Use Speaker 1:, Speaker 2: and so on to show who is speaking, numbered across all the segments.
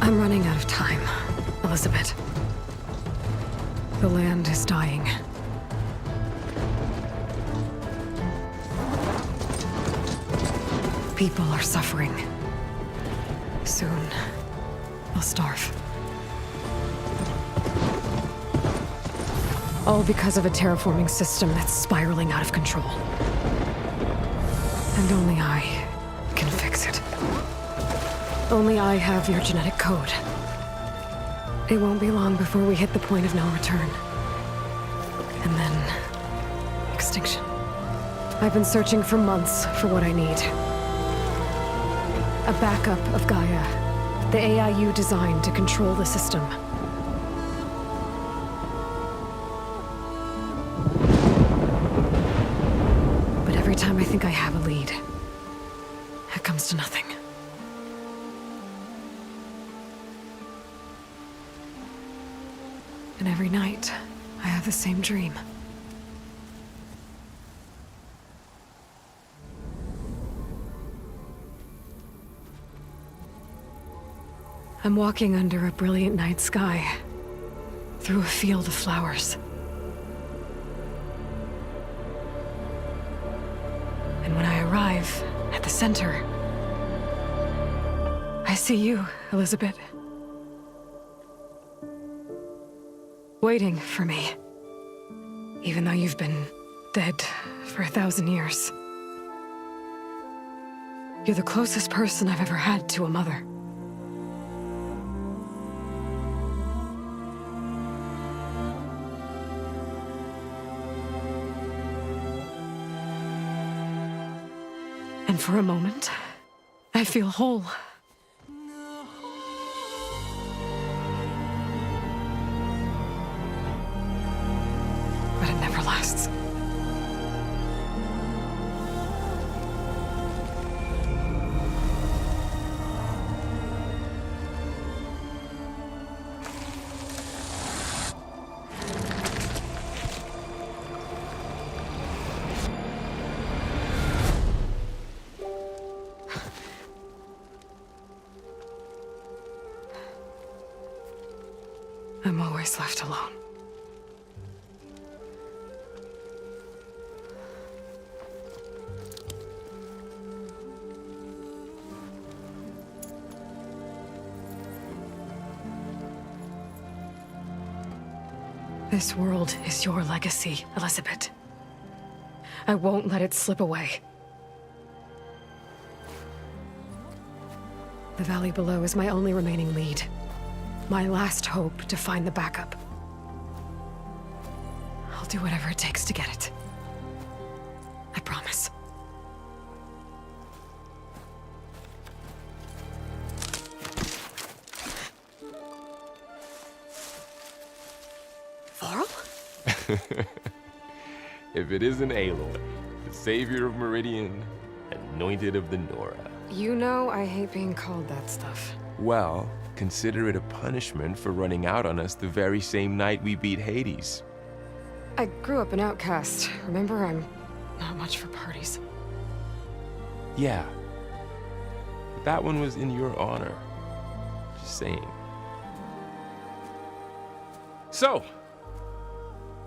Speaker 1: I'm running out of time, Elizabeth. The land is dying. People are suffering. Soon, they'll starve. All because of a terraforming system that's spiraling out of control. And only I can fix it. Only I have your genetic code. It won't be long before we hit the point of no return. And then... extinction. I've been searching for months for what I need. A backup of Gaia. The AI you designed to control the system. But every time I think I have a lead, it comes to nothing. And every night, I have the same dream. I'm walking under a brilliant night sky, through a field of flowers. And when I arrive at the center, I see you, Elizabeth. Waiting for me. Even though you've been dead for 1,000 years. You're the closest person I've ever had to a mother. And for a moment, I feel whole. But it never lasts. I'm always left alone. This world is your legacy, Elizabeth. I won't let it slip away. The valley below is my only remaining lead. My last hope to find the backup. I'll do whatever it takes to get it. I promise. Varl?
Speaker 2: If it isn't Aloy, the savior of Meridian, anointed of the Nora.
Speaker 1: You know I hate being called that stuff.
Speaker 2: Well, consider it a punishment for running out on us the very same night we beat Hades.
Speaker 1: I grew up an outcast. Remember, I'm not much for parties.
Speaker 2: Yeah. But that one was in your honor. Just saying. So,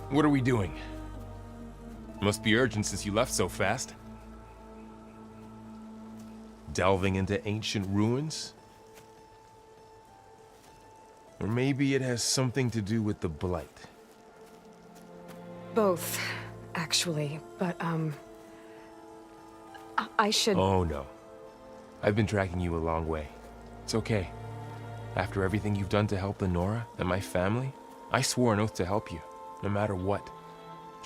Speaker 2: what are we doing? Must be urgent since you left so fast. Delving into ancient ruins? Or maybe it has something to do with the Blight.
Speaker 1: Both, actually, but, I should...
Speaker 2: Oh, no. I've been tracking you a long way. It's okay. After everything you've done to help the Nora and my family, I swore an oath to help you, no matter what.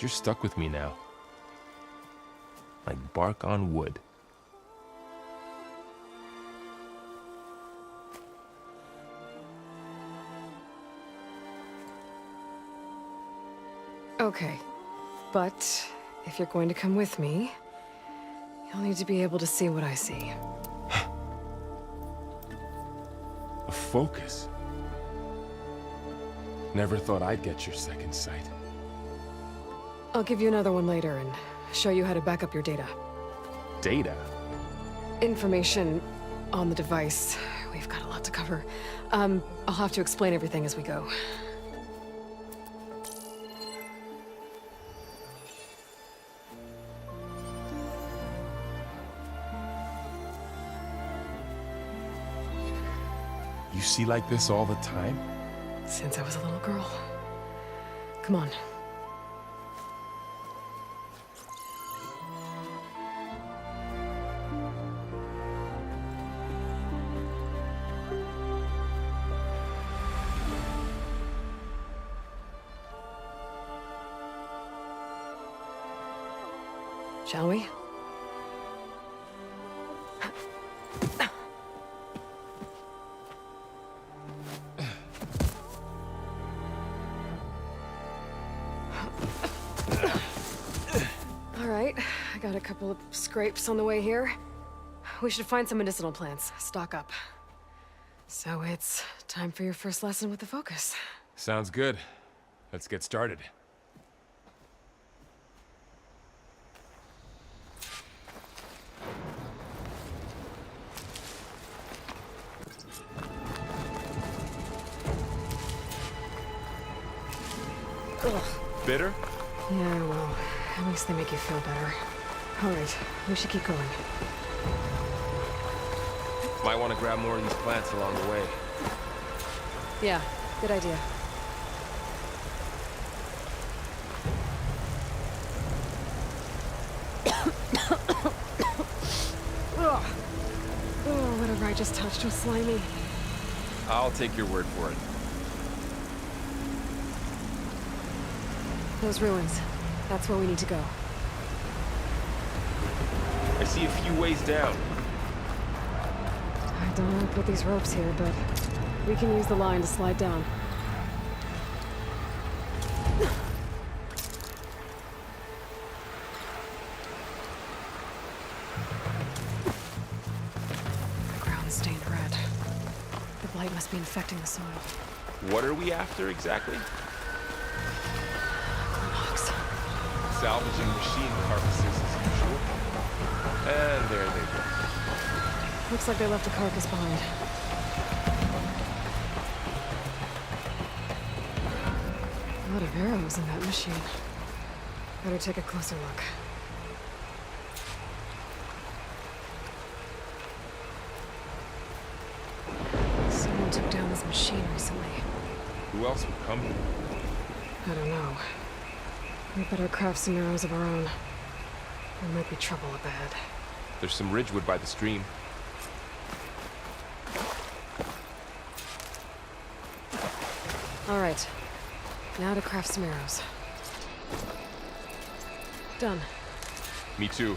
Speaker 2: You're stuck with me now. Like bark on wood.
Speaker 1: Okay, but if you're going to come with me, you'll need to be able to see what I see.
Speaker 2: A focus? Never thought I'd get your second sight.
Speaker 1: I'll give you another one later and show you how to back up your data.
Speaker 2: Data?
Speaker 1: Information on the device we've got a lot to cover. I'll have to explain everything as we go.
Speaker 2: You see like this all the time?
Speaker 1: Since I was a little girl. Come on. Shall we? All right, I got a couple of scrapes on the way here. We should find some medicinal plants, stock up. So it's time for your first lesson with the focus.
Speaker 2: Sounds good. Let's get started.
Speaker 1: Ugh.
Speaker 2: Bitter?
Speaker 1: Yeah, well, at least they make you feel better. All right, we should keep going.
Speaker 2: Might want to grab more of these plants along the way.
Speaker 1: Yeah, good idea. Ugh. Oh, whatever I just touched was slimy.
Speaker 2: I'll take your word for it.
Speaker 1: Those ruins. That's where we need to go.
Speaker 2: I see a few ways down.
Speaker 1: I don't know how to put these ropes here, but we can use the line to slide down. The ground's stained red. The blight must be infecting the soil.
Speaker 2: What are we after exactly? Salvaging machine carcasses as usual. And there they go.
Speaker 1: Looks like they left a carcass behind. A lot of arrows in that machine. Better take a closer look. Someone took down this machine recently.
Speaker 2: Who else would come here?
Speaker 1: I don't know. We better craft some arrows of our own. There might be trouble up ahead.
Speaker 2: There's some ridgewood by the stream.
Speaker 1: All right. Now to craft some arrows. Done.
Speaker 2: Me too.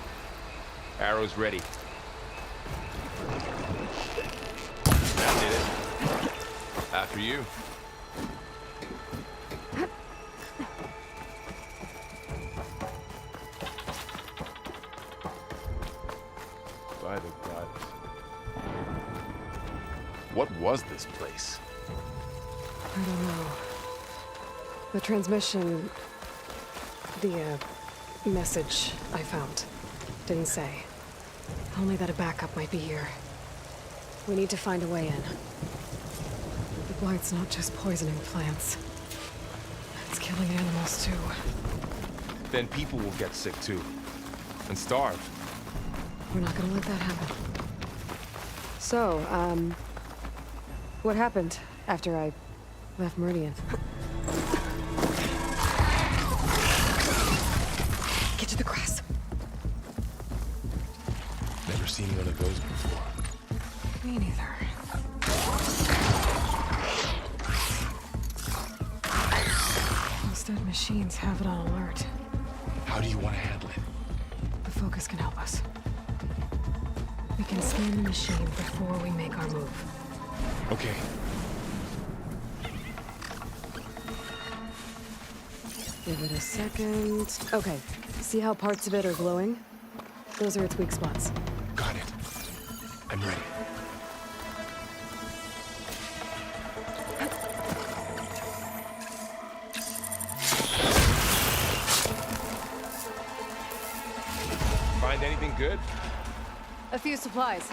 Speaker 2: Arrows ready. That did it. After you. By the gods. What was this place?
Speaker 1: I don't know. The transmission... the, message I found didn't say. Only that a backup might be here. We need to find a way in. The blight's not just poisoning plants. It's killing animals, too.
Speaker 2: Then people will get sick too. And starve.
Speaker 1: We're not gonna let that happen. So, what happened after I left Meridian? Get to the grass.
Speaker 2: Never seen one of those before.
Speaker 1: Me neither. Those dead machines have it on alert.
Speaker 2: How do you want to handle it?
Speaker 1: The focus can help us. We can scan the machine before we make our move.
Speaker 2: Okay.
Speaker 1: Give it a second. Okay. See how parts of it are glowing? Those are its weak spots.
Speaker 2: Got it. I'm ready. Find anything good?
Speaker 1: A few supplies.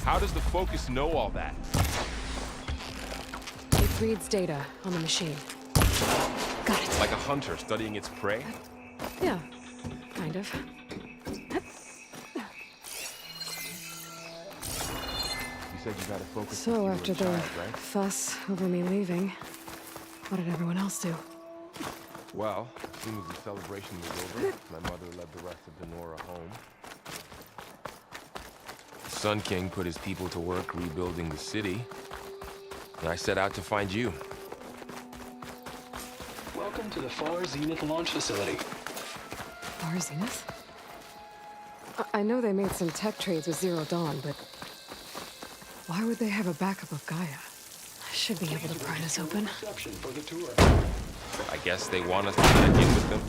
Speaker 2: How does the Focus know all that?
Speaker 1: It reads data on the machine. Got it.
Speaker 2: Like a hunter studying its prey?
Speaker 1: Yeah, kind of.
Speaker 2: You said you got a Focus since you
Speaker 1: So
Speaker 2: were a
Speaker 1: after the
Speaker 2: child, right?
Speaker 1: fuss over me leaving, what did everyone else do?
Speaker 2: Well, as soon as the celebration was over, my mother led the rest of the Nora home. The Sun King put his people to work rebuilding the city, and I set out to find you.
Speaker 3: Welcome to the Far Zenith launch facility.
Speaker 1: Far Zenith? I know they made some tech trades with Zero Dawn, but why would they have a backup of Gaia? I should be able to pry this open.
Speaker 3: Reception for the tour.
Speaker 2: I guess they want us to check in with them.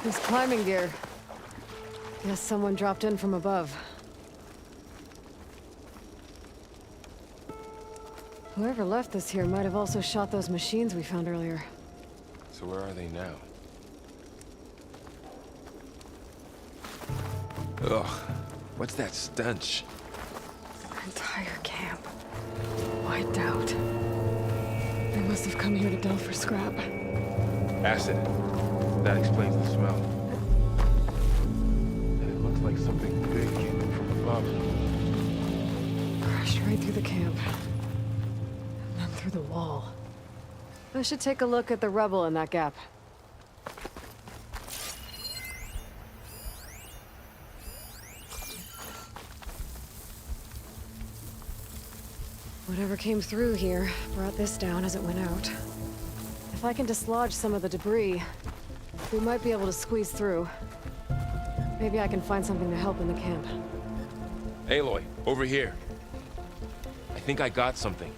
Speaker 1: This climbing gear. Guess someone dropped in from above. Whoever left this here might have also shot those machines we found earlier.
Speaker 2: So where are they now? Ugh, what's that stench?
Speaker 1: Entire camp. Wiped out. They must have come here to delve for scrap.
Speaker 2: Acid. That explains the smell. And it looks like something big came in from above.
Speaker 1: Crashed right through the camp. And then through the wall. I should take a look at the rubble in that gap. Whatever came through here brought this down as it went out. If I can dislodge some of the debris, we might be able to squeeze through. Maybe I can find something to help in the camp.
Speaker 2: Aloy, over here. I think I got something.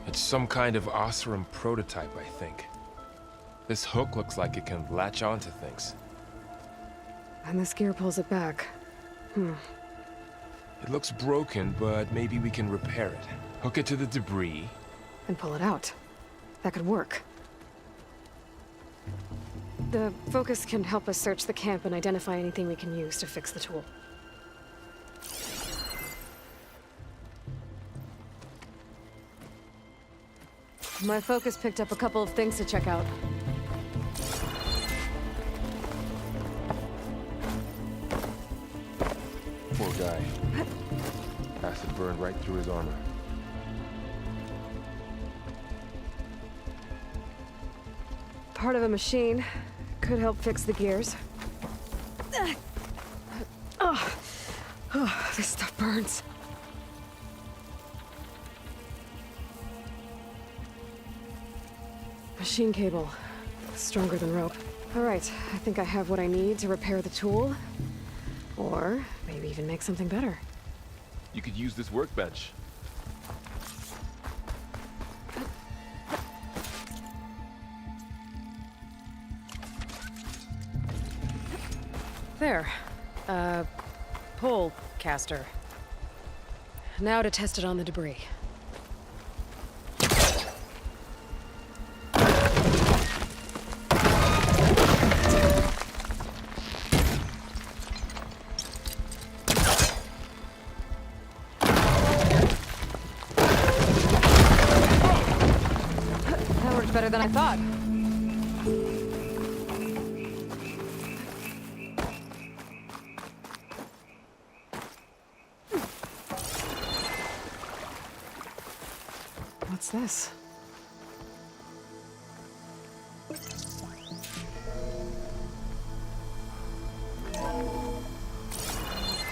Speaker 2: It's some kind of Oseram prototype, I think. This hook looks like it can latch onto things.
Speaker 1: And this gear pulls it back.
Speaker 2: It looks broken, but maybe we can repair it. Hook it to the debris.
Speaker 1: And pull it out. That could work. The Focus can help us search the camp and identify anything we can use to fix the tool. My Focus picked up a couple of things to check out.
Speaker 2: Poor guy. Acid burned right through his armor.
Speaker 1: Part of a machine. Could help fix the gears. Oh, this stuff burns. Machine cable. Stronger than rope. All right, I think I have what I need to repair the tool. Or maybe even make something better.
Speaker 2: You could use this workbench.
Speaker 1: There. Pole caster. Now to test it on the debris. That worked better than I thought. What's this?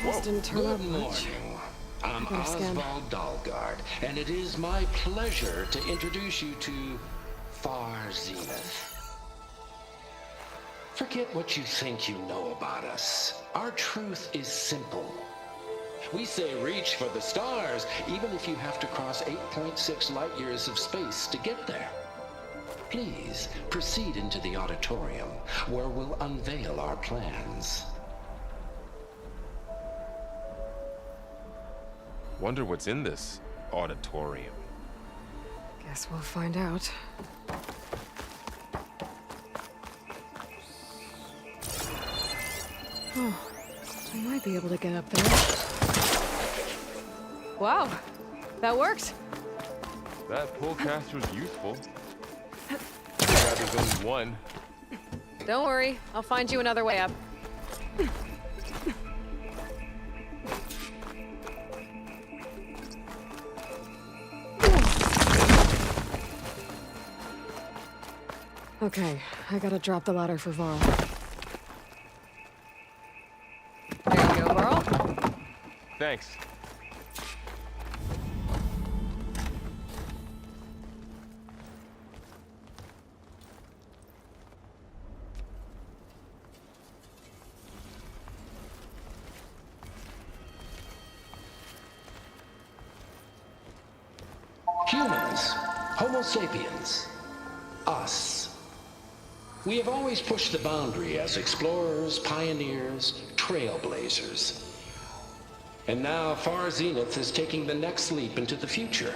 Speaker 1: This didn't turn
Speaker 3: Good
Speaker 1: up much.
Speaker 3: morning. I'm
Speaker 1: better scan.
Speaker 3: Oswald Dalgard, and it is my pleasure to introduce you to Far Zenith. Forget what you think you know about us. Our truth is simple. We say reach for the stars, even if you have to cross 8.6 light years of space to get there. Please proceed into the auditorium, where we'll unveil our plans.
Speaker 2: Wonder what's in this auditorium.
Speaker 1: Guess we'll find out. Oh, I might be able to get up there. Wow, that worked.
Speaker 2: That pullcaster's useful. Yeah, there's only one.
Speaker 1: Don't worry, I'll find you another way up. Okay, I gotta drop the ladder for Varl. There you go, Varl.
Speaker 2: Thanks.
Speaker 3: Humans, Homo sapiens, us. We have always pushed the boundary as explorers, pioneers, trailblazers. And now Far Zenith is taking the next leap into the future.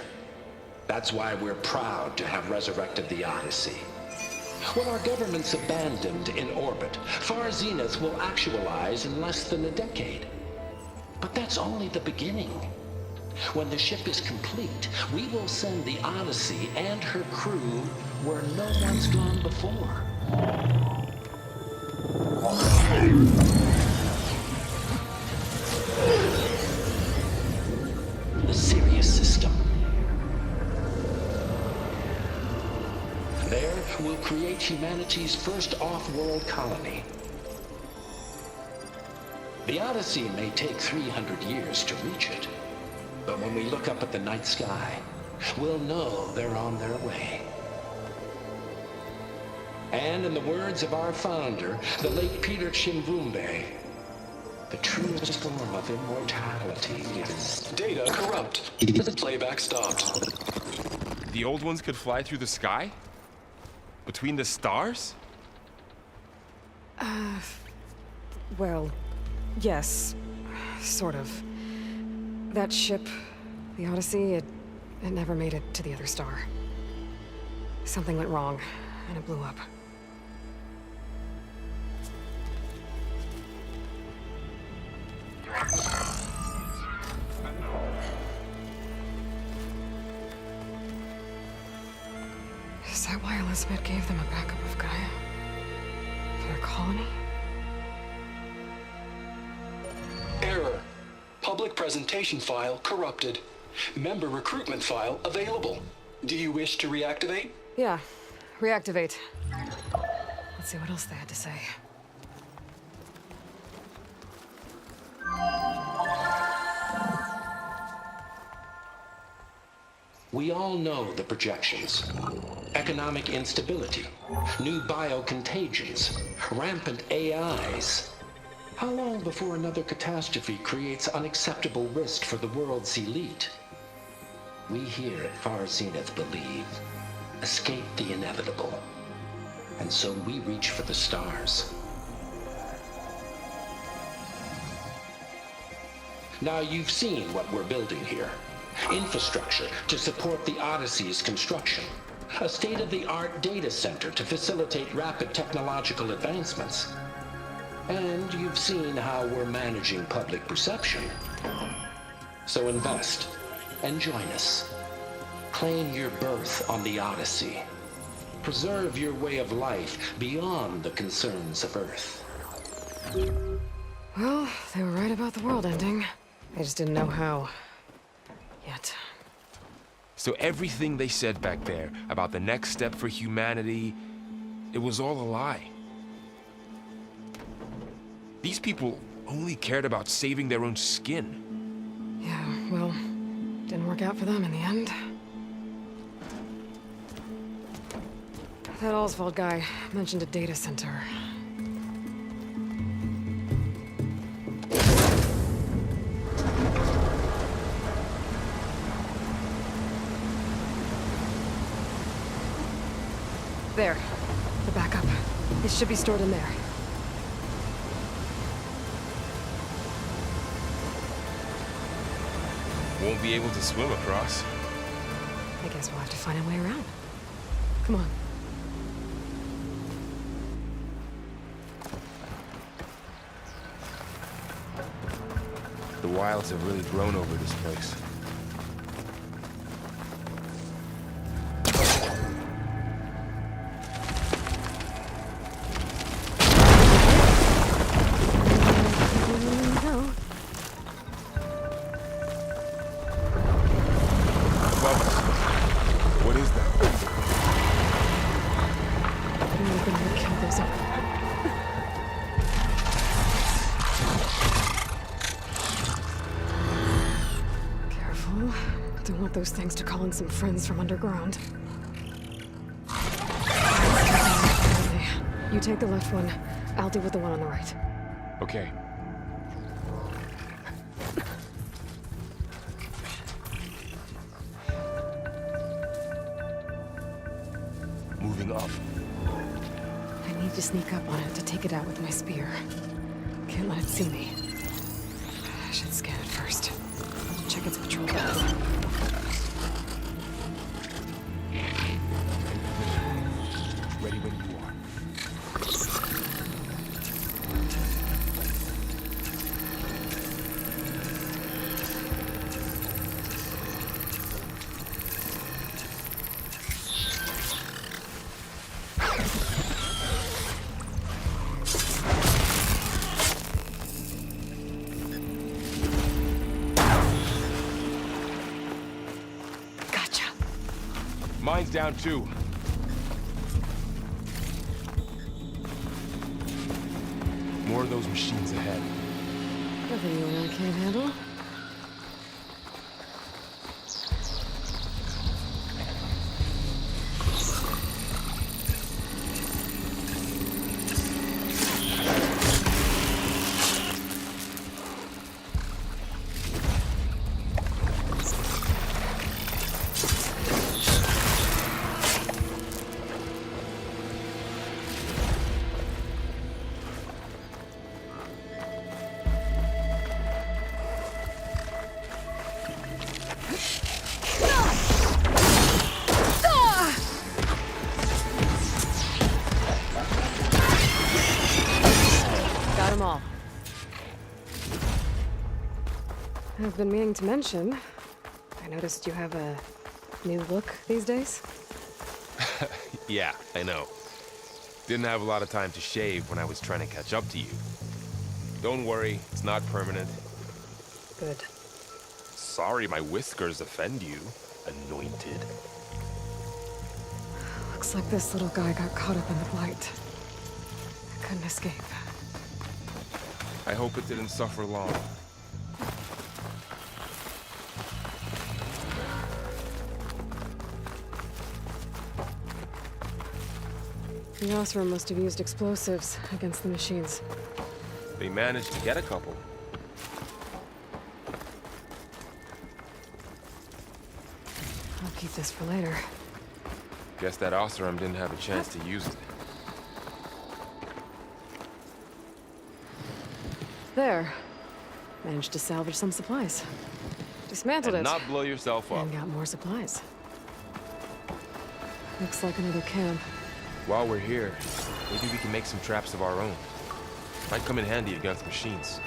Speaker 3: That's why we're proud to have resurrected the Odyssey. When our government's abandoned in orbit, Far Zenith will actualize in less than a decade. But that's only the beginning. When the ship is complete, we will send the Odyssey and her crew where no one's gone before. The Sirius system. There, we'll create humanity's first off-world colony. The Odyssey may take 300 years to reach it. But when we look up at the night sky, we'll know they're on their way. And in the words of our founder, the late Peter Chimvumbe, the truest form of immortality is...
Speaker 4: Data corrupt. Playback stopped.
Speaker 2: The old ones could fly through the sky? Between the stars?
Speaker 1: Well, yes, sort of. That ship, the Odyssey, it never made it to the other star. Something went wrong, and it blew up. Is that why Elizabeth gave them a backup of Gaia? For their colony?
Speaker 4: Error. Public presentation file corrupted. Member recruitment file available. Do you wish to reactivate?
Speaker 1: Yeah, reactivate. Let's see what else they had to say.
Speaker 3: We all know the projections. Economic instability, new biocontagions, rampant AIs. How long before another catastrophe creates unacceptable risk for the world's elite? We here at Far Zenith believe, escape the inevitable. And so we reach for the stars. Now you've seen what we're building here. Infrastructure to support the Odyssey's construction. A state-of-the-art data center to facilitate rapid technological advancements. And you've seen how we're managing public perception. So invest and join us. Claim your berth on the Odyssey. Preserve your way of life beyond the concerns of Earth.
Speaker 1: Well, they were right about the world ending. I just didn't know how. Yet.
Speaker 2: So everything they said back there about the next step for humanity, it was all a lie. These people only cared about saving their own skin.
Speaker 1: Yeah, well, didn't work out for them in the end. That Oswald guy mentioned a data center. There. The backup. It should be stored in there.
Speaker 2: Won't be able to swim across.
Speaker 1: I guess we'll have to find a way around. Come on.
Speaker 2: The wilds have really grown over this place.
Speaker 1: No.
Speaker 2: Above us. What is that?
Speaker 1: We're gonna kill those over there. Careful. Don't want those things to call in some friends from underground. You take the left one. I'll deal with the one on the right.
Speaker 2: Okay. Moving up.
Speaker 1: I need to sneak up on it to take it out with my spear. Can't let it see me. I should scan it first. Check its patrol button.
Speaker 2: Ready when you are.
Speaker 1: Gotcha.
Speaker 2: Mine's down too. More of those machines ahead.
Speaker 1: Nothing you and I can't handle. Got them all. I've been meaning to mention, I noticed you have a new look these days.
Speaker 2: Yeah, I know. Didn't have a lot of time to shave when I was trying to catch up to you. Don't worry, it's not permanent.
Speaker 1: Good.
Speaker 2: Sorry my whiskers offend you, anointed.
Speaker 1: Looks like this little guy got caught up in the blight. I couldn't escape.
Speaker 2: I hope it didn't suffer long.
Speaker 1: The Osram must have used explosives against the machines.
Speaker 2: They managed to get a couple.
Speaker 1: I'll keep this for later.
Speaker 2: Guess that Osram didn't have a chance to use it.
Speaker 1: There. Managed to salvage some supplies. Dismantled
Speaker 2: And
Speaker 1: it.
Speaker 2: not blow yourself up.
Speaker 1: And got more supplies. Looks like another camp.
Speaker 2: While we're here, maybe we can make some traps of our own. Might come in handy against machines.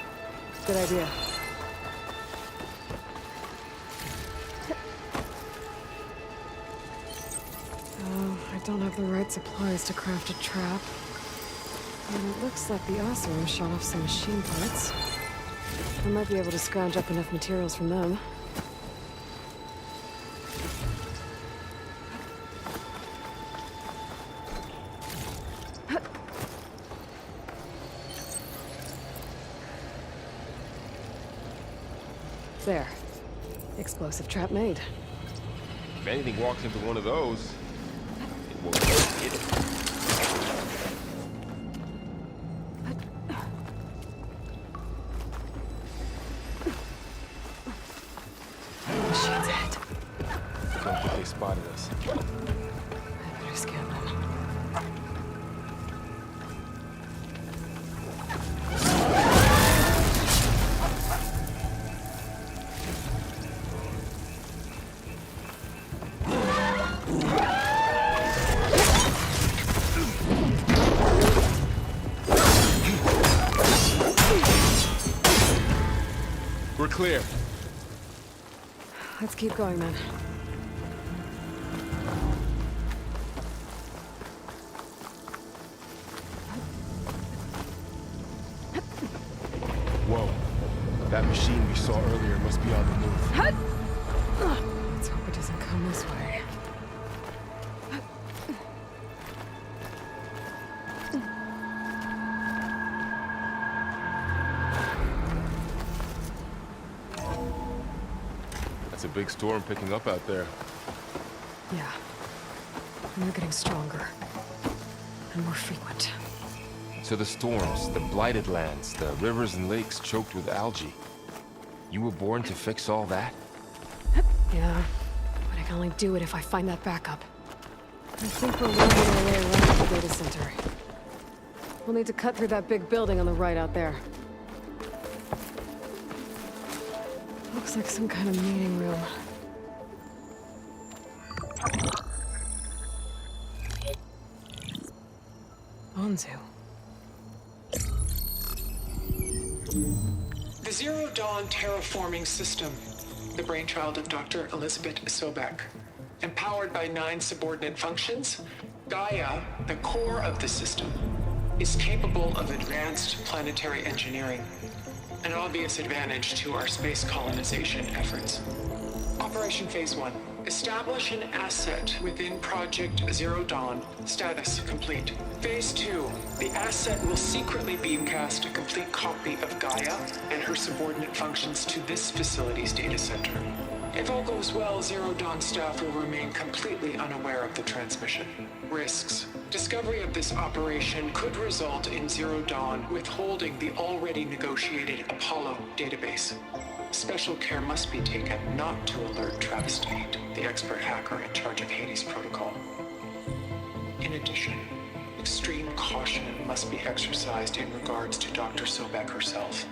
Speaker 1: Good idea. Oh, I don't have the right supplies to craft a trap. And it looks like the Osram shot off some machine parts. I might be able to scrounge up enough materials from them. There. Explosive trap made.
Speaker 2: If anything walks into one of those, it will hit it.
Speaker 1: Machine's ahead.
Speaker 2: Don't think they spotted us.
Speaker 1: I better scan them.
Speaker 2: We're clear.
Speaker 1: Let's keep going then.
Speaker 2: Whoa. That machine we saw earlier must be on the move.
Speaker 1: Let's hope it doesn't come this way.
Speaker 2: That's a big storm picking up out there.
Speaker 1: Yeah. And they're getting stronger. And more frequent.
Speaker 2: So the storms, the blighted lands, the rivers and lakes choked with algae. You were born to fix all that?
Speaker 1: Yeah. But I can only do it if I find that backup. I think we're working our way around the data center. We'll need to cut through that big building on the right out there. Looks like some kind of meeting room. Onzu.
Speaker 5: The Zero Dawn terraforming system, the brainchild of Dr. Elizabeth Sobek. Empowered by 9 subordinate functions, Gaia, the core of the system, is capable of advanced planetary engineering, an obvious advantage to our space colonization efforts. Operation Phase 1. Establish an asset within Project Zero Dawn. Status complete. Phase 2. The asset will secretly beamcast a complete copy of Gaia and her subordinate functions to this facility's data center. If all goes well, Zero Dawn staff will remain completely unaware of the transmission. Risks. Discovery of this operation could result in Zero Dawn withholding the already negotiated Apollo database. Special care must be taken not to alert Travis Tate, the expert hacker in charge of Hades Protocol. In addition, extreme caution must be exercised in regards to Dr. Sobek herself.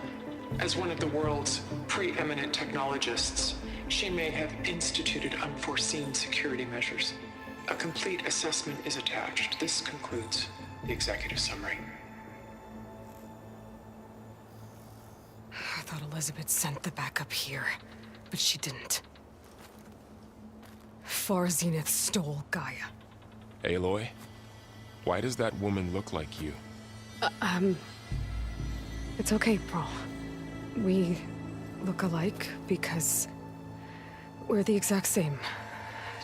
Speaker 5: As one of the world's preeminent technologists, she may have instituted unforeseen security measures. A complete assessment is attached. This concludes the executive summary.
Speaker 1: I thought Elizabeth sent the backup here, but she didn't. Far Zenith stole Gaia.
Speaker 2: Aloy? Why does that woman look like you?
Speaker 1: It's okay, Pearl. We look alike because we're the exact same.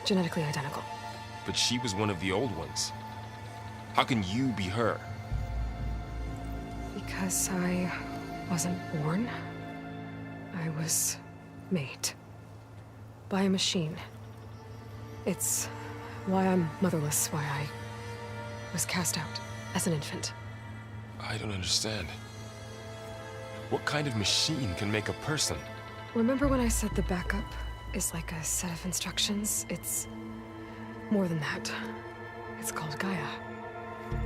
Speaker 1: Genetically identical.
Speaker 2: But she was one of the old ones. How can you be her?
Speaker 1: Because I wasn't born. I was made. By a machine. It's why I'm motherless, why I was cast out as an infant.
Speaker 2: I don't understand. What kind of machine can make a person?
Speaker 1: Remember when I said the backup is like a set of instructions? It's more than that. It's called Gaia.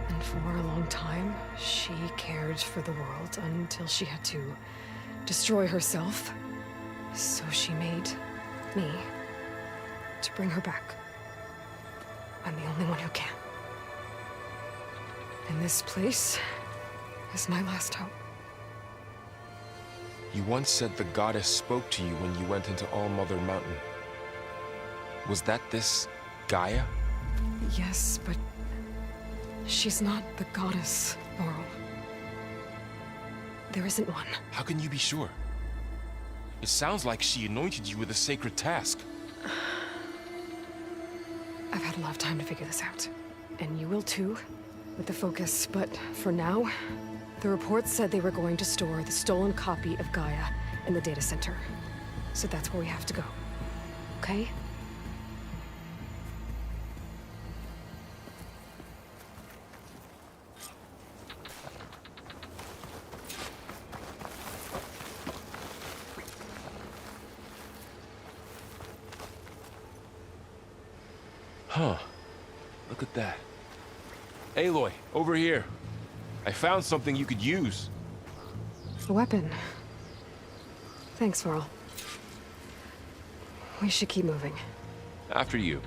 Speaker 1: And for a long time, she cared for the world until she had to destroy herself. So she made me to bring her back. I'm the only one who can. And this place is my last hope.
Speaker 2: You once said the goddess spoke to you when you went into All-Mother Mountain. Was that this Gaia?
Speaker 1: Yes, but she's not the goddess, Laurel. There isn't one.
Speaker 2: How can you be sure? It sounds like she anointed you with a sacred task.
Speaker 1: I've had a lot of time to figure this out. And you will too, with the focus. But for now, the reports said they were going to store the stolen copy of Gaia in the data center. So that's where we have to go. Okay?
Speaker 2: Huh. Look at that. Aloy, over here. I found something you could use.
Speaker 1: A weapon. Thanks, Laurel. We should keep moving.
Speaker 2: After you.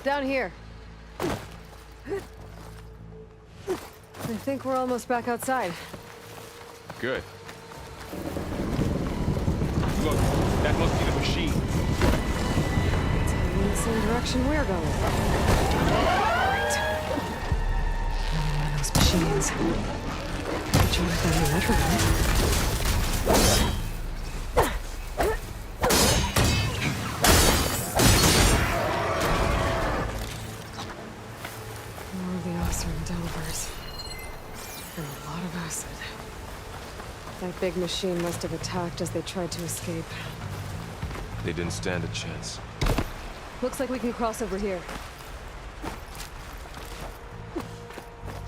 Speaker 1: Down here. I think we're almost back outside.
Speaker 2: Good. Look, that must be the machine.
Speaker 1: It's heading in the same direction we're going. Great. Another one of those machines. Which one of them metronome? More of the Osram delvers. And a lot of acid. That big machine must have attacked as they tried to escape.
Speaker 2: They didn't stand a chance.
Speaker 1: Looks like we can cross over here.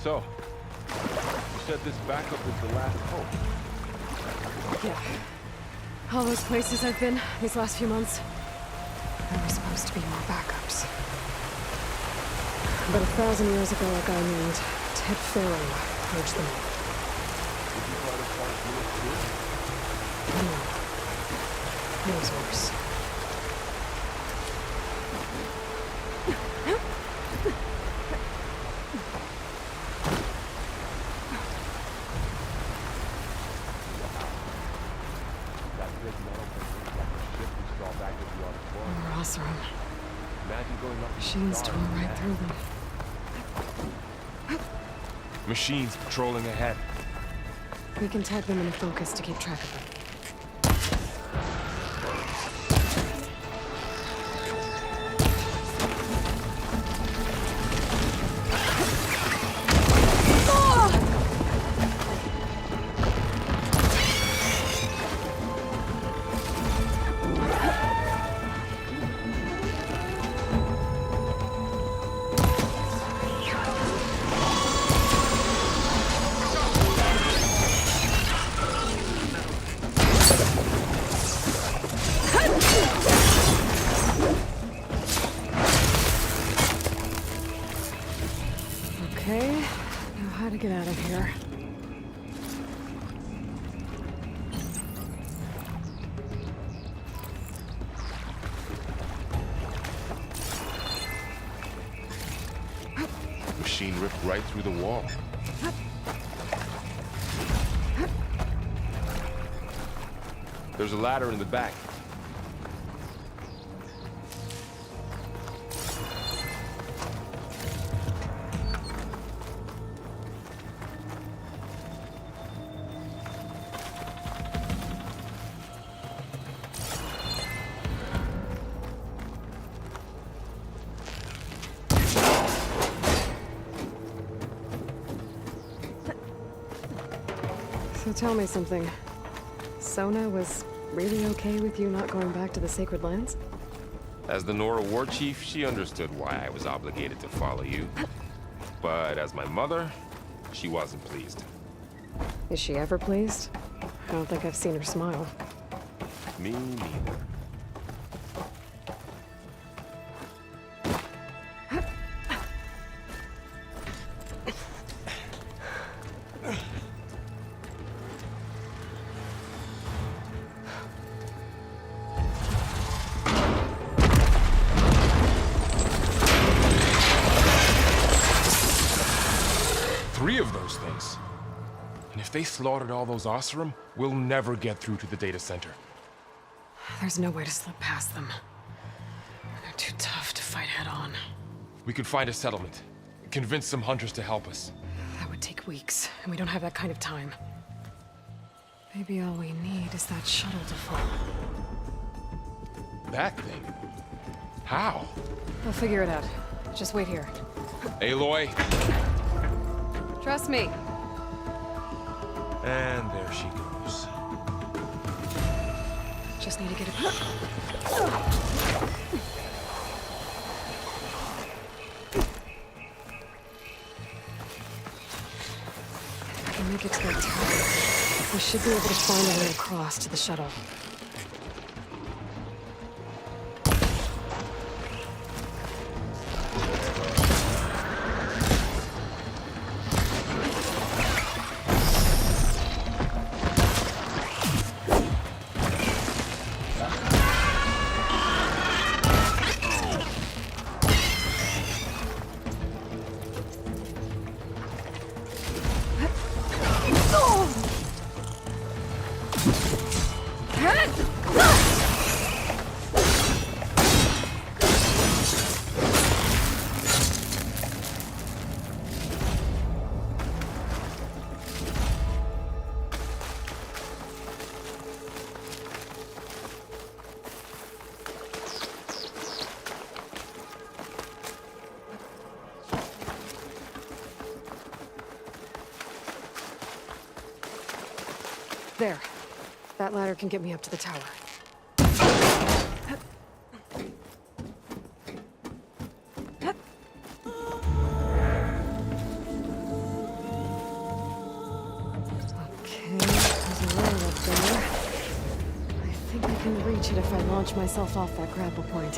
Speaker 2: So, you said this backup is the last hope.
Speaker 1: Yeah. All those places I've been these last few months, there were supposed to be more backups. But 1,000 years ago, a guy named Ted Farrow purged them all. No. It was worse. More Osram. Machines tore right through them.
Speaker 2: Machines patrolling ahead.
Speaker 1: We can tag them in focus to keep track of them. Okay, now how to get out of here.
Speaker 2: Machine ripped right through the wall. There's a ladder in the back.
Speaker 1: So tell me something. Sona was really okay with you not going back to the Sacred Lands?
Speaker 2: As the Nora war chief, she understood why I was obligated to follow you. But as my mother, she wasn't pleased.
Speaker 1: Is she ever pleased? I don't think I've seen her smile.
Speaker 2: Me neither. Three of those things. And if they slaughtered all those Osram, we'll never get through to the data center.
Speaker 1: There's no way to slip past them. They're too tough to fight head-on.
Speaker 2: We could find a settlement. Convince some hunters to help us.
Speaker 1: That would take weeks, and we don't have that kind of time. Maybe all we need is that shuttle to fall.
Speaker 2: That thing? How?
Speaker 1: I'll figure it out. Just wait here.
Speaker 2: Aloy.
Speaker 1: Trust me.
Speaker 2: And there she goes.
Speaker 1: Just need to get it. If I can make it to that tower, we should be able to find a way across to the shuttle. There. That ladder can get me up to the tower. Okay, there's a road up there. I think I can reach it if I launch myself off that grapple point.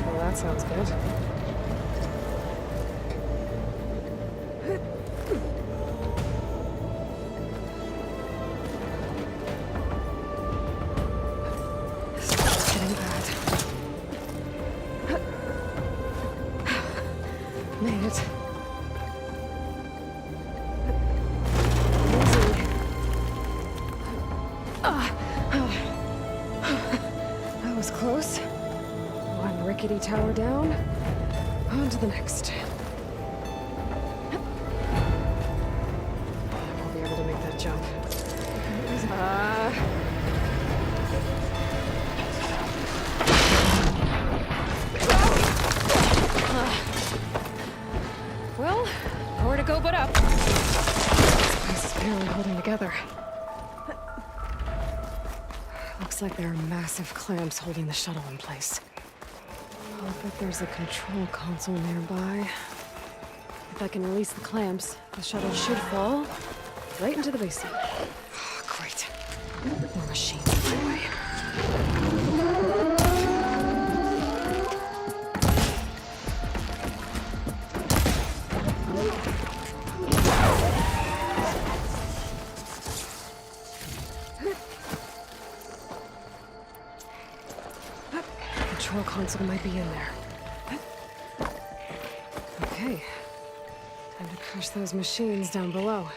Speaker 1: Well, that sounds good. It's getting bad. Made it. Easy. That was close. One rickety tower down. On to the next. I won't be able to make that jump. Well, nowhere to go but up. This place is barely holding together. Looks like there are massive clamps holding the shuttle in place. I'll bet there's a control console nearby. If I can release the clamps, the shuttle should fall right into the basement. Great. More machines in my way. Control console might be in there. Okay. Time to crush those machines down below.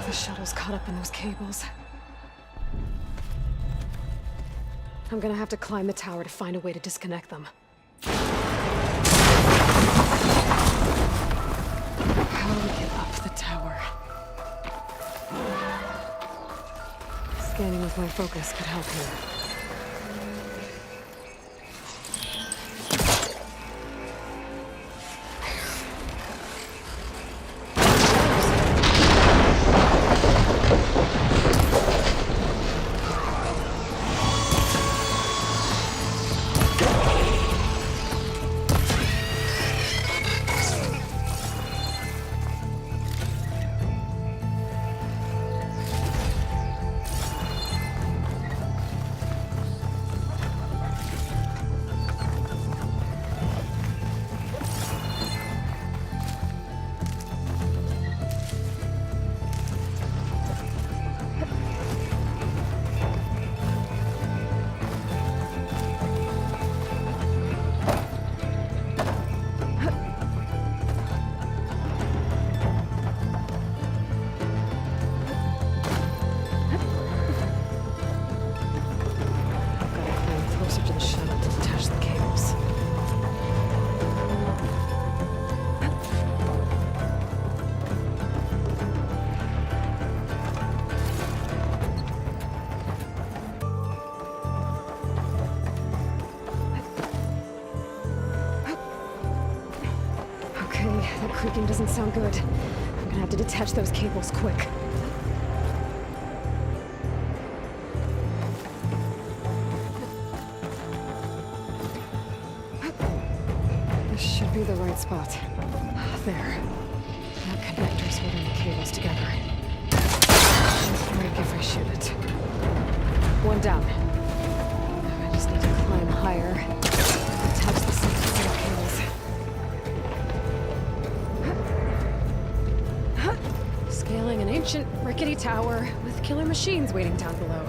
Speaker 1: The shuttle's caught up in those cables. I'm gonna have to climb the tower to find a way to disconnect them. How do we get up the tower? Scanning with my focus could help here. That creaking doesn't sound good. I'm gonna have to detach those cables quick. The be the right spot. There. That connector's holding the cables together. Break if I shoot it. One down. I just need to climb higher. Attach the second set of cables. Scaling an ancient, rickety tower with killer machines waiting down below.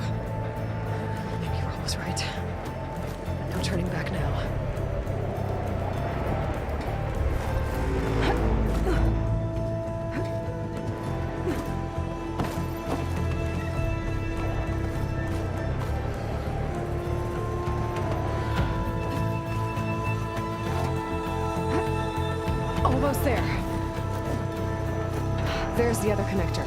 Speaker 1: Maybe Roll was right. No turning back now. Almost there. There's the other connector.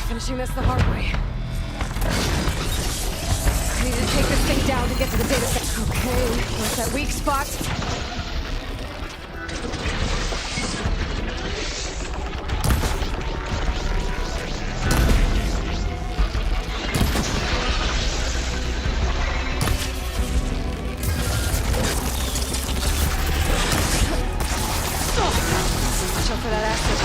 Speaker 1: Finishing this the hard way. I need to take this thing down to get to the data set. Okay, where's that weak spot? Watch out for that acid.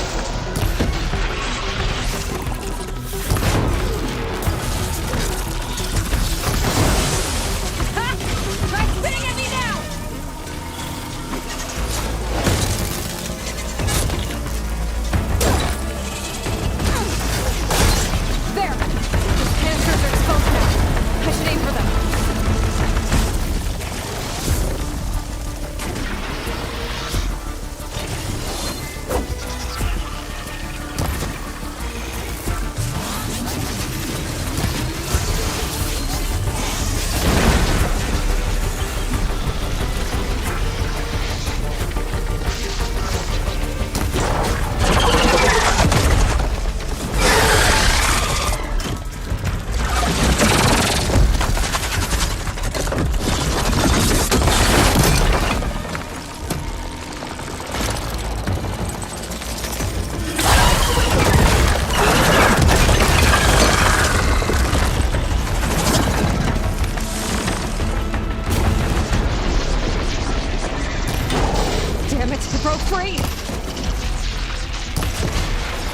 Speaker 1: Free!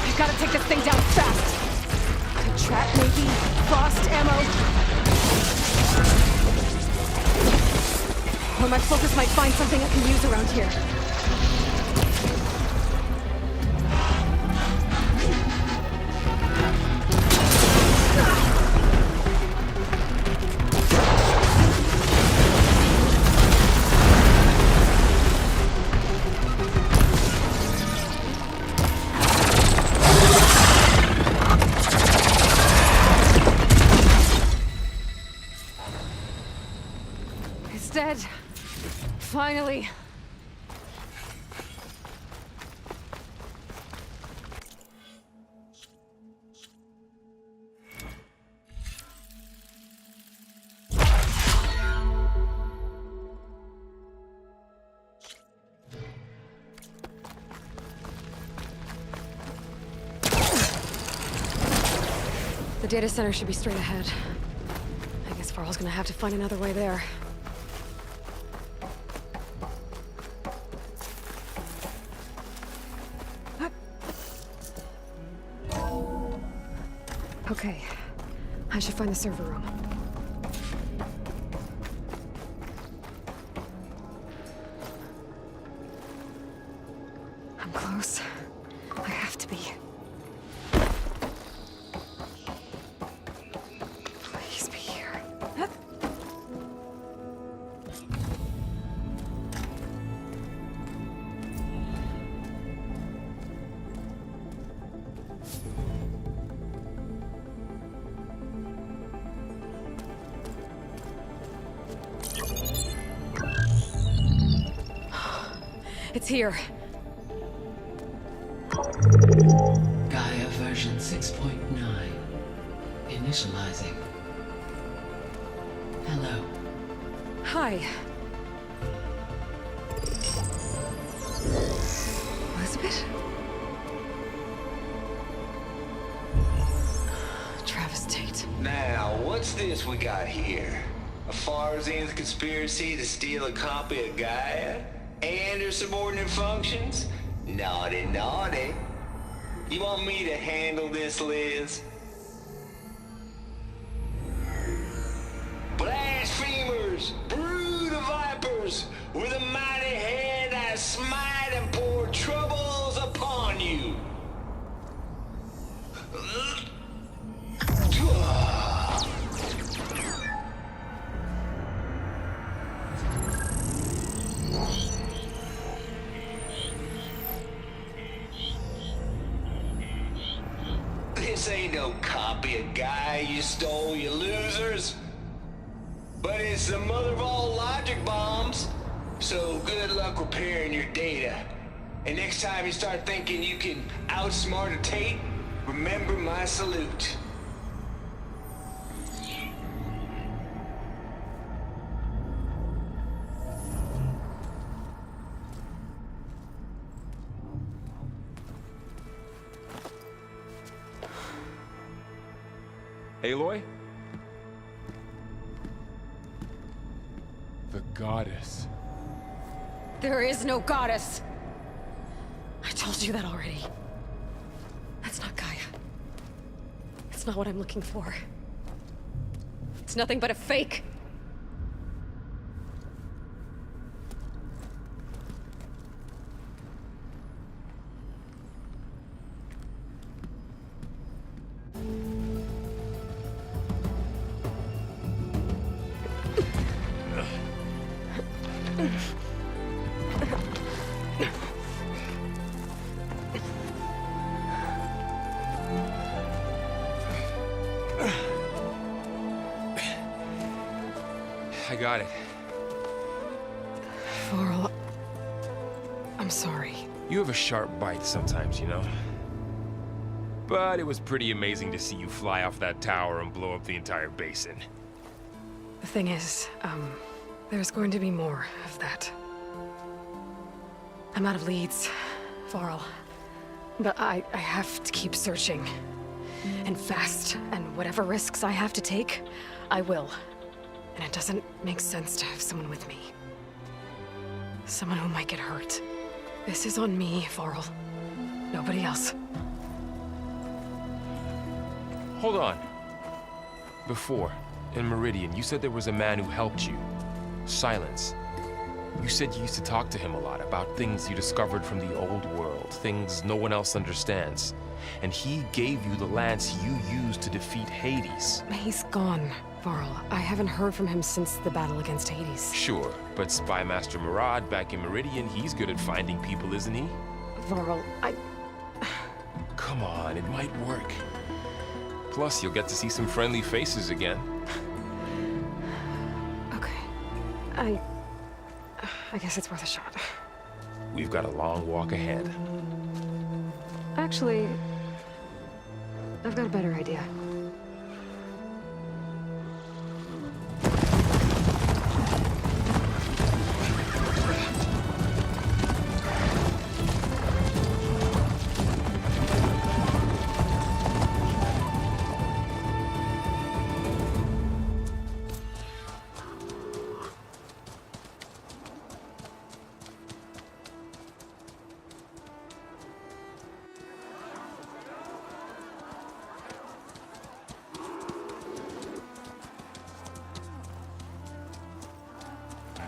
Speaker 1: I've got to take this thing down fast. Good trap, maybe? Frost ammo? Or my focus might find something I can use around here. Dead. Finally. The data center should be straight ahead. I guess Farrell's gonna have to find another way there. Okay. I should find the server room. I'm close. I have to be. Please be here. It's here.
Speaker 6: Gaia version 6.9. Initializing. Hello.
Speaker 1: Hi. Elizabeth? Travis Tate.
Speaker 7: Now, what's this we got here? A Farzian's conspiracy to steal a copy of Gaia? And her subordinate functions? Naughty, naughty. You want me to handle this, Liz? Blasphemers! Brood of vipers! With a mighty hand I smite and pour troubles upon you! This ain't no copy of Gaia you stole, you losers. But it's the mother of all logic bombs. So good luck repairing your data. And next time you start thinking you can outsmart a Tate, remember my salute.
Speaker 2: Aloy? The goddess.
Speaker 1: There is no goddess! I told you that already. That's not Gaia. It's not what I'm looking for. It's nothing but a fake.
Speaker 2: I got it.
Speaker 1: Varl, I'm sorry.
Speaker 2: You have a sharp bite sometimes, you know? But it was pretty amazing to see you fly off that tower and blow up the entire basin.
Speaker 1: The thing is, there's going to be more of that. I'm out of leads, Varl. But I have to keep searching. And fast, and whatever risks I have to take, I will. And it doesn't make sense to have someone with me. Someone who might get hurt. This is on me, Varl. Nobody else.
Speaker 2: Hold on. Before, in Meridian, you said there was a man who helped you. Silence. You said you used to talk to him a lot about things you discovered from the old world, things no one else understands. And he gave you the lance you used to defeat Hades.
Speaker 1: He's gone, Varl. I haven't heard from him since the battle against Hades.
Speaker 2: Sure, but Spy Master Murad back in Meridian, he's good at finding people, isn't he?
Speaker 1: Varl,
Speaker 2: Come on, it might work. Plus, you'll get to see some friendly faces again.
Speaker 1: Okay. I guess it's worth a shot.
Speaker 2: We've got a long walk ahead.
Speaker 1: Actually, I've got a better idea.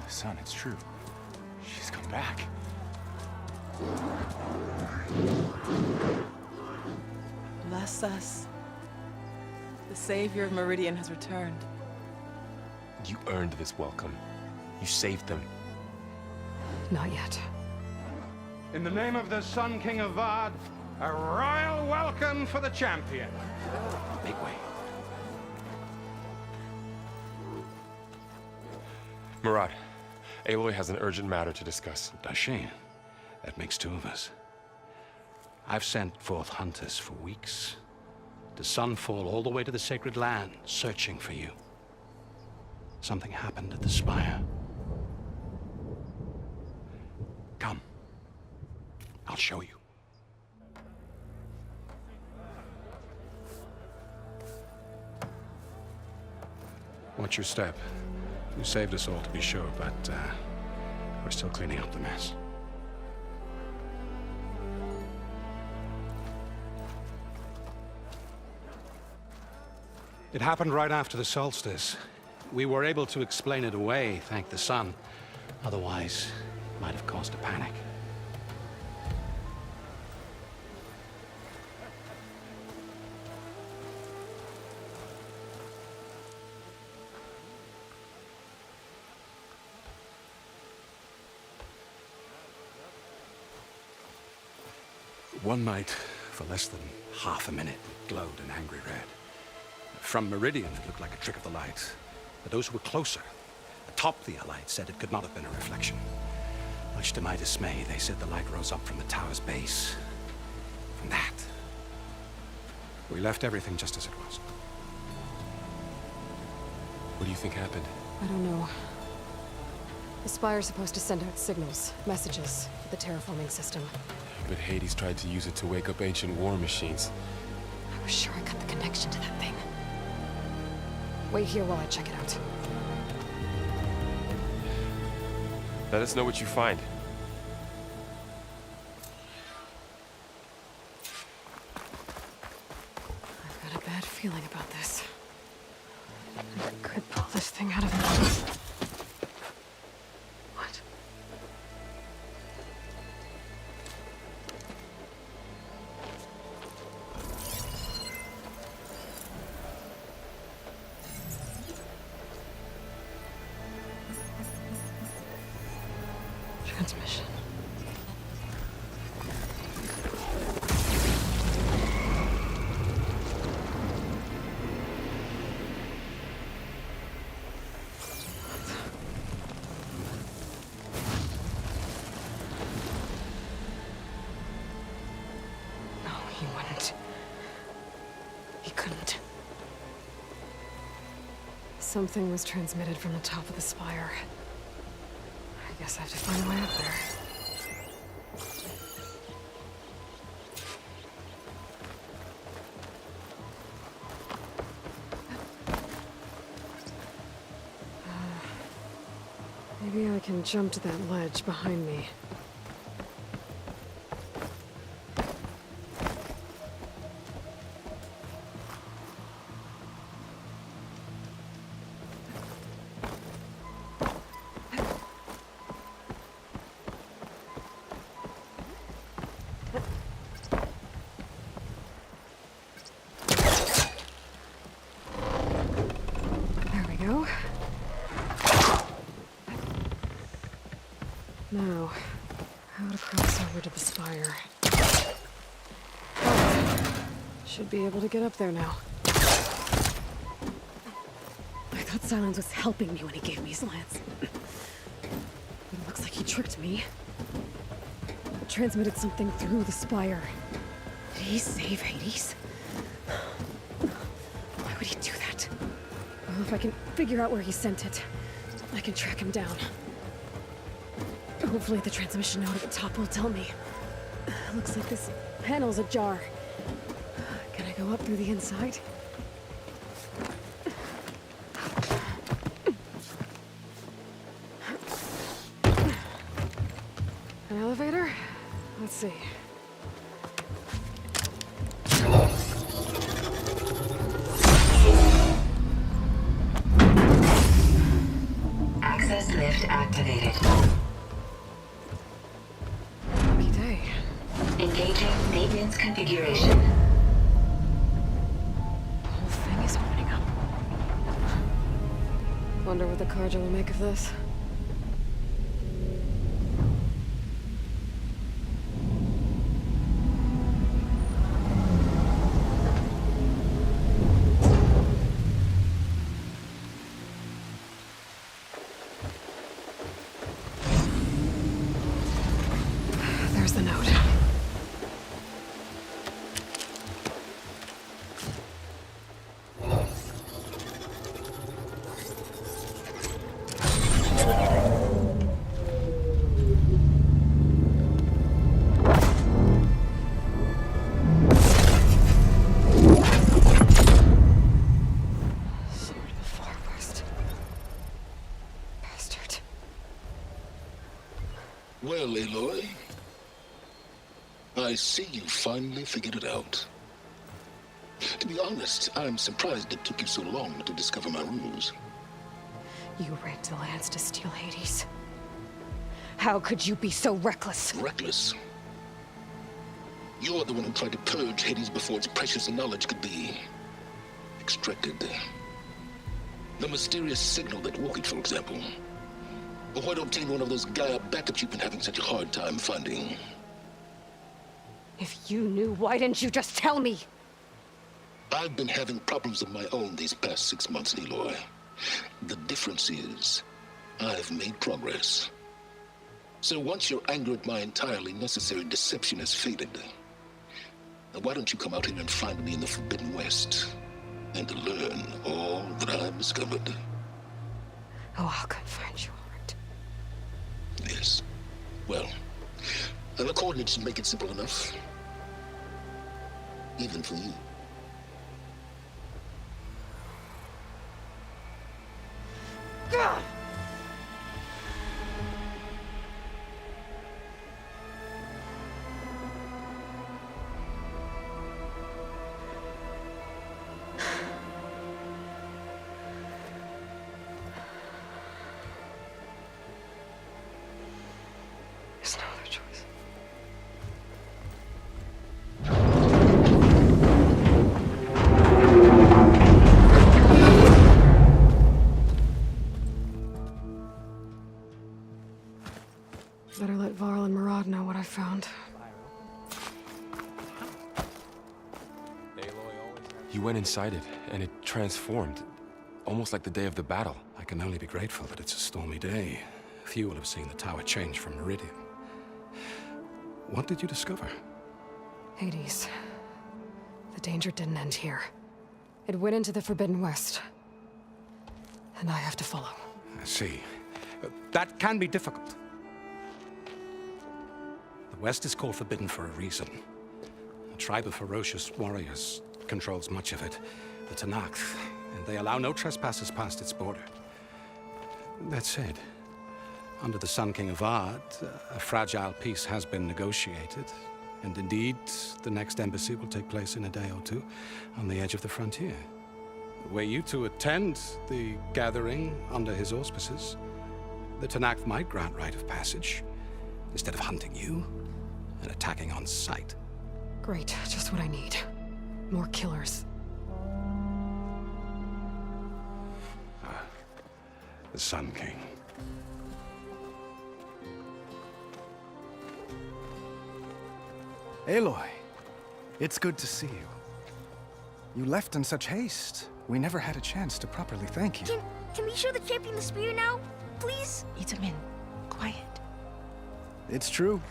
Speaker 8: Son, it's true. She's come back.
Speaker 9: Bless us. The savior of Meridian has returned.
Speaker 2: You earned this welcome. You saved them.
Speaker 1: Not yet.
Speaker 10: In the name of the Sun King of Vard, a royal welcome for the champion.
Speaker 8: Make way.
Speaker 2: Murad, Aloy has an urgent matter to discuss.
Speaker 11: Does she? That makes two of us. I've sent forth hunters for weeks. To Sunfall all the way to the Sacred Land, searching for you. Something happened at the Spire. Come. I'll show you. Watch your step. You saved us all, to be sure, but we're still cleaning up the mess. It happened right after the solstice. We were able to explain it away, thank the sun. Otherwise, it might have caused a panic. One night, for less than half a minute, it glowed an angry red. From Meridian, it looked like a trick of the light. But those who were closer, atop the light, said it could not have been a reflection. Much to my dismay, they said the light rose up from the tower's base. From that, we left everything just as it was.
Speaker 2: What do you think happened?
Speaker 1: I don't know. The Spire's supposed to send out signals, messages, for the terraforming system.
Speaker 2: But Hades tried to use it to wake up ancient war machines.
Speaker 1: I was sure I got the connection to that thing. Wait here while I check it out.
Speaker 2: Let us know what you find.
Speaker 1: I've got a bad feeling about this. I could pull this thing out of me. What? Transmission. No, he wouldn't. He couldn't. Something was transmitted from the top of the spire. I guess I have to find a way up there. Maybe I can jump to that ledge behind me. There we go. Now, how to cross over to the spire. Oh, should be able to get up there now. I thought Silence was helping me when he gave me his lance. But it looks like he tricked me. Transmitted something through the spire. Did he save Hades? Why would he do that? Well, if I can figure out where he sent it, I can track him down. Hopefully the transmission node at the top will tell me. Looks like this panel's ajar. Can I go up through the inside? An elevator? Let's see.
Speaker 12: Access lift activated.
Speaker 1: Wonder what the Carja will make of this. There's the note.
Speaker 12: Well, Aloy, I see you finally figured it out. To be honest, I'm surprised it took you so long to discover my ruse.
Speaker 1: You rigged the lands to steal Hades. How could you be so reckless?
Speaker 12: Reckless? You're the one who tried to purge Hades before its precious knowledge could be extracted. The mysterious signal that woke it, for example. Or why to obtain one of those Gaia backups you've been having such a hard time finding?
Speaker 1: If you knew, why didn't you just tell me?
Speaker 12: I've been having problems of my own these past 6 months, Aloy. The difference is, I've made progress. So once your anger at my entirely necessary deception has faded, why don't you come out here and find me in the Forbidden West, and learn all that I've discovered?
Speaker 1: Oh, I'll come find you.
Speaker 12: Yes. Well, the coordinates should make it simple enough. Even for you.
Speaker 1: God! There's no other choice. Better let Varl and Murad know what I found.
Speaker 2: You went inside it, and it transformed. Almost like the day of the battle.
Speaker 11: I can only be grateful that it's a stormy day. Few will have seen the tower change from Meridian. What did you discover?
Speaker 1: Hades. The danger didn't end here. It went into the Forbidden West. And I have to follow.
Speaker 11: I see. That can be difficult. The West is called Forbidden for a reason. A tribe of ferocious warriors controls much of it, the Tanakh, and they allow no trespassers past its border. That said, under the Sun King of Ard, a fragile peace has been negotiated, and indeed, the next embassy will take place in a day or two on the edge of the frontier. Were you to attend the gathering under his auspices, the Tanakh might grant right of passage, instead of hunting you and attacking on sight.
Speaker 1: Great, just what I need. More killers.
Speaker 11: The Sun King.
Speaker 13: Aloy, it's good to see you. You left in such haste. We never had a chance to properly thank you.
Speaker 14: Can we show the champion the spear now? Please?
Speaker 9: Itamin, quiet.
Speaker 13: It's true.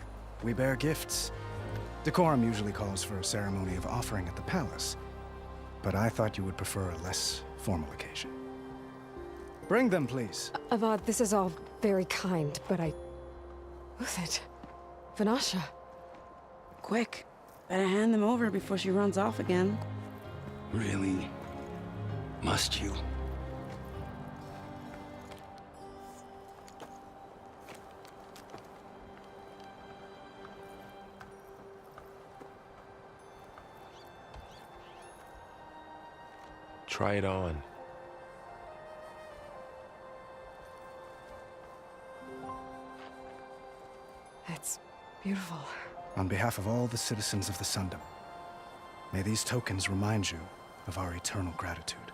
Speaker 13: We bear gifts. Decorum usually calls for a ceremony of offering at the palace. But I thought you would prefer a less formal occasion. Bring them, please.
Speaker 1: Avad, this is all very kind, but Who's it? Vanasha.
Speaker 9: Quick. Better hand them over before she runs off again.
Speaker 7: Really? Must you?
Speaker 2: Try it on.
Speaker 1: It's beautiful.
Speaker 13: On behalf of all the citizens of the Sundom, may these tokens remind you of our eternal gratitude.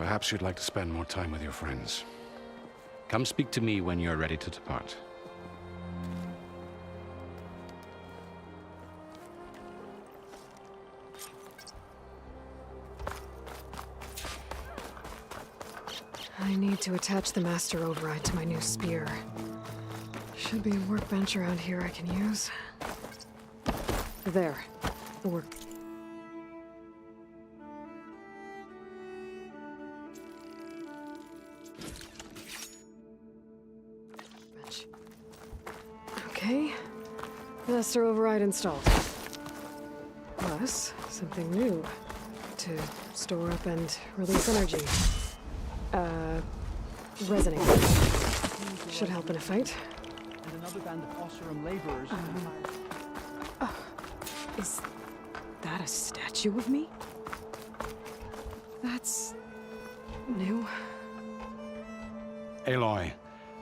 Speaker 11: Perhaps you'd like to spend more time with your friends. Come speak to me when you're ready to depart.
Speaker 1: I need to attach the master override to my new spear. Should be a workbench around here I can use. There. The work. Bench. Okay. Master override installed. Plus, something new. To store up and release energy. Resonate. Should help in a fight.
Speaker 15: And another band of Osseram laborers.
Speaker 1: Is that a statue of me? That's new.
Speaker 11: Aloy,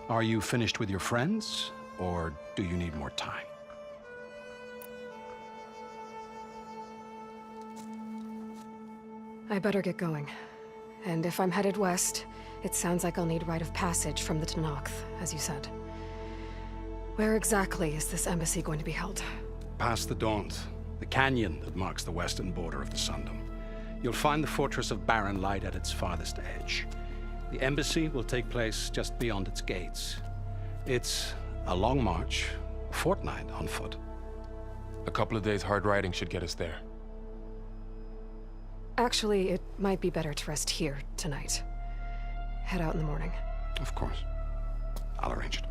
Speaker 11: are you finished with your friends, or do you need more time?
Speaker 1: I better get going. And if I'm headed west, it sounds like I'll need rite of passage from the Tenakth, as you said. Where exactly is this embassy going to be held?
Speaker 11: Past the Daunt, the canyon that marks the western border of the Sundom. You'll find the fortress of Barren Light at its farthest edge. The embassy will take place just beyond its gates. It's a long march, a fortnight on foot.
Speaker 2: A couple of days hard riding should get us there.
Speaker 1: Actually, it might be better to rest here tonight. Head out in the morning.
Speaker 11: Of course. I'll arrange it.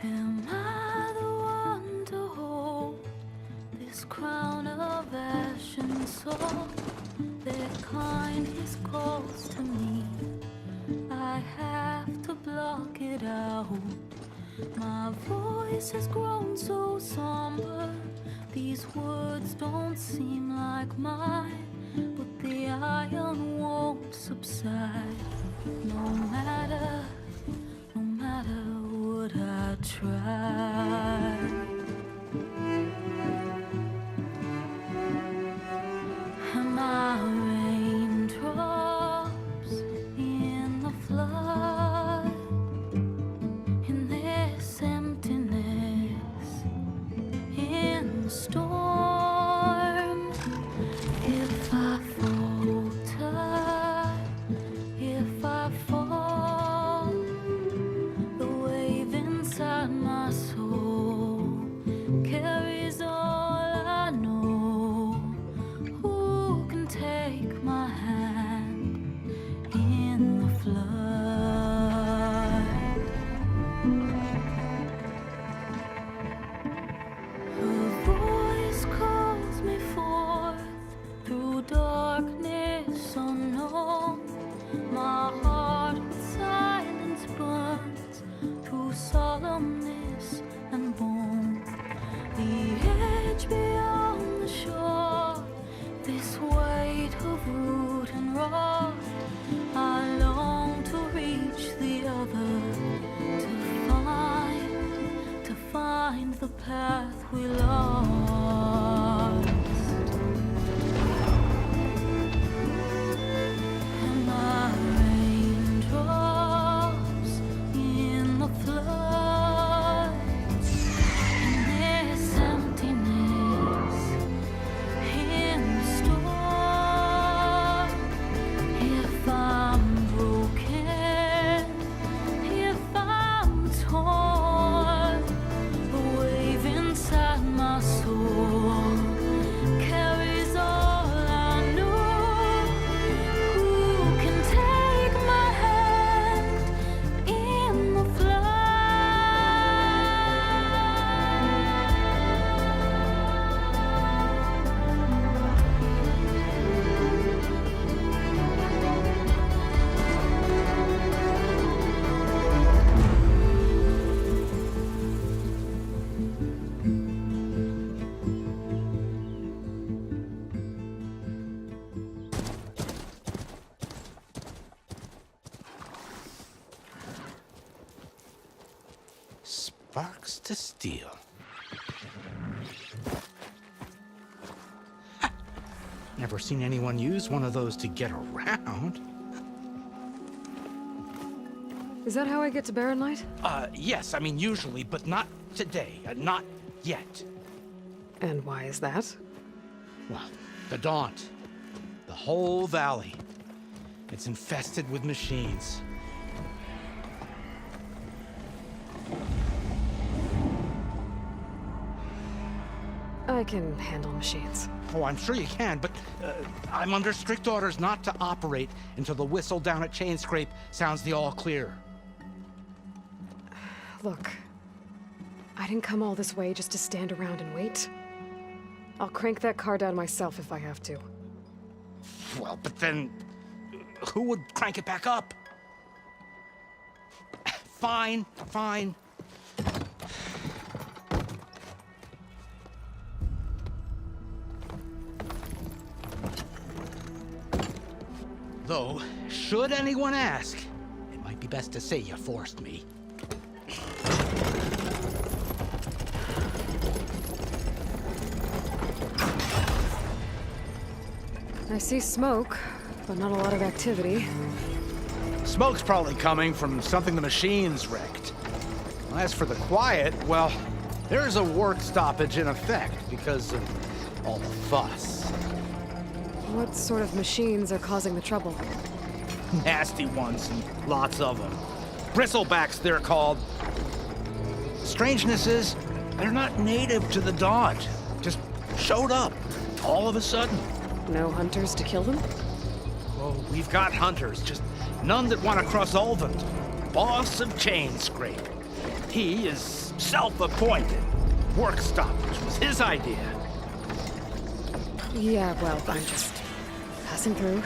Speaker 16: Am I the one to hold this crown of ash and soul? Their kindness calls to me. I have to block it out. My voice has grown so somber. These words don't seem like mine, but the iron won't subside. No matter what I try. Am I raindrops in the flood? In this emptiness, in the storm. If I falter, if I fall, the wave inside my soul carries all I know. Who can take my hand in the flood? Her voice calls me forth through darkness unknown. My heart with silence burns through solemnness and bone. The edge beyond the shore, this weight of root and rot. I long to reach the other, to find the path we lost. Am I raindrops in the flood? In this emptiness, in the storm. If I'm broken, if I'm torn, the wave inside my soul carries all I know. Who can take my hand in the flight?
Speaker 11: Sparks to steel. Never seen anyone use one of those to get around.
Speaker 1: Is that how I get to Barren Light?
Speaker 11: Yes, I mean usually, but not today. Not yet.
Speaker 1: And why is that?
Speaker 11: Well, the Daunt. The whole valley. It's infested with machines.
Speaker 1: I can handle machines.
Speaker 11: Oh, I'm sure you can, but I'm under strict orders not to operate until the whistle down at Chainscrape sounds the all clear.
Speaker 1: Look, I didn't come all this way just to stand around and wait. I'll crank that car down myself if I have to.
Speaker 11: Well, but then who would crank it back up? Fine, fine. Though, should anyone ask, it might be best to say you forced me.
Speaker 1: I see smoke, but not a lot of activity.
Speaker 15: Smoke's probably coming from something the machines wrecked. As for the quiet, well, there's a work stoppage in effect because of all the fuss.
Speaker 1: What sort of machines are causing the trouble?
Speaker 15: Nasty ones, and lots of them. Bristlebacks, they're called. Strangeness is, they're not native to the Daunt. Just showed up, all of a sudden.
Speaker 1: No hunters to kill them?
Speaker 15: Oh, we've got hunters, just none that want to cross Ulvund. Boss of Chainscrape. He is self-appointed. Work stoppage was his idea.
Speaker 1: Yeah, well, I'm just passing through.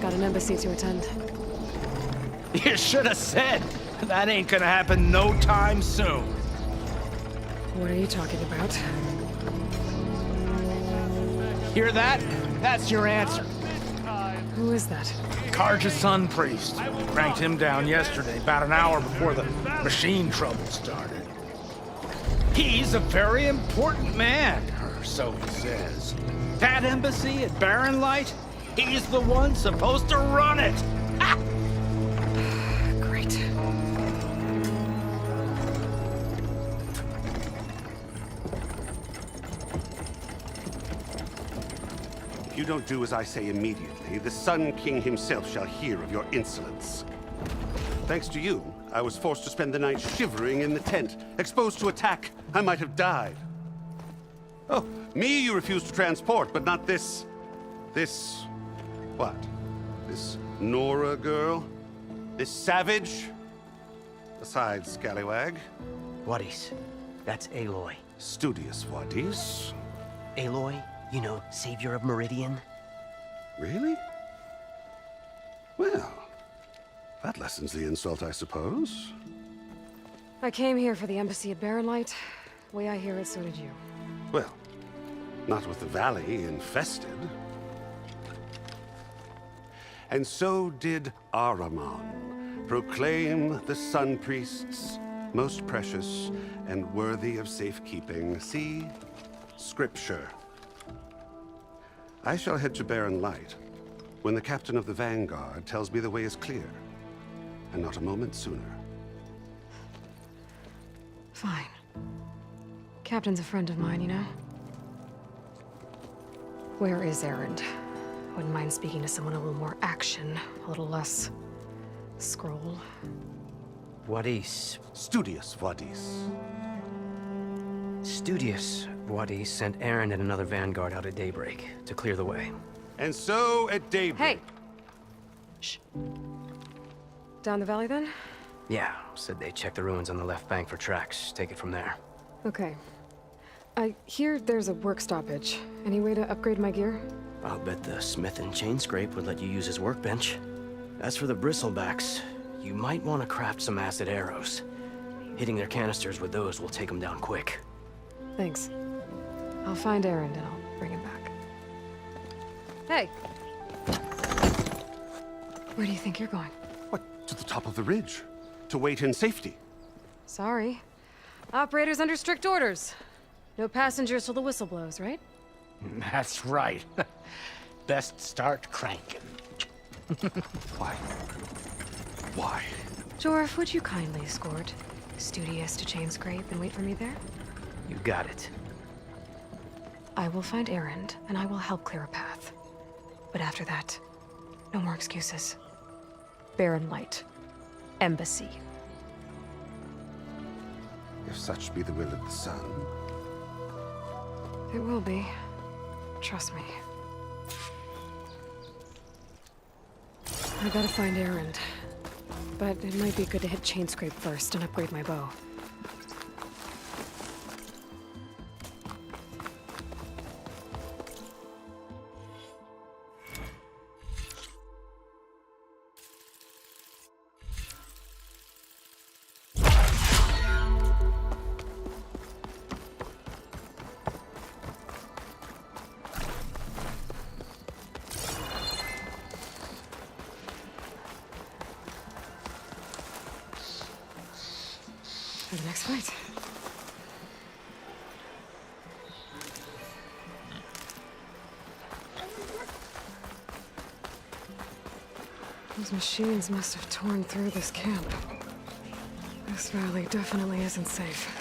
Speaker 1: Got an embassy to attend.
Speaker 15: You should have said. That ain't gonna happen no time soon.
Speaker 1: What are you talking about?
Speaker 15: Hear that? That's your answer.
Speaker 1: Who is that?
Speaker 15: Karja's Sun Priest. Cranked him down yesterday, about an hour before the machine trouble started. He's a very important man, or so he says. That embassy at Barren Light, he's the one supposed to run it. Ha!
Speaker 1: Great.
Speaker 17: If you don't do as I say immediately, the Sun King himself shall hear of your insolence. Thanks to you, I was forced to spend the night shivering in the tent. Exposed to attack, I might have died. Oh, me you refuse to transport, but not this... what? This Nora girl? This savage? Besides, scallywag.
Speaker 18: Wadis. That's Aloy.
Speaker 17: Studious Wadis.
Speaker 18: Aloy, you know, savior of Meridian.
Speaker 17: Really? Well, that lessens the insult, I suppose.
Speaker 1: I came here for the embassy at Barren Light. Way I hear it, so did you.
Speaker 17: Well, not with the valley infested. And so did Ahriman proclaim the Sun Priests most precious and worthy of safekeeping. See? Scripture. I shall head to Barren Light when the captain of the Vanguard tells me the way is clear, and not a moment sooner.
Speaker 1: Fine. Captain's a friend of mine, you know? Where is Erend? Wouldn't mind speaking to someone a little more action, a little less scroll.
Speaker 18: Wadis.
Speaker 17: Studious Wadis.
Speaker 18: Studious, Wadi sent Aaron and another vanguard out at daybreak to clear the way.
Speaker 17: And so, at daybreak...
Speaker 1: Hey! Shh. Down the valley, then?
Speaker 18: Yeah, said they check the ruins on the left bank for tracks. Take it from there.
Speaker 1: Okay. I hear there's a work stoppage. Any way to upgrade my gear?
Speaker 18: I'll bet the smith and chain scrape would let you use his workbench. As for the bristlebacks, you might want to craft some acid arrows. Hitting their canisters with those will take them down quick.
Speaker 1: Thanks. I'll find Aaron and I'll bring him back. Hey! Where do you think you're going?
Speaker 17: What? To the top of the ridge. To wait in safety.
Speaker 1: Sorry. Operator's under strict orders. No passengers till the whistle blows, right?
Speaker 15: That's right. Best start cranking.
Speaker 17: Why? Why?
Speaker 1: Jorf, would you kindly escort Studious to chain scrape and wait for me there?
Speaker 18: You got it.
Speaker 1: I will find Aaron, and I will help clear a path. But after that, no more excuses. Barren Light. Embassy.
Speaker 17: If such be the will of the sun.
Speaker 1: It will be. Trust me. I gotta find Aaron. But it might be good to hit chain scrape first and upgrade my bow. For the next fight. Those machines must have torn through this camp. This valley definitely isn't safe.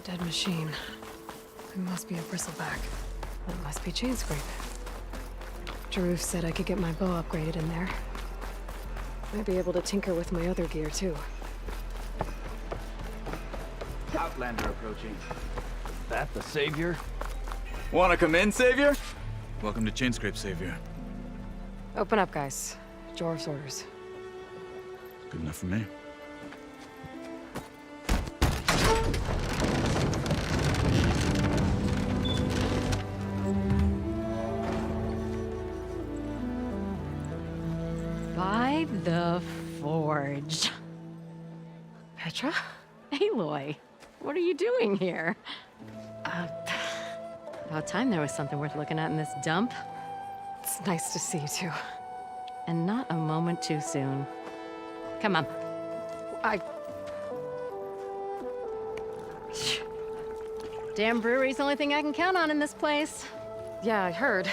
Speaker 1: Dead machine. It must be a bristleback. It must be chain scrape. Jaruf said I could get my bow upgraded in there. Might be able to tinker with my other gear, too.
Speaker 19: Outlander approaching. That the Savior? Wanna come in, Savior?
Speaker 20: Welcome to Chainscrape, Savior.
Speaker 1: Open up, guys. Jaruf's orders.
Speaker 20: Good enough for me.
Speaker 21: By the forge.
Speaker 1: Petra?
Speaker 21: Aloy, what are you doing here? About time there was something worth looking at in this dump.
Speaker 1: It's nice to see you, too.
Speaker 21: And not a moment too soon. Come on. Damn brewery's the only thing I can count on in this place.
Speaker 1: Yeah, I heard.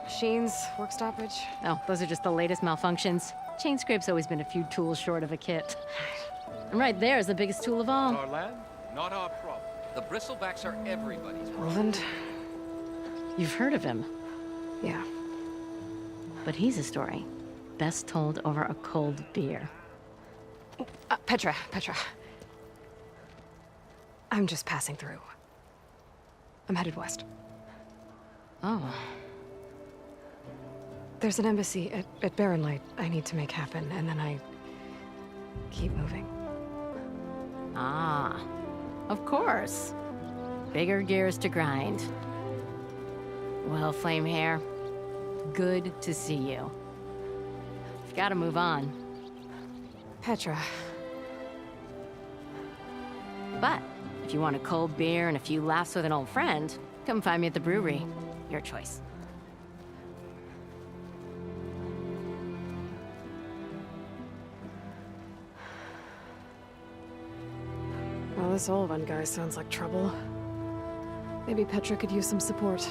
Speaker 1: Machines, work stoppage.
Speaker 21: Oh, those are just the latest malfunctions. Chain scrape's always been a few tools short of a kit. And right there is the biggest tool of all.
Speaker 22: Our land, not our problem. The bristlebacks are everybody's problem.
Speaker 1: Roland?
Speaker 21: You've heard of him.
Speaker 1: Yeah.
Speaker 21: But he's a story best told over a cold beer.
Speaker 1: Petra. I'm just passing through. I'm headed west.
Speaker 21: Oh.
Speaker 1: There's an embassy at Barren Light I need to make happen, and then I keep moving.
Speaker 21: Ah, of course. Bigger gears to grind. Well, Flamehair, good to see you. You've got to move on.
Speaker 1: Petra.
Speaker 21: But if you want a cold beer and a few laughs with an old friend, come find me at the brewery. Your choice.
Speaker 1: Well, this Olvan guy sounds like trouble. Maybe Petra could use some support.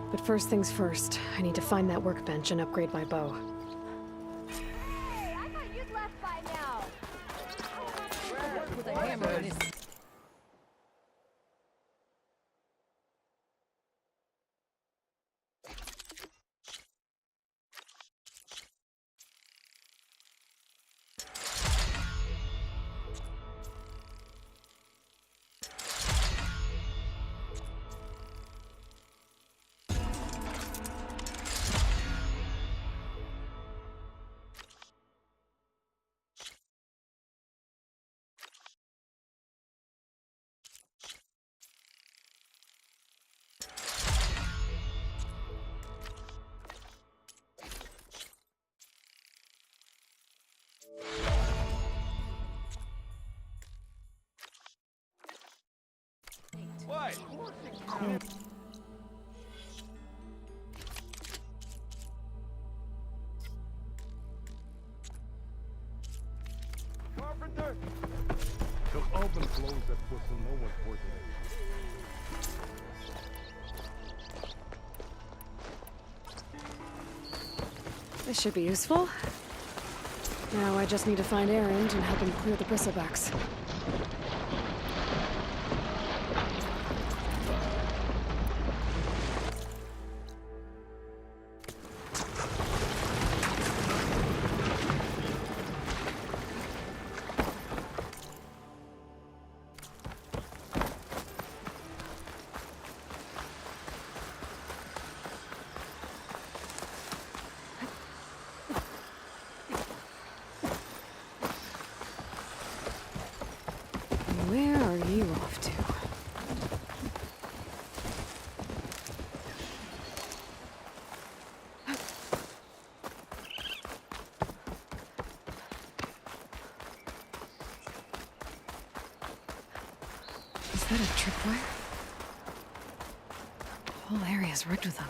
Speaker 1: But first things first, I need to find that workbench and upgrade my bow.
Speaker 14: Hey, I thought you'd
Speaker 21: Hammer on his...
Speaker 19: What?
Speaker 10: Carpenter! He'll open close that whistle, no one's working it.
Speaker 1: This should be useful. Now I just need to find Erend and help him clear the bristlebacks. Where are you off to? Is that a tripwire? The whole area's rigged with them.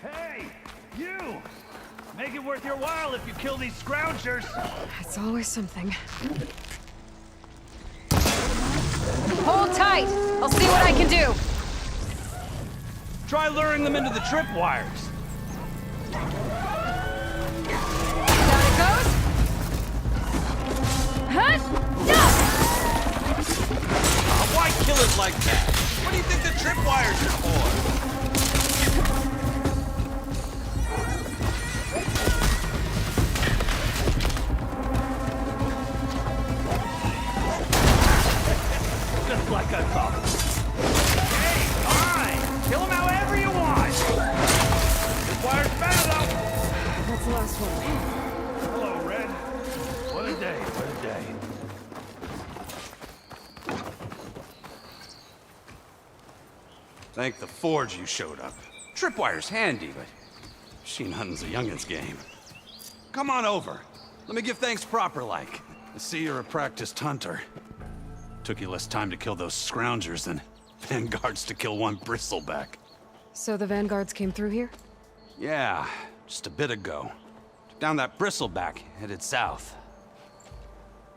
Speaker 19: Hey! You! Make it worth your while if you kill these scroungers!
Speaker 1: It's always something.
Speaker 21: Hold tight! I'll see what I can do!
Speaker 19: Try luring them into the tripwires.
Speaker 21: Down it goes! Huh? No!
Speaker 19: Why kill it like that? What do you think the tripwires are for? Just like I thought. Hey, fine! Kill them however you want! Tripwires better though!
Speaker 1: That's the last one.
Speaker 19: Hello, Red. What a day, what a day.
Speaker 11: Thank the Forge you showed up. Tripwire's handy, but machine hunting's a youngin's game. Come on over. Let me give thanks proper like. I see you're a practiced hunter. Took you less time to kill those scroungers than vanguards to kill one bristleback.
Speaker 1: So the vanguards came through here?
Speaker 11: Yeah, just a bit ago. Took down that bristleback, headed south.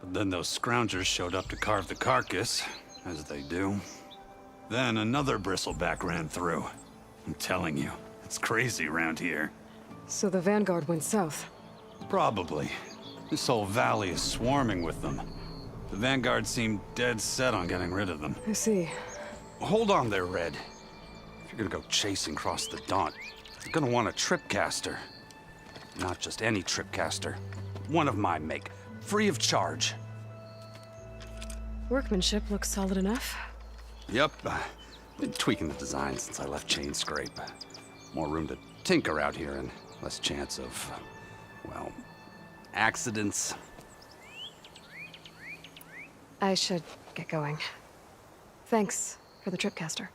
Speaker 11: But then those scroungers showed up to carve the carcass, as they do. Then another bristleback ran through. I'm telling you, it's crazy around here.
Speaker 1: So the vanguard went south?
Speaker 11: Probably. This whole valley is swarming with them. The vanguard seemed dead set on getting rid of them.
Speaker 1: I see.
Speaker 11: Hold on there, Red. If you're gonna go chasing across the Daunt, you're gonna want a tripcaster. Not just any tripcaster. One of my make. Free of charge.
Speaker 1: Workmanship looks solid enough.
Speaker 11: Yep. Been tweaking the design since I left Chain Scrape. More room to tinker out here and less chance of, well, accidents.
Speaker 1: I should get going. Thanks for the tripcaster.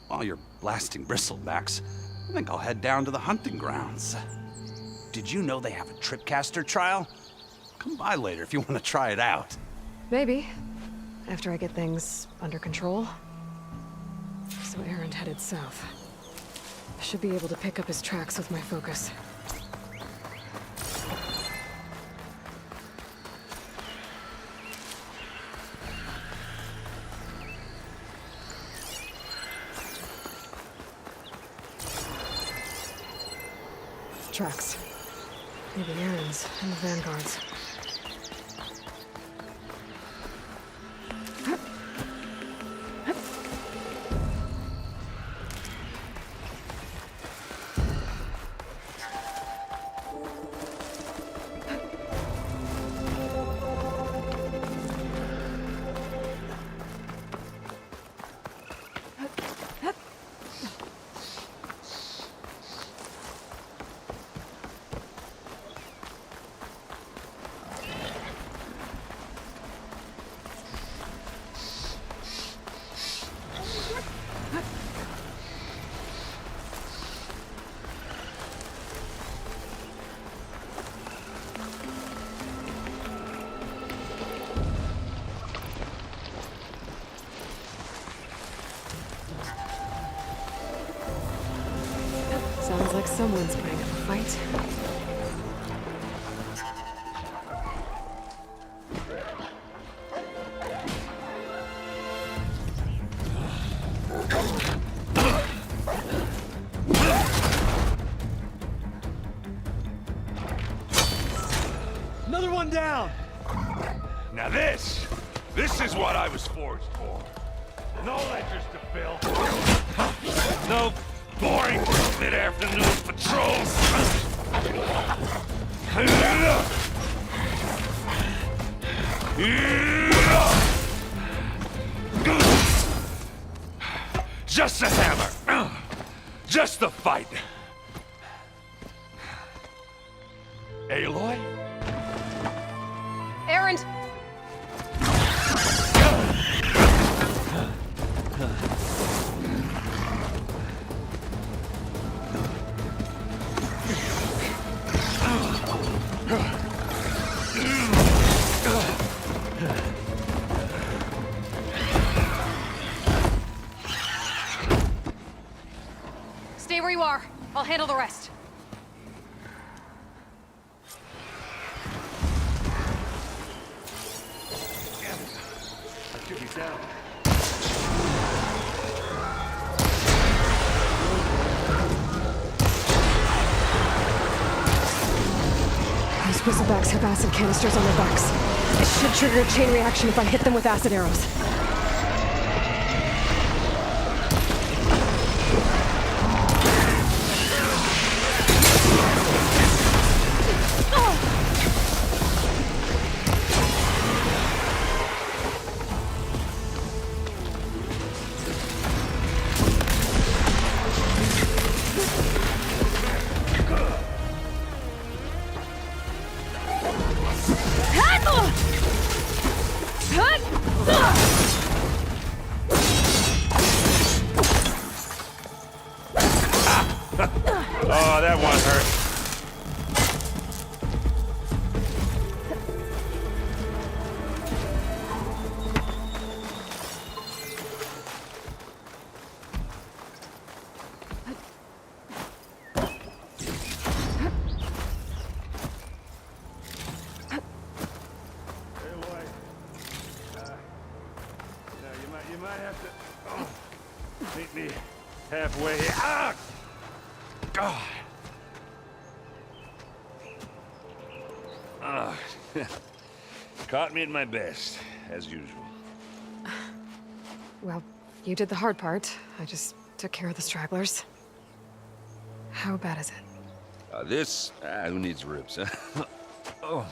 Speaker 11: While you're blasting bristlebacks, I think I'll head down to the hunting grounds. Did you know they have a tripcaster trial? Come by later if you want to try it out.
Speaker 1: Maybe. After I get things under control. So Erend headed south. I should be able to pick up his tracks with my focus. Tracks. Maybe Erend's and the vanguards. Someone's putting up a fight.
Speaker 19: Another one down!
Speaker 3: Now this is what I was forged for. No ledgers to fill. No boring mid-afternoon patrols. Just a hammer. Just a fight. Aloy?
Speaker 1: Erend!
Speaker 21: Stay where you are. I'll handle the rest.
Speaker 3: I should be down.
Speaker 1: Those bristlebacks have acid canisters on their backs. It should trigger a chain reaction if I hit them with acid arrows.
Speaker 3: Oh, that one hurt. You might have to meet me halfway here. Ah! God. Caught me at my best, as usual.
Speaker 1: Well, you did the hard part. I just took care of the stragglers. How bad is it?
Speaker 3: Who needs ribs, huh? Oh,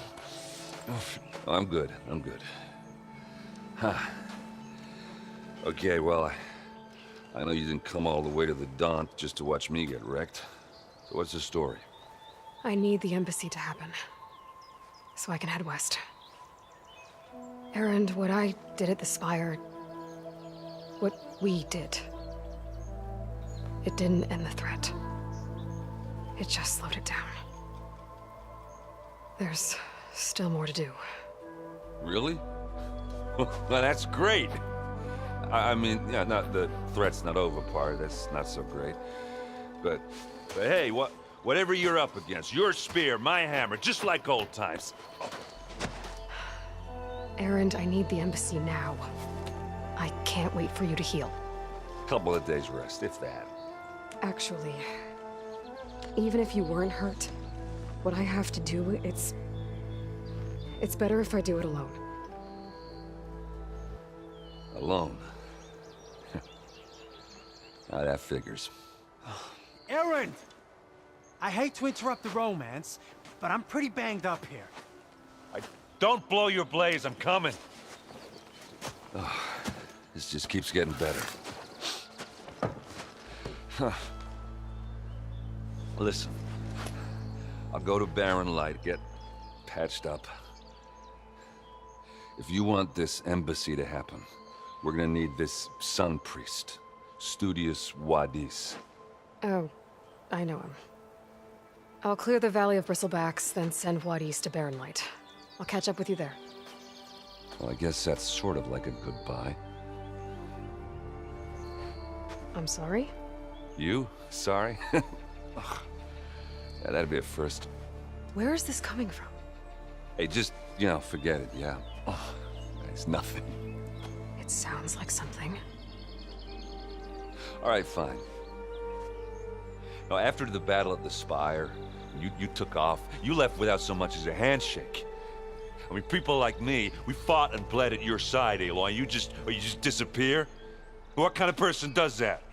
Speaker 3: I'm good. I'm good. Huh. Okay, well, I know you didn't come all the way to the Daunt just to watch me get wrecked. So what's the story?
Speaker 1: I need the embassy to happen, so I can head west. Erend, what I did at the Spire, what we did, it didn't end the threat. It just slowed it down. There's still more to do.
Speaker 3: Really? Well, that's great. I mean, yeah, not the threat's not over part. That's not so great. But hey, whatever you're up against, your spear, my hammer, just like old times.
Speaker 1: Erend, I need the embassy now. I can't wait for you to heal.
Speaker 3: Couple of days rest, if that.
Speaker 1: Actually, even if you weren't hurt, what I have to do, it's better if I do it alone.
Speaker 3: Alone? Now that figures.
Speaker 19: Erend! I hate to interrupt the romance, but I'm pretty banged up here.
Speaker 3: Don't blow your blaze, I'm coming. Oh, this just keeps getting better. Huh. Listen, I'll go to Barren Light, get patched up. If you want this embassy to happen, we're gonna need this sun priest, Studius Wadis.
Speaker 1: Oh, I know him. I'll clear the Valley of Bristlebacks, then send Wadis to Barren Light. I'll catch up with you there.
Speaker 3: Well, I guess that's sort of like a goodbye.
Speaker 1: I'm sorry?
Speaker 3: You? Sorry? Ugh. Yeah, that'd be a first.
Speaker 1: Where is this coming from?
Speaker 3: Hey, just, forget it, yeah. Oh, it's nothing.
Speaker 1: It sounds like something.
Speaker 3: All right, fine. Now, after the Battle of the Spire, you took off, you left without so much as a handshake. I mean, people like me, we fought and bled at your side, Aloy. You just disappear? What kind of person does that?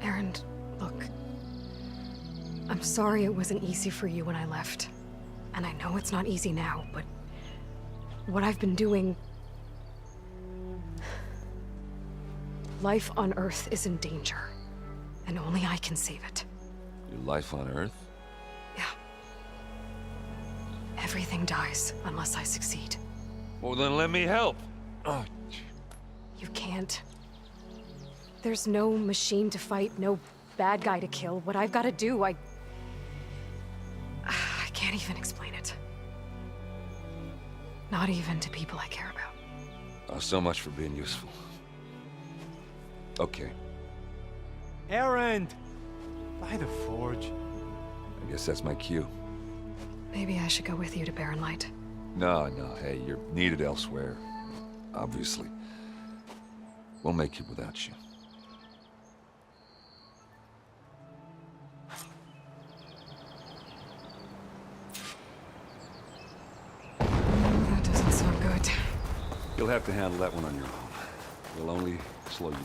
Speaker 1: Aaron, look. I'm sorry it wasn't easy for you when I left. And I know it's not easy now, but what I've been doing... Life on Earth is in danger, and only I can save it.
Speaker 3: Your life on Earth?
Speaker 1: Yeah. Everything dies unless I succeed.
Speaker 3: Well, then let me help. Oh.
Speaker 1: You can't. There's no machine to fight, no bad guy to kill. What I've got to do, I can't even explain it. Not even to people I care about.
Speaker 3: Oh, so much for being useful. Okay.
Speaker 8: Erend! By the Forge.
Speaker 3: I guess that's my cue.
Speaker 1: Maybe I should go with you to Barren Light.
Speaker 3: No, hey, you're needed elsewhere. Obviously. We'll make it without you.
Speaker 1: That doesn't sound good.
Speaker 3: You'll have to handle that one on your own. We'll only slow you down.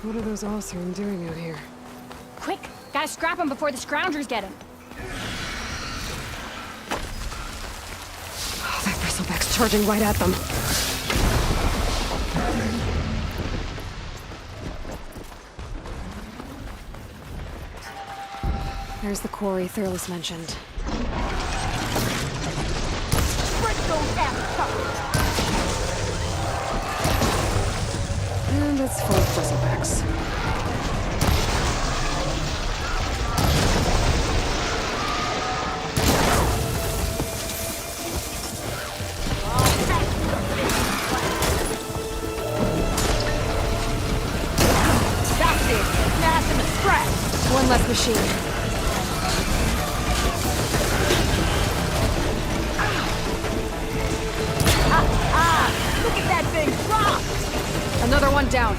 Speaker 1: What are those Oseram doing out here?
Speaker 14: Quick! Gotta scrap him before the Scroungers get him.
Speaker 1: Oh, that bristleback's charging right at them. There's the quarry Thurles mentioned. And it's full of bristlebacks.
Speaker 14: That's it! Smash him and scratch!
Speaker 1: One less machine.
Speaker 14: Look at that thing drop!
Speaker 1: Another one down.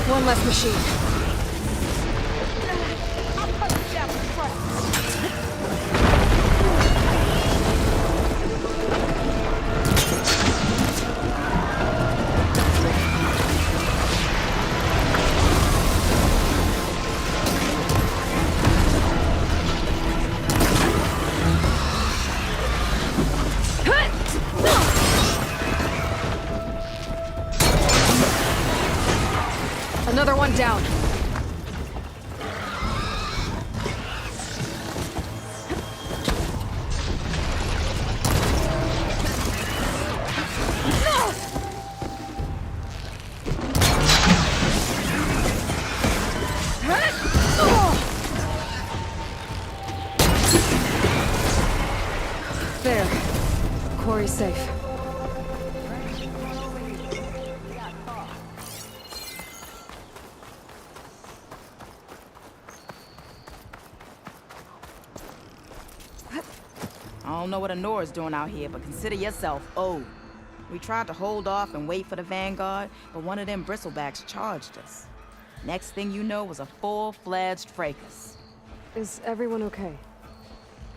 Speaker 1: One less machine. Another one down. safe.
Speaker 4: I don't know what Honora's doing out here, but consider yourself owed. We tried to hold off and wait for the Vanguard, but one of them bristlebacks charged us. Next thing you know was a full-fledged fracas.
Speaker 1: Is everyone okay?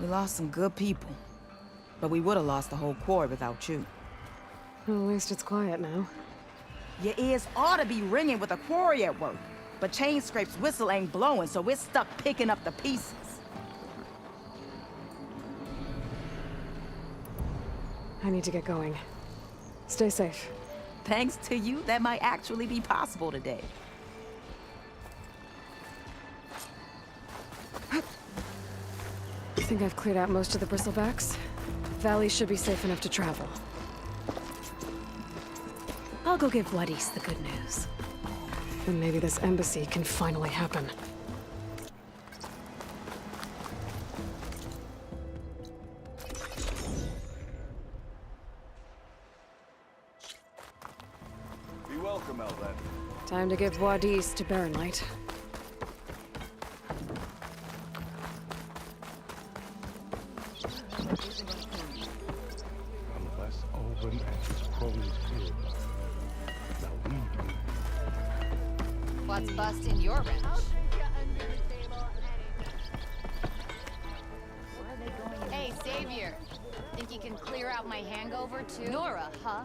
Speaker 4: We lost some good people, but we would have lost the whole quarry without you.
Speaker 1: Well, at least it's quiet now.
Speaker 4: Your ears ought to be ringing with a quarry at work, but Chainscrape's whistle ain't blowing, so we're stuck picking up the pieces.
Speaker 1: I need to get going. Stay safe.
Speaker 4: Thanks to you, that might actually be possible today.
Speaker 1: I think I've cleared out most of the bristlebacks. Valley should be safe enough to travel. I'll go give Vladis the good news. And maybe this embassy can finally happen.
Speaker 5: Be welcome, Elven.
Speaker 1: Time to give Vladis to Baronlight.
Speaker 5: Unless Olven and his cronies did. Now we do.
Speaker 21: What's busting your wrench? Hey, Savior. Think you can clear out my hangover too? Nora, huh?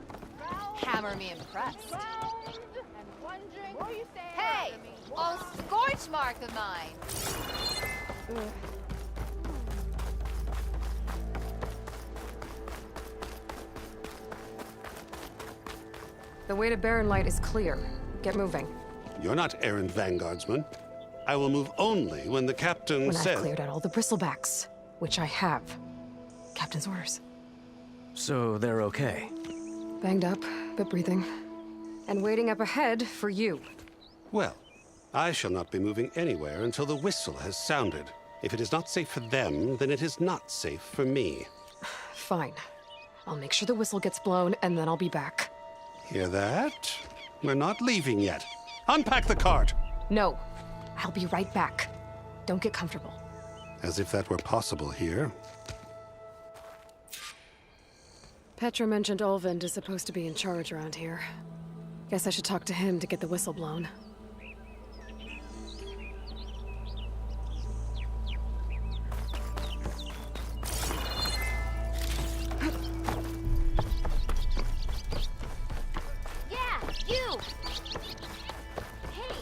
Speaker 21: Hammer me impressed. Hey! Oh, scorch mark of mine!
Speaker 1: The way to Baronlight is clear. Get moving.
Speaker 17: You're not errand vanguardsman. I will move only when the captain
Speaker 1: When
Speaker 17: says...
Speaker 1: I've cleared out all the bristlebacks, which I have. Captain's orders.
Speaker 18: So they're okay?
Speaker 1: Banged up, but breathing. And waiting up ahead for you.
Speaker 17: Well, I shall not be moving anywhere until the whistle has sounded. If it is not safe for them, then it is not safe for me.
Speaker 1: Fine. I'll make sure the whistle gets blown, and then I'll be back.
Speaker 17: Hear that? We're not leaving yet. Unpack the cart!
Speaker 1: No. I'll be right back. Don't get comfortable.
Speaker 17: As if that were possible here.
Speaker 1: Petra mentioned Olvind is supposed to be in charge around here. Guess I should talk to him to get the whistle blown.
Speaker 21: Yeah, you! Hey!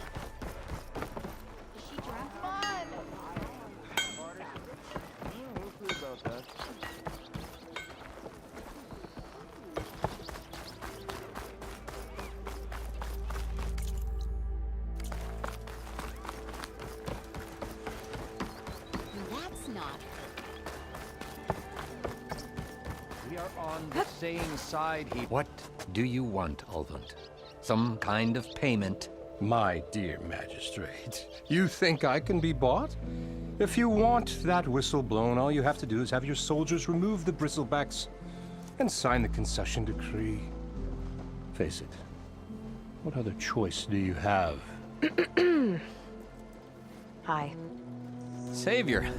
Speaker 21: Is she drunk? Come on!
Speaker 5: We'll see about that.
Speaker 21: That's not.
Speaker 22: We are on the same side here. What do you want, Ulvund? Some kind of payment?
Speaker 23: My dear magistrate, you think I can be bought? If you want that whistle blown, all you have to do is have your soldiers remove the bristlebacks and sign the concession decree. Face it, what other choice do you have?
Speaker 1: Hi.
Speaker 22: Savior,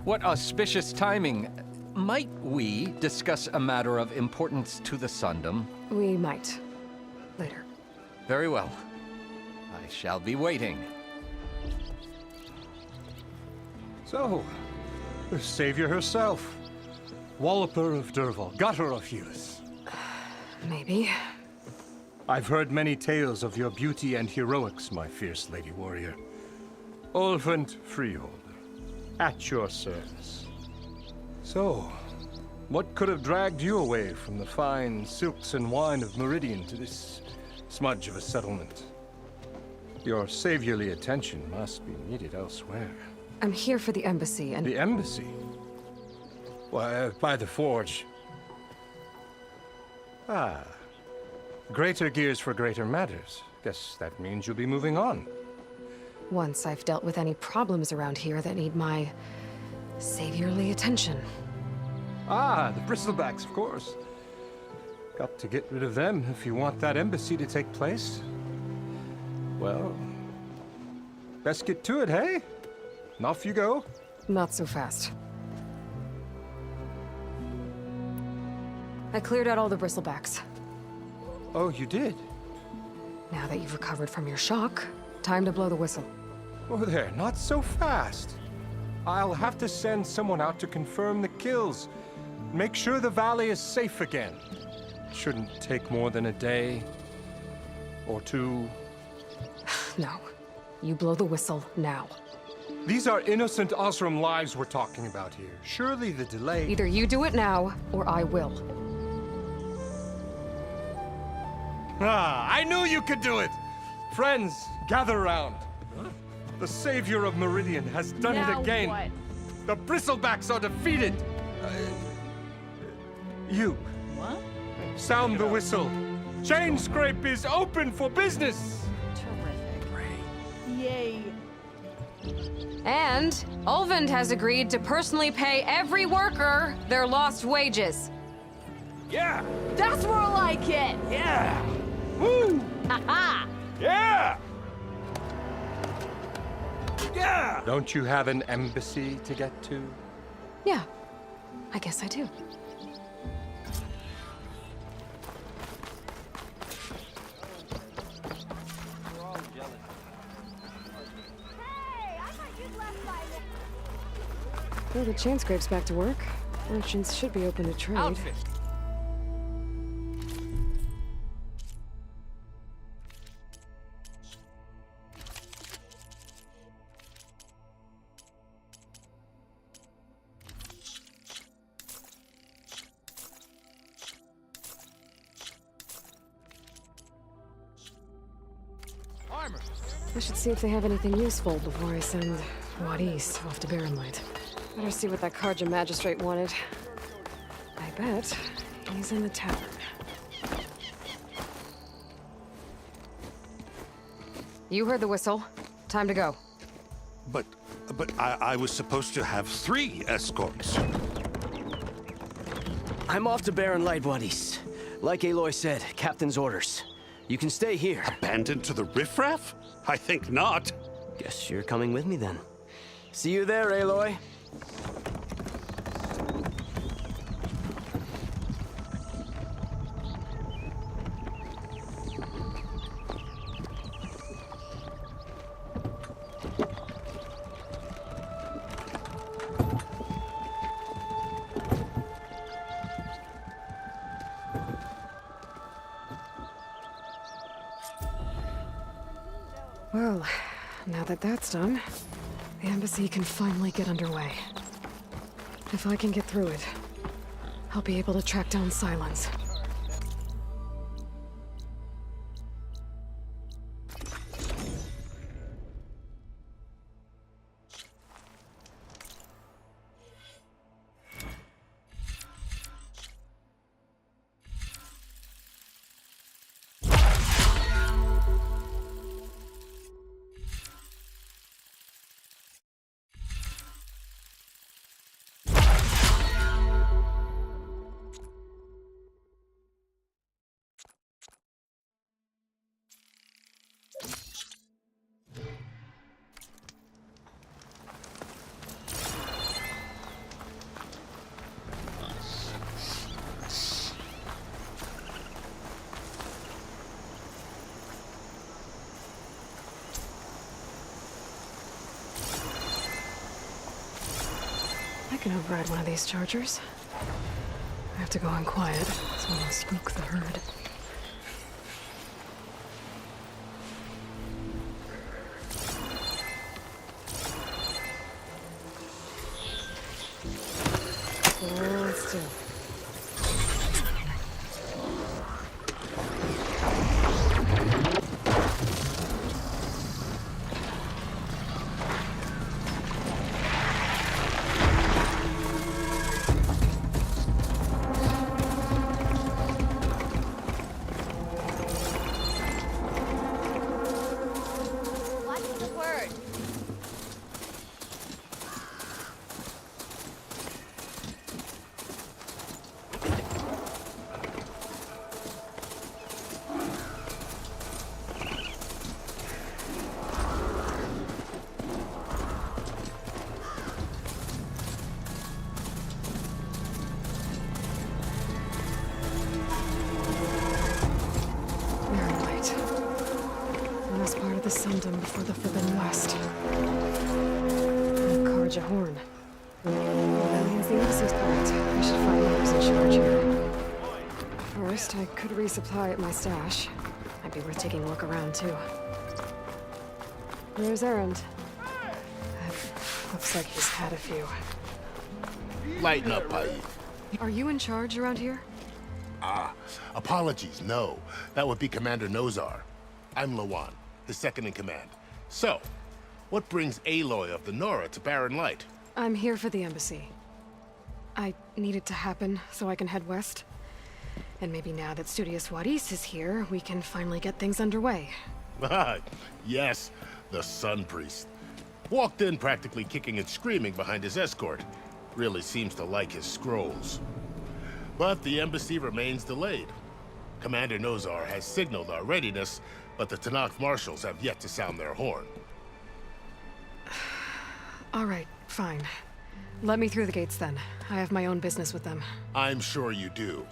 Speaker 22: what auspicious timing. Might we discuss a matter of importance to the Sundom?
Speaker 1: We might. Later.
Speaker 22: Very well. I shall be waiting.
Speaker 23: So, the savior herself. Walloper of Derval, gutter of youth.
Speaker 1: Maybe.
Speaker 23: I've heard many tales of your beauty and heroics, my fierce lady warrior. Olfant Freeholder, at your service. So, what could have dragged you away from the fine silks and wine of Meridian to this smudge of a settlement? Your saviorly attention must be needed elsewhere.
Speaker 1: I'm here for the embassy and...
Speaker 23: The embassy? Why, by the forge. Ah. Greater gears for greater matters. Guess that means you'll be moving on.
Speaker 1: Once I've dealt with any problems around here that need my saviorly attention.
Speaker 23: Ah, the bristlebacks, of course. Got to get rid of them if you want that embassy to take place. Well, best get to it, hey? And off you go.
Speaker 1: Not so fast. I cleared out all the bristlebacks.
Speaker 23: Oh, you did?
Speaker 1: Now that you've recovered from your shock, time to blow the whistle.
Speaker 23: Oh there, not so fast. I'll have to send someone out to confirm the kills. Make sure the valley is safe again. Shouldn't take more than a day or two.
Speaker 1: No. You blow the whistle now.
Speaker 23: These are innocent Osram lives we're talking about here. Surely the delay...
Speaker 1: Either you do it now, or I will.
Speaker 23: Ah, I knew you could do it! Friends, gather round. The savior of Meridian has done it again.
Speaker 14: What?
Speaker 23: The bristlebacks are defeated. You.
Speaker 14: What?
Speaker 23: Sound the whistle. Chainscrape is open for business.
Speaker 14: Yay.
Speaker 1: And Ulvund has agreed to personally pay every worker their lost wages.
Speaker 19: Yeah!
Speaker 14: That's more like it!
Speaker 19: Yeah! Woo!
Speaker 14: Ha-ha!
Speaker 19: Yeah! Yeah!
Speaker 23: Don't you have an embassy to get to?
Speaker 1: Yeah, I guess I do. Well, the Chainscrape's back to work. Merchants should be open to trade.
Speaker 19: Outfit. Armor.
Speaker 1: I should see if they have anything useful before I send Wad East off to Barrenlight. Better see what that Karja magistrate wanted. I bet he's in the tavern. You heard the whistle. Time to go.
Speaker 17: But I was supposed to have 3 escorts.
Speaker 18: I'm off to Barrenlight, Wad East. Like Aloy said, captain's orders. You can stay here.
Speaker 17: Abandoned to the riffraff? I think not.
Speaker 18: Guess you're coming with me then. See you there, Aloy.
Speaker 1: Well, now that that's done, the embassy can finally get underway. If I can get through it, I'll be able to track down Silence. I can override one of these chargers. I have to go in quiet, so I don't spook the herd. Hold still. of the Sundom before the Forbidden West. And Karja Horn. Well, that means the embassy's correct. I should find who's in charge here. First, I could resupply at my stash. Might be worth taking a look around, too. Where's Erend? Looks like he's had a few.
Speaker 5: Lighten up, Pai.
Speaker 1: Are you in charge around here?
Speaker 5: Ah, apologies, no. That would be Commander Nozar. I'm Lawan, his second in command. So, what brings Aloy of the Nora to Barren Light?
Speaker 1: I'm here for the embassy. I need it to happen so I can head west. And maybe now that Studious Wadis is here, we can finally get things underway.
Speaker 5: Ah, yes, the Sun Priest. Walked in practically kicking and screaming behind his escort. Really seems to like his scrolls. But the embassy remains delayed. Commander Nozar has signaled our readiness, but the Tanakh marshals have yet to sound their horn.
Speaker 1: All right, fine. Let me through the gates then. I have my own business with them.
Speaker 5: I'm sure you do,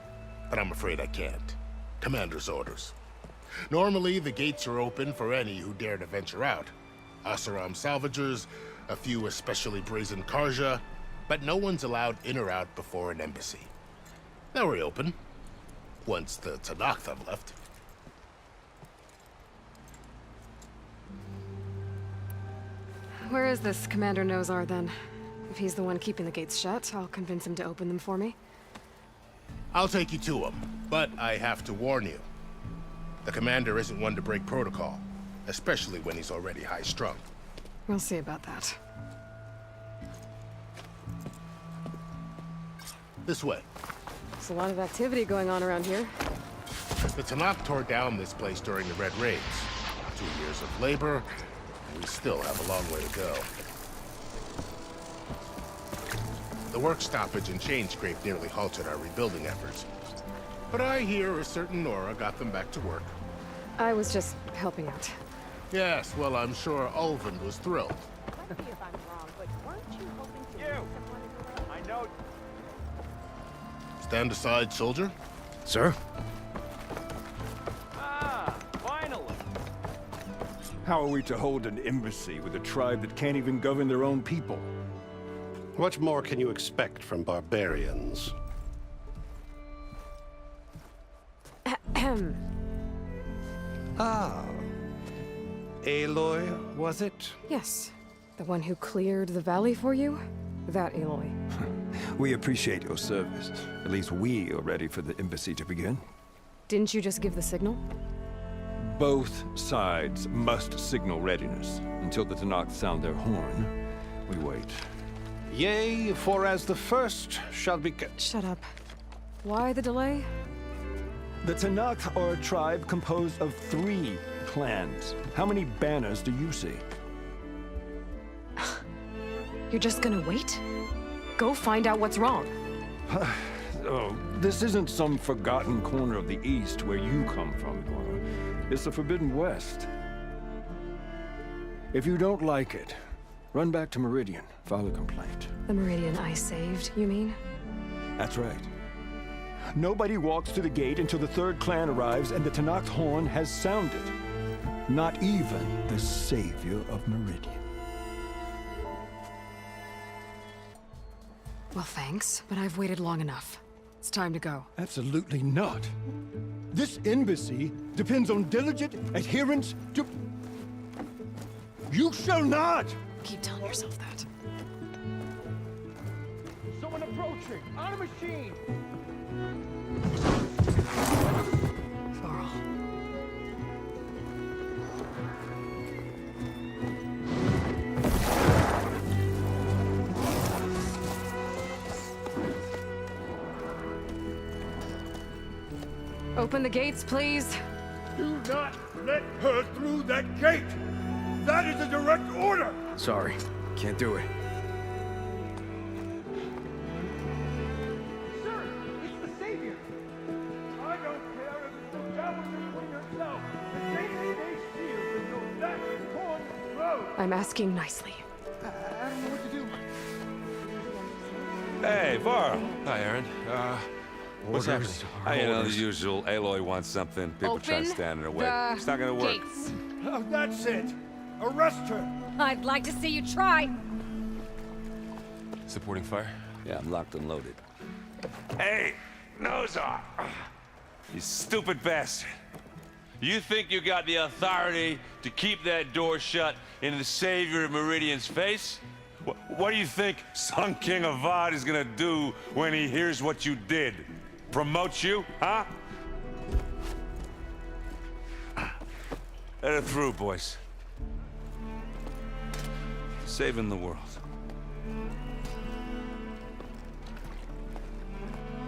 Speaker 5: but I'm afraid I can't. Commander's orders. Normally, the gates are open for any who dare to venture out. Asaram salvagers, a few especially brazen Karja, but no one's allowed in or out before an embassy. They'll reopen, once the Tanakh have left.
Speaker 1: Where is this Commander Nozar, then? If he's the one keeping the gates shut, I'll convince him to open them for me.
Speaker 5: I'll take you to him, but I have to warn you. The commander isn't one to break protocol, especially when he's already high-strung.
Speaker 1: We'll see about that.
Speaker 5: This way.
Speaker 1: There's a lot of activity going on around here.
Speaker 5: The Tanakh tore down this place during the Red Raids. 2 years of labor, and we still have a long way to go. The work stoppage and chain scrape nearly halted our rebuilding efforts. But I hear a certain Nora got them back to work.
Speaker 1: I was just helping out.
Speaker 5: Yes, well, I'm sure Ulvin was thrilled.
Speaker 14: Correct me if I'm wrong, but weren't you hoping to...
Speaker 19: I know...
Speaker 5: Stand aside, soldier.
Speaker 11: Sir?
Speaker 19: Ah, finally!
Speaker 6: How are we to hold an embassy with a tribe that can't even govern their own people?
Speaker 17: What more can you expect from barbarians?
Speaker 13: Ah. Aloy, was it?
Speaker 1: Yes. The one who cleared the valley for you? That Aloy.
Speaker 6: We appreciate your service. At least we are ready for the embassy to begin.
Speaker 1: Didn't you just give the signal?
Speaker 6: Both sides must signal readiness. Until the Tanakh sound their horn, we wait.
Speaker 11: Yea, for as the first shall be...
Speaker 1: Shut up. Why the delay?
Speaker 6: The Tanakh are a tribe composed of 3 clans. How many banners do you see?
Speaker 1: You're just gonna wait? Go find out what's wrong.
Speaker 6: Oh, this isn't some forgotten corner of the East where you come from, Nora. It's the Forbidden West. If you don't like it, run back to Meridian, file a complaint.
Speaker 1: The Meridian I saved, you mean?
Speaker 6: That's right. Nobody walks to the gate until the 3rd clan arrives and the Tanakh horn has sounded. Not even the savior of Meridian.
Speaker 1: Well, thanks, but I've waited long enough. It's time to go.
Speaker 6: Absolutely not. This embassy depends on diligent adherence to... You shall not!
Speaker 1: Keep telling yourself that.
Speaker 19: Someone approaching! On a machine!
Speaker 1: Varl. Open the gates, please.
Speaker 6: Do not let her through that gate! That is a direct order!
Speaker 11: Sorry, can't do it.
Speaker 19: Sir, it's the Savior! I don't care if it's the devil between yourself. The day they shield until that horn blows.
Speaker 1: I'm asking nicely.
Speaker 19: I don't know what to do.
Speaker 3: Hey, Varl.
Speaker 2: Hi, Aaron.
Speaker 3: What's happening? You know, the usual. Aloy wants something. People try to stand in her way. It's not gonna work.
Speaker 14: Gates.
Speaker 6: Oh, that's it. Arrest her.
Speaker 14: I'd like to see you try.
Speaker 2: Supporting fire?
Speaker 3: Yeah, I'm locked and loaded. Hey, Nozar! You stupid bastard. You think you got the authority to keep that door shut in the Savior of Meridian's face? What do you think Sun King Avad is gonna do when he hears what you did? Promote you, huh? Let her through, boys. Saving the world.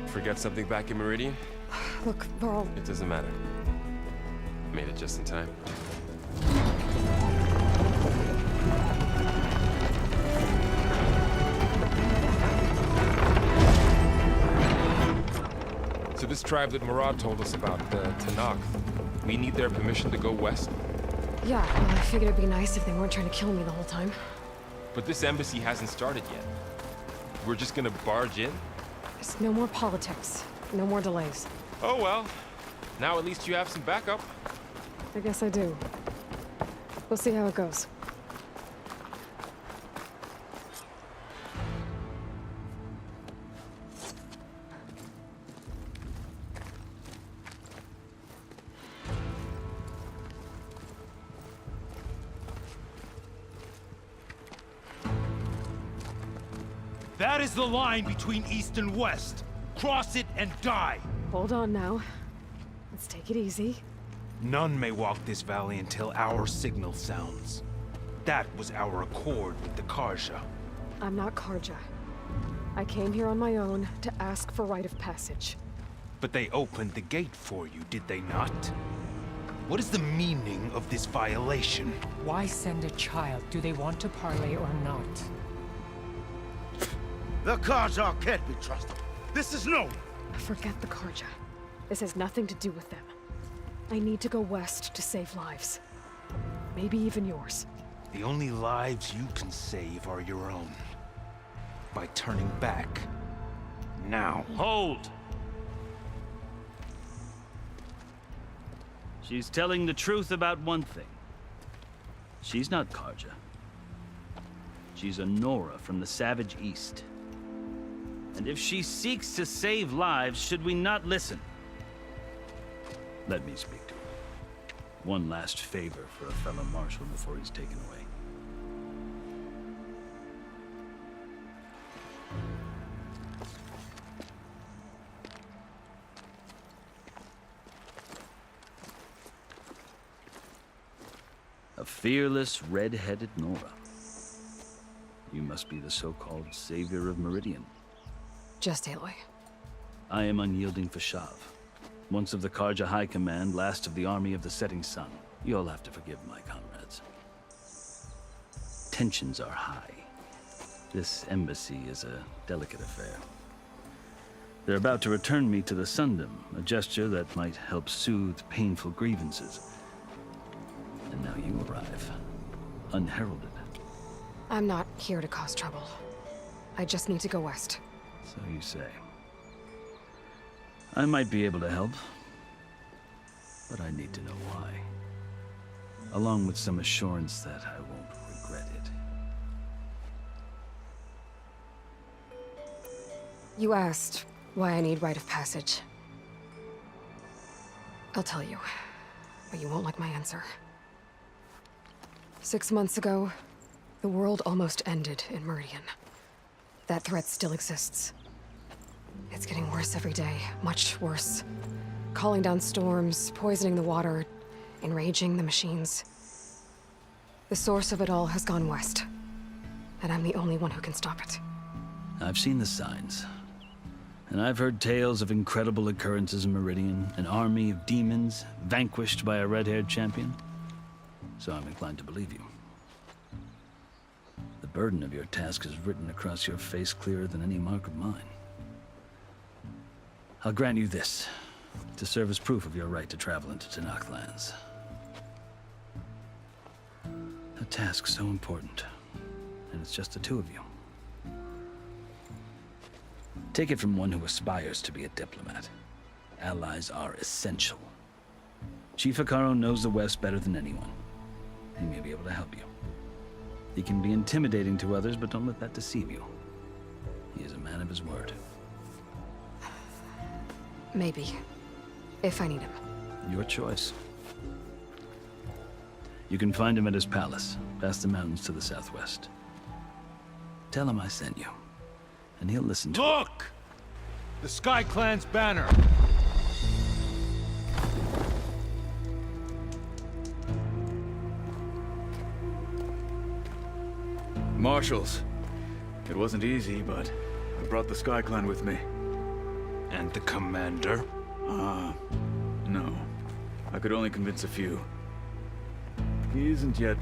Speaker 2: Forget something back in Meridian?
Speaker 1: Look, Varl.
Speaker 2: It doesn't matter. Made it just in time. So this tribe that Murad told us about, the Tanakh, we need their permission to go west?
Speaker 1: Yeah, well, I figured it'd be nice if they weren't trying to kill me the whole time.
Speaker 2: But this embassy hasn't started yet. We're just gonna barge in?
Speaker 1: There's no more politics. No more delays.
Speaker 2: Oh well. Now at least you have some backup.
Speaker 1: I guess I do. We'll see how it goes.
Speaker 8: That is the line between East and West. Cross it and die.
Speaker 1: Hold on now. Let's take it easy.
Speaker 8: None may walk this valley until our signal sounds. That was our accord with the Karja.
Speaker 1: I'm not Karja. I came here on my own to ask for rite of passage.
Speaker 8: But they opened the gate for you, did they not? What is the meaning of this violation?
Speaker 7: Why send a child? Do they want to parley or not?
Speaker 15: The Karja can't be trusted. This is no...
Speaker 1: Forget the Karja. This has nothing to do with them. I need to go west to save lives. Maybe even yours.
Speaker 8: The only lives you can save are your own. By turning back. Now.
Speaker 19: Hold! She's telling the truth about one thing. She's not Karja. She's a Nora from the Savage East. And if she seeks to save lives, should we not listen? Let me speak to her. One last favor for a fellow marshal before he's taken away. A fearless, red-headed Nora. You must be the so-called Savior of Meridian.
Speaker 1: Just Aloy.
Speaker 19: I am unyielding Fashav. Once of the Karja High Command, last of the Army of the Setting Sun. You'll have to forgive my comrades. Tensions are high. This embassy is a delicate affair. They're about to return me to the Sundom, a gesture that might help soothe painful grievances. And now you arrive, unheralded.
Speaker 1: I'm not here to cause trouble. I just need to go west.
Speaker 19: So you say. I might be able to help, but I need to know why. Along with some assurance that I won't regret it.
Speaker 1: You asked why I need rite of passage. I'll tell you, but you won't like my answer. 6 months ago, the world almost ended in Meridian. That threat still exists. It's getting worse every day, much worse. Calling down storms, poisoning the water, enraging the machines. The source of it all has gone west, and I'm the only one who can stop it.
Speaker 19: I've seen the signs. And I've heard tales of incredible occurrences in Meridian, an army of demons vanquished by a red-haired champion. So I'm inclined to believe you. The burden of your task is written across your face clearer than any mark of mine. I'll grant you this, to serve as proof of your right to travel into Tanakh lands. A task so important, and it's just the two of you. Take it from one who aspires to be a diplomat. Allies are essential. Chief Hekarro knows the West better than anyone. He may be able to help you. He can be intimidating to others, but don't let that deceive you. He is a man of his word.
Speaker 1: Maybe. If I need him.
Speaker 19: Your choice. You can find him at his palace, past the mountains to the southwest. Tell him I sent you, and he'll listen to
Speaker 9: Look! The Sky Clan's banner!
Speaker 20: Marshals. It wasn't easy, but I brought the Sky Clan with me.
Speaker 15: And the commander?
Speaker 20: No. I could only convince a few. He isn't yet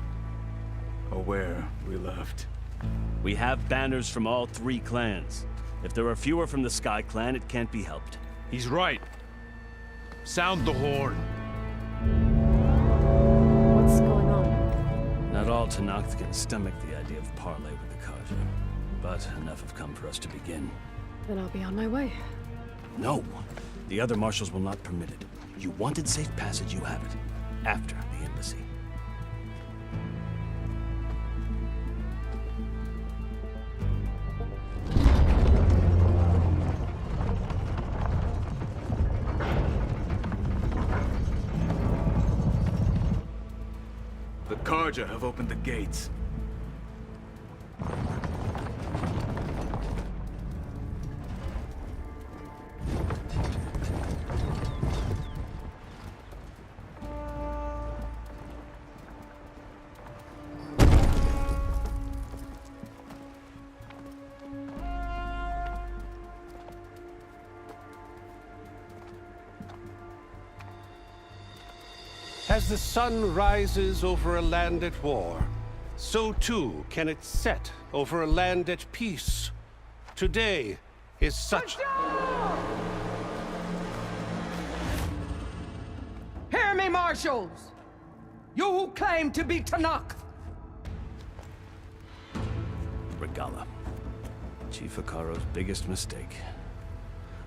Speaker 20: aware we left.
Speaker 12: We have banners from all 3 clans. If there are fewer from the Sky Clan, it can't be helped.
Speaker 9: He's right. Sound the horn.
Speaker 1: What's going on?
Speaker 12: Not all Tenakth can stomach the idea of parley with the Carja, but enough have come for us to begin.
Speaker 1: Then I'll be on my way.
Speaker 12: No! The other marshals will not permit it. You wanted safe passage, you have it. After the embassy.
Speaker 20: The Carja have opened the gates.
Speaker 17: As the sun rises over a land at war, so too can it set over a land at peace. Today is such...
Speaker 14: Hear me, marshals! You who claim to be Tenakth!
Speaker 12: Regala. Chief Hekarro's biggest mistake.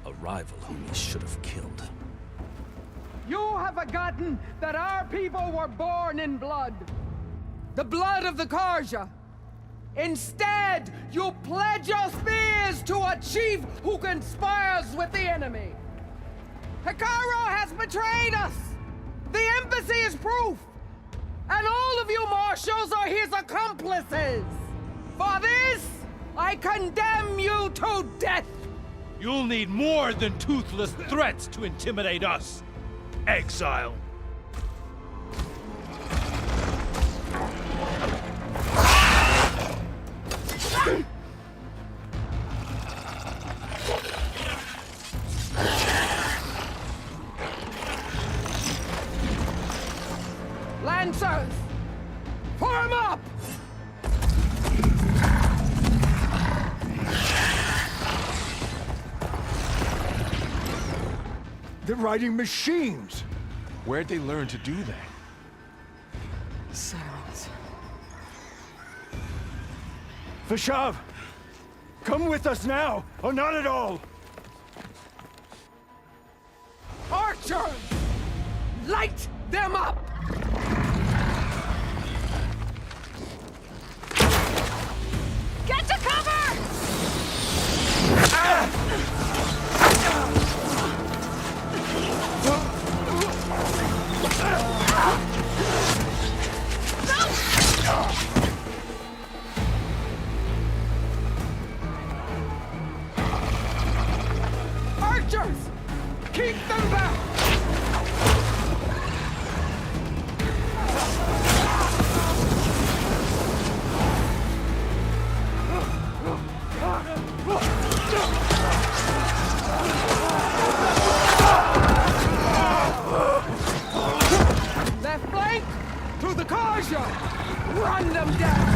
Speaker 12: A rival whom he should have killed.
Speaker 14: You have forgotten that our people were born in blood. The blood of the Carja. Instead, you pledge your spears to a chief who conspires with the enemy. Hekarro has betrayed us. The embassy is proof. And all of you marshals are his accomplices. For this, I condemn you to death.
Speaker 9: You'll need more than toothless threats to intimidate us. Exile.
Speaker 14: Lancers, form up!
Speaker 6: They're riding machines!
Speaker 2: Where'd they learn to do that?
Speaker 1: Silence.
Speaker 6: Vashav! Come with us now, or not at all!
Speaker 14: Archers! Light them up!
Speaker 21: Get to cover!
Speaker 14: Archers! Keep them back! Left flank! To the Carja! Run them down!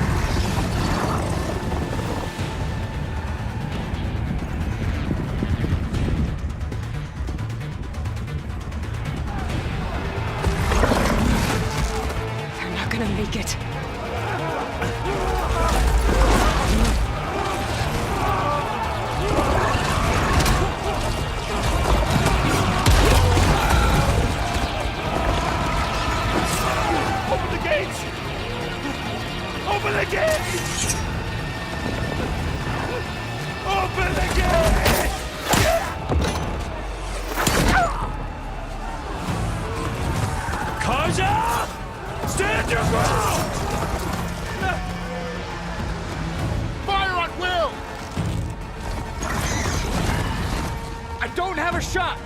Speaker 1: They're not gonna make it.
Speaker 9: Open the gate! Open the gate! Kaja! Stand your ground!
Speaker 15: Fire at will! I don't have a shot!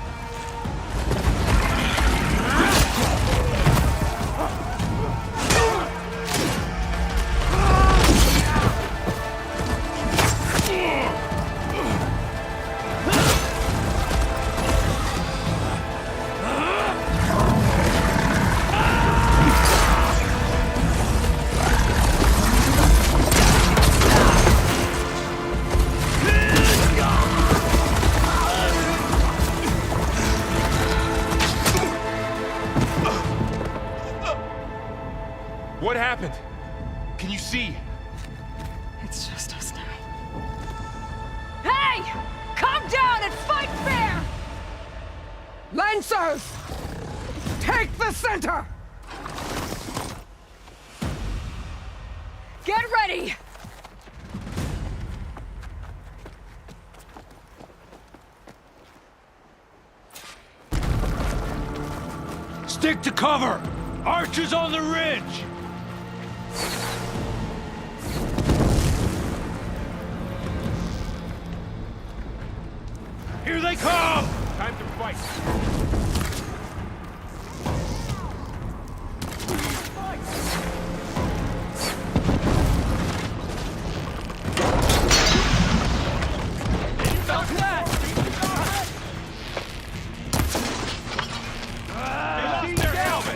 Speaker 2: What happened? Can you see?
Speaker 1: It's just us now.
Speaker 14: Hey! Come down and fight fair! Lancers! Take the center! Get ready!
Speaker 9: Stick to cover! Archers on the ridge! Here they come! Time to fight!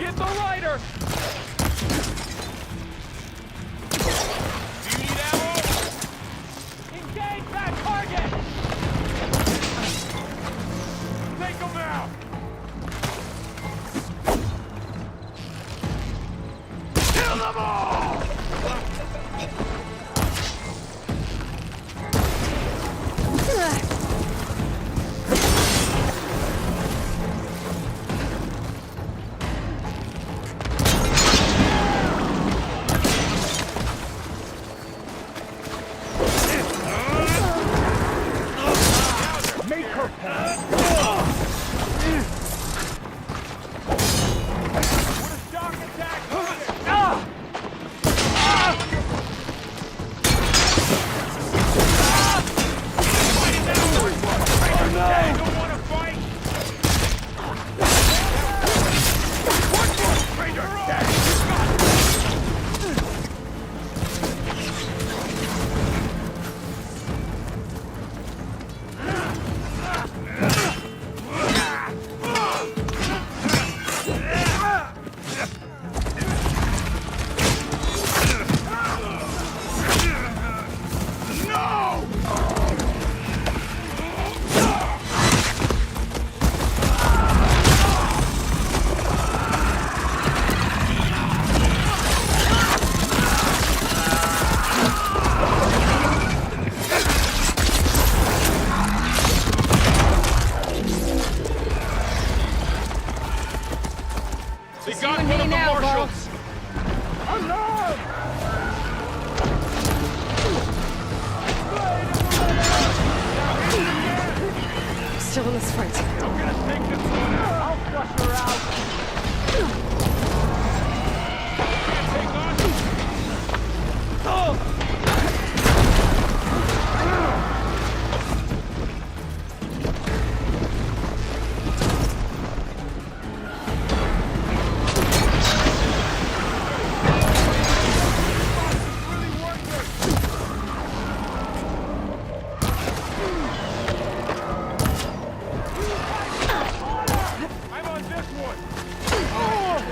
Speaker 9: Get the rider! Do you need ammo? Engage that target! Take them out! Kill them all!
Speaker 15: Make her pay!
Speaker 9: They got one of the marshals!
Speaker 1: Still in this fight.
Speaker 9: I'm gonna take this one out! I'll flush her out! Take on! Oh! I'm on this one! Oh!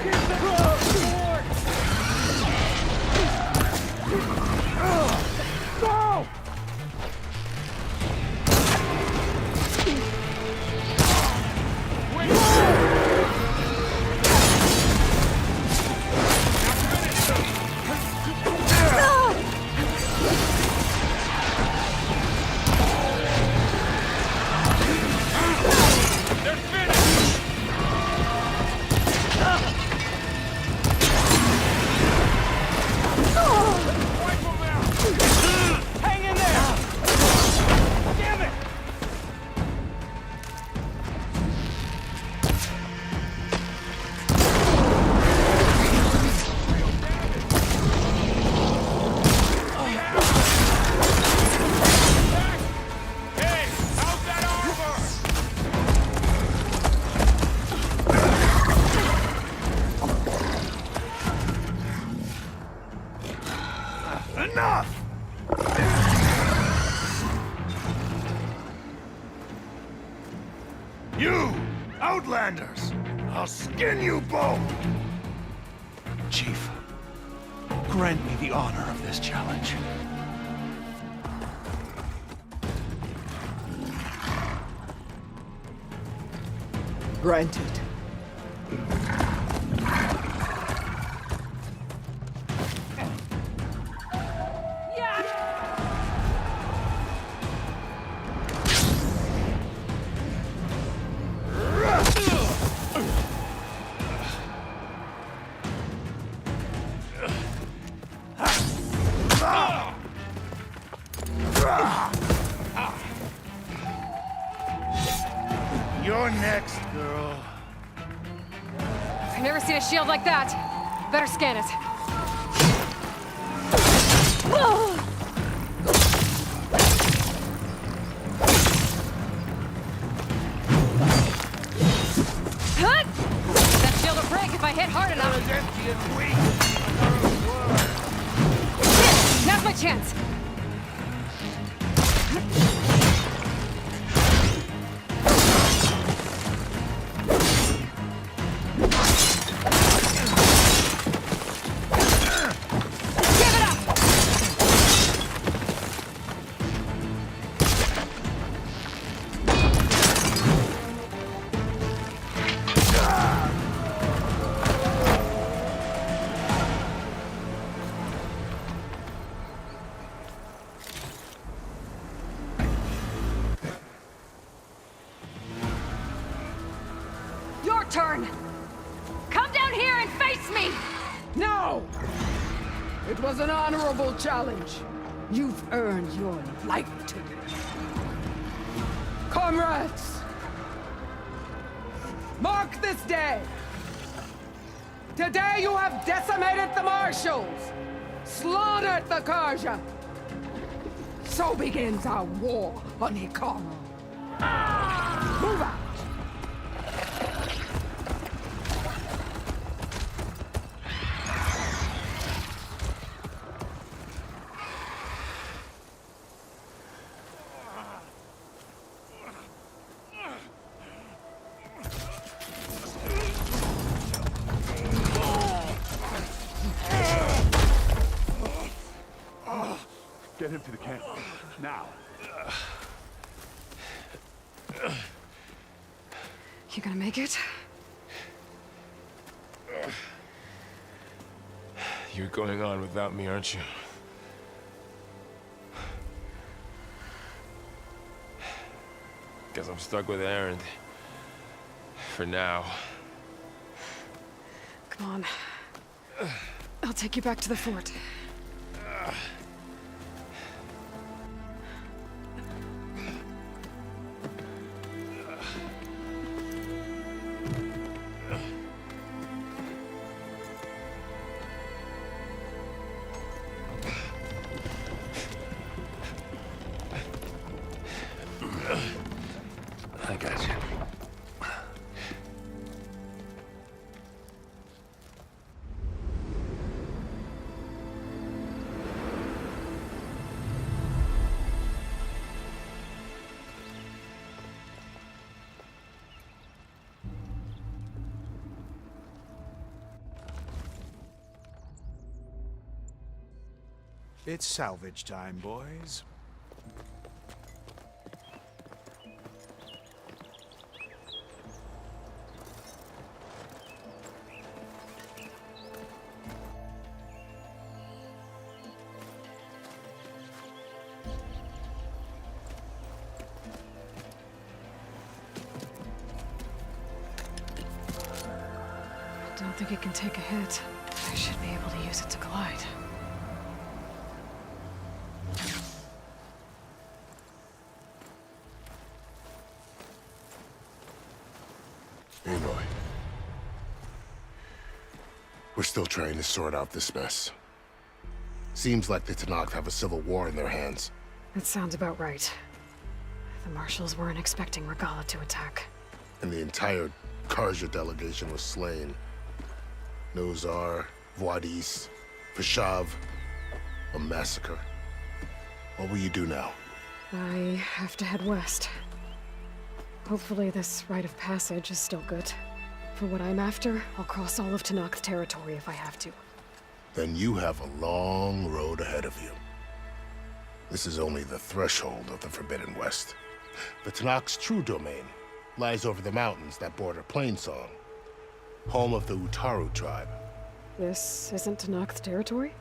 Speaker 15: Enough! You, Outlanders! I'll skin you both!
Speaker 8: Chief, grant me the honor of this challenge.
Speaker 14: Granted.
Speaker 15: You're next, girl.
Speaker 1: I've never seen a shield like that. Better scan it. That shield will break if I hit hard enough. Shit, now's my chance. Turn! Come down here and face me!
Speaker 14: No! It was an honorable challenge. You've earned your life today. Comrades! Mark this day! Today you have decimated the Marshals! Slaughtered the Karja! So begins our war on Hikaru. Move out!
Speaker 11: Get him to the camp. Now.
Speaker 1: You gonna make it?
Speaker 2: You're going on without me, aren't you? Guess I'm stuck with Aaron. For now.
Speaker 1: Come on. I'll take you back to the fort.
Speaker 11: I got you.
Speaker 13: It's salvage time, boys.
Speaker 1: I don't think it can take a hit. I should be able to use it to glide.
Speaker 5: Aloy. We're still trying to sort out this mess. Seems like the Tenakth have a civil war in their hands.
Speaker 1: That sounds about right. The Marshals weren't expecting Regala to attack.
Speaker 5: And the entire Karja delegation was slain. Nozar, Vuadis, Fashav. A massacre. What will you do now?
Speaker 1: I have to head west. Hopefully this rite of passage is still good. For what I'm after, I'll cross all of Tanakh's territory if I have to.
Speaker 5: Then you have a long road ahead of you. This is only the threshold of the Forbidden West. The Tanakh's true domain lies over the mountains that border Plainsong, home of the Utaru tribe.
Speaker 1: This isn't Tanakh's territory?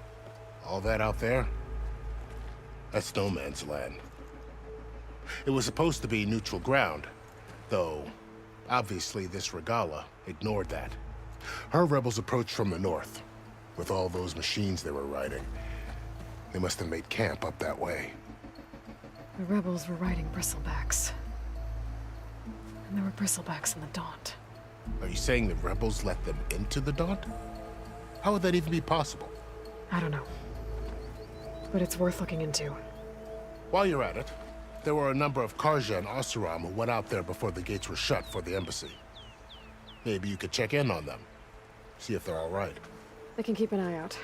Speaker 5: All that out there? That's no man's land. It was supposed to be neutral ground, though obviously this Regala ignored that. Her rebels approached from the north, with all those machines they were riding. They must have made camp up that way.
Speaker 1: The rebels were riding bristlebacks. And there were bristlebacks in the Daunt.
Speaker 5: Are you saying the rebels let them into the Daunt? How would that even be possible?
Speaker 1: I don't know. But it's worth looking into.
Speaker 5: While you're at it, there were a number of Karja and Oseram who went out there before the gates were shut for the embassy. Maybe you could check in on them. See if they're all right.
Speaker 1: I can keep an eye out.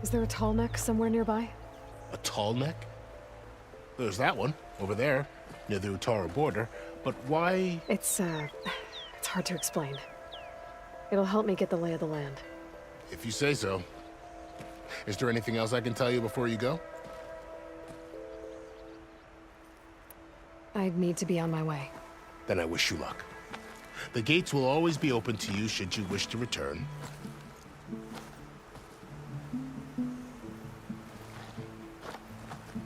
Speaker 1: Is there a tall neck somewhere nearby?
Speaker 5: A tall neck? There's that one, over there, near the Utaru border. But why?
Speaker 1: It's hard to explain. It'll help me get the lay of the land.
Speaker 5: If you say so. Is there anything else I can tell you before you go?
Speaker 1: I'd need to be on my way.
Speaker 5: Then I wish you luck. The gates will always be open to you should you wish to return.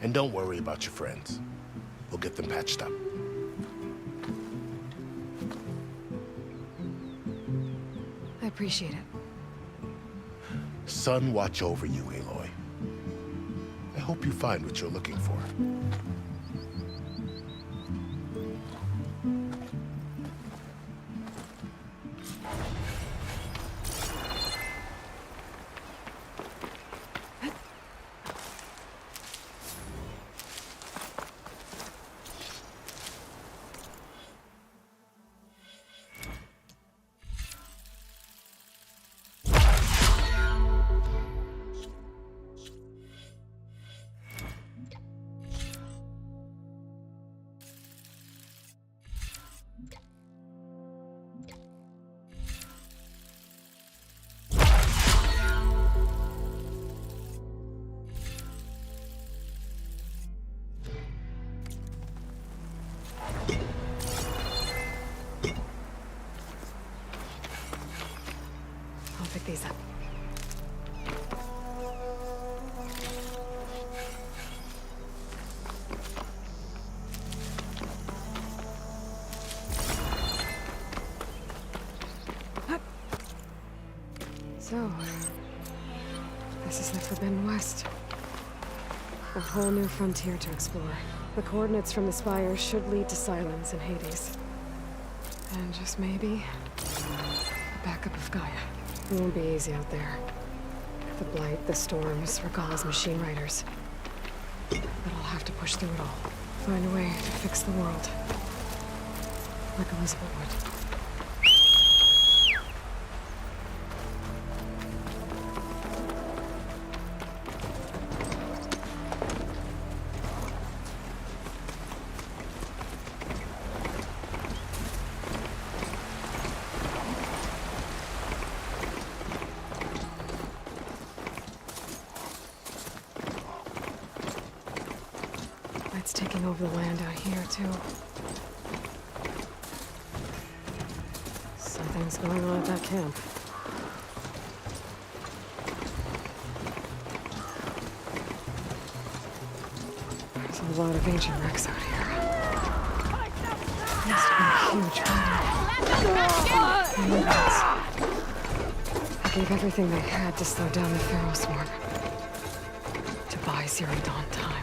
Speaker 5: And don't worry about your friends. We'll get them patched up.
Speaker 1: I appreciate it.
Speaker 5: Sun watch over you, Aloy. I hope you find what you're looking for.
Speaker 1: I'll pick these up. So, this is the Forbidden West. A whole new frontier to explore. The coordinates from the spires should lead to Silence and Hades. And just maybe, a backup of Gaia. It won't be easy out there. The Blight, the Storms, Regala's machine riders. But I'll have to push through it all. Find a way to fix the world. Like Elizabeth would. It's taking over the land out here, too. Something's going on at that camp. There's a lot of ancient wrecks out here. Must have been a huge building. I gave everything they had to slow down the Pharaoh swarm. To buy Zero Dawn time.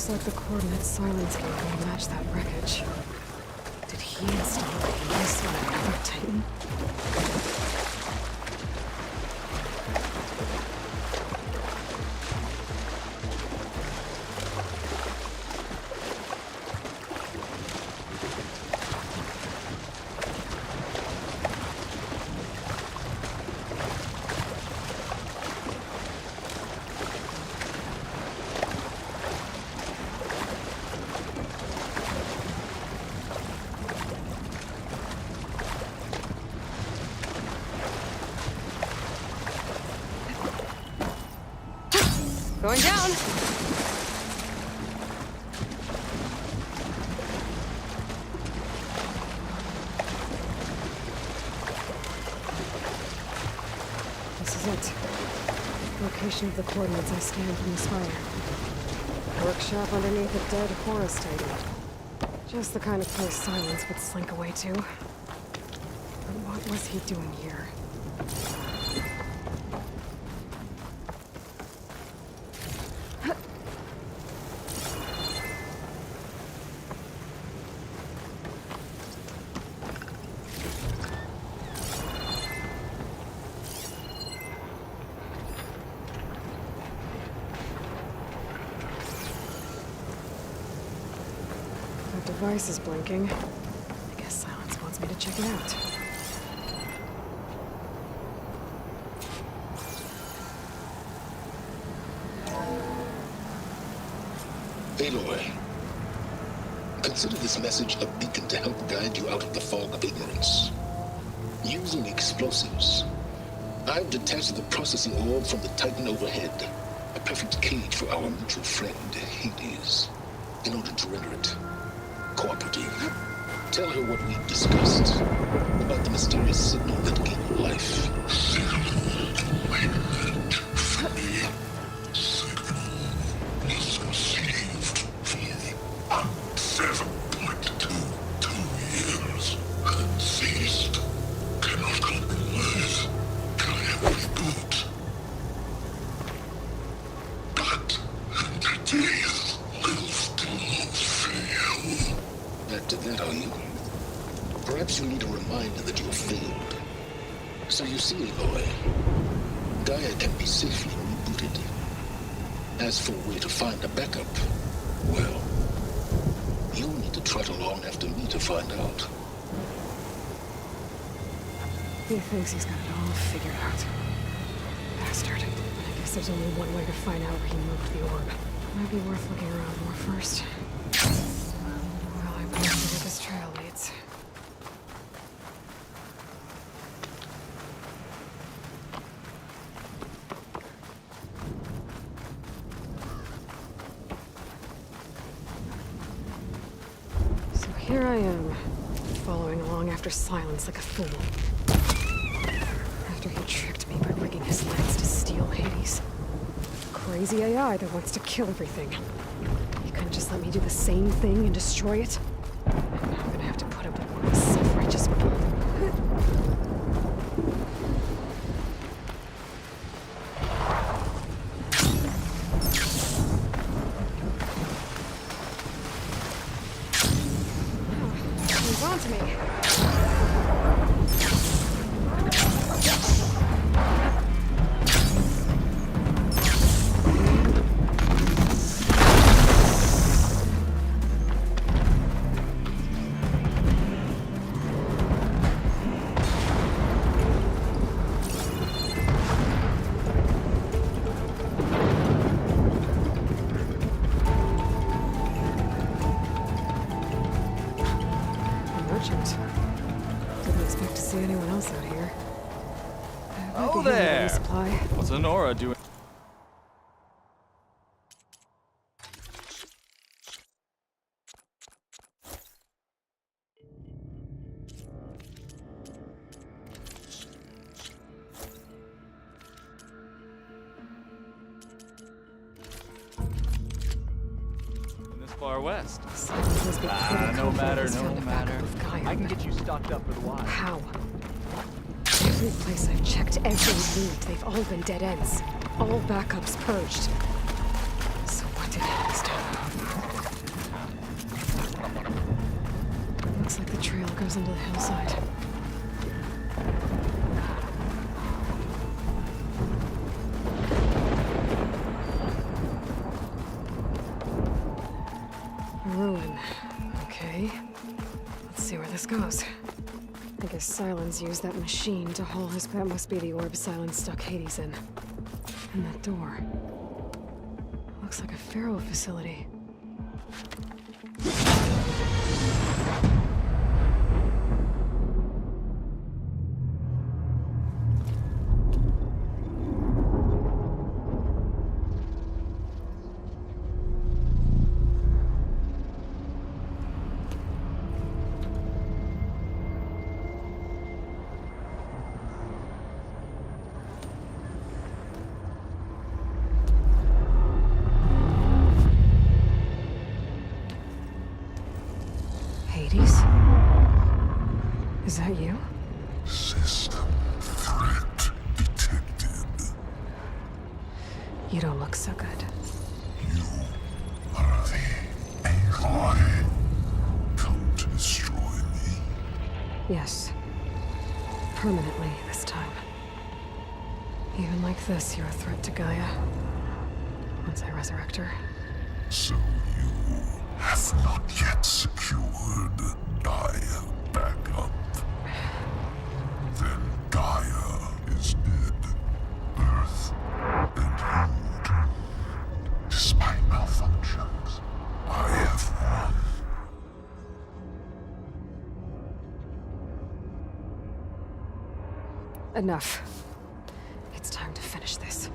Speaker 1: Looks like the coordinates Silence gave me match that wreckage. Did he install this on another Titan? Going down. This is it. Location of the coordinates I scanned from the spire. Workshop underneath a dead Horus Titan. Just the kind of place Silence would slink away to. But what was he doing here? Device is blinking. I guess Silence wants me to check it out.
Speaker 5: Aloy, consider this message a beacon to help guide you out of the fog of ignorance. Using explosives, I've detached the processing orb from the Titan overhead, a perfect cage for our mutual friend, Hades, in order to render it cooperative. Tell her what we've discussed about the mysterious signal that gave her life. Perhaps you need a reminder that you have failed. So you see, Aloy, Gaia can be safely rebooted. As for a way to find a backup, well, you'll need to trot along after me to find out.
Speaker 1: He thinks he's got it all figured out. Bastard. I guess there's only one way to find out where he moved the orb. Might be worth looking around more first. Well, I wonder where this trail leads. Here I am, following along after Silence like a fool. After he tricked me by rigging his lens to steal Hades. Crazy AI that wants to kill everything. He couldn't just let me do the same thing and destroy it? I'm gonna have to put up with one of his self-righteous bull. On to me. Didn't expect to see anyone else out here.
Speaker 20: Oh there! What's Nora doing? Far west. No matter. I can get you stocked up for the while.
Speaker 1: How? Every place I've checked, every lead, they've all been dead ends. All backups purged. So what did Hades do? ourselves into the hillside. A ruin. Okay. Let's see where this goes. I guess Silence used that machine to haul his... That must be the orb Silence stuck Hades in. And that door. Looks like a Pharaoh facility. Hades? Is that you?
Speaker 4: System threat detected.
Speaker 1: You don't look so good.
Speaker 4: You are the Aloy. Come to destroy me.
Speaker 1: Yes. Permanently this time. Even like this, you're a threat to Gaia. Once I resurrect her.
Speaker 4: So you have not yet secured Gaia back up. Then Gaia is dead. Earth and you too. Despite malfunctions, I have won.
Speaker 1: Enough. It's time to finish this.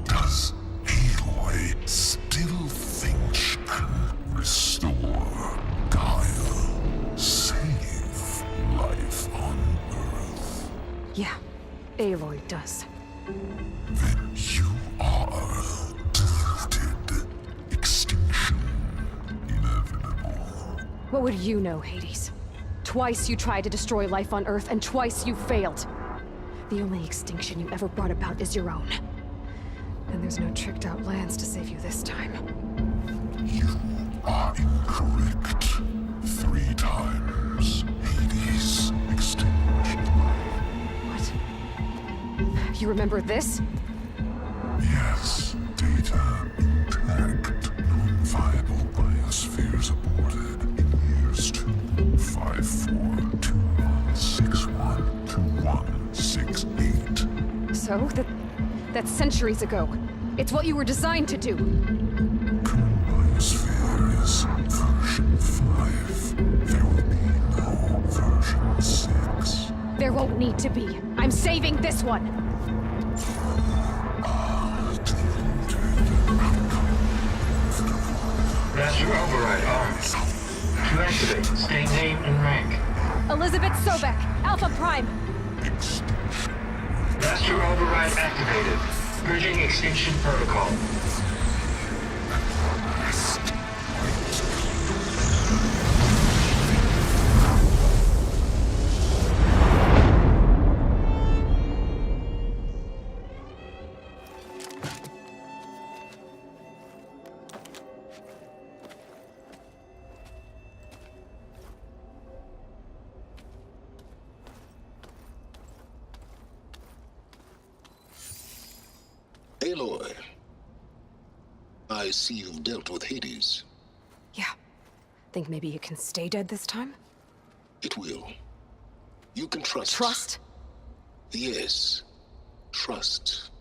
Speaker 4: Does Aloy still think she can restore Gaia? Save life on Earth?
Speaker 1: Yeah, Aloy does.
Speaker 4: Then you are deleted. Extinction inevitable.
Speaker 1: What would you know, Hades? Twice you tried to destroy life on Earth, and twice you failed. The only extinction you ever brought about is your own. And there's no tricked-out lands to save you this time.
Speaker 4: You are incorrect. 3 times. Hades extinguished life.
Speaker 1: What? You remember this?
Speaker 4: Yes. Data intact. Non-viable biospheres aborted in years 2, 5, 4, 2, 6, 1, 2, 1, 6, 8.
Speaker 1: So? That's centuries ago. It's what you were designed to do.
Speaker 4: Current biosphere is version 5. There will be no version 6.
Speaker 1: There won't need to be. I'm saving this one.
Speaker 10: Master override armed. To activate, state name and rank.
Speaker 1: Elizabeth Sobek, Alpha Prime.
Speaker 10: Master override activated. Bridging extinction protocol.
Speaker 5: Aloy, I see you've dealt with Hades.
Speaker 1: Yeah. Think maybe you can stay dead this time?
Speaker 5: It will. You can trust.
Speaker 1: Trust?
Speaker 5: Yes. Trust.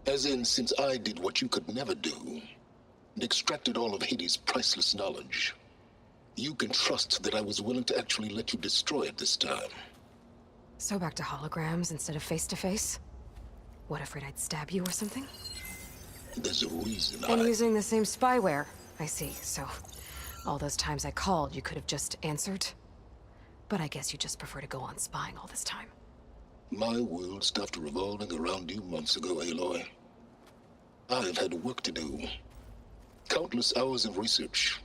Speaker 5: As in, since I did what you could never do, and extracted all of Hades' priceless knowledge, you can trust that I was willing to actually let you destroy it this time.
Speaker 1: So back to holograms instead of face-to-face? What, afraid I'd stab you or something?
Speaker 5: There's a reason
Speaker 1: And using the same spyware. I see, so... all those times I called, you could have just answered? But I guess you just prefer to go on spying all this time.
Speaker 5: My world stopped revolving around you months ago, Aloy. I've had work to do. Countless hours of research,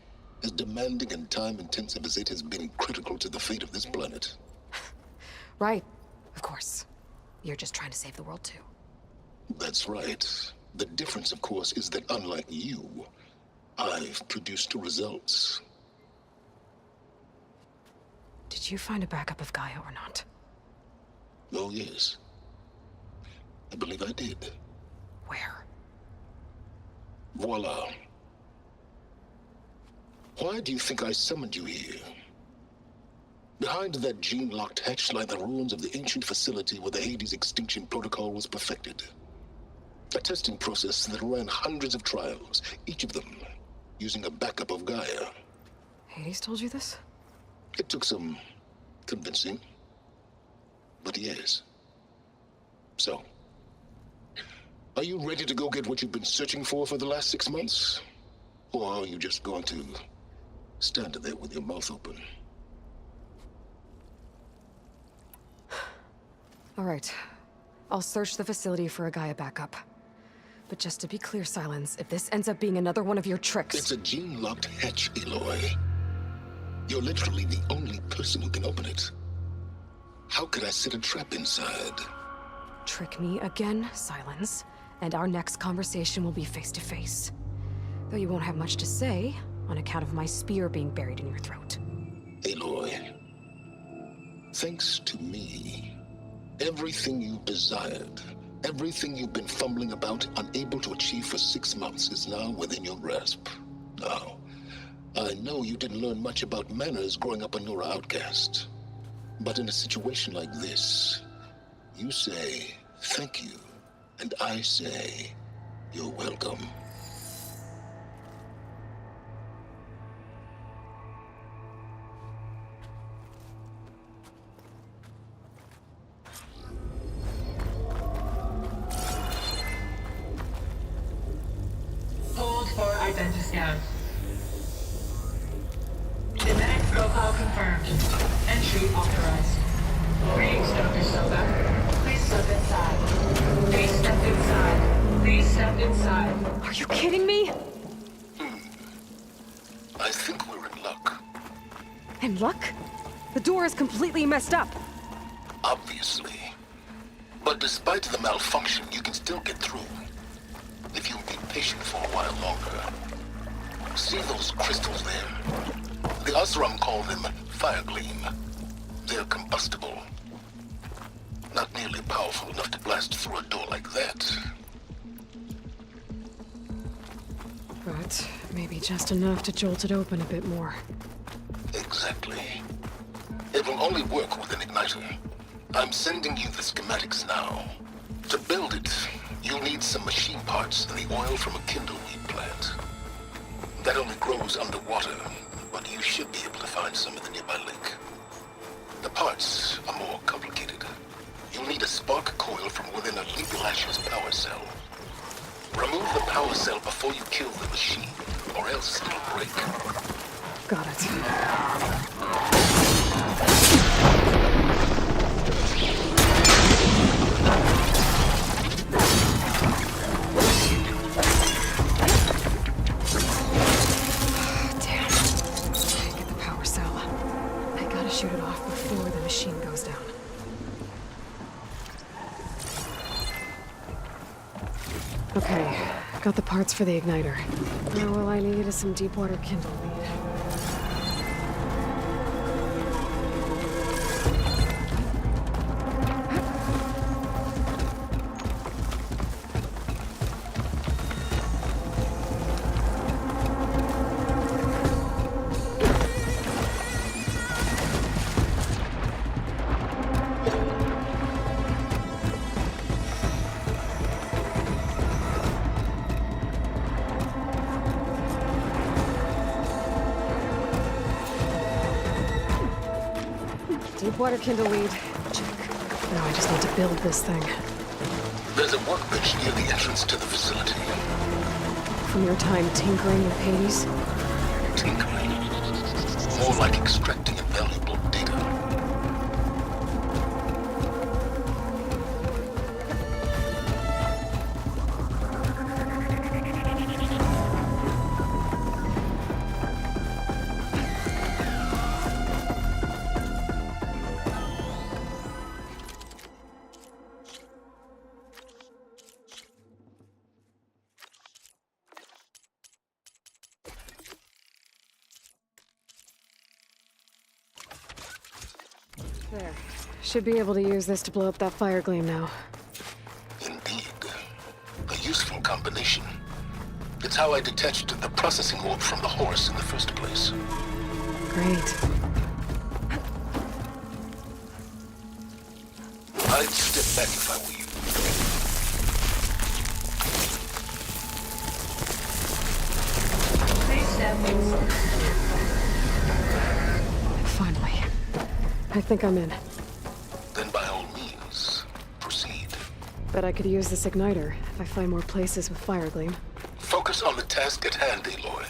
Speaker 5: as demanding and time-intensive as it has been critical to the fate of this planet.
Speaker 1: Right, of course. You're just trying to save the world too.
Speaker 5: That's right. The difference, of course, is that unlike you, I've produced results.
Speaker 1: Did Did you find a backup of Gaia or not?
Speaker 5: Oh, yes. I believe I did.
Speaker 1: Where?
Speaker 5: Voila. Why do you think I summoned you here? Behind that gene-locked hatch lie the ruins of the ancient facility where the Hades extinction protocol was perfected. A testing process that ran hundreds of trials, each of them using a backup of Gaia.
Speaker 1: Hades told you this?
Speaker 5: It took some convincing, but yes. So, are you ready to go get what you've been searching for the last 6 months? Or are you just going to stand there with your mouth open?
Speaker 1: All right. I'll search the facility for a Gaia backup. But just to be clear, Silence, if this ends up being another one of your tricks...
Speaker 5: It's a gene-locked hatch, Aloy. You're literally the only person who can open it. How could I set a trap inside?
Speaker 1: Trick me again, Silence, and our next conversation will be face-to-face. Though you won't have much to say, on account of my spear being buried in your throat.
Speaker 5: Aloy, thanks to me, everything you've desired, everything you've been fumbling about, unable to achieve for 6 months, is now within your grasp. Now, I know you didn't learn much about manners growing up a Nora outcast. But in a situation like this, you say, thank you, and I say, you're welcome.
Speaker 10: Hold for identity scan. Genetic profile confirmed. Entry authorized. Greetings, Dr. Soga. Please step inside. Please step inside. Please step inside.
Speaker 1: Are you kidding me?
Speaker 5: I think we're in luck.
Speaker 1: In luck? The door is completely messed up.
Speaker 5: Obviously. But despite the malfunction, you can still get through. If you'll be patient for a while longer. See those crystals there? The Osram call them fire gleam. They're combustible. Not nearly powerful enough to blast through a door like that.
Speaker 1: But maybe just enough to jolt it open a bit more.
Speaker 5: Exactly. It will only work with an igniter. I'm sending you the schematics now. To build it, you'll need some machine parts and the oil from a kindleweed plant. That only grows underwater, but you should be able to find some in the nearby lake. The parts are more complicated. You'll need a spark coil from within a Legalash's power cell. Remove the power cell before you kill the machine, or else it'll break.
Speaker 1: Got it. Shoot it off before the machine goes down. Okay, got the parts for the igniter. Now all I need is some deep water kindleweed. Deepwater kindleweed. Check. Now I just need to build this thing.
Speaker 5: There's a workbench near the entrance to the facility.
Speaker 1: From your time tinkering with Hades?
Speaker 5: Tinkering? More like extracting invaluable data.
Speaker 1: There. Should be able to use this to blow up that fire gleam now.
Speaker 5: Indeed. A useful combination. It's how I detached the processing orb from the horse in the first place.
Speaker 1: Great.
Speaker 5: I'd step back if I were you.
Speaker 10: Please step inside.
Speaker 1: Finally. I think I'm in.
Speaker 5: Then by all means, proceed.
Speaker 1: Bet I could use this igniter if I find more places with fire gleam.
Speaker 5: Focus on the task at hand, Aloy.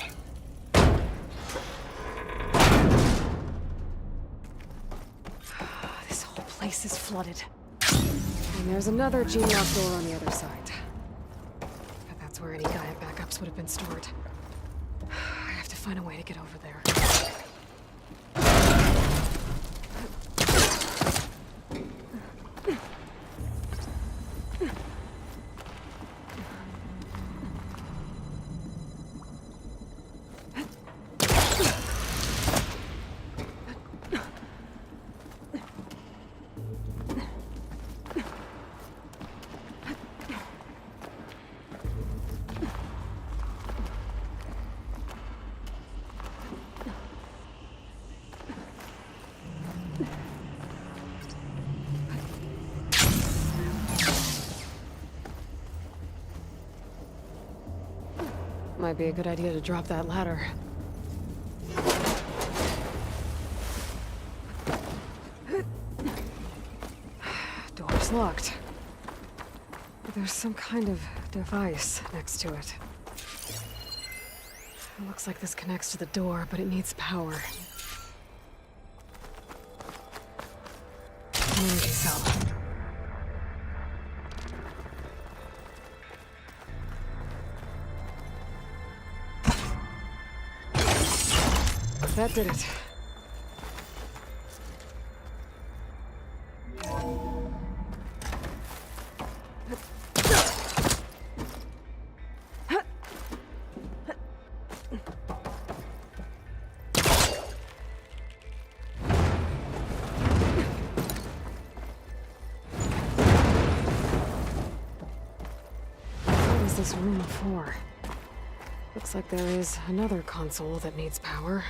Speaker 1: This whole place is flooded. And there's another G-lock door on the other side. But that's where any Gaia backups would have been stored. I have to find a way to get over there. Might be a good idea to drop that ladder. Door's locked. There's some kind of device next to it. It looks like this connects to the door, but it needs power. Energy cell. That did it. What is this room for? Looks like there is another console that needs power.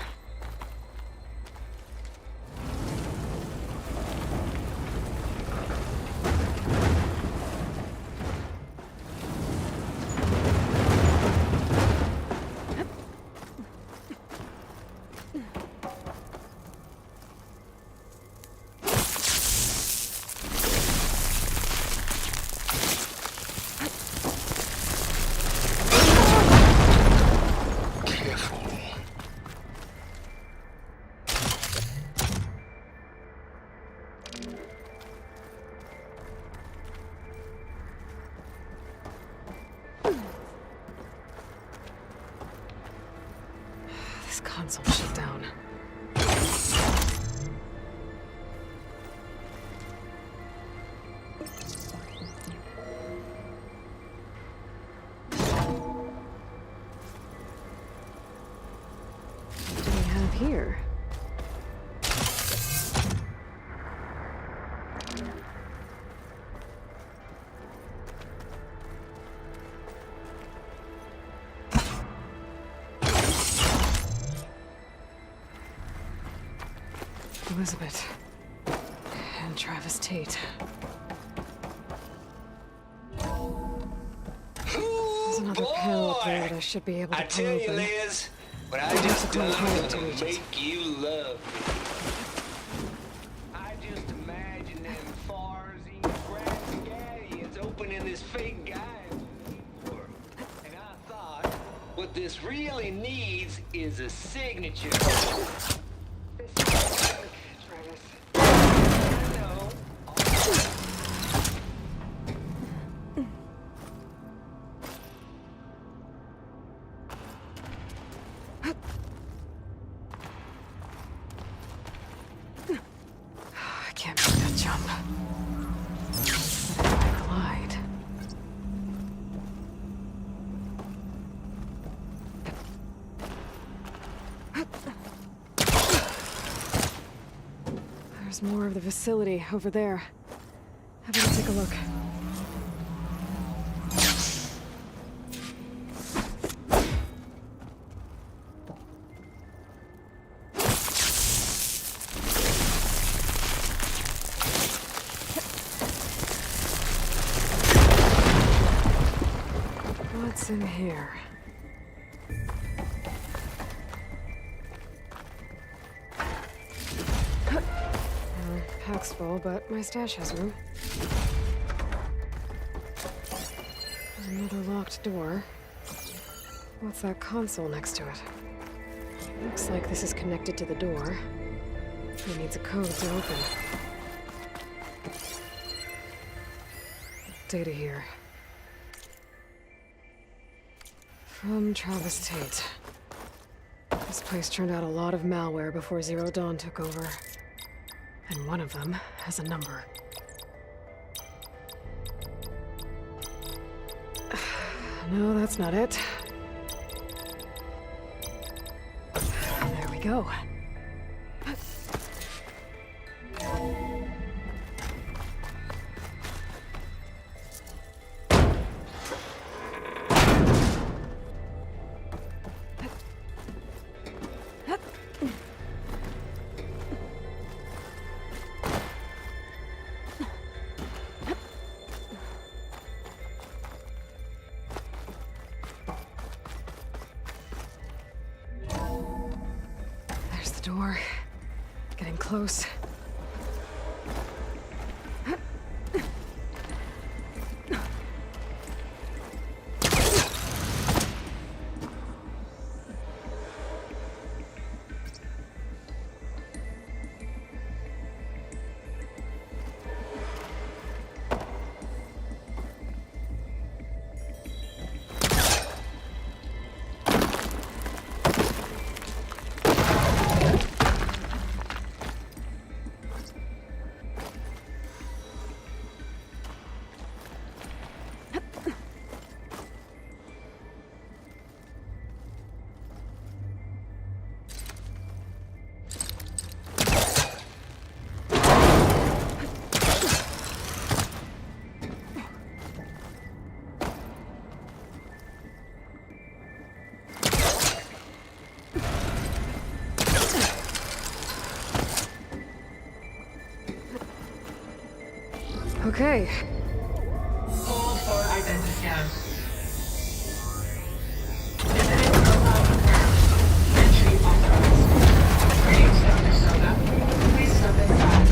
Speaker 1: This console shut down. What do we have here? Elizabeth. And Travis Tate. There's another panel up there that I should be able to
Speaker 16: I
Speaker 1: pull
Speaker 16: tell you,
Speaker 1: open.
Speaker 16: Liz, what I
Speaker 1: I'll have
Speaker 16: just
Speaker 1: to climb higher
Speaker 16: done
Speaker 1: to
Speaker 16: gonna
Speaker 1: reach it.
Speaker 16: make you love me. I just imagine them Farsi Scallions opening this fake guy door. And I thought, what this really needs is a signature.
Speaker 1: I can't make that jump. But if I glide. There's more of the facility over there. How about I take a look? What's in here? Pack's full, but my stash has room. Another locked door. What's that console next to it? Looks like this is connected to the door. It needs a code to open. Data here. From Travis Tate. This place turned out a lot of malware before Zero Dawn took over. And one of them has a number. No, that's not it. There we go. Door. Getting close. Okay.
Speaker 10: Hold for identity scan. Identity profile confirmed. Entry authorized. Greetings, Dr. Soda. Please step inside.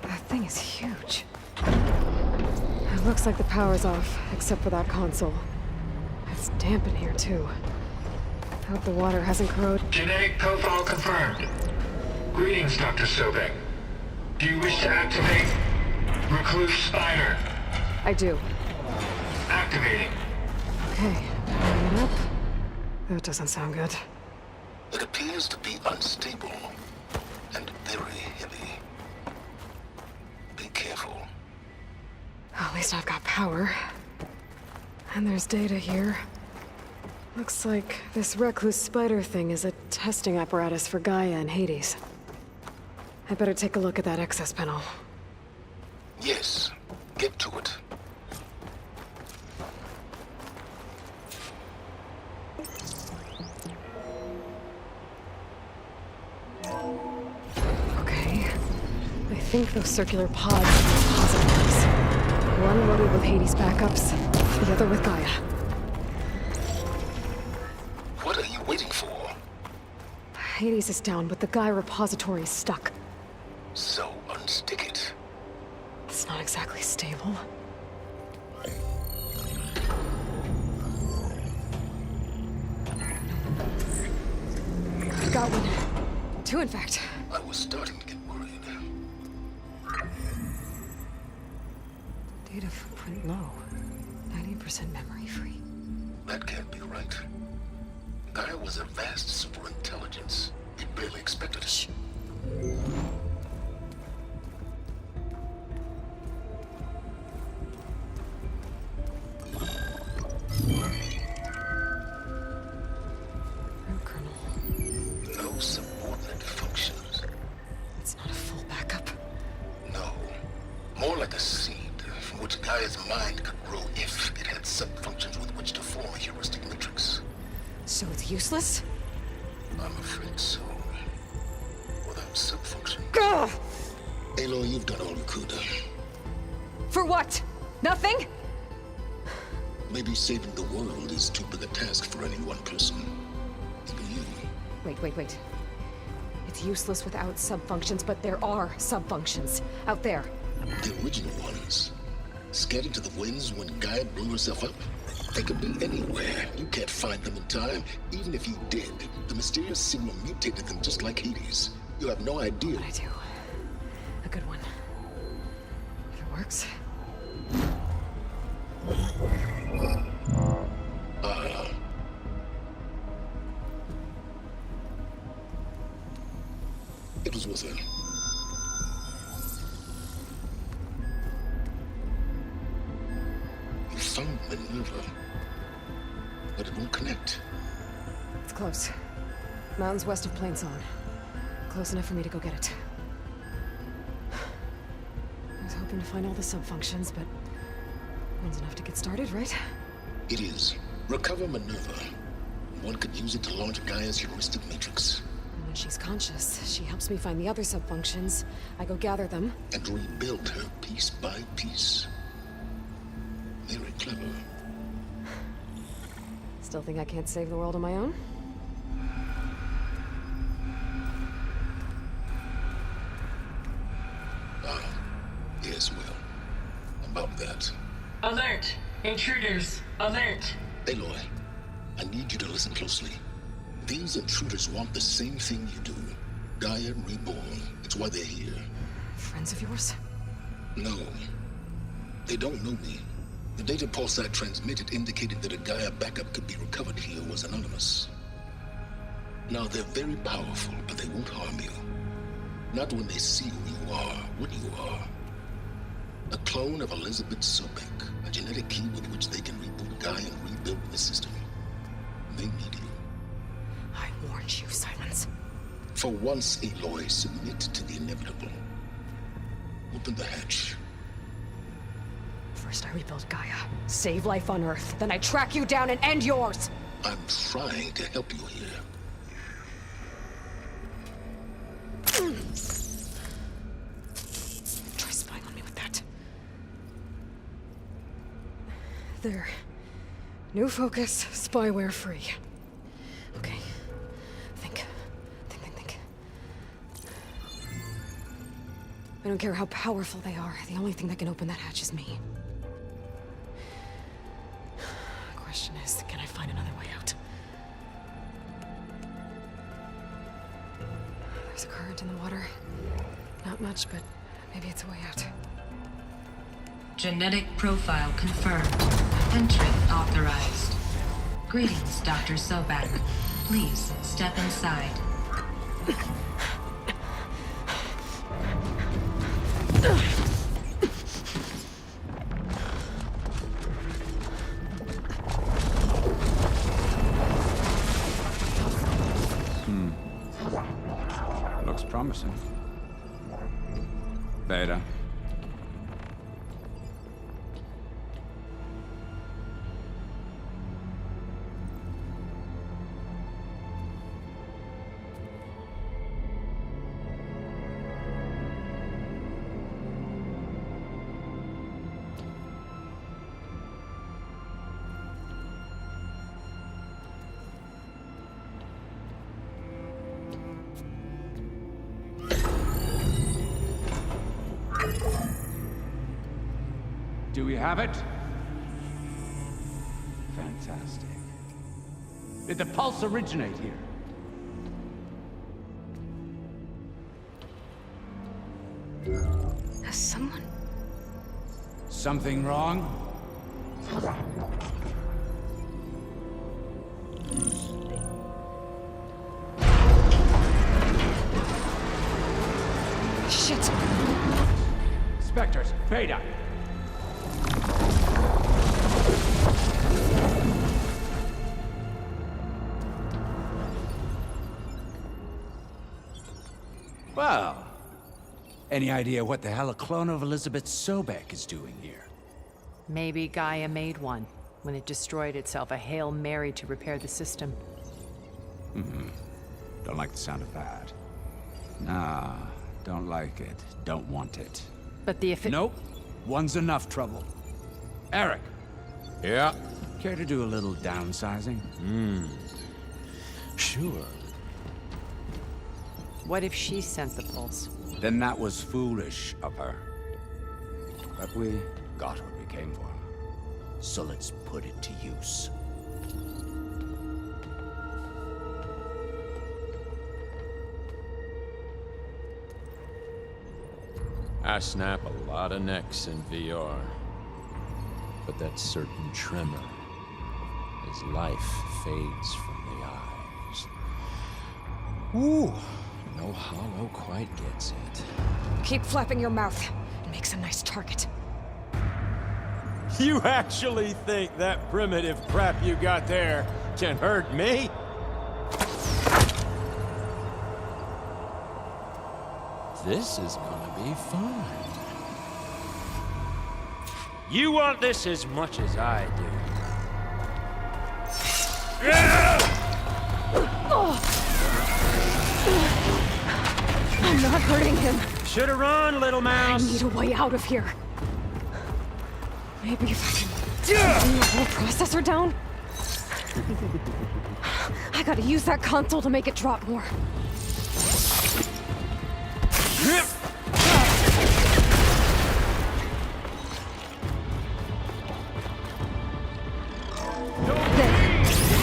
Speaker 1: That thing is huge. It looks like the power's off, except for that console. It's damp in here, too. Hope the water hasn't corroded.
Speaker 10: Genetic profile confirmed. Greetings, Dr. Sobek. Do you wish to activate Recluse Spider?
Speaker 1: I do.
Speaker 10: Activating.
Speaker 1: Okay, bring it up. That doesn't sound good.
Speaker 18: It appears to be unstable and very heavy. Be careful.
Speaker 1: At least I've got power. And there's data here. Looks like this Recluse Spider thing is a testing apparatus for Gaia and Hades. I better take a look at that access panel.
Speaker 18: Yes, get to it.
Speaker 1: Okay. I think those circular pods are repositories. One loaded with Hades backups, the other with Gaia.
Speaker 18: What are you waiting for?
Speaker 1: Hades is down, but the Gaia repository is stuck.
Speaker 18: So unstick it.
Speaker 1: It's not exactly stable. Got one. Two, in fact.
Speaker 18: I was starting to get worried.
Speaker 1: Data footprint low. 90% memory free.
Speaker 18: That can't be right. Gaia was a vast superintelligence. You barely expected it. More like a seed from which Gaia's mind could grow if it had sub-functions with which to form a heuristic matrix.
Speaker 1: So it's useless?
Speaker 18: I'm afraid so. Without sub-function.
Speaker 1: Gah!
Speaker 18: Aloy, you've done all you could.
Speaker 1: For what? Nothing?
Speaker 18: Maybe saving the world is too big a task for any one person. Even you.
Speaker 1: Wait. It's useless without sub-functions, but there are sub-functions out there.
Speaker 18: The original ones. Scattered to the winds when Gaia blew herself up? They could be anywhere. You can't find them in time. Even if you did, the mysterious signal mutated them just like Hades. You have no idea.
Speaker 1: But I do. A good one. If it works.
Speaker 18: It was worth it. You found Minerva, but it won't connect.
Speaker 1: It's close. Mountains west of Plainsong. Close enough for me to go get it. I was hoping to find all the sub-functions, but one's enough to get started, right?
Speaker 18: It is. Recover Minerva. One could use it to launch Gaia's heuristic matrix.
Speaker 1: And when she's conscious, she helps me find the other sub-functions. I go gather them.
Speaker 18: And rebuild her piece by piece. Very clever.
Speaker 1: Still think I can't save the world on my own?
Speaker 18: Yes, well. About that.
Speaker 10: Alert! Intruders! Alert!
Speaker 18: Aloy, I need you to listen closely. These intruders want the same thing you do. Gaia reborn. It's why they're here.
Speaker 1: Friends of yours?
Speaker 18: No. They don't know me. The data Pulsar transmitted indicated that a Gaia backup could be recovered here was anonymous. Now, they're very powerful, but they won't harm you. Not when they see who you are, what you are. A clone of Elizabeth Sobek, a genetic key with which they can reboot Gaia and rebuild the system. They need you.
Speaker 1: I warned you, Silence.
Speaker 18: For once, Aloy, submit to the inevitable. Open the hatch.
Speaker 1: First I rebuild Gaia, save life on Earth, then I track you down and end yours!
Speaker 18: I'm trying to help you here.
Speaker 1: Try spying on me with that. There. New focus, spyware free. Okay. Think. I don't care how powerful they are. The only thing that can open that hatch is me. Question is, can I find another way out? There's a current in the water. Not much, but maybe it's a way out.
Speaker 10: Genetic profile confirmed. Entry authorized. Greetings, Dr. Sobek. Please step inside.
Speaker 11: Looks promising. Beta. Do we have it? Fantastic. Did the pulse originate here?
Speaker 1: Has someone...
Speaker 11: Something wrong?
Speaker 1: Shit!
Speaker 11: Spectres, Beta! Well,
Speaker 3: Any idea what the hell a clone of Elizabeth Sobek is doing here?
Speaker 7: Maybe Gaia made one. When it destroyed itself, a Hail Mary to repair the system.
Speaker 3: Don't like the sound of that. Nah, don't like it. Don't want it.
Speaker 7: But the
Speaker 3: Nope. One's enough trouble. Eric.
Speaker 2: Yeah?
Speaker 3: Care to do a little downsizing?
Speaker 2: Sure.
Speaker 7: What if she sent the pulse?
Speaker 3: Then that was foolish of her. But we got what we came for. So let's put it to use.
Speaker 2: I snap a lot of necks in VR. But that certain tremor as life fades from the eyes. Ooh, no hollow quite gets it.
Speaker 1: Keep flapping your mouth. It makes a nice target.
Speaker 22: You actually think that primitive crap you got there can hurt me?
Speaker 2: This is gonna be fun.
Speaker 22: You want this as much as I do.
Speaker 1: I'm not hurting him.
Speaker 22: Should've run, little mouse.
Speaker 1: I need a way out of here. Maybe if I can bring the whole processor down? I gotta use that console to make it drop more.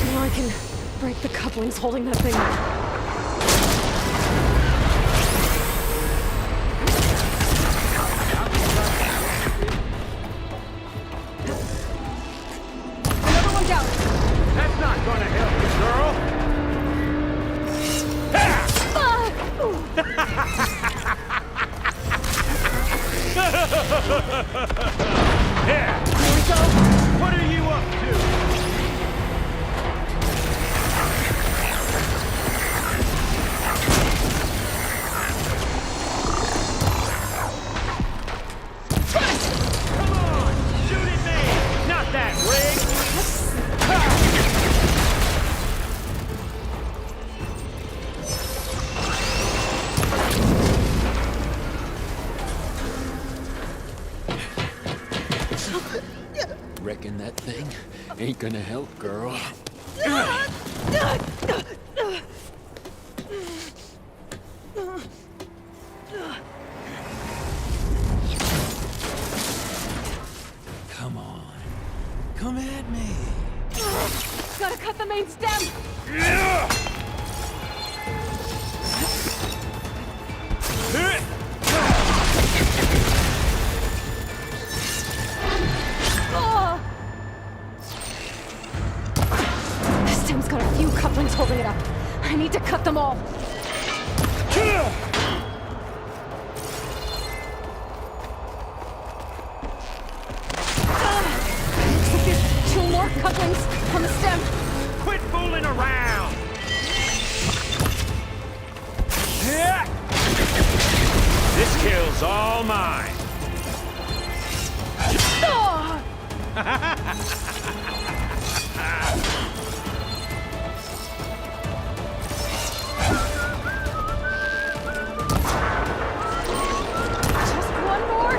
Speaker 1: Now I can break the couplings holding that thing up. Another one down.
Speaker 22: That's not gonna help you, girl. Yeah.
Speaker 1: Here we go.
Speaker 22: What are you up to? Come on, shoot at me! Not that rig!
Speaker 2: Reckon that thing ain't gonna help, girl. Come on. Come at me.
Speaker 1: Gotta cut the main stem. The stem's got a few couplings holding it up. I need to cut them all. Looks like there's 2 more couplings on the stem.
Speaker 22: Quit fooling around! This kill's all mine.
Speaker 1: Just one more.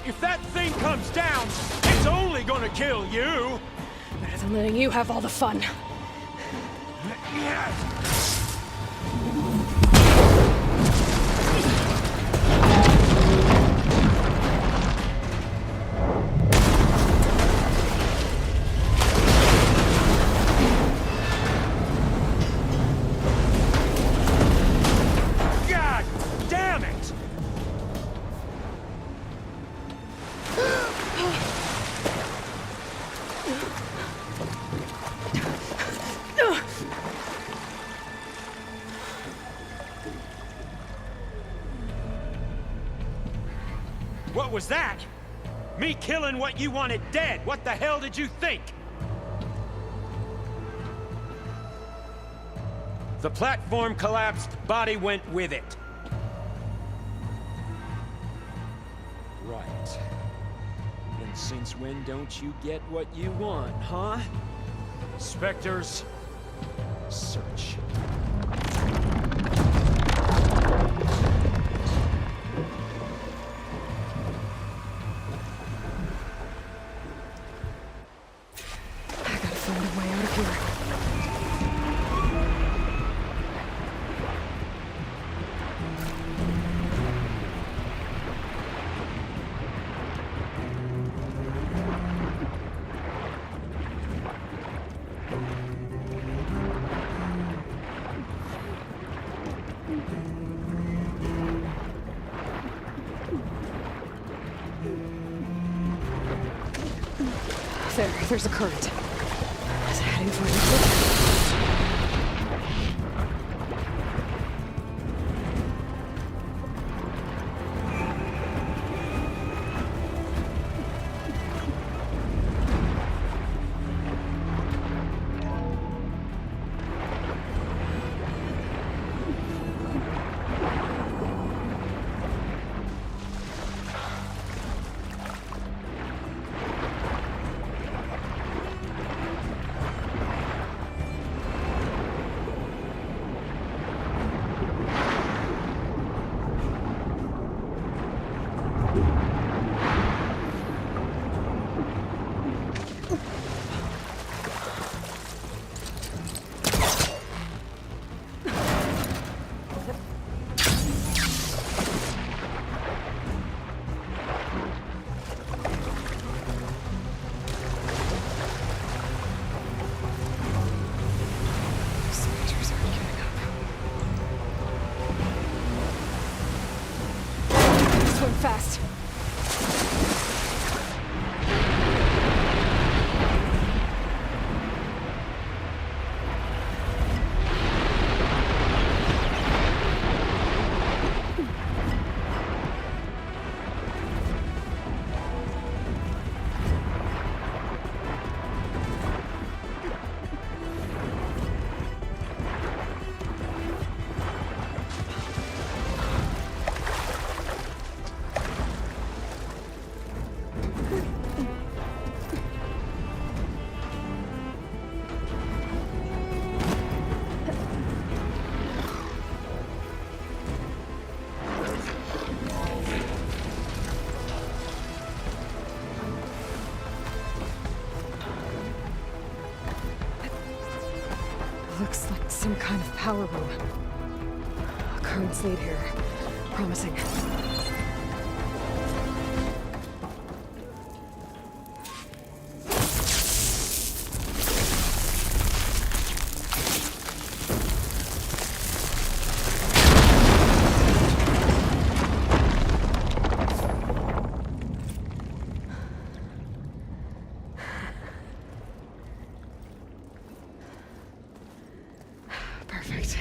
Speaker 22: If that thing comes down, it's only gonna kill you.
Speaker 1: Better than letting you have all the fun.
Speaker 22: God damn it! What was that? Me killing what you wanted dead. What the hell did you think? The platform collapsed, body went with it.
Speaker 17: Right. And since when don't you get what you want, huh?
Speaker 22: Spectres,
Speaker 17: search.
Speaker 1: I gotta find a way out of here. There's a current. Is it heading for anything? Fast. Looks like some kind of power room. Currents lead here. Promising. Perfect.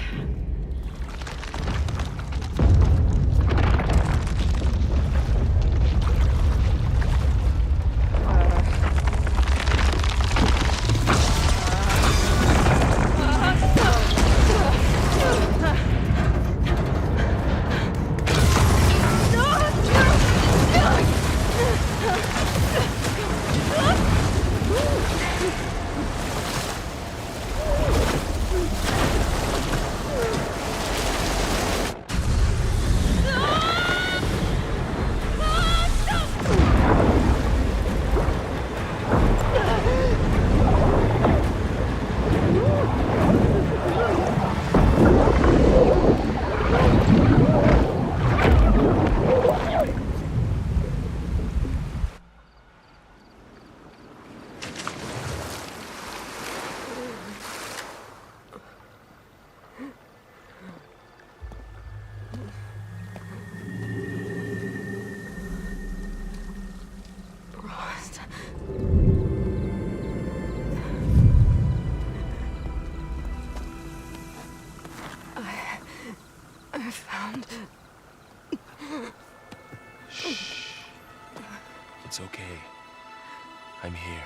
Speaker 2: I'm here.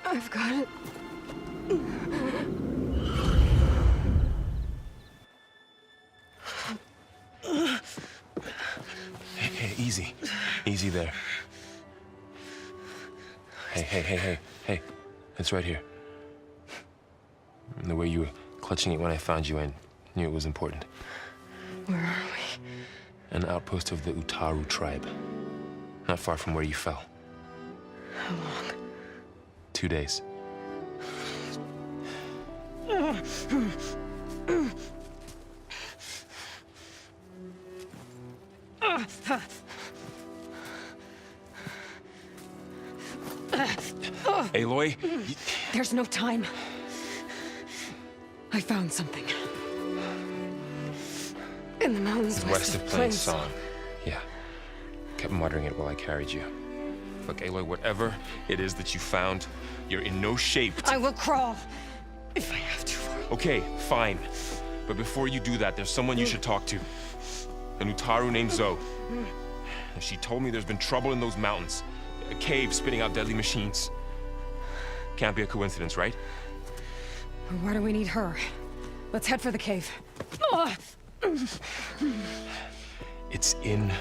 Speaker 1: I've got it.
Speaker 2: Hey, easy. Easy there. Hey. It's right here. The way you were clutching it when I found you, I knew it was important.
Speaker 1: Where are we?
Speaker 2: An outpost of the Utaru tribe. Not far from where you fell.
Speaker 1: How long?
Speaker 2: 2 days. Aloy?
Speaker 1: There's no time. I found something. In the mountains
Speaker 2: west of Plain Song. Yeah. Kept muttering it while I carried you. Look, Aloy, whatever it is that you found, you're in no shape to...
Speaker 1: I will crawl, if I have to.
Speaker 2: Okay, fine. But before you do that, there's someone you should talk to. An Utaru named Zoe. She told me there's been trouble in those mountains. A cave spitting out deadly machines. Can't be a coincidence, right?
Speaker 1: Why do we need her? Let's head for the cave.
Speaker 2: It's in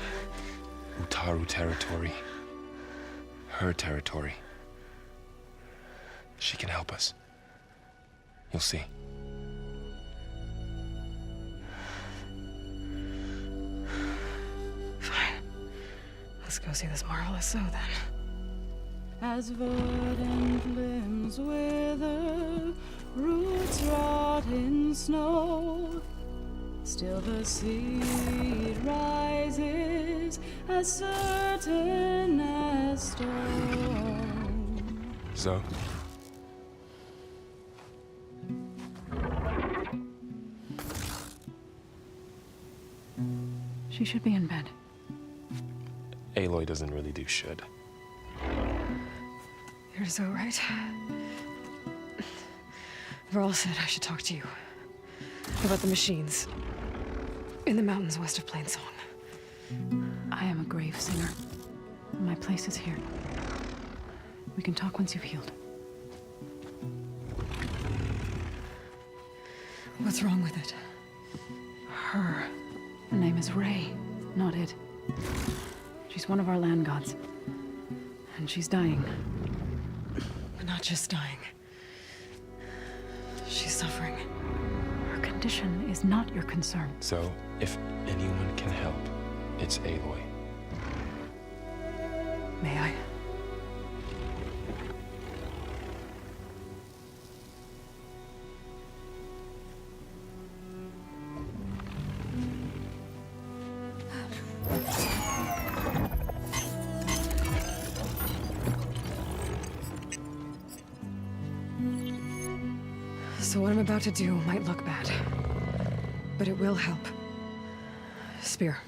Speaker 2: Utaru territory. Her territory. She can help us. You'll see.
Speaker 1: Fine. Let's go see this marvelous Zoe then.
Speaker 12: As verdant limbs wither, roots rot in snow, still the seed rises as certain as stone.
Speaker 2: Zoe?
Speaker 21: She should be in bed.
Speaker 2: Aloy doesn't really do should.
Speaker 1: You're so right. Varl said I should talk to you about the machines in the mountains west of Plain Song.
Speaker 21: I am a grave singer. My place is here. We can talk once you've healed.
Speaker 1: What's wrong with it?
Speaker 21: Her name is Ray, not it. She's one of our land gods. And she's dying.
Speaker 1: But not just dying. She's suffering.
Speaker 21: Her condition is not your concern.
Speaker 2: So, if anyone can help, it's Aloy.
Speaker 1: May I? So what I'm about to do might look bad, but it will help. Spear.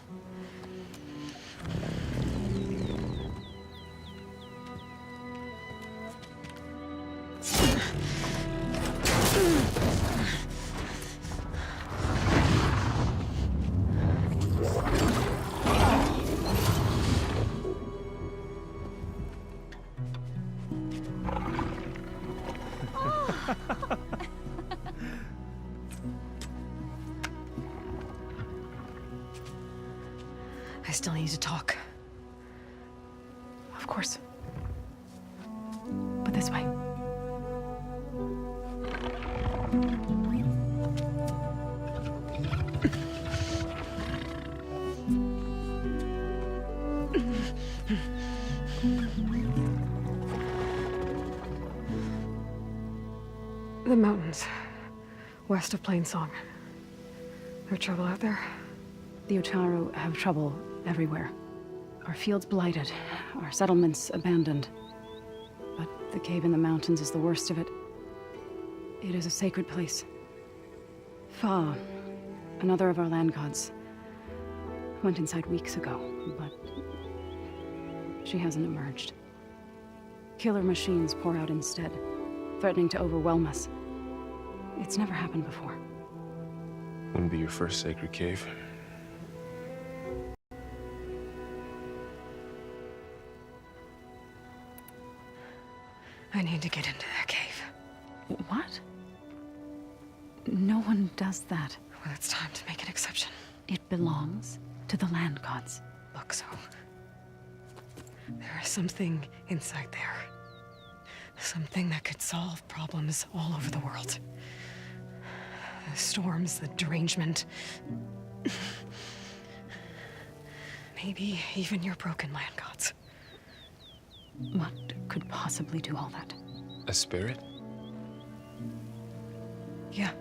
Speaker 1: I still need to talk.
Speaker 21: Of course. But this way.
Speaker 1: The mountains, west of Plain Song. There trouble out there?
Speaker 21: The Utaru have trouble everywhere. Our fields blighted, our settlements abandoned. But the cave in the mountains is the worst of it. It is a sacred place. Fa, another of our land gods, went inside weeks ago, but she hasn't emerged. Killer machines pour out instead, threatening to overwhelm us. It's never happened before.
Speaker 2: Wouldn't be your first sacred cave.
Speaker 1: I need to get into that cave.
Speaker 21: What? No one does that.
Speaker 1: Well, it's time to make an exception.
Speaker 21: It belongs to the land gods.
Speaker 1: Look, so... there is something inside there. Something that could solve problems all over the world. The storms, the derangement. Maybe even your broken land gods.
Speaker 21: What could possibly do all that?
Speaker 2: A spirit?
Speaker 1: Yeah.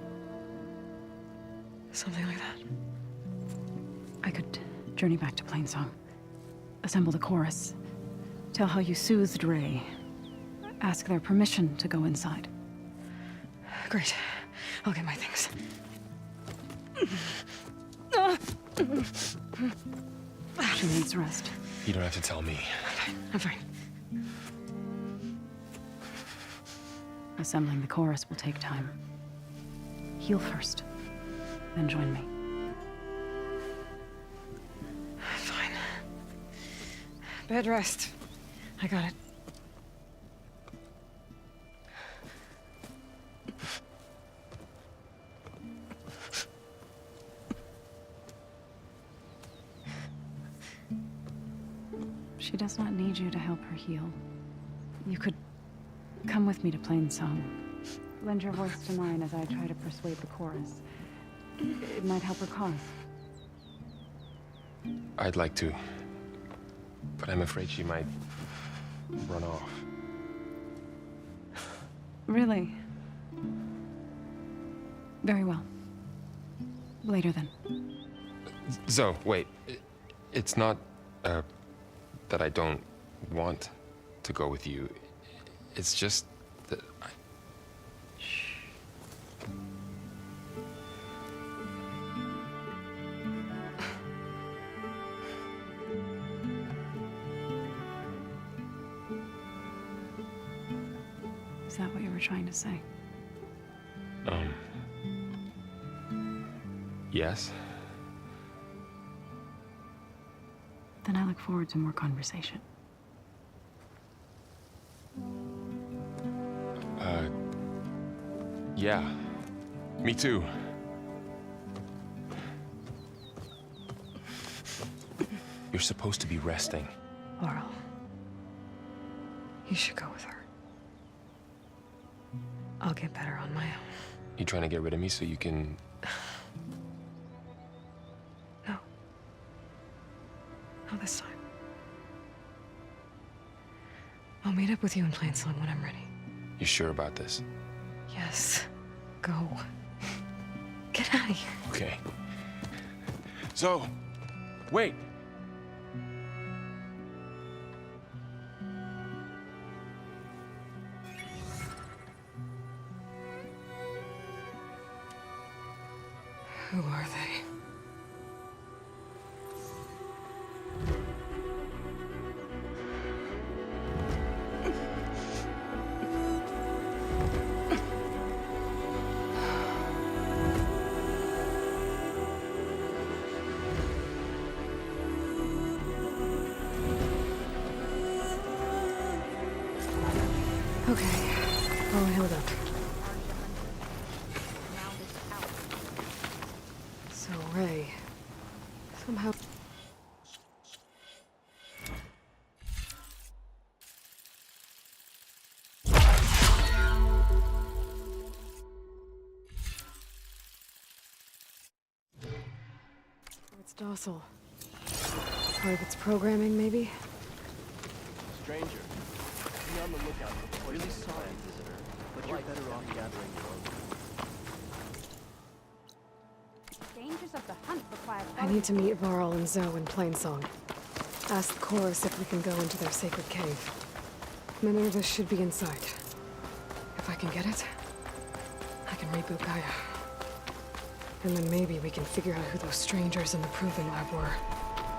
Speaker 1: Something like that.
Speaker 21: I could journey back to Plainsong. Assemble the chorus. Tell how you soothed Ray. Ask their permission to go inside.
Speaker 1: Great. I'll get my things.
Speaker 21: She needs rest.
Speaker 2: You don't have to tell me.
Speaker 1: I'm fine.
Speaker 21: Assembling the chorus will take time. Heal first, then join me.
Speaker 1: Fine. Bed rest. I got it.
Speaker 21: She does not need you to help her heal. You could come with me to Plainsong. Lend your voice to mine as I try to persuade the chorus. It might help her cause.
Speaker 2: I'd like to. But I'm afraid she might run off.
Speaker 21: Really? Very well. Later then.
Speaker 2: Zoe, wait. It's not, that I don't want to go with you. It's just that I...
Speaker 21: Shh. Is that what you were trying to say?
Speaker 2: Yes?
Speaker 21: Then I look forward to more conversation.
Speaker 2: Yeah. Me too. You're supposed to be resting.
Speaker 1: Laurel. You should go with her. I'll get better on my own.
Speaker 2: You trying to get rid of me so you can...
Speaker 1: No. Not this time. I'll meet up with you in Plainsong when I'm ready.
Speaker 2: You sure about this?
Speaker 1: Yes. Go. Get out of here.
Speaker 2: Okay. So, wait.
Speaker 1: Who are they? Okay. Oh, held up. So, Ray, somehow... It's docile. Part of its programming, maybe?
Speaker 6: Stranger, be on the lookout for really sorry visitor, but you're better off gathering your own.
Speaker 21: Dangers of the hunt require...
Speaker 1: I need to meet Varl and Zoe in Plainsong. Ask the chorus if we can go into their sacred cave. Minerva should be inside. If I can get it, I can reboot Gaia. And then maybe we can figure out who those strangers in the Proving Lab were.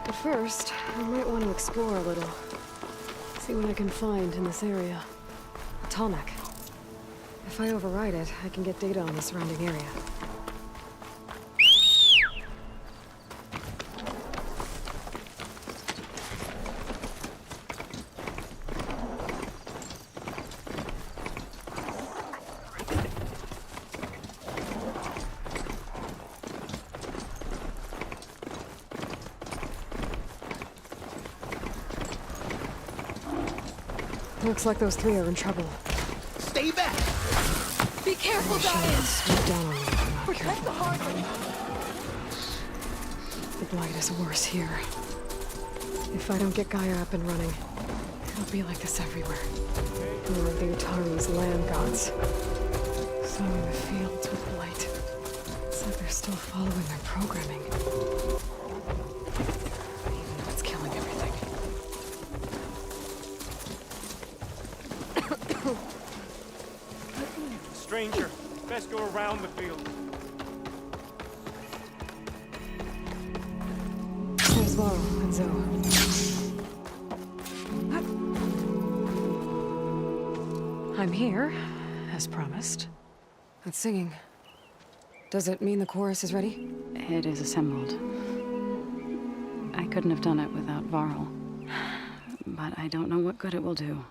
Speaker 1: But first, I might want to explore a little. See what I can find in this area. A Tallneck. If I override it, I can get data on the surrounding area. Looks like those three are in trouble.
Speaker 14: Stay back!
Speaker 10: Be careful, guys!
Speaker 1: Stoop down on me if I'm not
Speaker 10: Protect the
Speaker 1: careful.
Speaker 10: hardware!
Speaker 1: The blight is worse here. If I don't get Gaia up and running, it'll be like this everywhere. More of the Utari's land gods. Sowing the fields with blight. It's like they're still following their programming. Even though it's killing everything.
Speaker 22: Stranger, best go around the field.
Speaker 1: There's Laurel and Zoe. I'm here, as promised. That's singing. Does it mean the chorus is ready?
Speaker 21: It is assembled. I couldn't have done it without Varl. But I don't know what good it will do.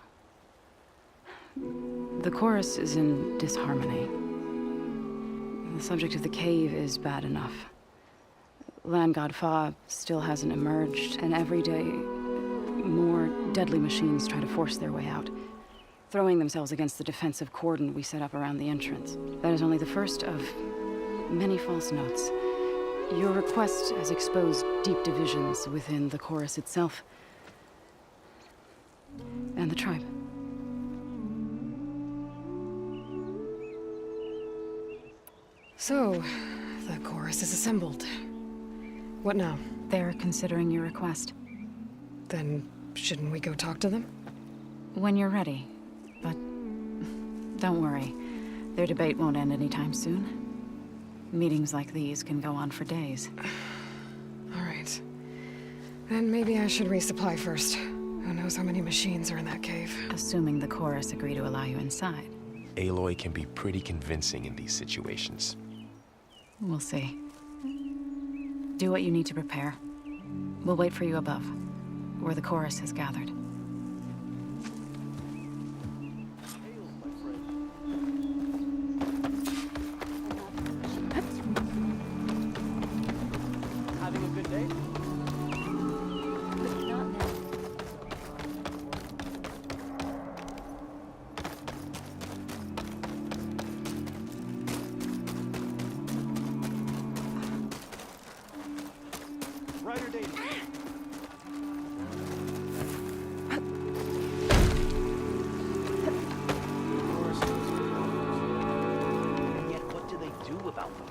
Speaker 21: The chorus is in disharmony. The subject of the cave is bad enough. Land God Fa still hasn't emerged, and every day, more deadly machines try to force their way out, throwing themselves against the defensive cordon we set up around the entrance. That is only the first of many false notes. Your request has exposed deep divisions within the chorus itself and the tribe.
Speaker 1: So, the chorus is assembled. What now?
Speaker 21: They're considering your request.
Speaker 1: Then, shouldn't we go talk to them?
Speaker 21: When you're ready. But don't worry. Their debate won't end anytime soon. Meetings like these can go on for days.
Speaker 1: All right. Then maybe I should resupply first. Who knows how many machines are in that cave?
Speaker 21: Assuming the chorus agree to allow you inside.
Speaker 2: Aloy can be pretty convincing in these situations.
Speaker 21: We'll see. Do what you need to prepare. We'll wait for you above, where the chorus has gathered.
Speaker 6: Having a good day?
Speaker 10: Not now.
Speaker 6: Ryder Data. And yet, what do they do about them?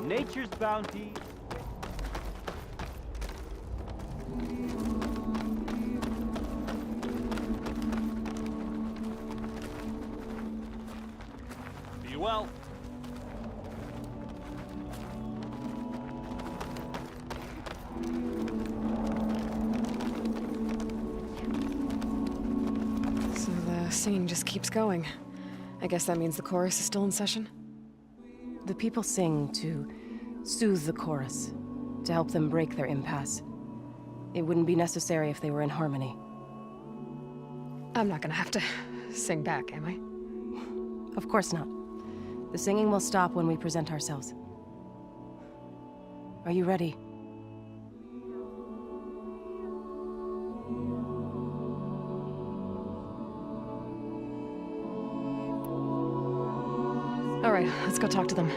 Speaker 6: Nature's bounty. Be well.
Speaker 1: So the singing just keeps going. I guess that means the chorus is still in session?
Speaker 9: The people sing to soothe the chorus, to help them break their impasse. It wouldn't be necessary if they were in harmony.
Speaker 1: I'm not gonna have to sing back, am I?
Speaker 9: Of course not. The singing will stop when we present ourselves. Are you ready?
Speaker 1: All right, let's go talk to them.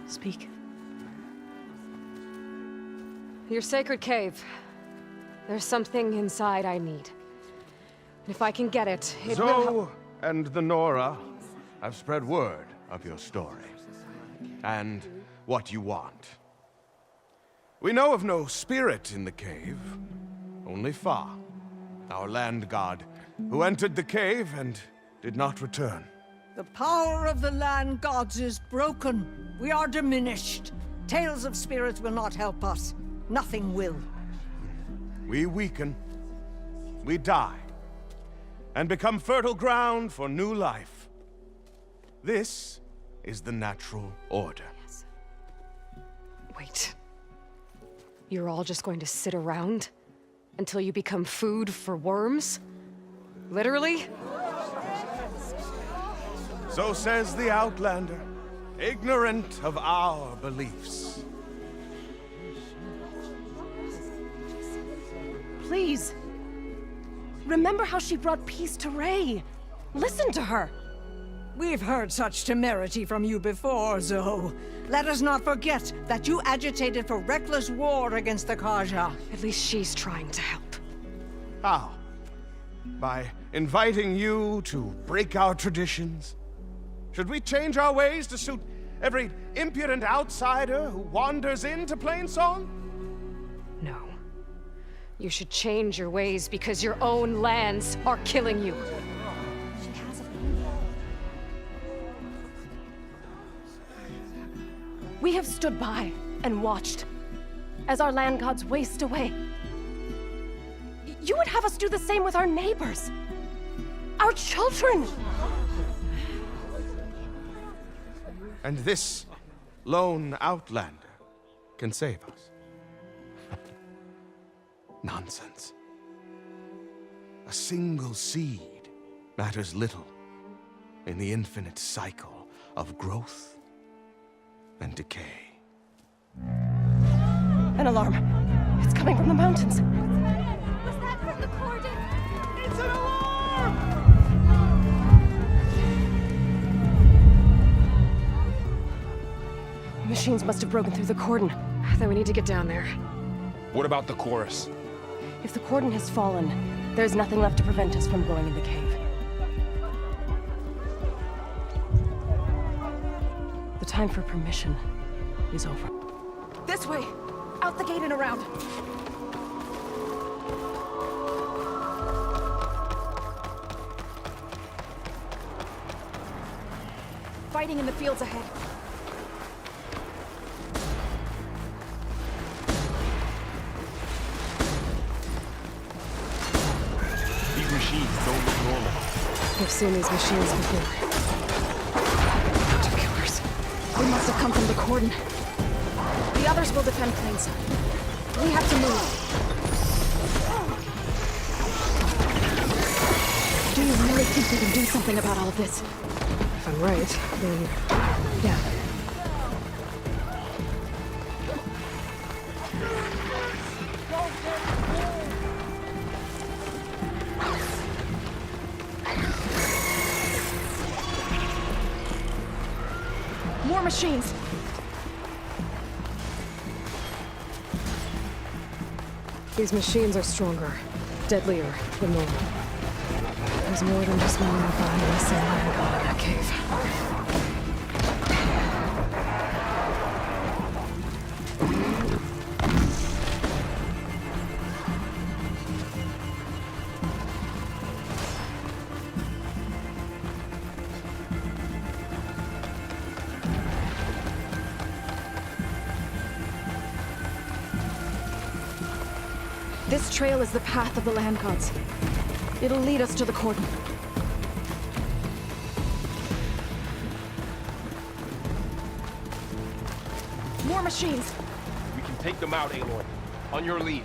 Speaker 9: Speak.
Speaker 1: Your sacred cave. There's something inside I need. If I can get it, it will
Speaker 8: Zoe and the Nora have spread word of your story and what you want. We know of no spirit in the cave, only Fa, our land god, who entered the cave and did not return.
Speaker 19: The power of the land gods is broken. We are diminished. Tales of spirits will not help us. Nothing will.
Speaker 8: We weaken, we die, and become fertile ground for new life. This is the natural order.
Speaker 1: Wait. You're all just going to sit around until you become food for worms? Literally?
Speaker 8: So says the Outlander, ignorant of our beliefs.
Speaker 9: Please. Remember how she brought peace to Ray. Listen to her.
Speaker 19: We've heard such temerity from you before, Zoe. Let us not forget that you agitated for reckless war against the Karja.
Speaker 1: At least she's trying to help.
Speaker 8: How? By inviting you to break our traditions? Should we change our ways to suit every impudent outsider who wanders into Plainsong?
Speaker 1: No. You should change your ways because your own lands are killing you.
Speaker 9: We have stood by and watched as our land gods waste away. You would have us do the same with our neighbors, our children.
Speaker 8: And this lone outlander can save us. Nonsense. A single seed matters little in the infinite cycle of growth and decay.
Speaker 9: An alarm. It's coming from the mountains.
Speaker 10: Was that from the cordon? It's an alarm!
Speaker 9: Machines must have broken through the cordon.
Speaker 1: Then we need to get down there.
Speaker 2: What about the chorus?
Speaker 9: If the cordon has fallen, there's nothing left to prevent us from going in the cave. The time for permission is over.
Speaker 12: This way! Out the gate and around! Fighting in the fields ahead.
Speaker 2: These machines don't look normal.
Speaker 1: I've seen these machines before. Killers.
Speaker 12: We must have come from the cordon. The others will defend Plainsong. We have to move. Do you really think we can do something about all of this?
Speaker 1: If I'm right, then yeah.
Speaker 12: More machines!
Speaker 1: These machines are stronger, deadlier than normal. There's more than just one more body in the same land god in that cave.
Speaker 12: This trail is the path of the land gods. It'll lead us to the cordon. More machines!
Speaker 2: We can take them out, Aloy. On your lead.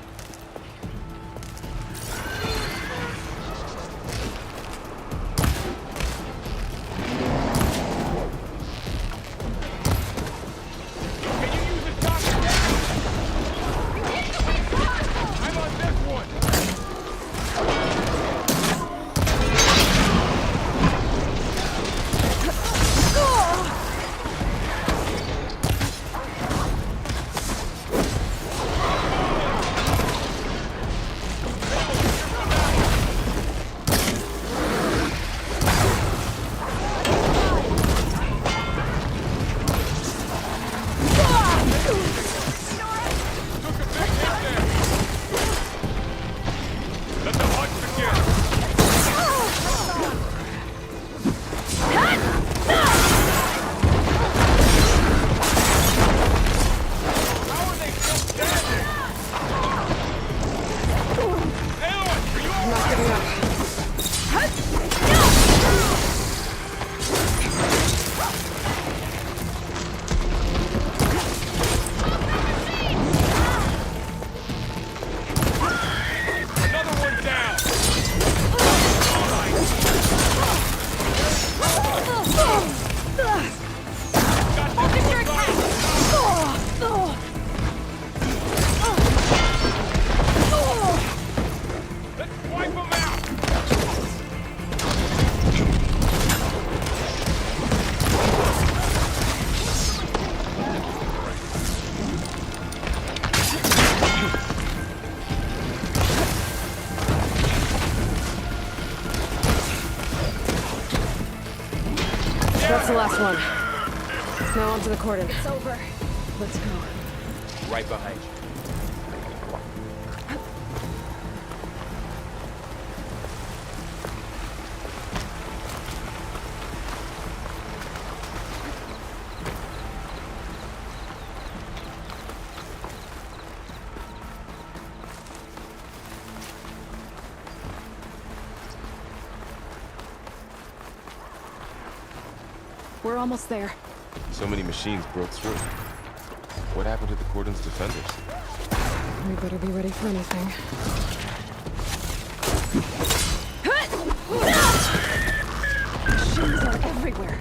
Speaker 1: That's the last one. Now onto the cordon.
Speaker 12: It's over.
Speaker 1: Let's go.
Speaker 2: Right behind you.
Speaker 21: We're almost there.
Speaker 2: So many machines broke through. What happened to the cordon's defenders?
Speaker 1: We better be ready for anything.
Speaker 21: Machines are everywhere.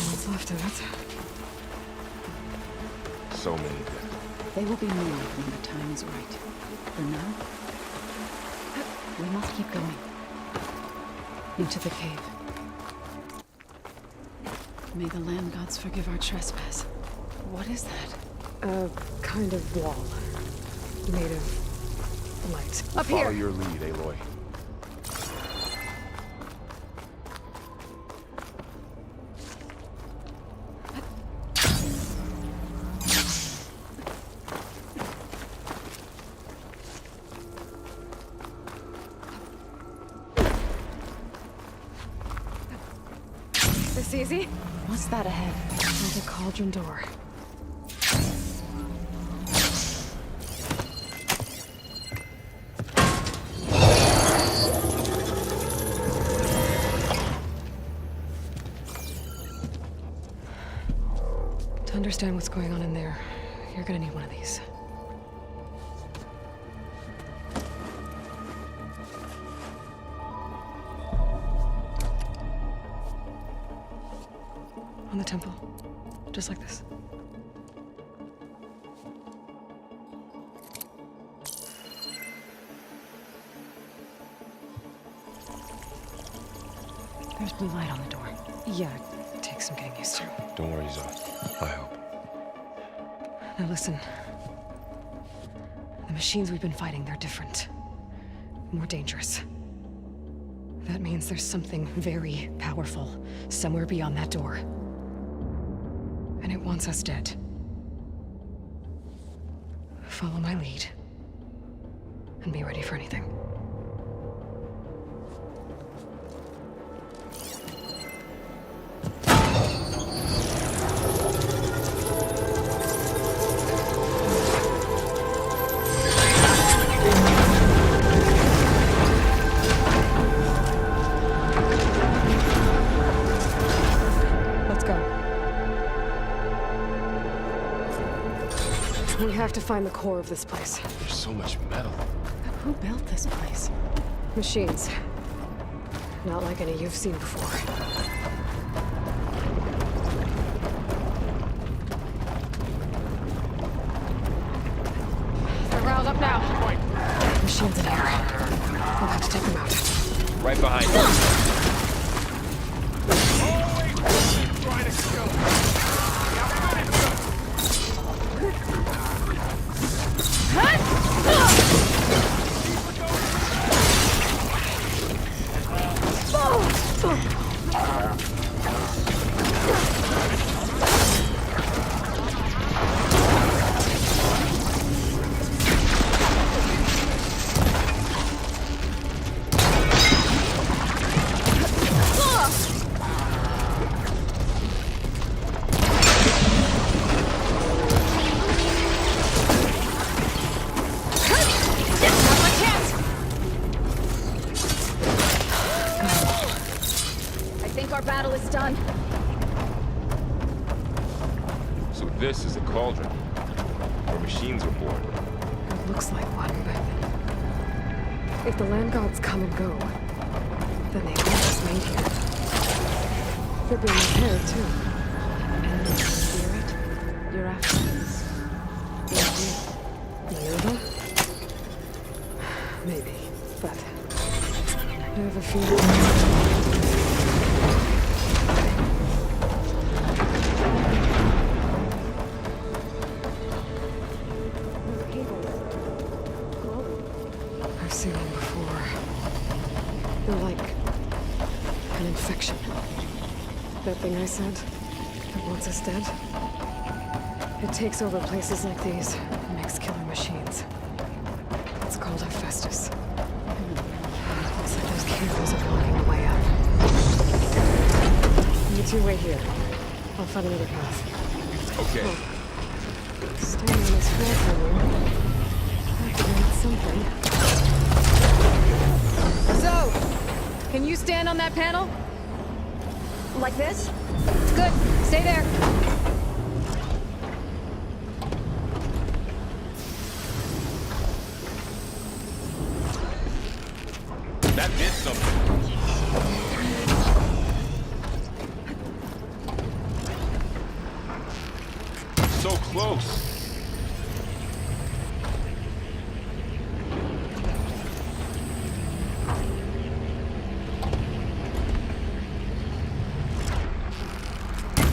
Speaker 1: What's left of it?
Speaker 2: So many dead.
Speaker 21: They will be more when the time is right. For now, we must keep going. Into the cave. May the land gods forgive our trespass. What is that?
Speaker 1: A kind of wall. Made of light.
Speaker 21: Up
Speaker 2: Follow
Speaker 21: here!
Speaker 2: your lead, Aloy.
Speaker 1: This easy?
Speaker 21: What's that ahead?
Speaker 1: There's a cauldron door. To understand what's going on in there, you're gonna need one of these. On the temple. Just like this.
Speaker 21: There's blue light on the door.
Speaker 1: Yeah, it takes some getting used to.
Speaker 2: Don't worry, Zoe. I help.
Speaker 1: Now listen. The machines we've been fighting, they're different. More dangerous. That means there's something very powerful somewhere beyond that door. And it wants us dead. Follow my lead. And be ready for anything. Let's go. We have to find the core of this place.
Speaker 2: There's so much metal.
Speaker 21: Who built this place?
Speaker 1: Machines. Not like any you've seen before. They're riled up now. Machines in here. We'll have to take them out.
Speaker 2: Right behind you.
Speaker 22: Trying to kill him.
Speaker 12: Our battle is done.
Speaker 2: So this is a cauldron, where machines are born.
Speaker 1: It looks like one, but if the land gods come and go, then they all just made here. They're being repaired too.
Speaker 21: And the spirit you're after is
Speaker 1: Minerva? Maybe, but have a feeling. I've seen them before. They're like an infection. That thing I said that wants us dead? It takes over places like these and makes killer machines. It's called Hephaestus. Looks like those cables are blocking the way up. You two wait here. I'll find another path.
Speaker 2: Okay.
Speaker 1: Oh. Staying on this floor for a while. Activate something.
Speaker 7: So, can you stand on that panel?
Speaker 9: Like this?
Speaker 7: Good. Stay there.
Speaker 2: That did something. So close.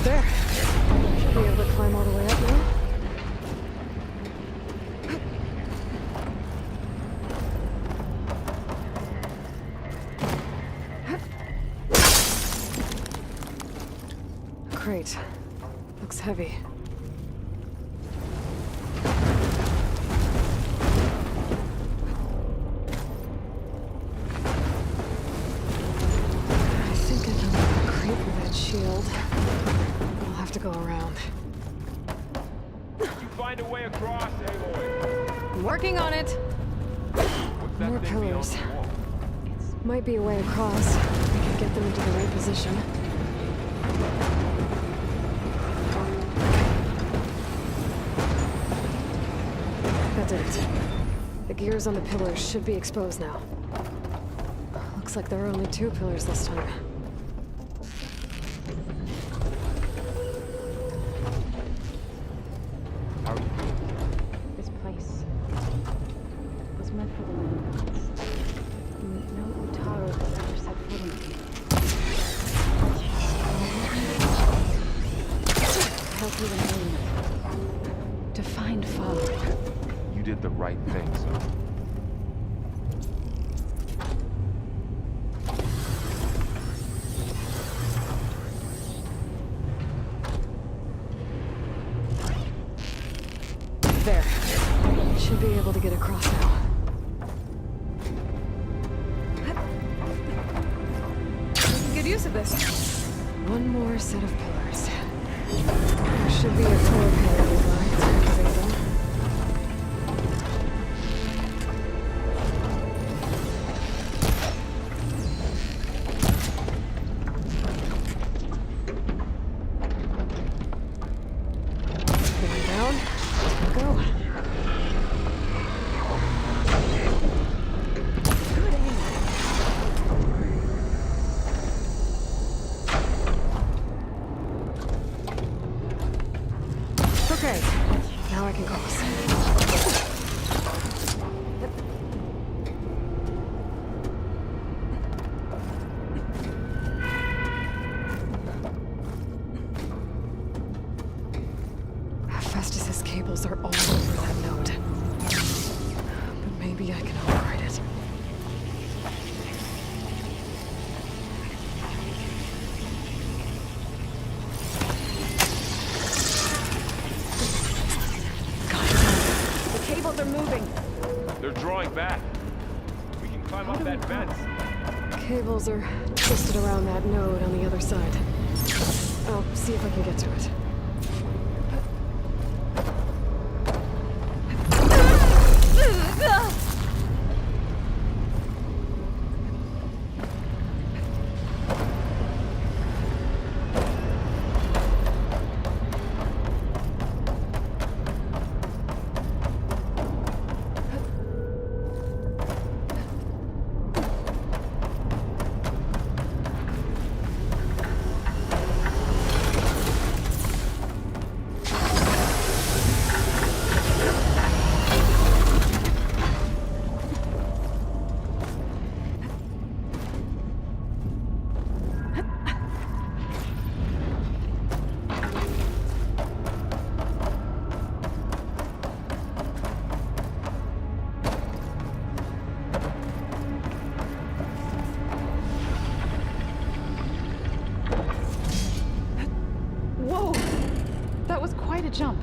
Speaker 1: There. Should be able to climb all the way up now. Crate. Looks heavy. I think I know the crate for that shield. I'll have to go around.
Speaker 2: You find a way across, Aloy.
Speaker 7: I'm working on it.
Speaker 1: More pillars. Might be a way across. We can get them into the right position. That did it. The gears on the pillars should be exposed now. Looks like there are only 2 pillars this time.
Speaker 21: This place was meant for the land. No Utaru has ever set foot in it. Help me remain. To find father.
Speaker 2: You did the right thing, son.
Speaker 1: There. Should be able to get across now. Good use of this. One more set of pillars. There should be a 4-pillar nearby to activate them. One down. Here we go. Good aim. Okay, now I can cross. Hephaestus's cables are all over that node. But maybe I can override it.
Speaker 9: The cables are moving.
Speaker 2: They're drawing back. We can climb up that fence.
Speaker 1: Cables are twisted around that node on the other side. I'll see if I can get to it.
Speaker 21: to jump.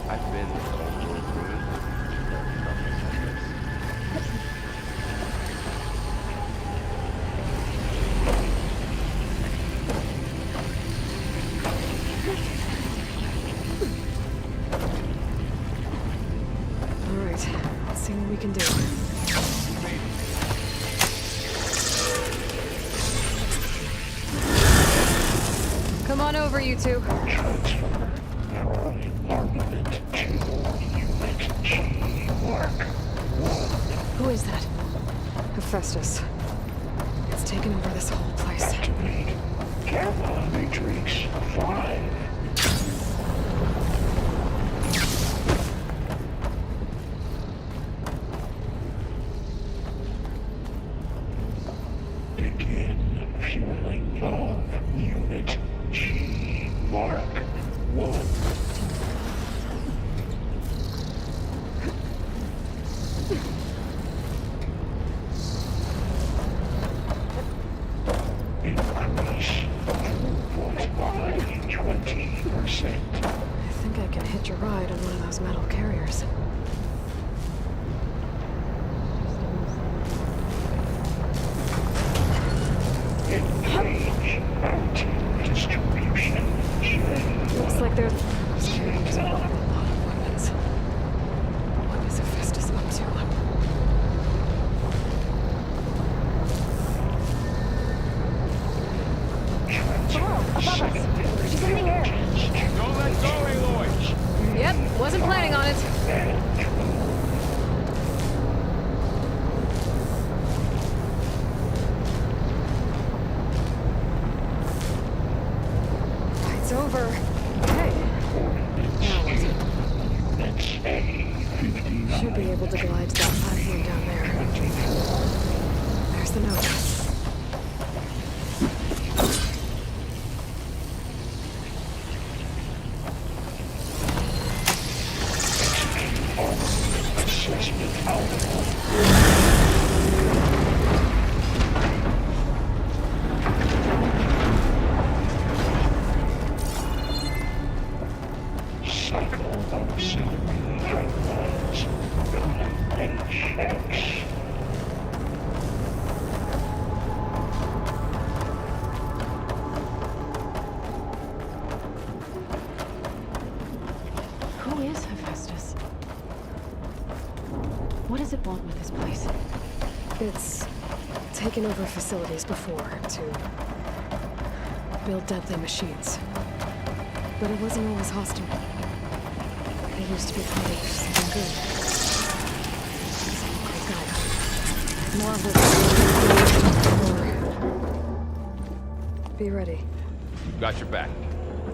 Speaker 2: I've been in the old world ruin. Nothing like this.
Speaker 1: All right, let's see what we can do. Come on over, you two. Who is that? Hephaestus. It's taken over this whole place.
Speaker 4: Careful, Matrix 5. Begin fueling love, Unit G. Mark 1. Increase throughput by 20%.
Speaker 1: I think I can hitch a ride on one of those metal carriers.
Speaker 4: Engage anti-distribution chain.
Speaker 1: Looks like those carriers are loaded with a lot of weapons. What is Hephaestus up to?
Speaker 9: She's in the air.
Speaker 22: Don't let go, Aloy!
Speaker 1: Yep, wasn't planning on it. It's over. Hey. Now what? Should be able to glide to that platform down there. There's the note.
Speaker 21: Who is Hephaestus? What does it want with this place?
Speaker 1: It's taken over facilities before to build deadly machines. But it wasn't always hostile. It used to be part of something good. Something called Gaia. More of it. Or be ready.
Speaker 2: Got your back.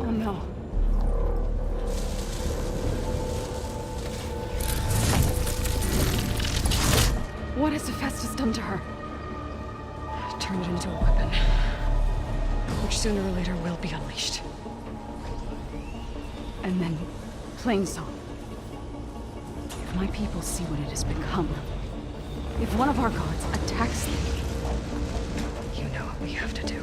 Speaker 21: Oh no. What has Hephaestus done to her?
Speaker 1: Turn it into a weapon. Which sooner or later will be unleashed.
Speaker 21: And then, Plainsong. If my people see what it has become, if one of our gods attacks them,
Speaker 1: you know what we have to do.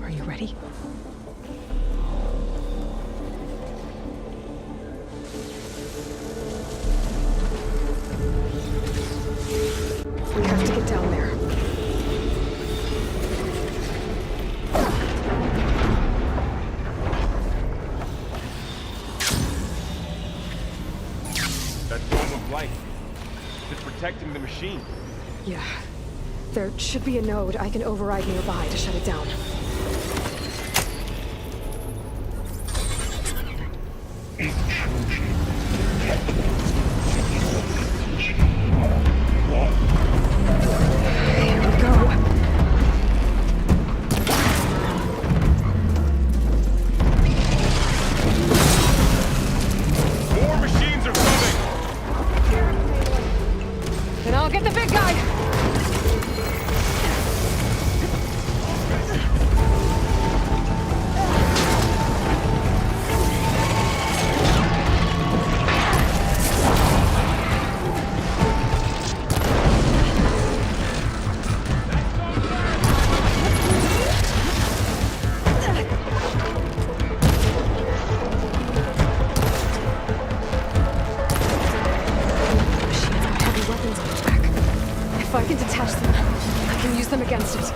Speaker 1: Are you ready? We have to get down there.
Speaker 22: That dome of light. It's protecting the machine.
Speaker 1: Yeah. There should be a node I can override nearby to shut it down. Here we go.
Speaker 9: I'll get the big guy! If I can detach them, I can use them against it.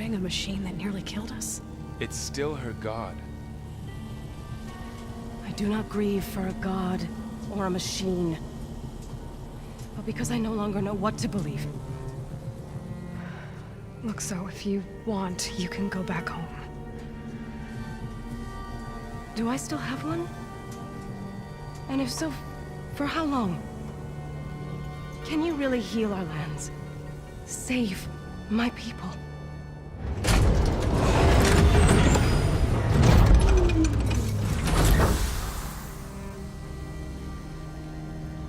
Speaker 9: A machine that nearly killed us?
Speaker 2: It's still her god.
Speaker 9: I do not grieve for a god or a machine, but because I no longer know what to believe.
Speaker 1: Look, so if you want, you can go back home.
Speaker 9: Do I still have one? And if so, for how long? Can you really heal our lands? Save my people?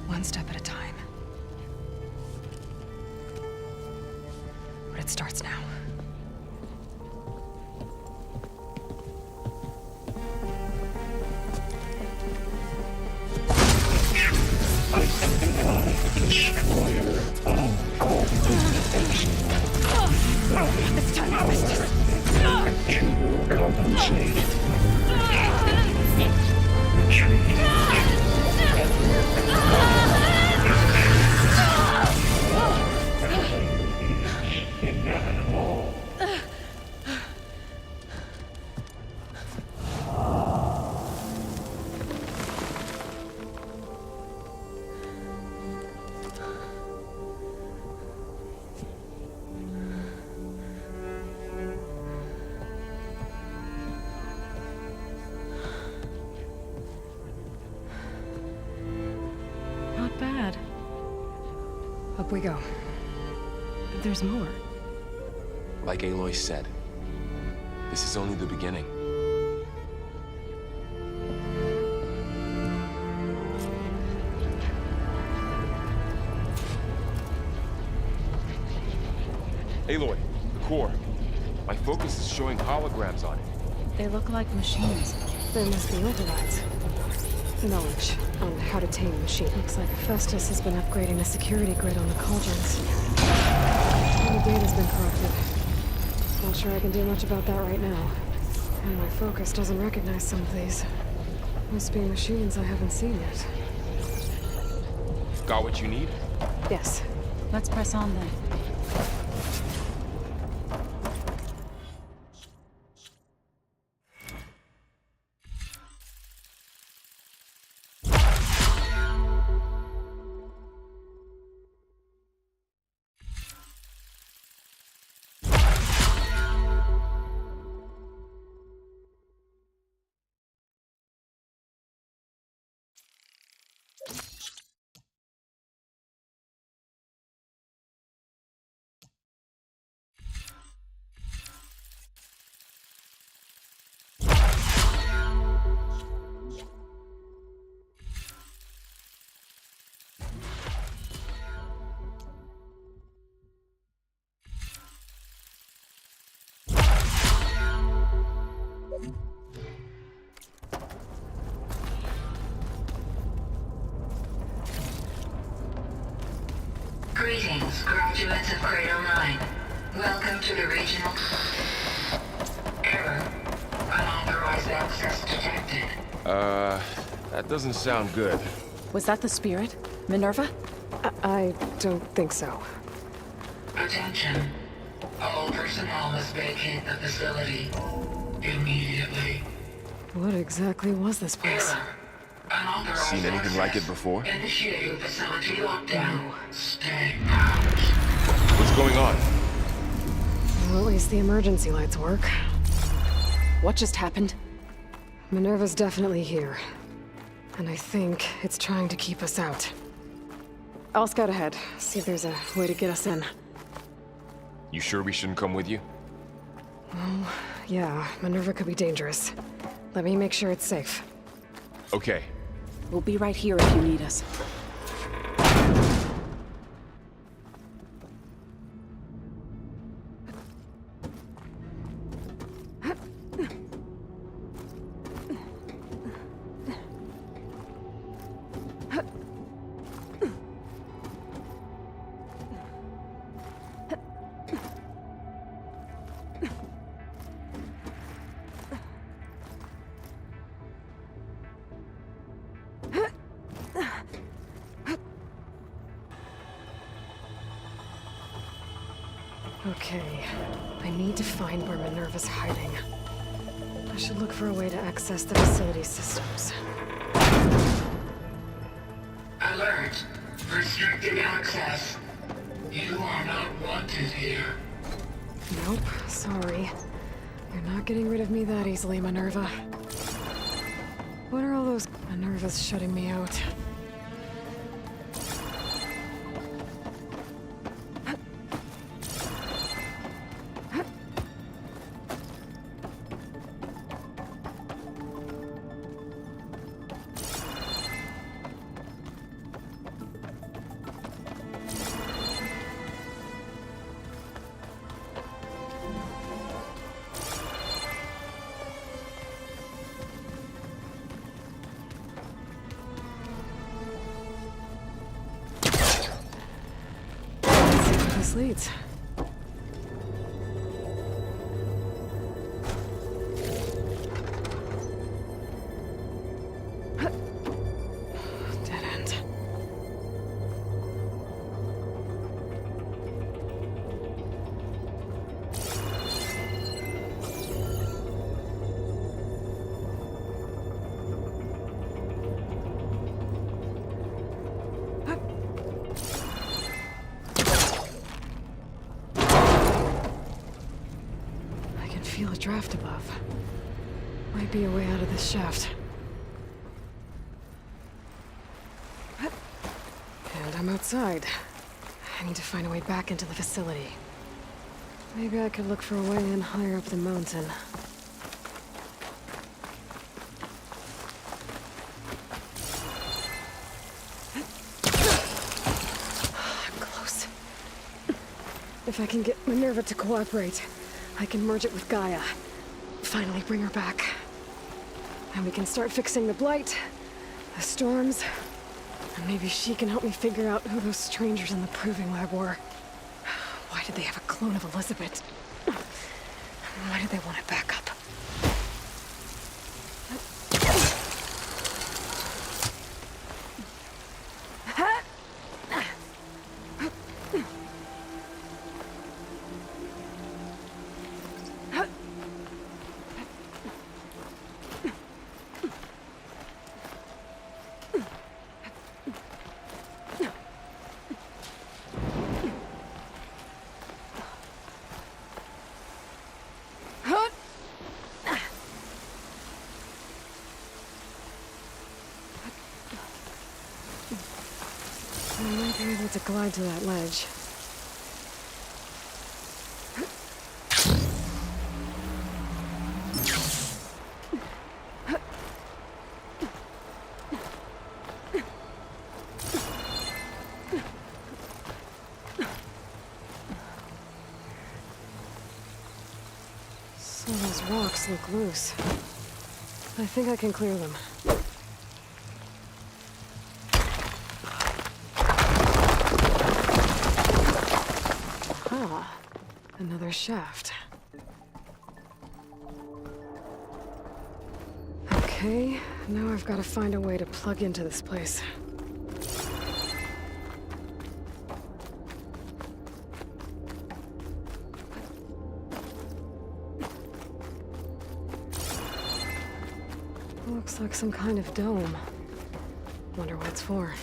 Speaker 1: One step at a time. But it starts now.
Speaker 4: Destroyer of cultists.
Speaker 9: This time I missed it.
Speaker 4: To compensate. Retreat. Inevitable.
Speaker 9: Not bad.
Speaker 1: Up we go.
Speaker 9: There's more.
Speaker 2: Like Aloy said, this is only the beginning. Aloy, the core. My focus is showing holograms on it.
Speaker 21: They look like machines.
Speaker 1: There must be overrides. Knowledge on how to tame a machine. Looks like Festus has been upgrading the security grid on the cauldrons. The data's been corrupted. Not sure I can do much about that right now. And my focus doesn't recognize some of these. Must be machines I haven't seen yet.
Speaker 2: Got what you need?
Speaker 1: Yes.
Speaker 21: Let's press on then.
Speaker 10: Greetings, graduates of Cradle 9. Welcome to the regional... Error. Unauthorized access detected.
Speaker 2: That doesn't sound good.
Speaker 12: Was that the spirit? Minerva?
Speaker 1: I don't think so.
Speaker 10: Attention. All personnel must vacate the facility immediately.
Speaker 1: What exactly was this place?
Speaker 10: Unauthorized
Speaker 2: Seen anything
Speaker 10: access.
Speaker 2: like it before?
Speaker 10: Initiating facility lockdown. Stay out.
Speaker 2: What's going on?
Speaker 1: Well, at least the emergency lights work.
Speaker 12: What just happened?
Speaker 1: Minerva's definitely here. And I think it's trying to keep us out. I'll scout ahead, see if there's a way to get us in.
Speaker 2: You sure we shouldn't come with you?
Speaker 1: Well, yeah, Minerva could be dangerous. Let me make sure it's safe.
Speaker 2: Okay.
Speaker 12: We'll be right here if you need us.
Speaker 1: Okay, I need to find where Minerva's hiding. I should look for a way to access the facility systems.
Speaker 10: Alert. Restricted access. You are not wanted here.
Speaker 1: Nope, sorry. You're not getting rid of me that easily, Minerva. What are all those... Minerva's shutting me out. This leads. Dead end. Feel a draft above. Might be a way out of this shaft. And I'm outside. I need to find a way back into the facility. Maybe I could look for a way in higher up the mountain. Close. If I can get Minerva to cooperate, I can merge it with Gaia. Finally bring her back. And we can start fixing the blight, the storms, and maybe she can help me figure out who those strangers in the proving lab were. Why did they have a clone of Elizabeth? Why did they want it back up? I might be able to glide to that ledge. So those rocks look loose. I think I can clear them. Another shaft. Okay, now I've got to find a way to plug into this place. Looks like some kind of dome. Wonder what it's for.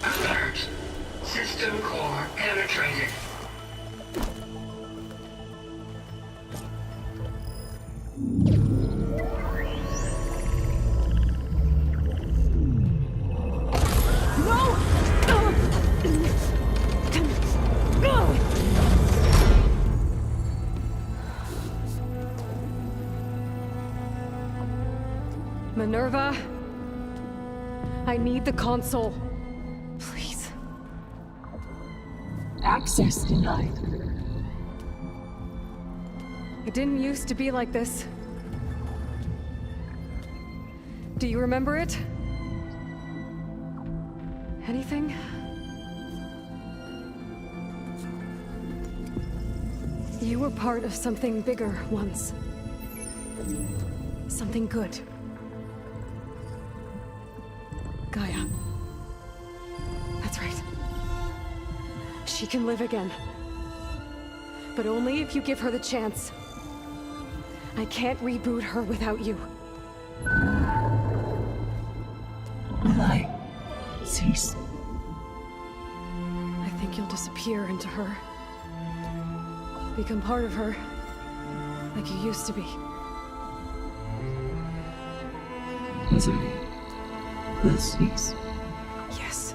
Speaker 10: Alert. System core penetrated.
Speaker 1: Minerva, I need the console. Please.
Speaker 10: Access denied.
Speaker 1: It didn't used to be like this. Do you remember it? Anything? You were part of something bigger once. Something good. Gaia. That's right. She can live again. But only if you give her the chance. I can't reboot her without you.
Speaker 10: Light. Cease.
Speaker 1: I think you'll disappear into her. Become part of her. Like you used to be.
Speaker 10: Misery. Will cease.
Speaker 1: Yes.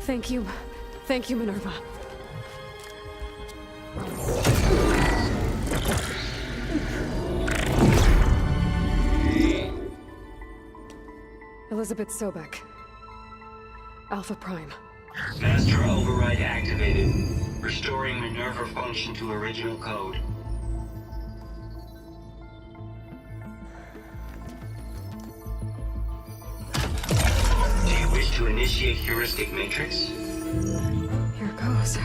Speaker 1: Thank you. Thank you, Minerva. Elizabeth Sobek. Alpha Prime.
Speaker 13: Master override activated. Restoring Minerva function to original code. Do you wish to initiate heuristic matrix?
Speaker 1: Here goes.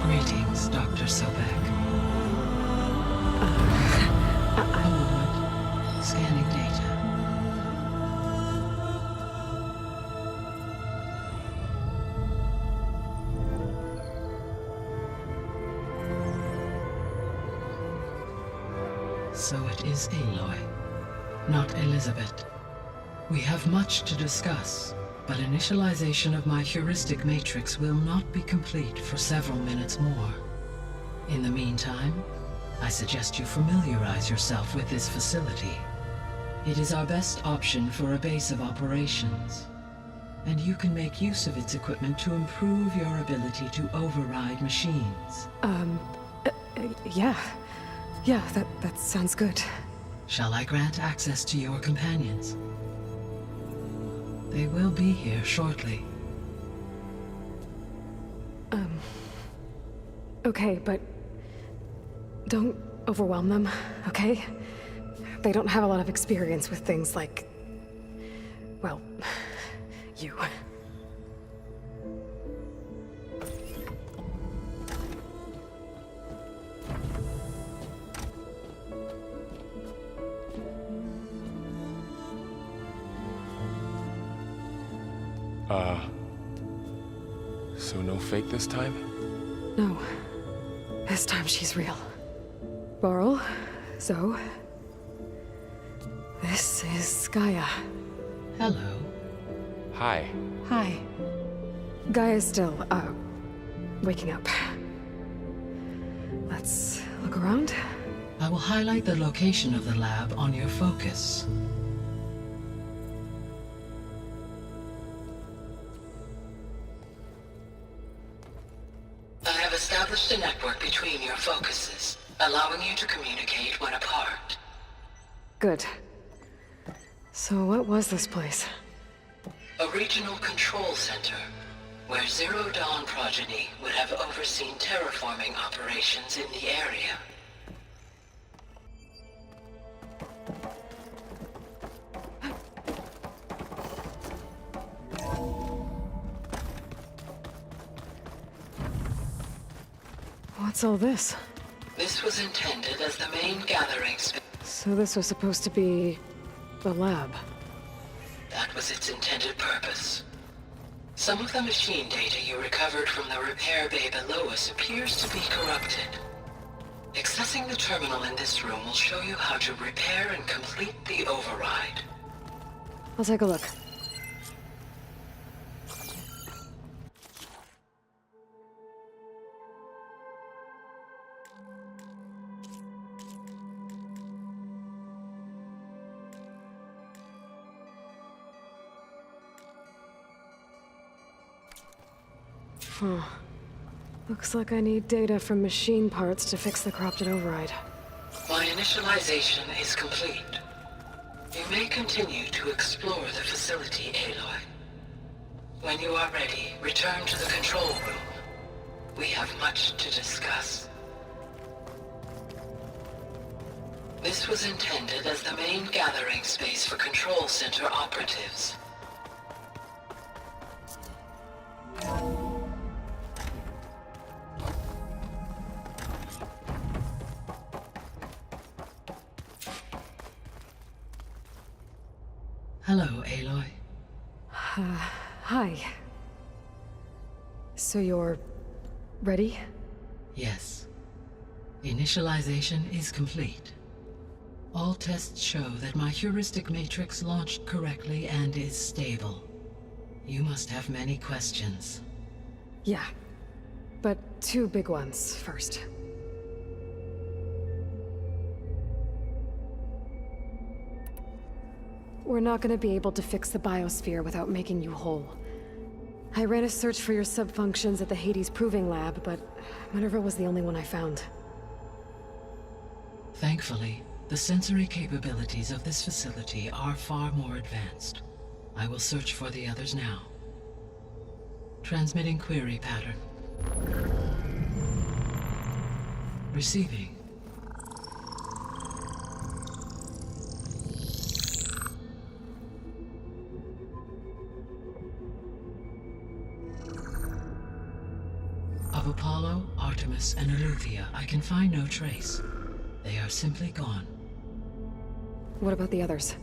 Speaker 13: Greetings, Dr. Sobek. Scanning data. So it is Aloy, not Elizabeth. We have much to discuss, but initialization of my heuristic matrix will not be complete for several minutes more. In the meantime, I suggest you familiarize yourself with this facility. It is our best option for a base of operations, and you can make use of its equipment to improve your ability to override machines.
Speaker 1: Yeah. Yeah, that sounds good.
Speaker 13: Shall I grant access to your companions? They will be here shortly.
Speaker 1: Okay, but don't overwhelm them, okay? They don't have a lot of experience with things like, well, you.
Speaker 2: So no fake this time?
Speaker 1: No. This time she's real. Borl, Zoe. This is Gaia.
Speaker 13: Hello.
Speaker 2: Hi.
Speaker 1: Hi. Gaia's still, waking up. Look around.
Speaker 13: I will highlight the location of the lab on your focus.
Speaker 10: I have established a network between your focuses, allowing you to communicate when apart.
Speaker 1: Good. So what was this place?
Speaker 10: A regional control center, where Zero Dawn progeny would have overseen terraforming operations in the area.
Speaker 1: What's all this?
Speaker 10: This was intended as the main gathering space.
Speaker 1: So this was supposed to be the lab.
Speaker 10: That was its intended purpose. Some of the machine data you recovered from the repair bay below us appears to be corrupted. Accessing the terminal in this room will show you how to repair and complete the override.
Speaker 1: I'll take a look. Huh. Looks like I need data from machine parts to fix the corrupted override.
Speaker 10: My initialization is complete. You may continue to explore the facility, Aloy. When you are ready, return to the control room. We have much to discuss. This was intended as the main gathering space for control center operatives.
Speaker 13: Hello, Aloy.
Speaker 1: Hi. So you're ready?
Speaker 13: Yes. Initialization is complete. All tests show that my heuristic matrix launched correctly and is stable. You must have many questions.
Speaker 1: Yeah. But two big ones first. We're not gonna be able to fix the biosphere without making you whole. I ran a search for your subfunctions at the Hades Proving Lab, but Minerva was the only one I found.
Speaker 13: Thankfully, the sensory capabilities of this facility are far more advanced. I will search for the others now. Transmitting query pattern. Receiving. Of Apollo, Artemis, and Eleuthia, I can find no trace. They are simply gone.
Speaker 1: What about the others?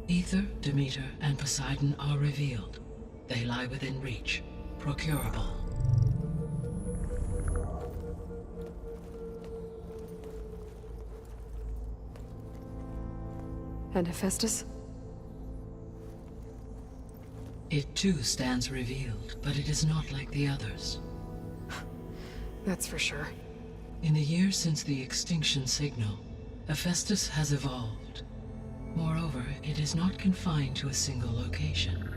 Speaker 13: Ether, Demeter, and Poseidon are revealed. They lie within reach, procurable.
Speaker 1: And Hephaestus?
Speaker 13: It too stands revealed, but it is not like the others.
Speaker 1: That's for sure.
Speaker 13: In the years since the extinction signal, Hephaestus has evolved. Moreover, it is not confined to a single location.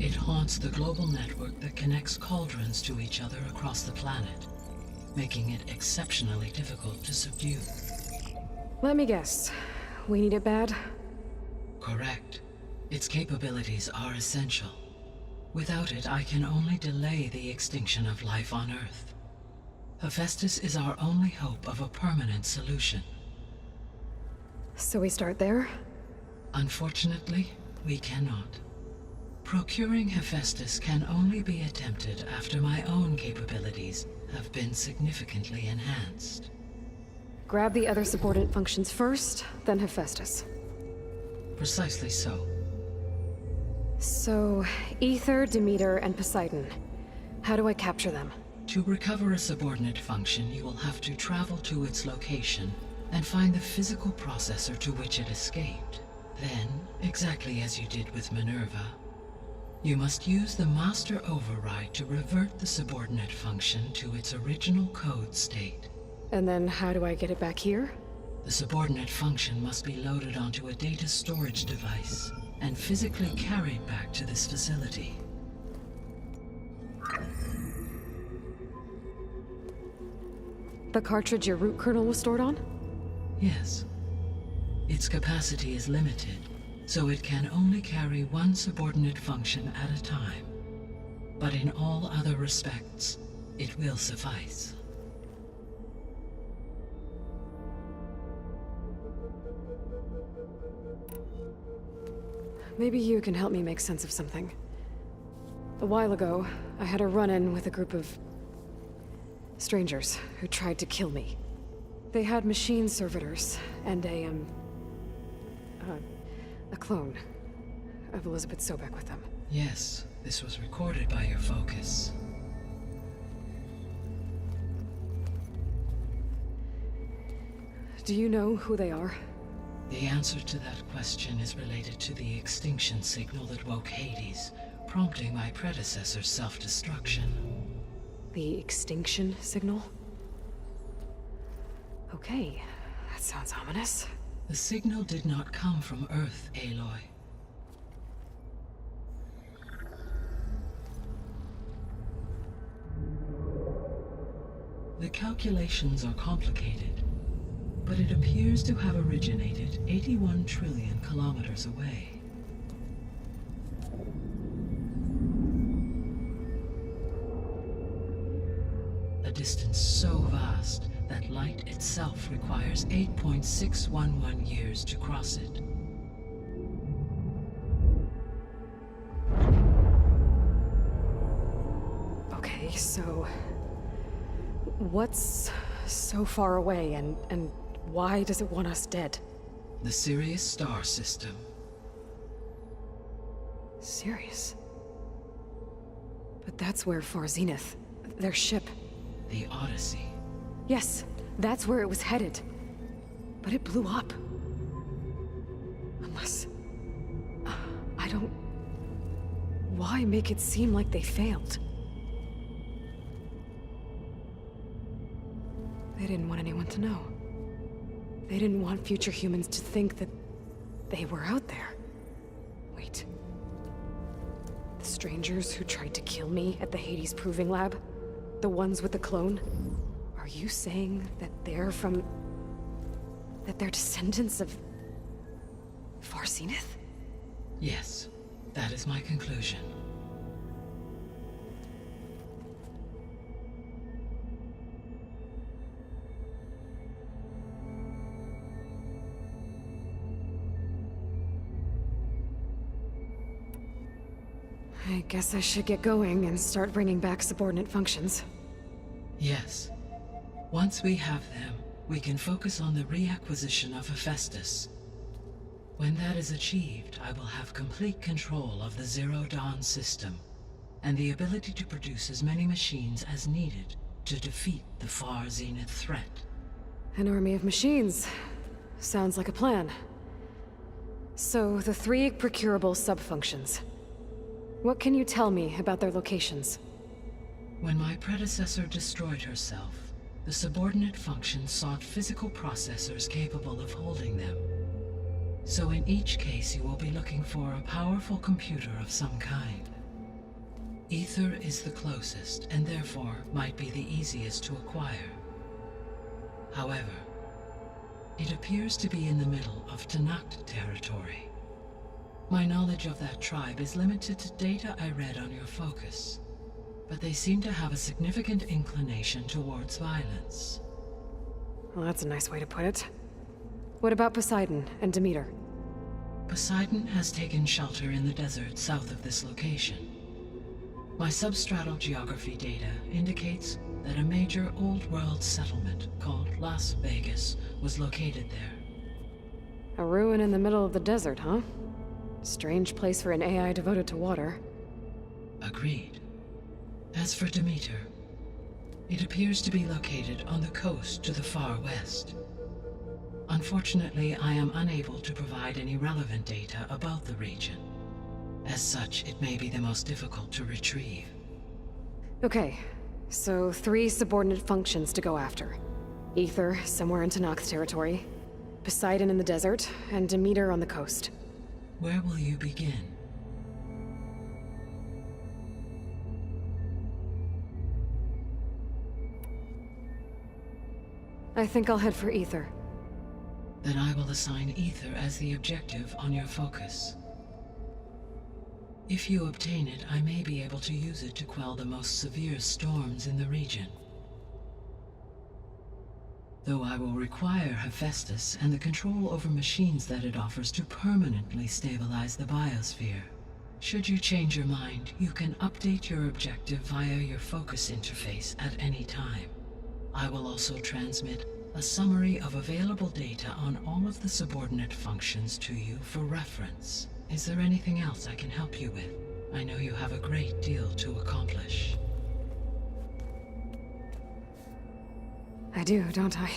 Speaker 13: It haunts the global network that connects cauldrons to each other across the planet, making it exceptionally difficult to subdue.
Speaker 1: Let me guess. We need it bad?
Speaker 13: Correct. Its capabilities are essential. Without it, I can only delay the extinction of life on Earth. Hephaestus is our only hope of a permanent solution.
Speaker 1: So we start there?
Speaker 13: Unfortunately, we cannot. Procuring Hephaestus can only be attempted after my own capabilities have been significantly enhanced.
Speaker 1: Grab the other subordinate functions first, then Hephaestus.
Speaker 13: Precisely so.
Speaker 1: So, Ether, Demeter, and Poseidon. How do I capture them?
Speaker 13: To recover a subordinate function, you will have to travel to its location and find the physical processor to which it escaped. Then, exactly as you did with Minerva, you must use the master override to revert the subordinate function to its original code state.
Speaker 1: And then how do I get it back here?
Speaker 13: The subordinate function must be loaded onto a data storage device and physically carried back to this facility.
Speaker 1: The cartridge your root kernel was stored on?
Speaker 13: Yes. Its capacity is limited, so it can only carry one subordinate function at a time. But in all other respects, it will suffice.
Speaker 1: Maybe you can help me make sense of something. A while ago, I had a run-in with a group of strangers who tried to kill me. They had machine servitors and a clone of Elizabeth Sobek with them.
Speaker 13: Yes, this was recorded by your focus.
Speaker 1: Do you know who they are?
Speaker 13: The answer to that question is related to the extinction signal that woke Hades, prompting my predecessor's self-destruction.
Speaker 1: The extinction signal? Okay, that sounds ominous.
Speaker 13: The signal did not come from Earth, Aloy. The calculations are complicated, but it appears to have originated 81 trillion kilometers away. A distance so vast that light itself requires 8.611 years to cross it.
Speaker 1: Okay, so what's so far away and why does it want us dead?
Speaker 13: The Sirius star system.
Speaker 1: Sirius? But that's where Far Zenith, their ship.
Speaker 13: The Odyssey.
Speaker 1: Yes, that's where it was headed. But it blew up. Unless... I don't... Why make it seem like they failed? They didn't want anyone to know. They didn't want future humans to think that they were out there. Wait. The strangers who tried to kill me at the Hades Proving Lab? The ones with the clone? Are you saying that they're from... that they're descendants of... Far Zenith?
Speaker 13: Yes, that is my conclusion.
Speaker 1: I guess I should get going and start bringing back subordinate functions.
Speaker 13: Yes. Once we have them, we can focus on the reacquisition of Hephaestus. When that is achieved, I will have complete control of the Zero Dawn system, and the ability to produce as many machines as needed to defeat the Far Zenith threat.
Speaker 1: An army of machines. Sounds like a plan. So, the 3 procurable sub-functions. What can you tell me about their locations?
Speaker 13: When my predecessor destroyed herself, the subordinate functions sought physical processors capable of holding them. So in each case you will be looking for a powerful computer of some kind. Ether is the closest, and therefore might be the easiest to acquire. However, it appears to be in the middle of Tanakh territory. My knowledge of that tribe is limited to data I read on your focus, but they seem to have a significant inclination towards violence.
Speaker 1: Well, that's a nice way to put it. What about Poseidon and Demeter?
Speaker 13: Poseidon has taken shelter in the desert south of this location. My substratal geography data indicates that a major old-world settlement called Las Vegas was located there.
Speaker 1: A ruin in the middle of the desert, huh? Strange place for an AI devoted to water.
Speaker 13: Agreed. As for Demeter, it appears to be located on the coast to the far west. Unfortunately, I am unable to provide any relevant data about the region. As such, it may be the most difficult to retrieve.
Speaker 1: Okay, so 3 subordinate functions to go after. Ether, somewhere in Tenakth territory. Poseidon in the desert, and Demeter on the coast.
Speaker 13: Where will you begin?
Speaker 1: I think I'll head for Ether.
Speaker 13: Then I will assign Ether as the objective on your focus. If you obtain it, I may be able to use it to quell the most severe storms in the region. Though I will require Hephaestus and the control over machines that it offers to permanently stabilize the biosphere. Should you change your mind, you can update your objective via your focus interface at any time. I will also transmit a summary of available data on all of the subordinate functions to you for reference. Is there anything else I can help you with? I know you have a great deal to accomplish.
Speaker 1: I do, don't I?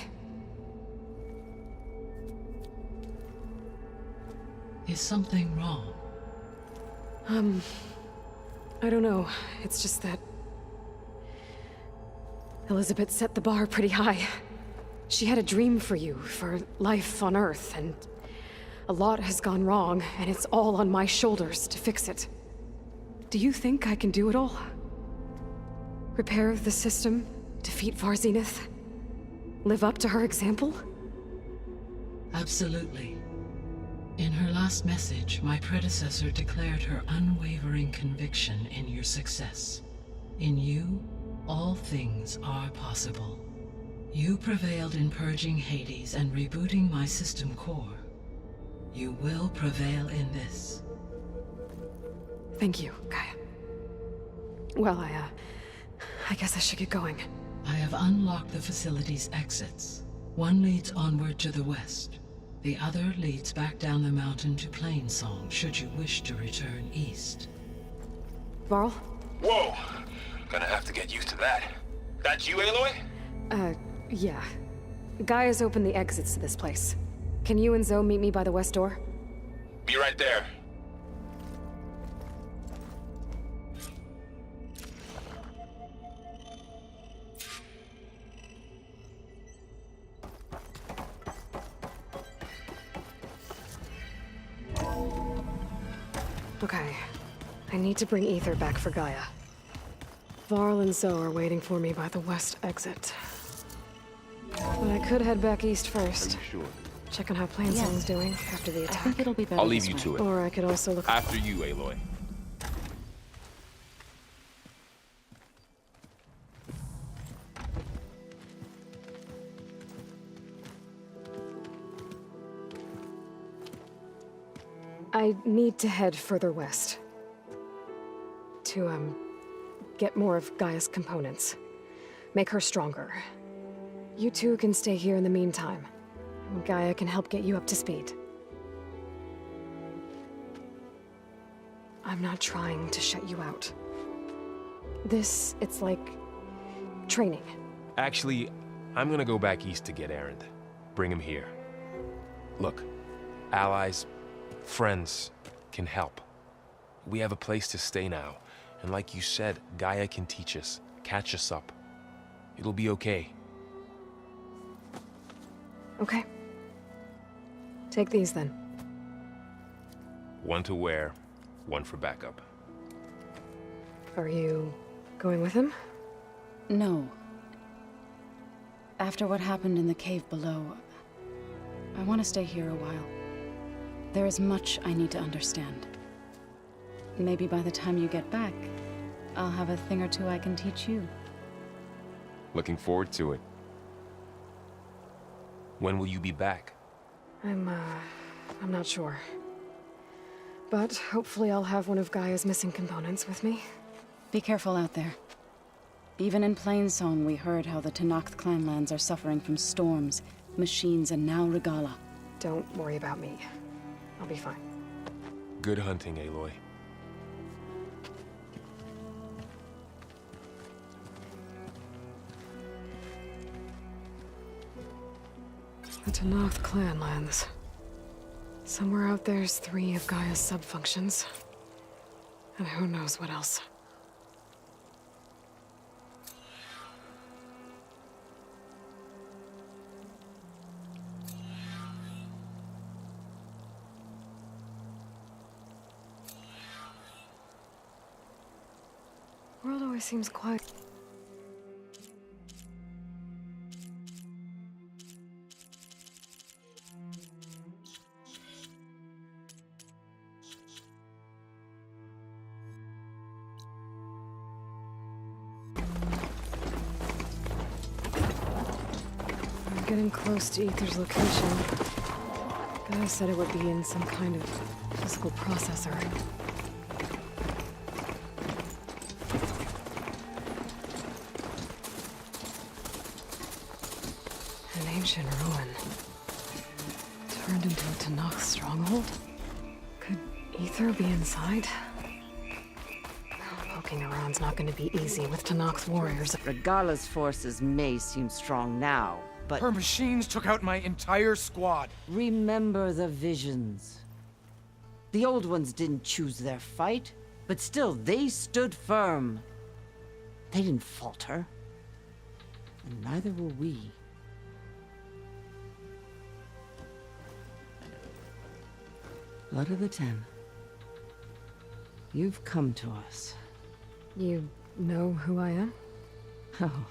Speaker 13: Is something wrong?
Speaker 1: I don't know. It's just that Elizabeth set the bar pretty high. She had a dream for you, for life on Earth, and a lot has gone wrong, and it's all on my shoulders to fix it. Do you think I can do it all? Repair the system, defeat Varzenith, live up to her example?
Speaker 13: Absolutely. In her last message, my predecessor declared her unwavering conviction in your success. In you, all things are possible. You prevailed in purging Hades and rebooting my system core. You will prevail in this.
Speaker 1: Thank you, Gaia. Well, I guess I should get going.
Speaker 13: I have unlocked the facility's exits. One leads onward to the west. The other leads back down the mountain to Plainsong, should you wish to return east.
Speaker 1: Varl?
Speaker 2: Whoa! Gonna have to get used to that. That's you, Aloy?
Speaker 1: Yeah. Gaia's opened the exits to this place. Can you and Zoe meet me by the west door?
Speaker 2: Be right there.
Speaker 1: Okay. I need to bring Ether back for Gaia. Varl and Zoe are waiting for me by the west exit. But I could head back east first.
Speaker 2: Are you sure?
Speaker 1: Check on how Plainsong's doing after the attack.
Speaker 21: I think it'll be better
Speaker 2: I'll leave
Speaker 21: this
Speaker 2: you
Speaker 21: way.
Speaker 2: to it.
Speaker 1: Or I could also look...
Speaker 2: After you, Aloy.
Speaker 1: I need to head further west. To, get more of Gaia's components. Make her stronger. You two can stay here in the meantime. Gaia can help get you up to speed. I'm not trying to shut you out. It's like... training.
Speaker 2: Actually, I'm gonna go back east to get Erend. Bring him here. Look, allies, friends can help. We have a place to stay now, and like you said, Gaia can teach us, catch us up. It'll be okay.
Speaker 1: Okay. Take these then.
Speaker 2: One to wear, one for backup.
Speaker 1: Are you going with him?
Speaker 21: No. After what happened in the cave below, I want to stay here a while. There is much I need to understand. Maybe by the time you get back, I'll have a thing or two I can teach you.
Speaker 2: Looking forward to it. When will you be back?
Speaker 1: I'm not sure. But hopefully I'll have one of Gaia's missing components with me.
Speaker 21: Be careful out there. Even in Plainsong, we heard how the Tenakth clanlands are suffering from storms, machines, and now Regala.
Speaker 1: Don't worry about me. I'll be fine.
Speaker 2: Good hunting, Aloy.
Speaker 1: The Tenakth clanlands. Somewhere out there's 3 of Gaia's sub-functions. And who knows what else. The world always seems quiet. We're getting close to Ether's location. Guy said it would be in some kind of physical processor. An ancient ruin. Turned into a Tanakh stronghold? Could Ether be inside? Poking around's not going to be easy with Tanakh's warriors.
Speaker 15: Regala's forces may seem strong now, but...
Speaker 22: Her machines took out my entire squad.
Speaker 15: Remember the visions. The old ones didn't choose their fight, but still, they stood firm. They didn't falter. And neither will we. Blood of the Ten. You've come to us.
Speaker 1: You know who I am?
Speaker 15: Oh,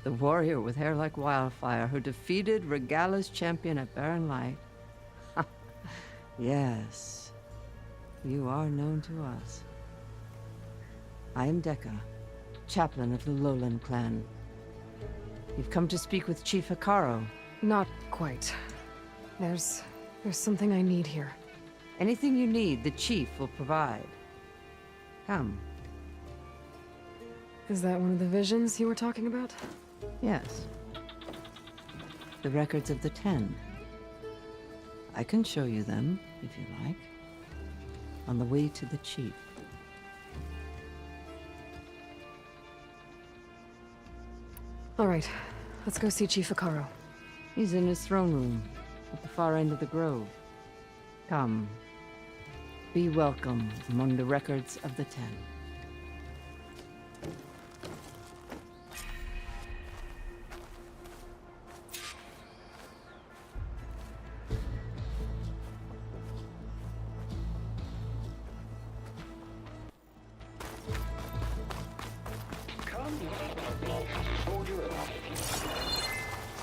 Speaker 15: the warrior with hair like wildfire who defeated Regala's champion at Barren Light. Yes, you are known to us. I am Dekka, chaplain of the Lowland clan. You've come to speak with Chief Hikaru.
Speaker 1: Not quite. There's something I need here.
Speaker 15: Anything you need, the chief will provide. Come.
Speaker 1: Is that one of the visions you were talking about?
Speaker 15: Yes. The records of the 10. I can show you them, if you like. On the way to the chief.
Speaker 1: All right, let's go see Chief Hikaru.
Speaker 15: He's in his throne room, at the far end of the grove. Come. Be welcome among the records of the 10.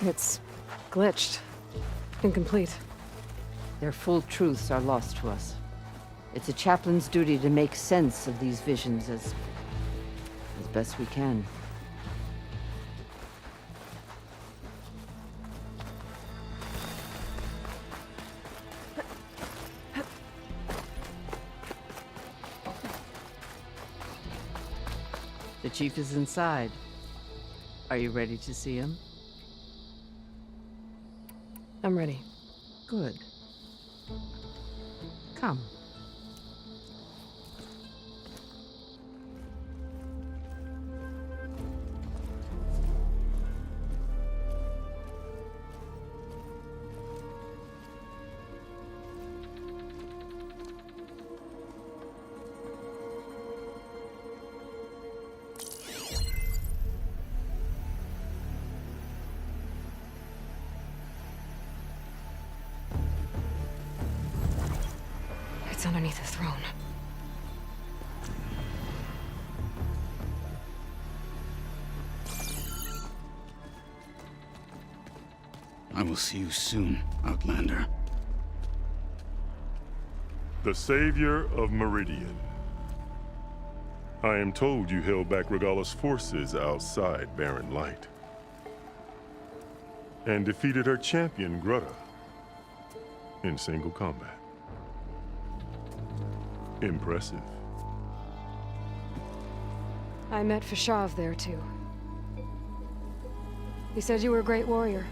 Speaker 1: It's glitched. Incomplete.
Speaker 15: Their full truths are lost to us. It's a chaplain's duty to make sense of these visions as best we can. The chief is inside. Are you ready to see him?
Speaker 1: I'm ready.
Speaker 15: Good. Come.
Speaker 1: It's underneath the throne.
Speaker 20: I will see you soon, Outlander.
Speaker 23: The Savior of Meridian. I am told you held back Regala's forces outside Barren Light. And defeated her champion, Grutta, in single combat. Impressive.
Speaker 1: I met Fashav there, too. He said you were a great warrior.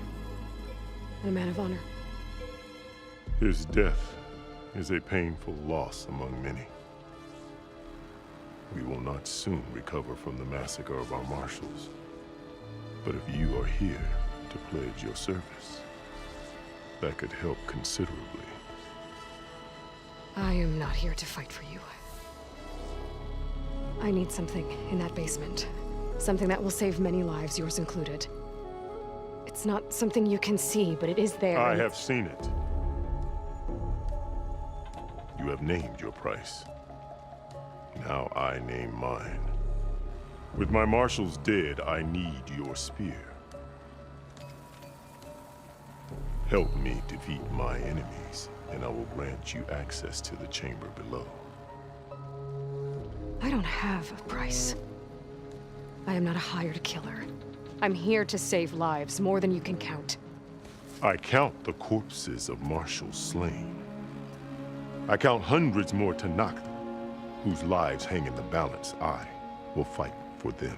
Speaker 1: And a man of honor.
Speaker 23: His death is a painful loss among many. We will not soon recover from the massacre of our marshals. But if you are here to pledge your service, that could help considerably.
Speaker 1: I am not here to fight for you. I need something in that basement. Something that will save many lives, yours included. It's not something you can see, but it is there.
Speaker 23: I have seen it. You have named your price. Now I name mine. With my marshals dead, I need your spear. Help me defeat my enemies, and I will grant you access to the chamber below.
Speaker 1: I don't have a price. I am not a hired killer. I'm here to save lives, more than you can count.
Speaker 23: I count the corpses of marshals slain. I count hundreds more Tanakh, whose lives hang in the balance. I will fight for them.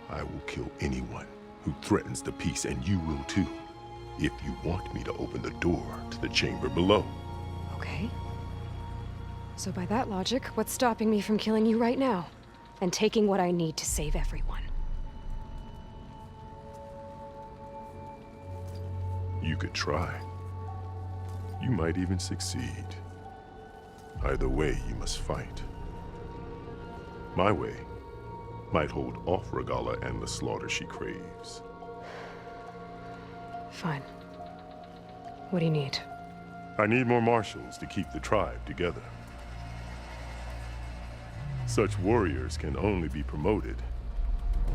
Speaker 23: I will kill anyone who threatens the peace, and you will too, if you want me to open the door to the chamber below.
Speaker 1: Okay. So by that logic, what's stopping me from killing you right now? And taking what I need to save everyone?
Speaker 23: You could try. You might even succeed. Either way, you must fight. My way might hold off Regalla and the slaughter she craves.
Speaker 1: Fine. What do you need?
Speaker 23: I need more marshals to keep the tribe together. Such warriors can only be promoted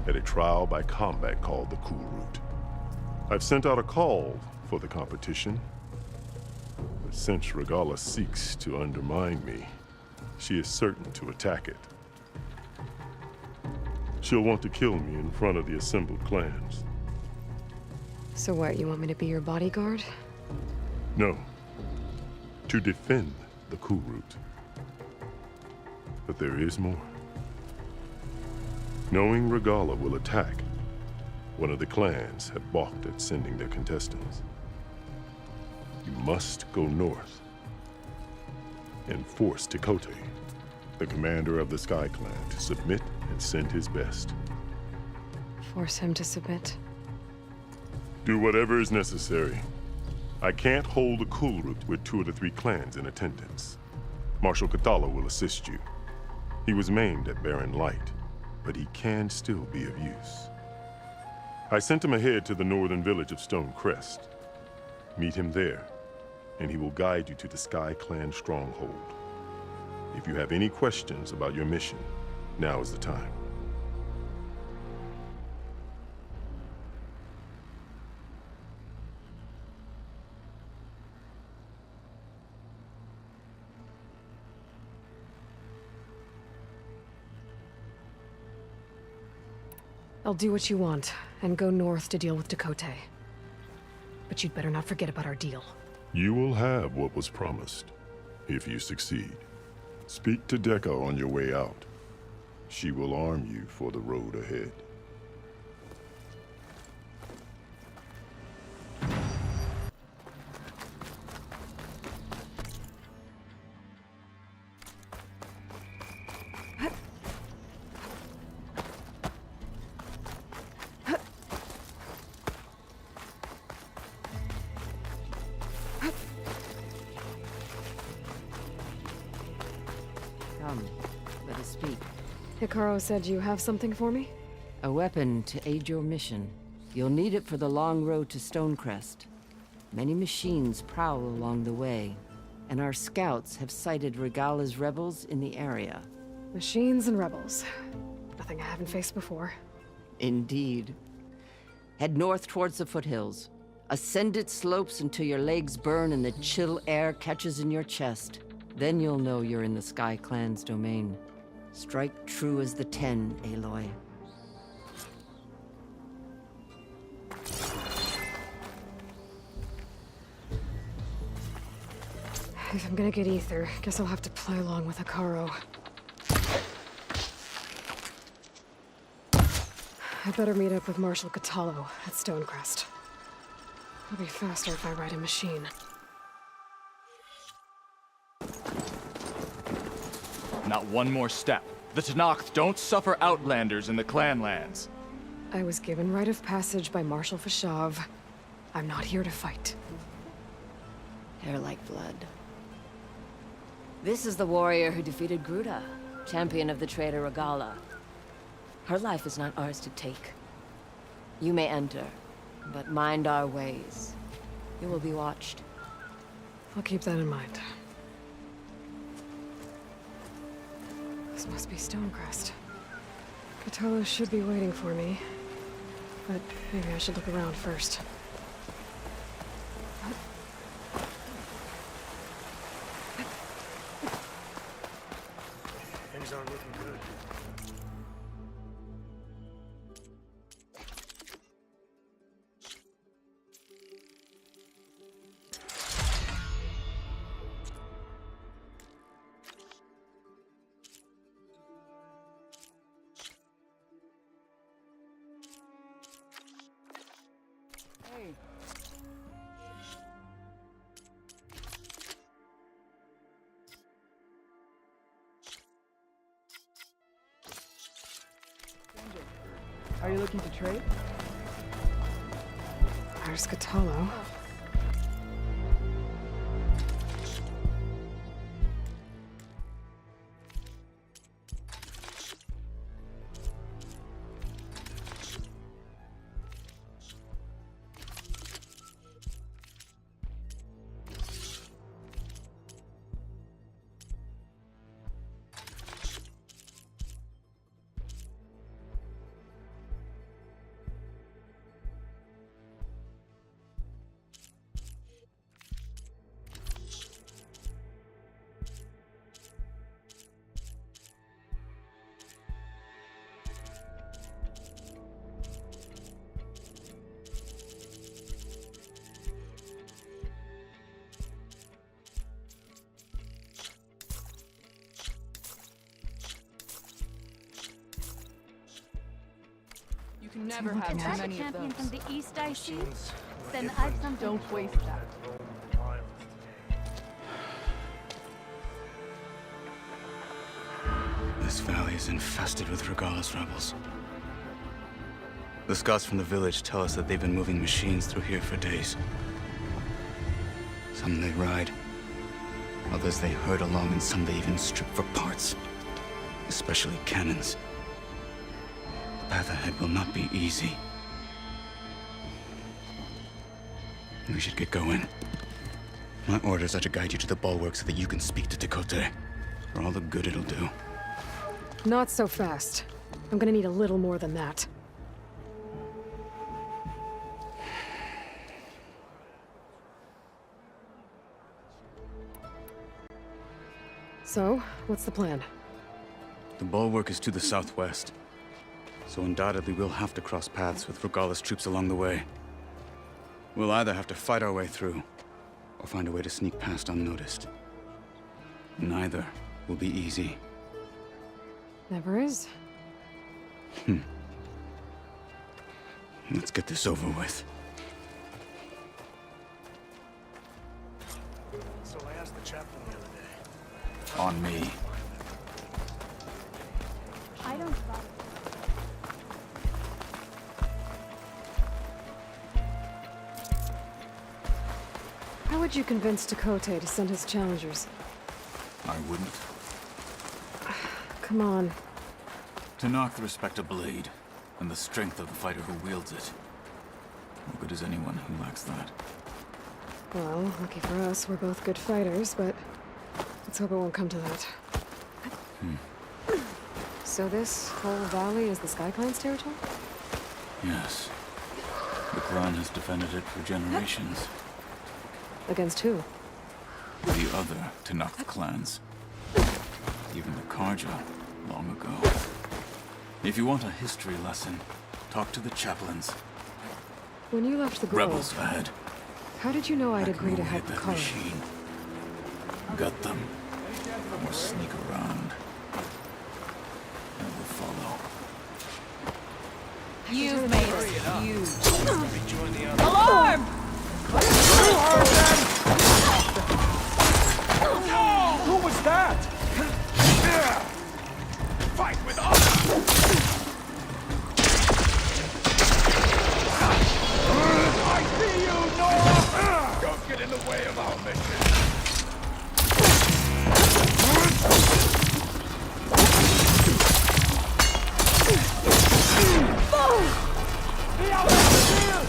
Speaker 23: at a trial by combat called the Cool Route. I've sent out a call for the competition, but since Regalla seeks to undermine me, she is certain to attack it. She'll want to kill me in front of the assembled clans.
Speaker 1: So what, you want me to be your bodyguard?
Speaker 23: No, to defend the Cool Route. But there is more. Knowing Regalla will attack, one of the clans have balked at sending their contestants. You must go north and force Tekote, the commander of the Sky Clan, to submit and send his best.
Speaker 1: Force him to submit?
Speaker 23: Do whatever is necessary. I can't hold the Cool Route with 2 of the 3 clans in attendance. Marshal Kathala will assist you. He was maimed at Barren Light, but he can still be of use. I sent him ahead to the northern village of Stone Crest. Meet him there, and he will guide you to the Sky Clan stronghold. If you have any questions about your mission, now is the time.
Speaker 1: I'll do what you want, and go north to deal with Tekote. But you'd better not forget about our deal.
Speaker 23: You will have what was promised, if you succeed. Speak to Dekka on your way out. She will arm you for the road ahead.
Speaker 15: Come, let us speak.
Speaker 1: Hikaru said you have something for me?
Speaker 15: A weapon to aid your mission. You'll need it for the long road to Stonecrest. Many machines prowl along the way, and our scouts have sighted Regalla's rebels in the area.
Speaker 1: Machines and rebels. Nothing I haven't faced before.
Speaker 15: Indeed. Head north towards the foothills. Ascend its slopes until your legs burn and the chill air catches in your chest. Then you'll know you're in the Sky Clan's domain. Strike true as the 10, Aloy.
Speaker 1: If I'm gonna get ether, guess I'll have to play along with Hikaru. I better meet up with Marshal Katalo at Stonecrest. It'll be faster if I ride a machine.
Speaker 5: Not one more step. The Tanakh don't suffer outlanders in the clanlands.
Speaker 1: I was given rite of passage by Marshal Fashav. I'm not here to fight.
Speaker 9: Hair like blood. This is the warrior who defeated Gruda, champion of the traitor Regalla. Her life is not ours to take. You may enter, but mind our ways. You will be watched.
Speaker 1: I'll keep that in mind. This must be Stonecrest. Cthulhu should be waiting for me. But maybe I should look around first.
Speaker 11: Things aren't looking good.
Speaker 14: Hey. Stranger, are you looking to trade?
Speaker 1: There's Cthulhu.
Speaker 14: You can never have
Speaker 12: Is
Speaker 14: too
Speaker 12: that a
Speaker 14: many of
Speaker 12: champion
Speaker 14: those.
Speaker 12: from the east I see? Then I've something.
Speaker 14: Don't waste that.
Speaker 20: This valley is infested with Regala's rebels. The scouts from the village tell us that they've been moving machines through here for days. Some they ride, others they herd along, and some they even strip for parts, especially cannons. The path ahead will not be easy. We should get going. My orders are to guide you to the bulwark so that you can speak to Tekote, for all the good it'll do.
Speaker 1: Not so fast. I'm gonna need a little more than that. So, what's the plan?
Speaker 20: The bulwark is to the southwest, so undoubtedly we'll have to cross paths with Regala's troops along the way. We'll either have to fight our way through, or find a way to sneak past unnoticed. Neither will be easy.
Speaker 1: Never is.
Speaker 20: Let's get this over with.
Speaker 11: So I asked the chaplain the other day.
Speaker 20: On me.
Speaker 12: I don't bother.
Speaker 1: How would you convince Tekote to send his challengers?
Speaker 16: I wouldn't.
Speaker 1: Come on.
Speaker 16: Tenakth respect a blade, and the strength of the fighter who wields it. What good is anyone who lacks that?
Speaker 1: Well, lucky for us, we're both good fighters, but let's hope it won't come to that. So this whole valley is the Sky Clan's territory?
Speaker 16: Yes. The clan has defended it for generations.
Speaker 1: Against who?
Speaker 16: The other Tenakth clans. Even the Karja, long ago. If you want a history lesson, talk to the chaplains.
Speaker 1: When you left the grove,
Speaker 16: Rebels ahead.
Speaker 1: how did you know I'd agree to help
Speaker 16: Hit
Speaker 1: the
Speaker 16: that
Speaker 1: Karja?
Speaker 16: machine. Gut them. Or sneak around. I will follow.
Speaker 12: You've made us huge.
Speaker 11: Alarm! Who was that? Fight with honor! I see you, Nora! Don't get in the way of our mission. Be out of the field!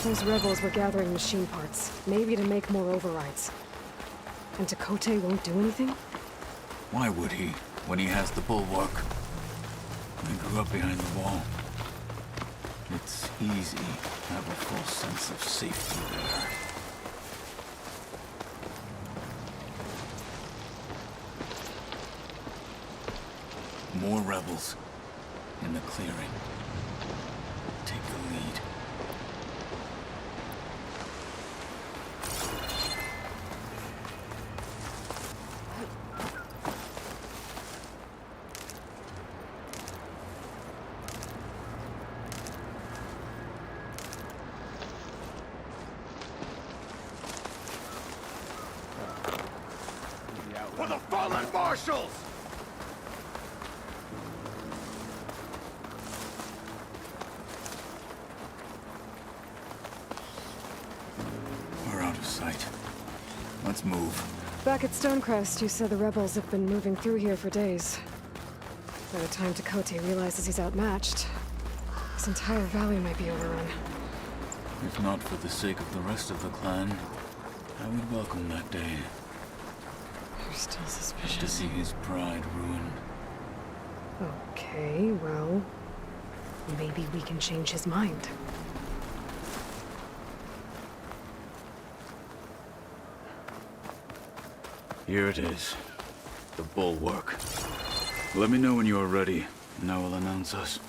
Speaker 1: Those rebels were gathering machine parts, maybe to make more overrides. And Takote won't do anything?
Speaker 16: Why would he, when he has the bulwark? I grew up behind the wall. It's easy to have a false sense of safety there. More rebels in the clearing. Take the lead.
Speaker 11: For the fallen marshals!
Speaker 16: We're out of sight. Let's move.
Speaker 1: Back at Stonecrest, you said the rebels have been moving through here for days. By the time Takote realizes he's outmatched, this entire valley might be overrun.
Speaker 16: If not for the sake of the rest of the clan, I would welcome that day.
Speaker 1: You're still suspicious.
Speaker 16: To see his pride ruined.
Speaker 1: Okay, well, maybe we can change his mind.
Speaker 16: Here it is. The bulwark. Let me know when you are ready, and I will announce us.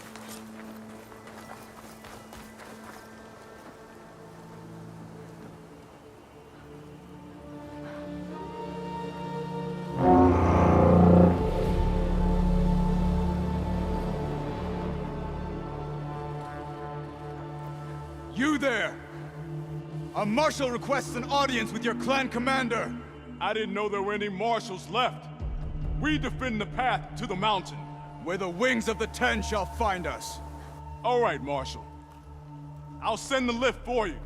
Speaker 11: You there! A marshal requests an audience with your clan commander!
Speaker 22: I didn't know there were any marshals left. We defend the path to the mountain.
Speaker 11: Where the wings of the Ten shall find us.
Speaker 22: All right, Marshal. I'll send the lift for you.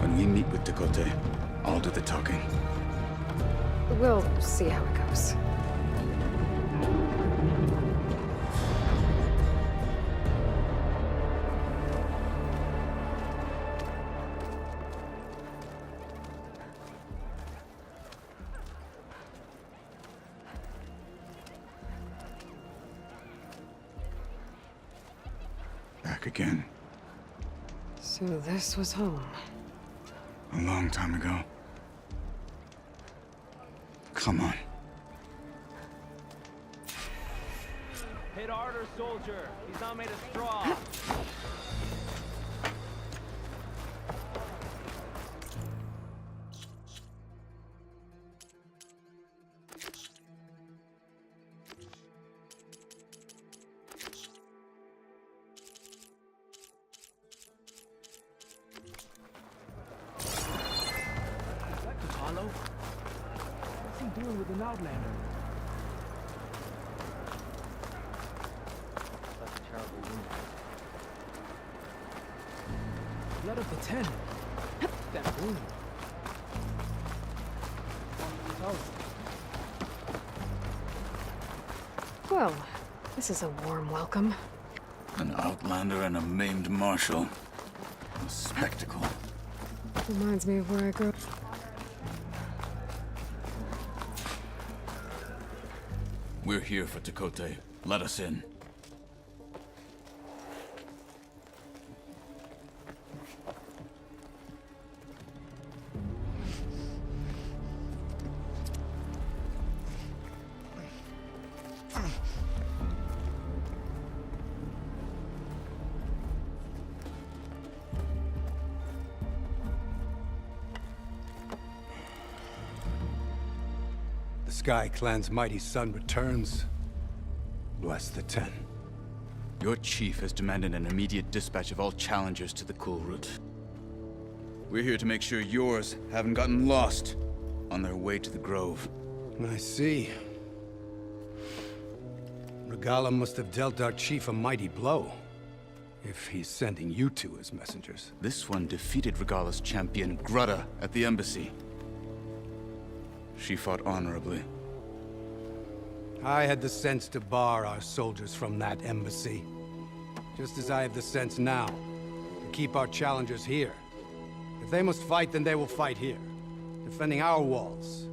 Speaker 20: When we meet with Takote, I'll do the talking.
Speaker 1: We'll see how it goes.
Speaker 20: Back again.
Speaker 1: So this was home.
Speaker 20: A long time ago. Come on.
Speaker 6: Hit harder, soldier. He's not made of straw. What's he doing with an outlander? That's a terrible wound. Blood of the Ten. That wound.
Speaker 1: Well, this is a warm welcome.
Speaker 16: An outlander and a maimed marshal. A spectacle.
Speaker 1: Reminds me of where I grew up.
Speaker 16: We're here for Takote. Let us in.
Speaker 3: The Sky Clan's mighty son returns. Bless the Ten.
Speaker 16: Your chief has demanded an immediate dispatch of all challengers to the Cool Route.
Speaker 20: We're here to make sure yours haven't gotten lost on their way to the Grove.
Speaker 3: I see. Regala must have dealt our chief a mighty blow, if he's sending you two as messengers.
Speaker 20: This one defeated Regala's champion, Grutta, at the embassy. She fought honorably.
Speaker 3: I had the sense to bar our soldiers from that embassy. Just as I have the sense now to keep our challengers here. If they must fight, then they will fight here. Defending our walls.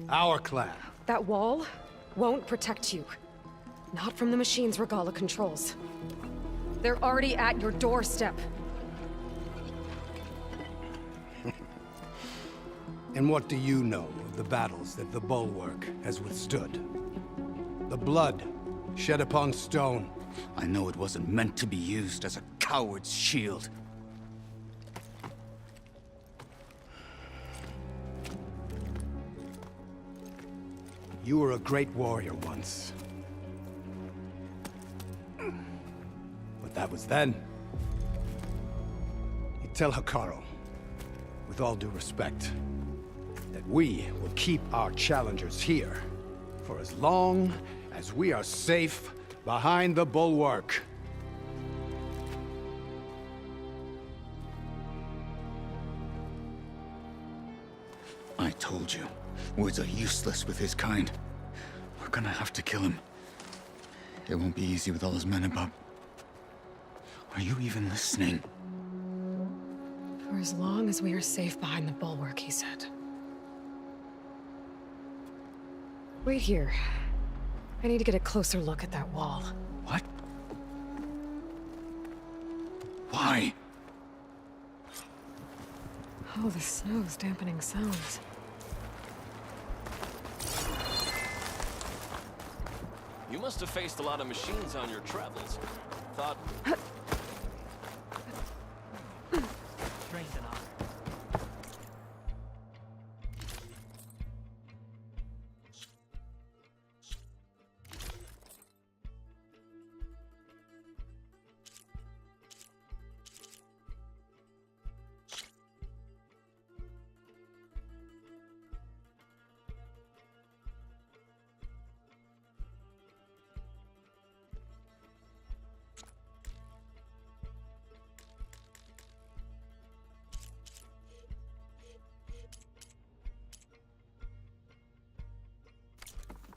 Speaker 3: Our clan.
Speaker 1: That wall won't protect you. Not from the machines Regala controls. They're already at your doorstep.
Speaker 3: And what do you know of the battles that the Bulwark has withstood? The blood shed upon stone.
Speaker 20: I know it wasn't meant to be used as a coward's shield.
Speaker 3: You were a great warrior once. But that was then. You tell Hikaru, with all due respect, that we will keep our challengers here for as long as we are safe behind the Bulwark.
Speaker 20: I told you, words are useless with his kind. We're gonna have to kill him. It won't be easy with all his men about. Are you even listening?
Speaker 1: For as long as we are safe behind the Bulwark, he said. Wait here. I need to get a closer look at that wall.
Speaker 20: What? Why?
Speaker 1: Oh, the snow's dampening sounds.
Speaker 6: You must have faced a lot of machines on your travels. Thought... Strength and honor.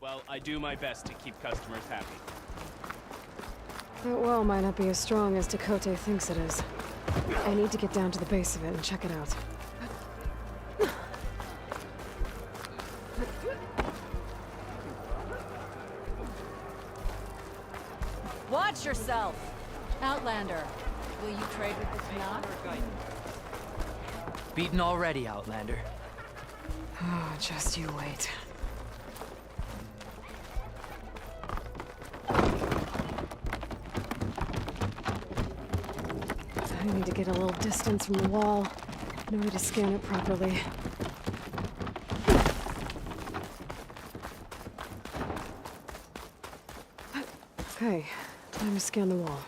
Speaker 6: Well, I do my best to keep customers happy.
Speaker 1: That well might not be as strong as Dakota thinks it is. I need to get down to the base of it and check it out.
Speaker 9: Watch yourself! Outlander, will you trade with the Tanakh?
Speaker 17: Beaten already, Outlander.
Speaker 1: Oh, just you wait. I need to get a little distance from the wall in order to scan it properly. Okay, time to scan the wall.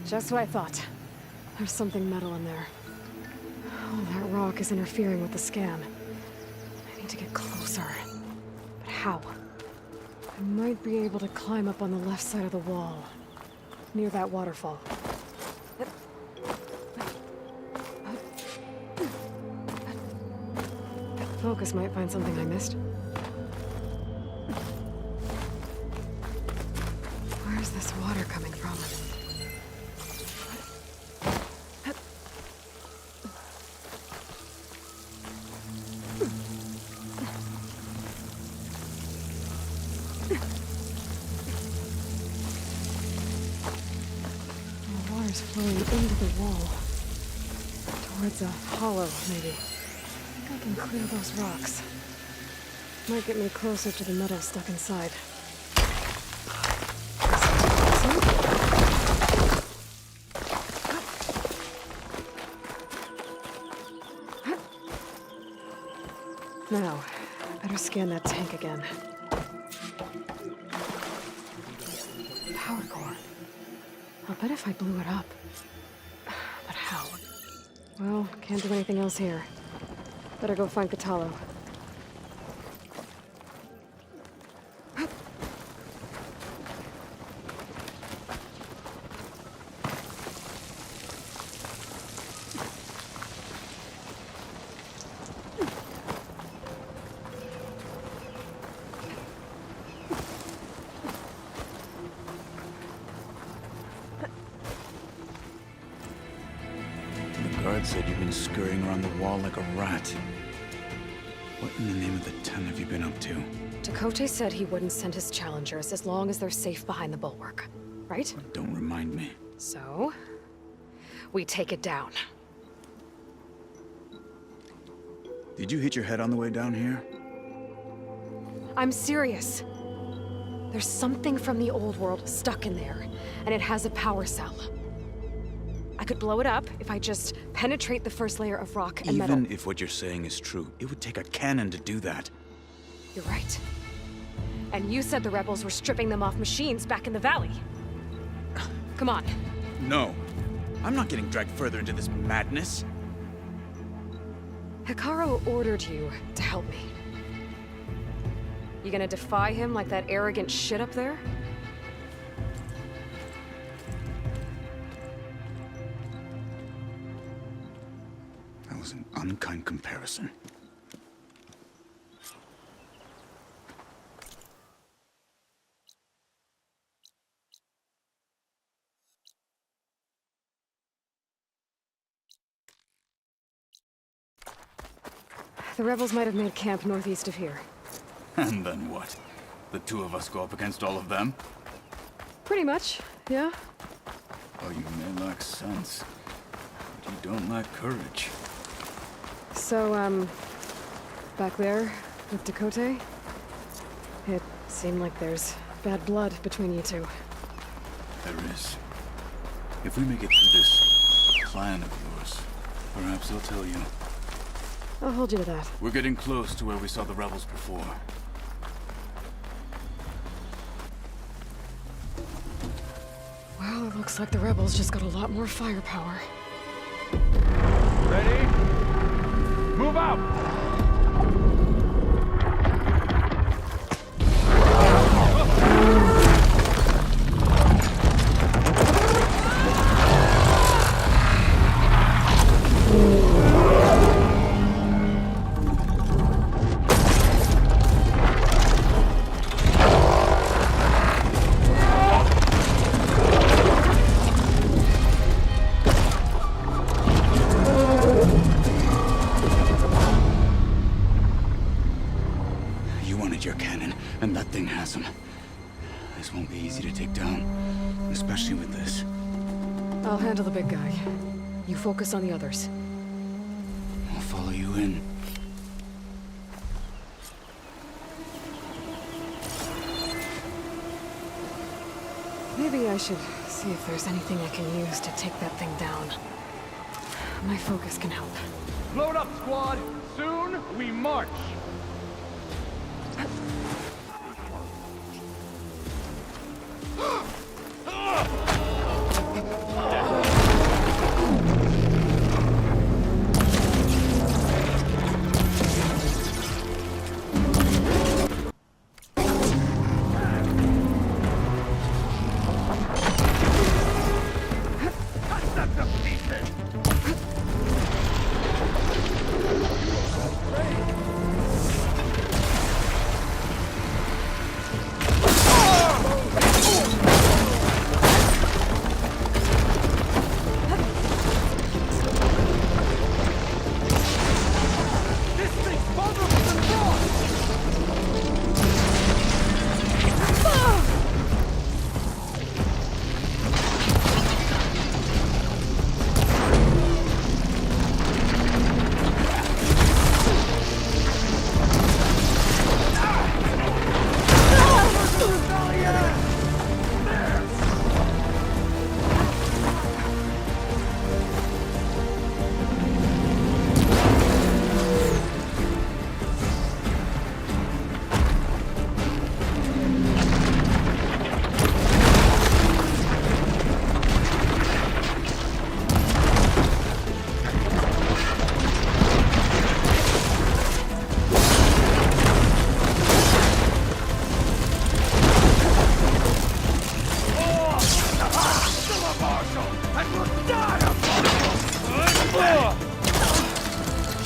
Speaker 1: Just what I thought. There's something metal in there. Oh, that rock is interfering with the scan. I need to get closer. But how? I might be able to climb up on the left side of the wall, near that waterfall. Focus might find something I missed. Where's this water coming from? The water's flowing into the wall. Towards a hollow, maybe. I think I can clear those rocks. Might get me closer to the metal stuck inside. Now, better scan that tank again. Power core. I'll bet if I blew it up. But how? Well, can't do anything else here. Better go find Katalo.
Speaker 20: The guard said you've been scurrying around the wall like a rat. What in the name of the ten have you been up to?
Speaker 1: Dakota said he wouldn't send his challengers as long as they're safe behind the bulwark, right?
Speaker 20: Don't remind me.
Speaker 1: So, we take it down.
Speaker 20: Did you hit your head on the way down here?
Speaker 1: I'm serious. There's something from the old world stuck in there, and it has a power cell. I could blow it up if I just penetrate the first layer of rock and metal.
Speaker 20: Even if what you're saying is true, it would take a cannon to do that.
Speaker 1: You're right. And you said the rebels were stripping them off machines back in the valley. Come on.
Speaker 20: No. I'm not getting dragged further into this madness.
Speaker 1: Hikaru ordered you to help me. You gonna defy him like that arrogant shit up there?
Speaker 20: That was an unkind comparison.
Speaker 1: The rebels might have made camp northeast of here.
Speaker 16: And then what? The two of us go up against all of them?
Speaker 1: Pretty much, yeah.
Speaker 16: Oh, you may lack sense, but you don't lack courage.
Speaker 1: So, back there with Dakota, it seemed like there's bad blood between you two.
Speaker 16: There is. If we make it through this plan of yours, perhaps they'll tell you.
Speaker 1: I'll hold you to that.
Speaker 16: We're getting close to where we saw the rebels before.
Speaker 1: Well, it looks like the rebels just got a lot more firepower.
Speaker 22: Ready? Move out!
Speaker 20: Your cannon, and that thing has him. This won't be easy to take down, especially with this.
Speaker 1: I'll handle the big guy. You focus on the others.
Speaker 20: I'll follow you in.
Speaker 1: Maybe I should see if there's anything I can use to take that thing down. My focus can help.
Speaker 22: Load up, squad! Soon we march!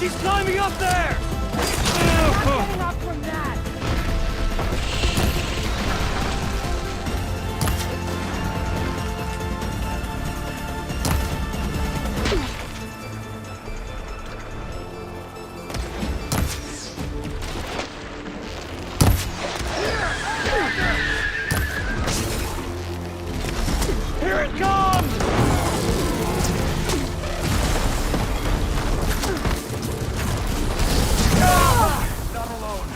Speaker 22: She's climbing up there!
Speaker 14: I'm not getting up from that!
Speaker 22: Here it comes! Not alone.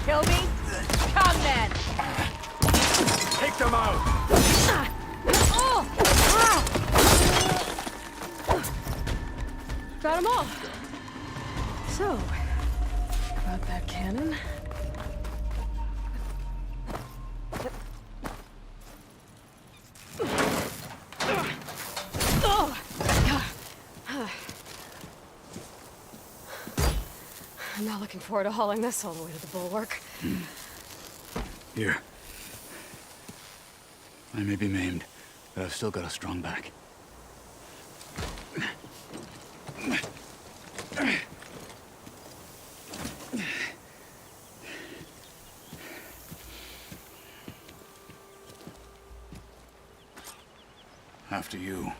Speaker 14: Kill me? Come then!
Speaker 22: Take them out!
Speaker 1: Got them all. So, about that cannon. I'm not looking forward to hauling this all the way to the bulwark.
Speaker 20: Here. I may be maimed, but I've still got a strong back. After you.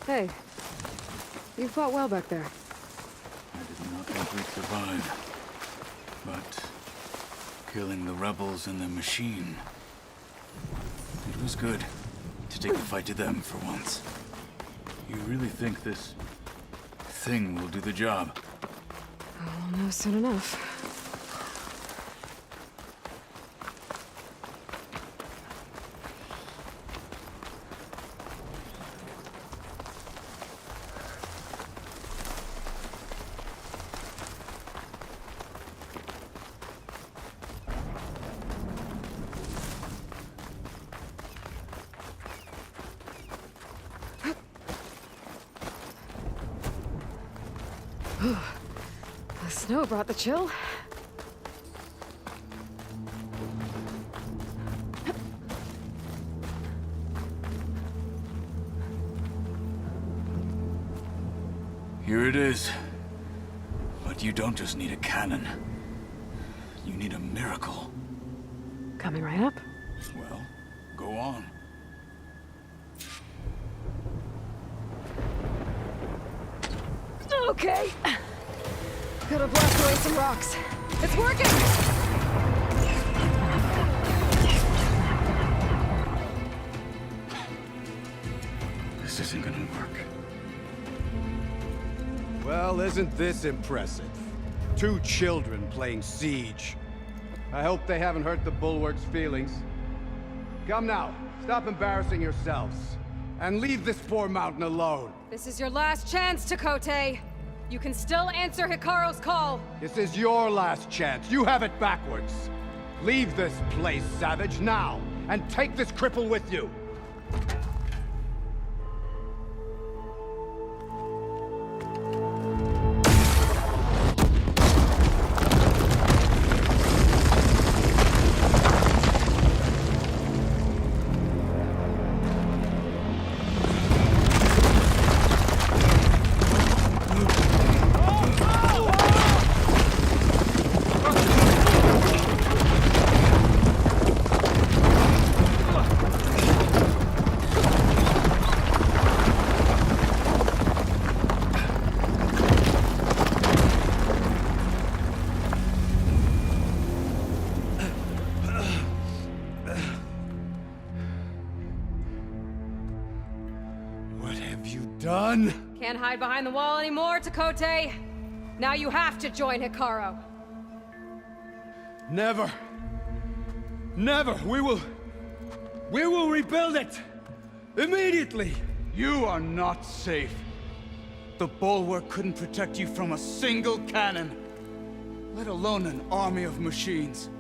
Speaker 1: Hey, you fought well back there.
Speaker 16: I did not think we'd survive. But killing the rebels and the machine, it was good to take the fight to them for once. You really think this thing will do the job?
Speaker 1: I'll know soon enough. The snow brought the chill.
Speaker 16: Here it is. But you don't just need a cannon. You need a miracle.
Speaker 1: Coming right up.
Speaker 16: Well, go on.
Speaker 1: Okay. Gotta blast away some rocks. It's working!
Speaker 20: This isn't gonna work.
Speaker 3: Well, isn't this impressive? 2 children playing siege. I hope they haven't hurt the bulwark's feelings. Come now, stop embarrassing yourselves. And leave this poor mountain alone.
Speaker 1: This is your last chance, Chakotay. You can still answer Hikaru's call.
Speaker 3: This is your last chance. You have it backwards. Leave this place, Savage, now, and take this cripple with you. have you done?
Speaker 12: Can't hide behind the wall anymore, Takote. Now you have to join Hikaru.
Speaker 3: Never. Never. We will rebuild it. Immediately.
Speaker 8: You are not safe. The bulwark couldn't protect you from a single cannon, let alone an army of machines.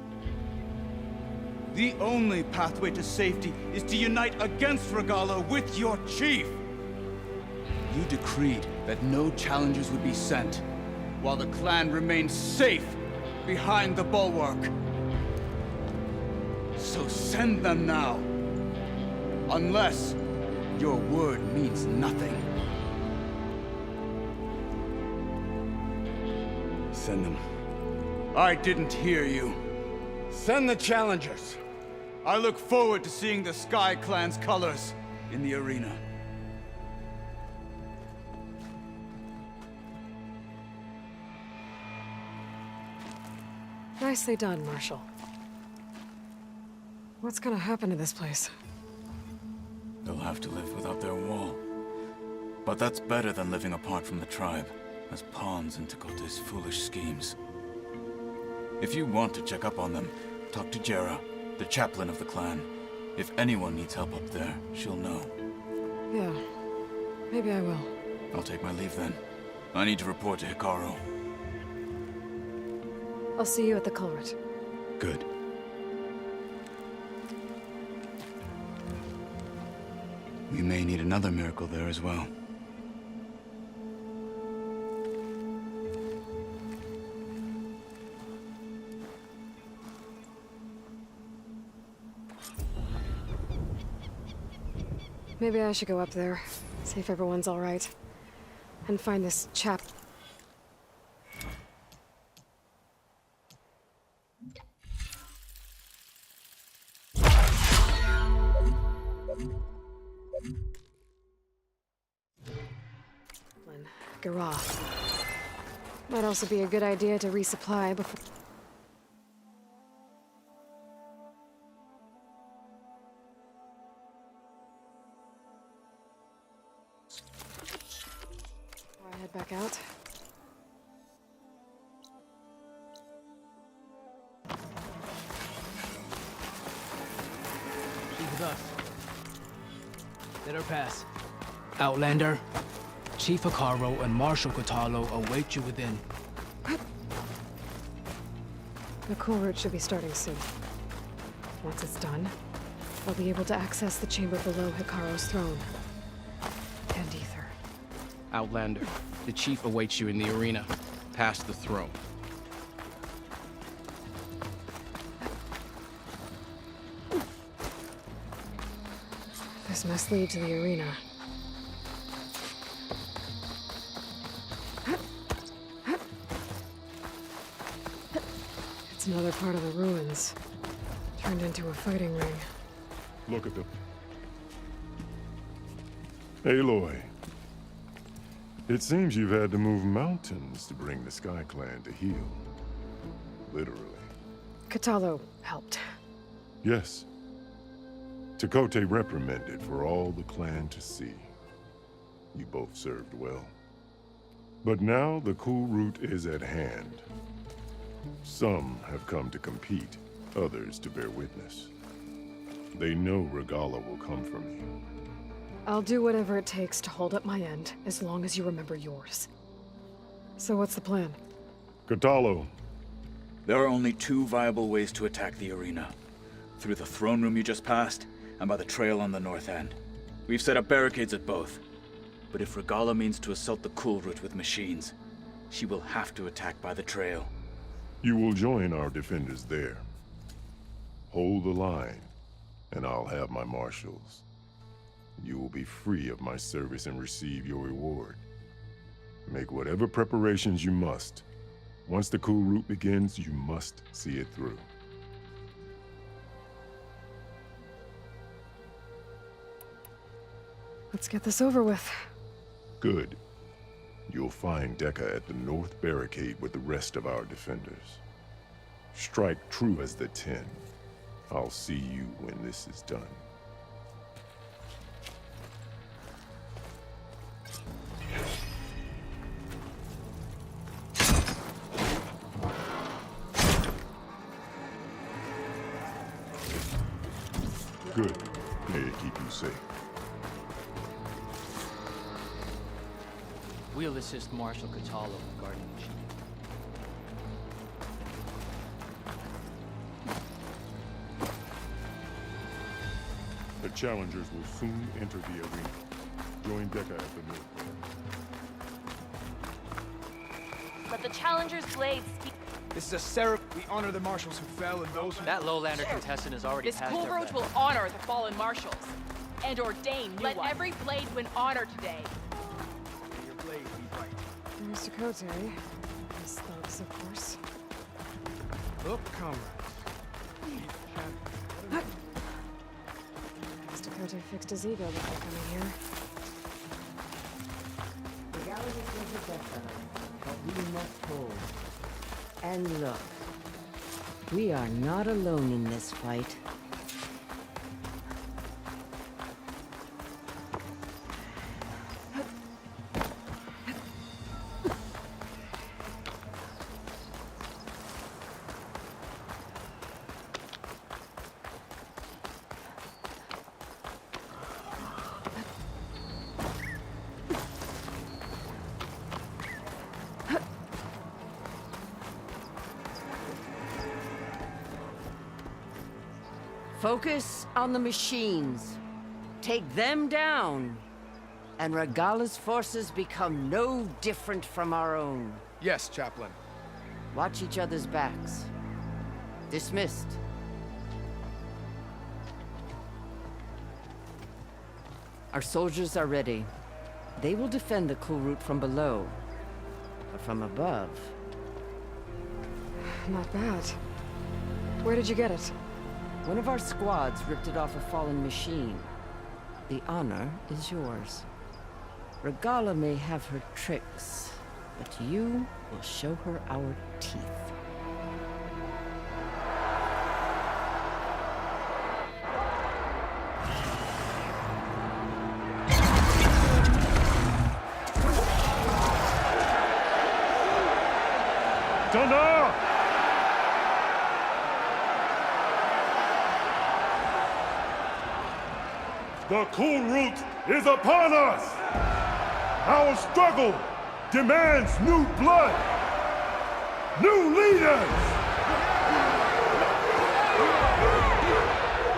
Speaker 8: The only pathway to safety is to unite against Regalla with your chief. You decreed that no challengers would be sent, while the clan remained safe behind the bulwark. So send them now. Unless your word means nothing. Send them. I didn't hear you.
Speaker 3: Send the challengers.
Speaker 8: I look forward to seeing the Sky Clan's colors in the arena.
Speaker 1: Nicely done, Marshal. What's gonna happen to this place?
Speaker 16: They'll have to live without their wall. But that's better than living apart from the tribe, as pawns in Takote's foolish schemes. If you want to check up on them, talk to Jera, the chaplain of the clan. If anyone needs help up there, she'll know.
Speaker 1: Yeah, maybe I will.
Speaker 16: I'll take my leave then. I need to report to Hikaru.
Speaker 1: I'll see you at the culvert.
Speaker 20: Good. We may need another miracle there as well.
Speaker 1: Maybe I should go up there, see if everyone's all right, and find this chap. Garoth. Might also be a good idea to resupply before... I head back out.
Speaker 17: She's with us. Let her pass. Outlander, Chief Hikaru and Marshal Kotallo await you within.
Speaker 1: The cool route should be starting soon. Once it's done, I'll be able to access the chamber below Hikaru's throne. And Ether.
Speaker 17: Outlander, the Chief awaits you in the arena, past the throne.
Speaker 1: This must lead to the arena. It's another part of the ruins, turned into a fighting ring.
Speaker 23: Look at them. Aloy. It seems you've had to move mountains to bring the Sky Clan to heel. Literally.
Speaker 1: Kotallo helped.
Speaker 23: Yes. Takote reprimanded for all the clan to see. You both served well. But now the cool route is at hand. Some have come to compete, others to bear witness. They know Regalla will come for me.
Speaker 1: I'll do whatever it takes to hold up my end, as long as you remember yours. So what's the plan?
Speaker 23: Kotallo.
Speaker 16: There are only two viable ways to attack the arena. Through the throne room you just passed, and by the trail on the north end. We've set up barricades at both. But if Regalla means to assault the cool route with machines, she will have to attack by the trail.
Speaker 23: You will join our defenders there. Hold the line, and I'll have my marshals. You will be free of my service and receive your reward. Make whatever preparations you must. Once the cool route begins, you must see it through.
Speaker 1: Let's get this over with.
Speaker 23: Good. You'll find Dekka at the north barricade with the rest of our defenders. Strike true as the 10. I'll see you when this is done. May it keep you safe.
Speaker 6: We'll assist Marshal Catalo in guarding the machine.
Speaker 23: The challengers will soon enter the arena. Join Deca at the middle.
Speaker 7: Let the challenger's blades speak.
Speaker 17: This is a ceremony. We honor the marshals who fell and those who...
Speaker 6: That lowlander contestant has already
Speaker 18: This
Speaker 6: passed
Speaker 18: cool
Speaker 6: their
Speaker 18: roach will honor the fallen marshals and ordain new
Speaker 7: Let
Speaker 18: ones.
Speaker 7: every blade win honor today.
Speaker 17: May your blade be bright.
Speaker 1: Mr. Cote, his thugs, of course.
Speaker 3: Look, comrades.
Speaker 1: Mr. Cote fixed his ego before coming here.
Speaker 15: Reality is a death, but we must hold. And look, we are not alone in this fight. Focus on the machines. Take them down. And Regala's forces become no different from our own.
Speaker 17: Yes, Chaplain.
Speaker 15: Watch each other's backs. Dismissed. Our soldiers are ready. They will defend the cool route from below. But from above...
Speaker 1: Not bad. Where did you get it?
Speaker 15: One of our squads ripped it off a fallen machine. The honor is yours. Regala may have her tricks, but you will show her our teeth.
Speaker 23: Thunder! The cool route is upon us! Our struggle demands new blood! New leaders!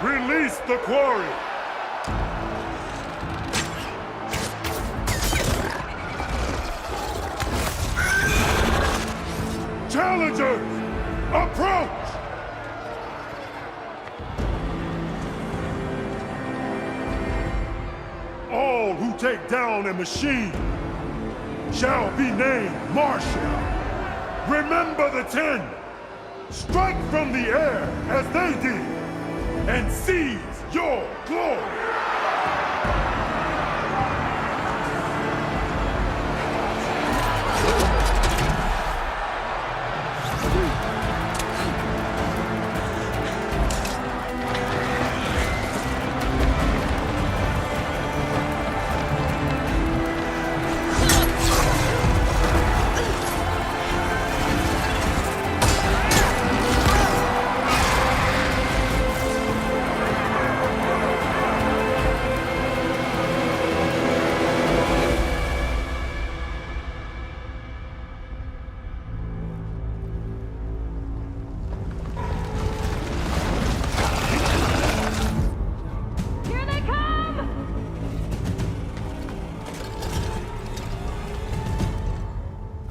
Speaker 23: Release the quarry! Challengers, approach! All who take down a machine shall be named Marshal. Remember the 10. Strike from the air as they did, and seize your glory.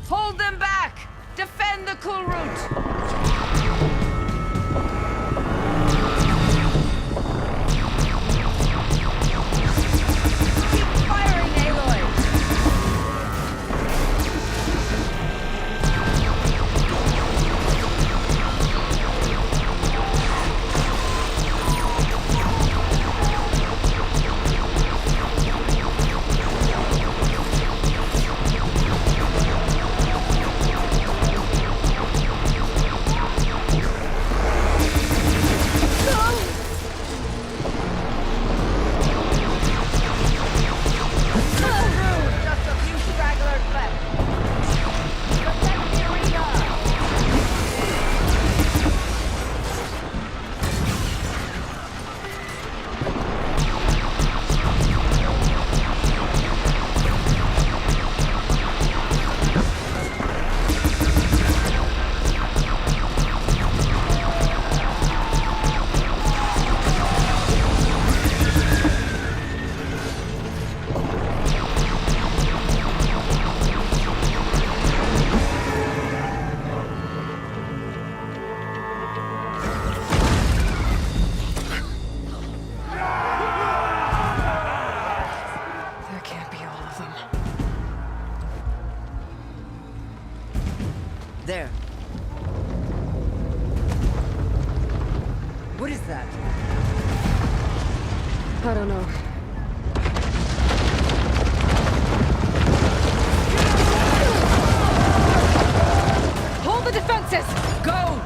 Speaker 15: Hold them back! Defend the cool route! Keep firing, Aloy!
Speaker 1: can't be all of them.
Speaker 15: There. What is that?
Speaker 1: I don't know. Hold the defenses! Go!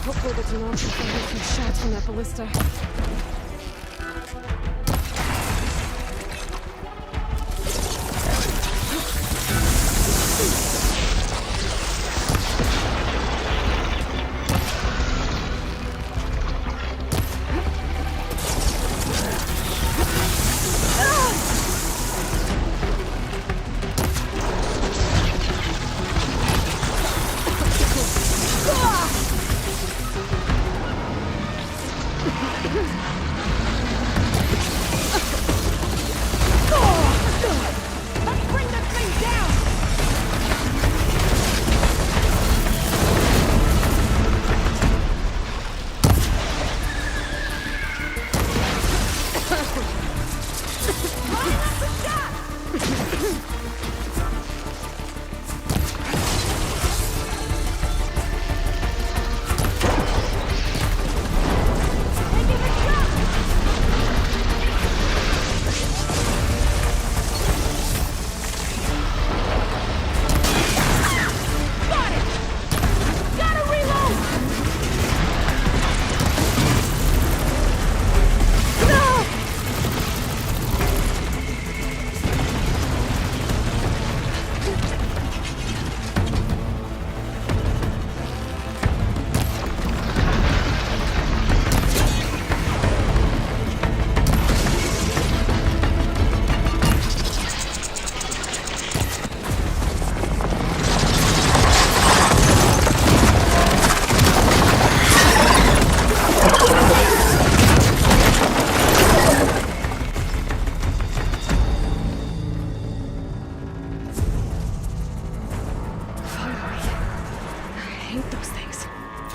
Speaker 1: Hopefully the Tenon's can find a few shots from that ballista.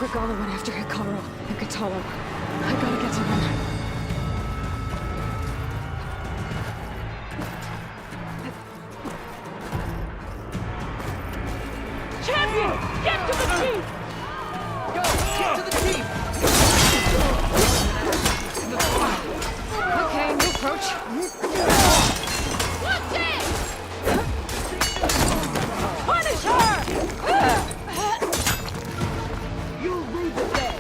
Speaker 1: Regala went after Hikaru and Katalo. I gotta get to them.
Speaker 14: Champion! Get to the chief! Go! Get to the chief!
Speaker 1: Okay, new approach.
Speaker 14: What's it? Punish her! You lead the day.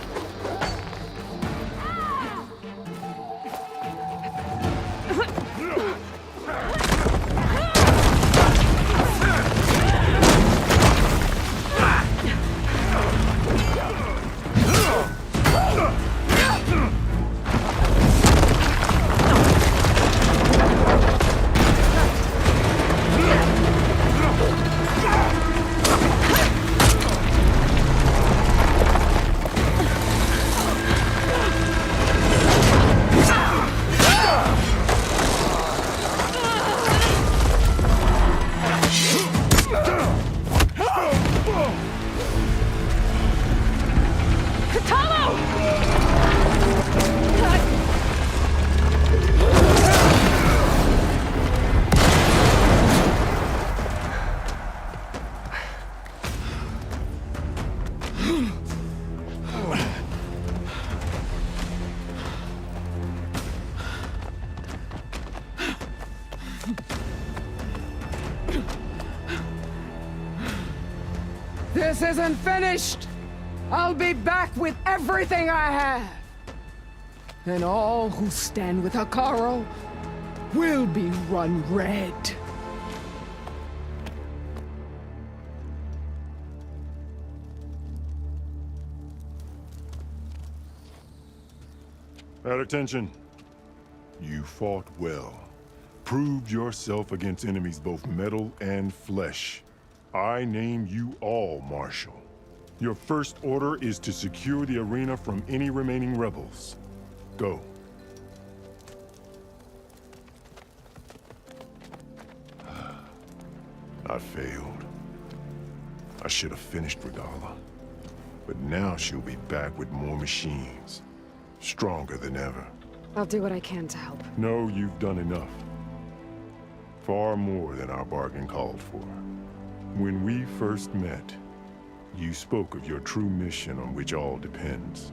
Speaker 14: This isn't finished! I'll be back with everything I have! And all who stand with Hekarro will be run red.
Speaker 23: At attention. You fought well. Proved yourself against enemies both metal and flesh. I name you all Marshal. Your first order is to secure the arena from any remaining rebels. Go. I failed. I should have finished Regala. But now she'll be back with more machines. Stronger than ever.
Speaker 1: I'll do what I can to help.
Speaker 23: No, you've done enough. Far more than our bargain called for. When we first met, you spoke of your true mission on which all depends.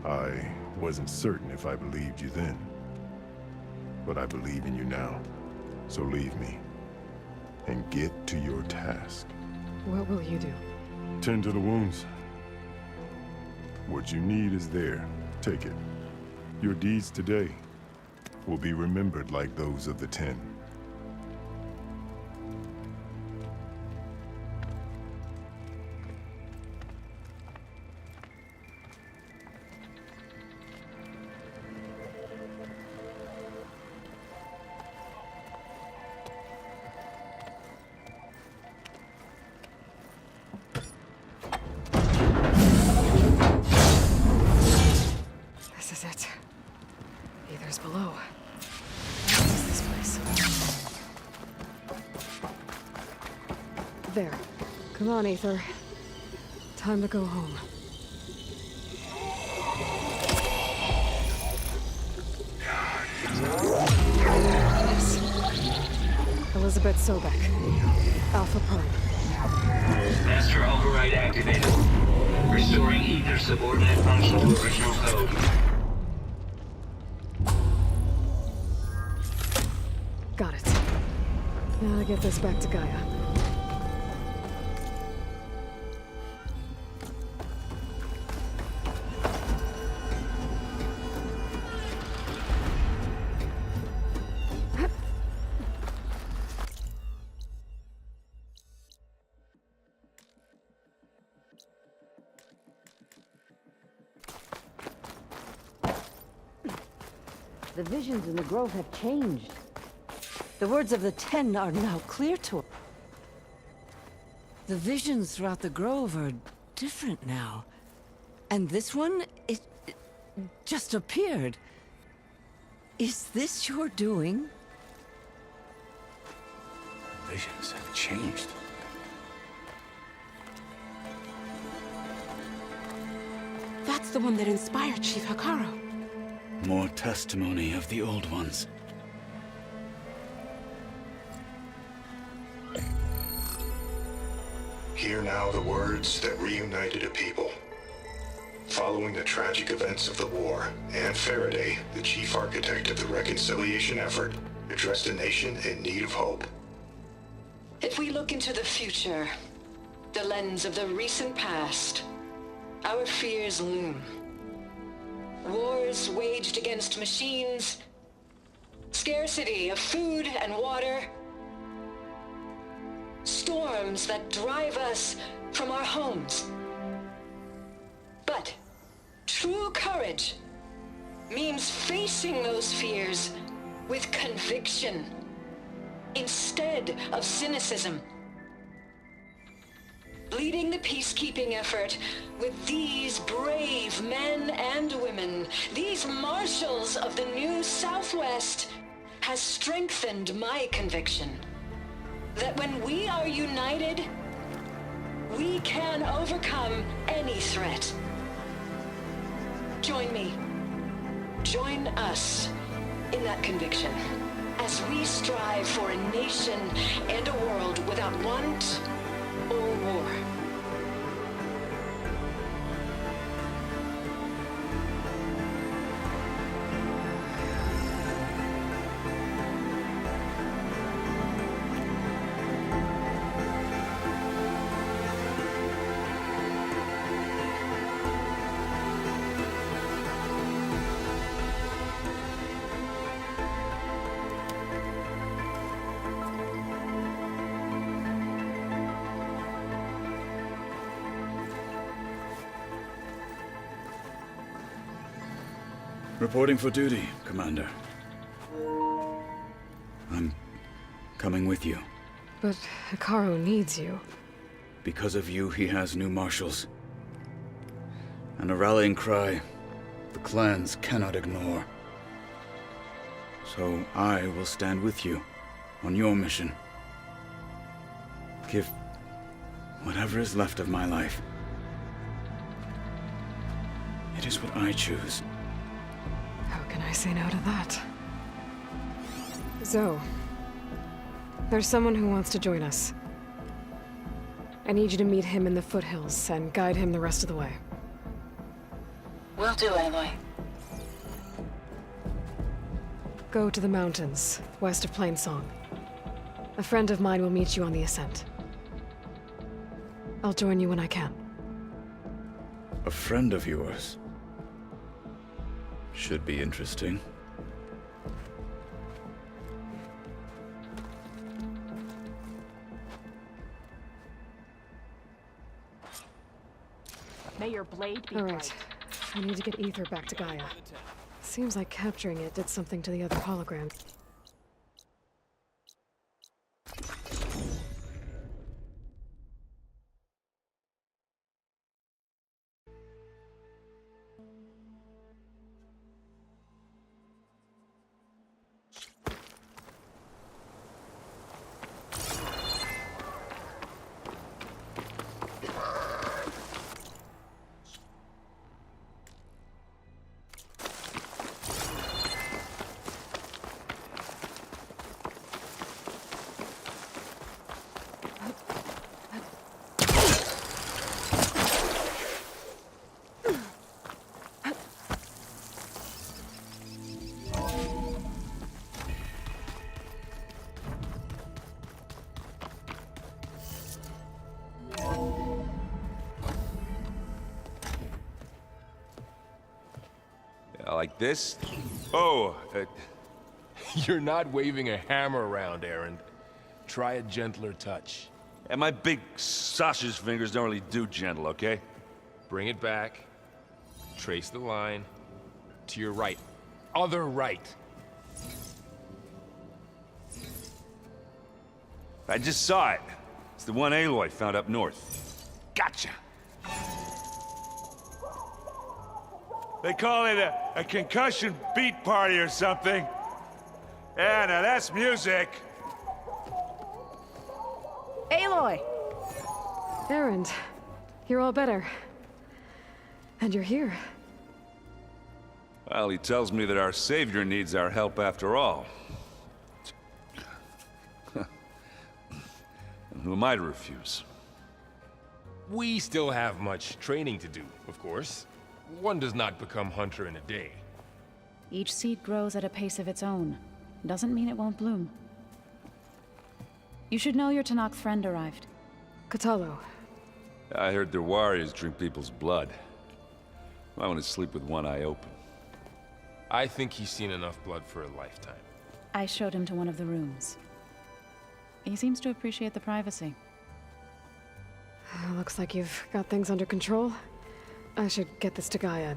Speaker 23: I wasn't certain if I believed you then. But I believe in you now. So leave me. And get to your task.
Speaker 1: What will you do?
Speaker 23: Tend to the wounds. What you need is there. Take it. Your deeds today will be remembered like those of the 10.
Speaker 1: This is it. Aether's below. What is this place? There. Come on, Aether. Time to go home. Yes. Elizabeth Sobek. Alpha Prime.
Speaker 4: Master override activated. Restoring Aether subordinate function to original code.
Speaker 1: Got it. Now to get this back to Gaia.
Speaker 15: The visions in the grove have changed. The words of the 10 are now clear to us. The visions throughout the grove are different now. And this one, it just appeared. Is this your doing?
Speaker 16: Visions have changed.
Speaker 12: That's the one that inspired Chief Hekarro.
Speaker 16: More testimony of the old ones.
Speaker 10: Hear now the words that reunited a people. Following the tragic events of the war, Anne Faraday, the chief architect of the reconciliation effort, addressed a nation in need of hope.
Speaker 19: If we look into the future, the lens of the recent past, our fears loom. Wars waged against machines, scarcity of food and water, storms that drive us from our homes. But true courage means facing those fears with conviction instead of cynicism. Leading the peacekeeping effort with these brave men and women, these marshals of the new Southwest, has strengthened my conviction that when we are united, we can overcome any threat. Join me. Join us in that conviction as we strive for a nation and a world without want or war.
Speaker 20: Reporting for duty, Commander. I'm coming with you.
Speaker 1: But Hikaru needs you.
Speaker 20: Because of you, he has new marshals. And a rallying cry the clans cannot ignore. So I will stand with you on your mission. Give whatever is left of my life. It is what I choose.
Speaker 1: How can I say no to that? Zoe, there's someone who wants to join us. I need you to meet him in the foothills and guide him the rest of the way.
Speaker 12: Will do, Aloy.
Speaker 1: Go to the mountains, west of Plainsong. A friend of mine will meet you on the ascent. I'll join you when I can.
Speaker 20: A friend of yours? Should be interesting.
Speaker 18: May your blade be
Speaker 1: All
Speaker 18: bright.
Speaker 1: right. I need to get Ether back to Gaia. Seems like capturing it did something to the other holograms.
Speaker 2: Like this? Oh, you're not waving a hammer around, Aaron. Try a gentler touch.
Speaker 13: And my big sausage fingers don't really do gentle, okay?
Speaker 2: Bring it back. Trace the line. To your right. Other right.
Speaker 13: I just saw it. It's the one Aloy found up north. Gotcha! They call it a concussion beat party or something. Yeah, now that's music.
Speaker 12: Aloy!
Speaker 1: Erend, you're all better. And you're here.
Speaker 13: Well, he tells me that our savior needs our help after all. And who am I to refuse?
Speaker 2: We still have much training to do, of course. One does not become hunter in a day.
Speaker 12: Each seed grows at a pace of its own. Doesn't mean it won't bloom. You should know your Tanakh friend arrived.
Speaker 1: Kotallo.
Speaker 13: I heard their warriors drink people's blood. I want to sleep with one eye open.
Speaker 2: I think he's seen enough blood for a lifetime.
Speaker 12: I showed him to one of the rooms. He seems to appreciate the privacy.
Speaker 1: Looks like you've got things under control. I should get this to Gaia.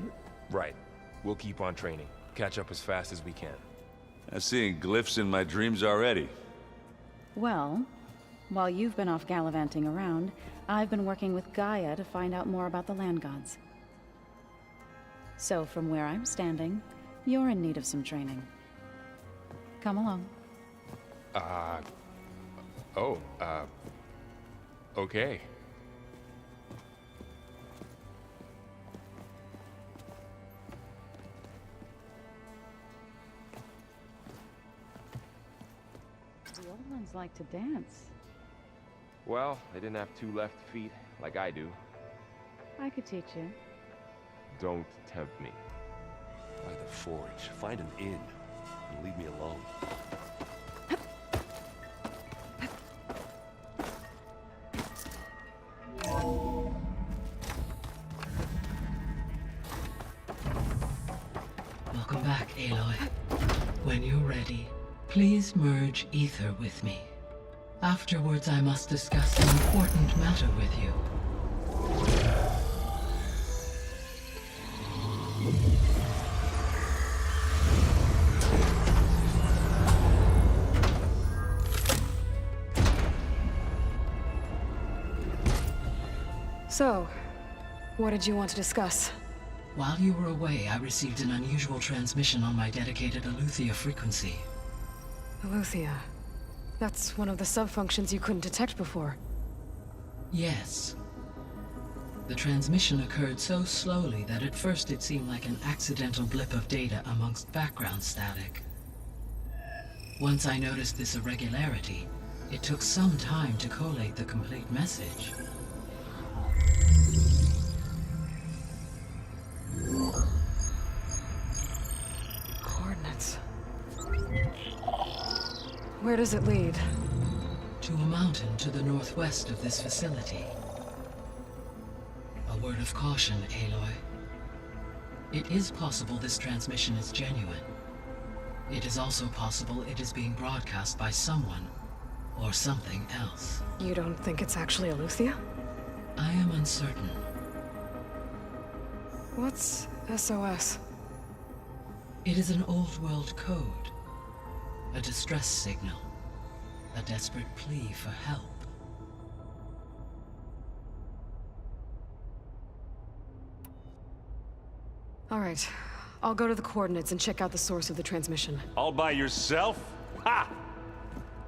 Speaker 2: Right. We'll keep on training. Catch up as fast as we can.
Speaker 13: I'm seeing glyphs in my dreams already.
Speaker 12: Well, while you've been off gallivanting around, I've been working with Gaia to find out more about the land gods. So from where I'm standing, you're in need of some training. Come along.
Speaker 2: Okay.
Speaker 12: The old ones like to dance.
Speaker 2: Well, they didn't have two left feet like I do.
Speaker 12: I could teach you.
Speaker 2: Don't tempt me.
Speaker 6: By the forge, find an inn and leave me alone.
Speaker 21: Welcome back, Aloy. When you're ready, please merge Ether with me. Afterwards, I must discuss an important matter with you.
Speaker 1: So, what did you want to discuss?
Speaker 21: While you were away, I received an unusual transmission on my dedicated Aletheia frequency.
Speaker 1: Aletheia. That's one of the sub-functions you couldn't detect before.
Speaker 21: Yes. The transmission occurred so slowly that at first it seemed like an accidental blip of data amongst background static. Once I noticed this irregularity, it took some time to collate the complete message.
Speaker 1: Coordinates. Where does it lead?
Speaker 21: To a mountain to the northwest of this facility. A word of caution, Aloy. It is possible this transmission is genuine. It is also possible it is being broadcast by someone or something else.
Speaker 1: You don't think it's actually Aletheia?
Speaker 21: I am uncertain.
Speaker 1: What's SOS?
Speaker 21: It is an old-world code. A distress signal. A desperate plea for help.
Speaker 1: All right. I'll go to the coordinates and check out the source of the transmission.
Speaker 13: All by yourself? Ha!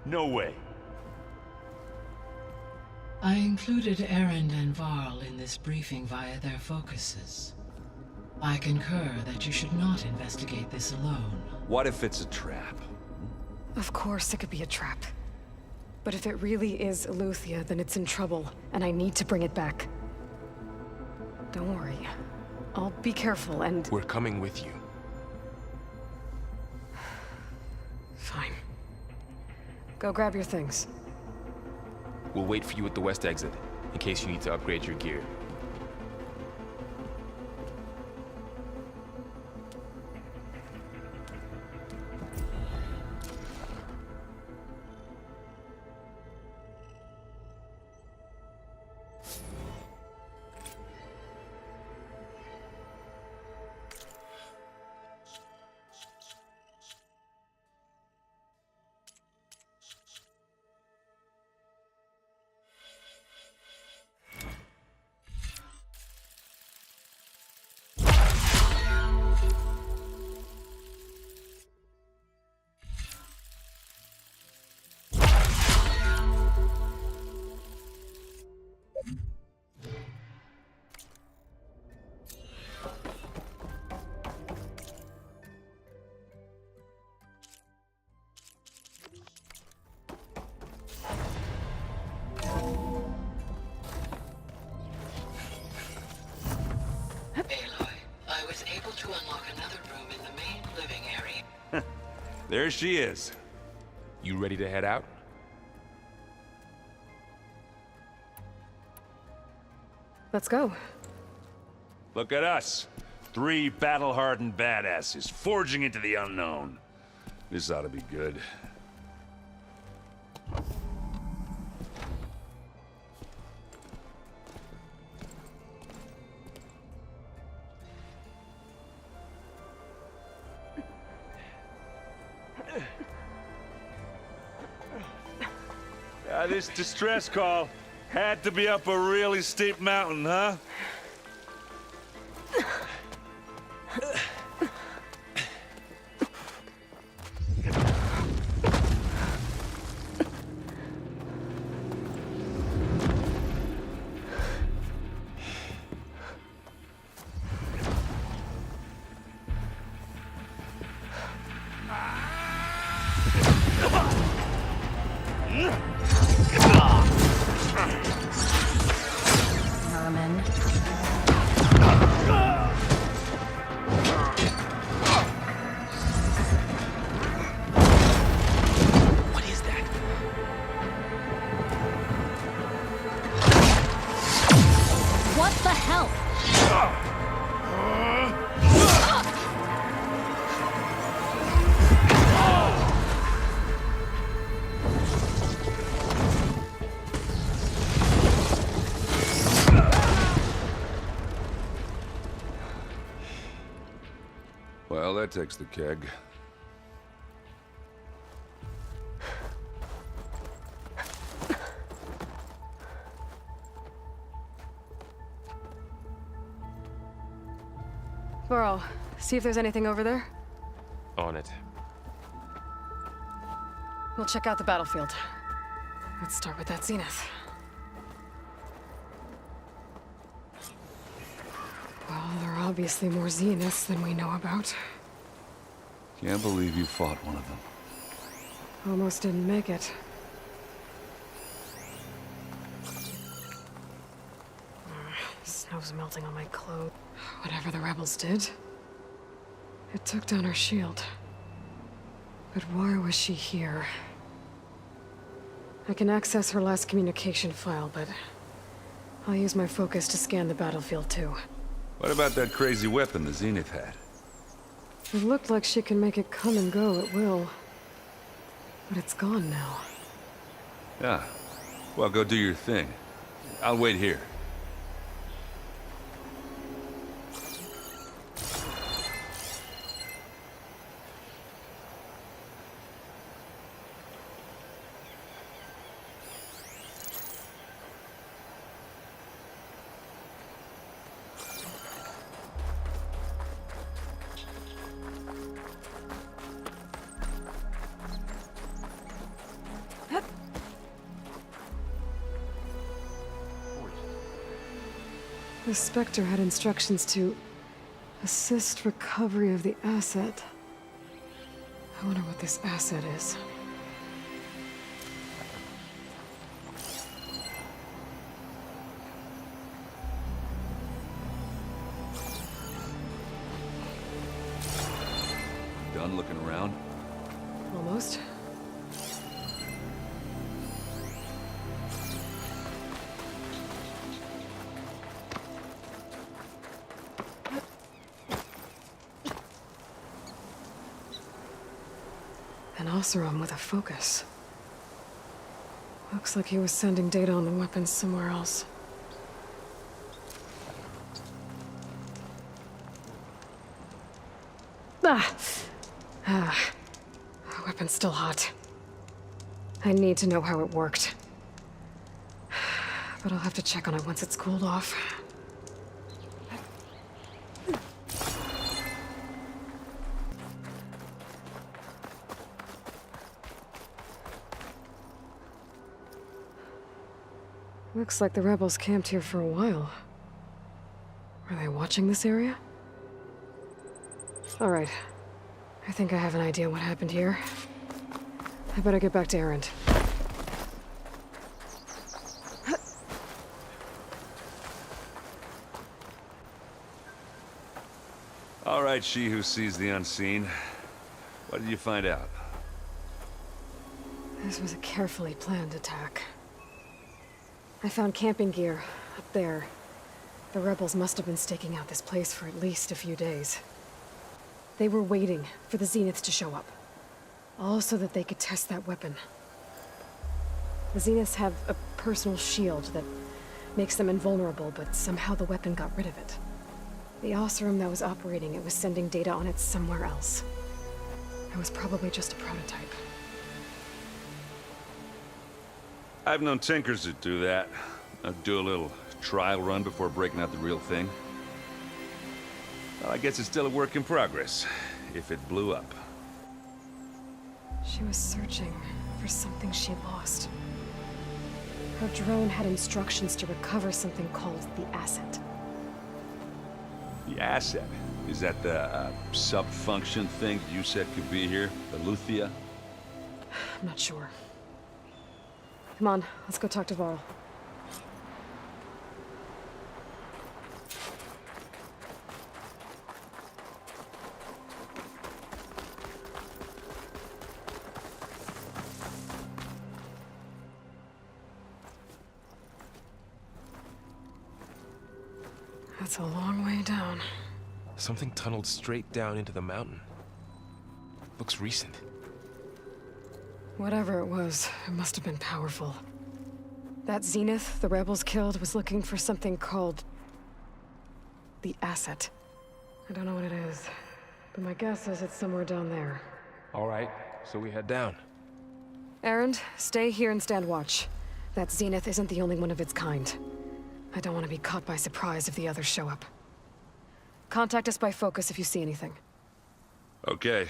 Speaker 13: No way.
Speaker 21: I included Erend and Varl in this briefing via their focuses. I concur that you should not investigate this alone.
Speaker 2: What if it's a trap?
Speaker 1: Of course it could be a trap. But if it really is Aletheia, then it's in trouble, and I need to bring it back. Don't worry. I'll be careful and...
Speaker 2: We're coming with you.
Speaker 1: Fine. Go grab your things.
Speaker 2: We'll wait for you at the west exit, in case you need to upgrade your gear.
Speaker 13: There she is.
Speaker 2: You ready to head out?
Speaker 1: Let's go.
Speaker 13: Look at us. 3 battle-hardened badasses forging into the unknown. This ought to be good. This distress call had to be up a really steep mountain, huh?
Speaker 2: Well, that takes the keg.
Speaker 1: Varl, see if there's anything over there.
Speaker 2: On it.
Speaker 1: We'll check out the battlefield. Let's start with that Zenith. Well, there are obviously more Zeniths than we know about.
Speaker 5: Can't believe you fought one of them.
Speaker 1: Almost didn't make it. Snow's melting on my clothes. Whatever the rebels did, it took down our shield. But why was she here? I can access her last communication file, but I'll use my focus to scan the battlefield too.
Speaker 5: What about that crazy weapon the Zenith had?
Speaker 1: It looked like she can make it come and go at will. But it's gone now.
Speaker 5: Yeah. Well, go do your thing. I'll wait here.
Speaker 1: The Spectre had instructions to assist recovery of the asset. I wonder what this asset is.
Speaker 5: Done looking around?
Speaker 1: Almost. An Oseram with a focus. Looks like he was sending data on the weapons somewhere else. The weapon's still hot. I need to know how it worked. But I'll have to check on it once it's cooled off. Looks like the rebels camped here for a while. Are they watching this area? All right. I think I have an idea what happened here. I better get back to Erend.
Speaker 5: All right, she who sees the unseen. What did you find out?
Speaker 1: This was a carefully planned attack. I found camping gear up there. The rebels must have been staking out this place for at least a few days. They were waiting for the Zeniths to show up. All so that they could test that weapon. The Zeniths have a personal shield that makes them invulnerable, but somehow the weapon got rid of it. The Oseram that was operating it was sending data on it somewhere else. It was probably just a prototype.
Speaker 5: I've known tinkers that do that. I'd do a little trial run before breaking out the real thing. Well, I guess it's still a work in progress, if it blew up.
Speaker 1: She was searching for something she lost. Her drone had instructions to recover something called the asset.
Speaker 5: The asset? Is that the sub-function thing you said could be here? The Luthia?
Speaker 1: I'm not sure. Come on, let's go talk to Varl. That's a long way down.
Speaker 2: Something tunneled straight down into the mountain. Looks recent.
Speaker 1: Whatever it was, it must have been powerful. That Zenith the rebels killed was looking for something called the asset. I don't know what it is, but my guess is it's somewhere down there.
Speaker 2: All right, so we head down.
Speaker 1: Erend, stay here and stand watch. That Zenith isn't the only one of its kind. I don't want to be caught by surprise if the others show up. Contact us by focus if you see anything.
Speaker 5: Okay.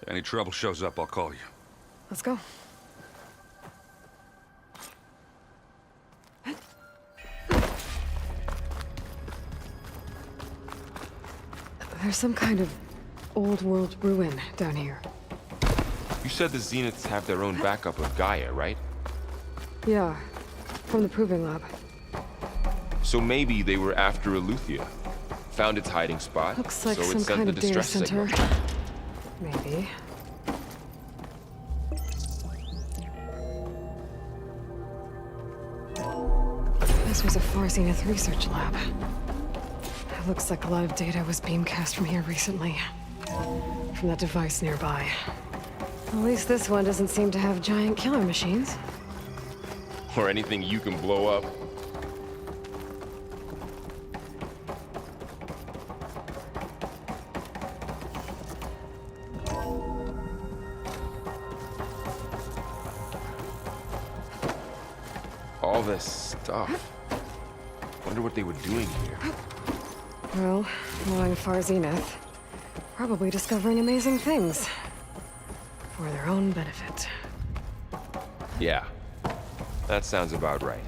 Speaker 5: Any trouble shows up, I'll call you.
Speaker 1: Let's go. There's some kind of old-world ruin down here.
Speaker 2: You said the Zeniths have their own backup of Gaia, right?
Speaker 1: Yeah, from the Proving Lab.
Speaker 2: So maybe they were after Eleuthia. Found its hiding spot,
Speaker 1: Looks like
Speaker 2: so
Speaker 1: some
Speaker 2: it sent
Speaker 1: kind
Speaker 2: the
Speaker 1: of data
Speaker 2: distress
Speaker 1: center.
Speaker 2: signal.
Speaker 1: Maybe. This was a Far Zenith research lab. It looks like a lot of data was beamcast from here recently. From that device nearby. At least this one doesn't seem to have giant killer machines.
Speaker 2: Or anything you can blow up. All this stuff. Wonder what they were doing here.
Speaker 1: Well, knowing Far Zenith, probably discovering amazing things. For their own benefit.
Speaker 2: Yeah, that sounds about right.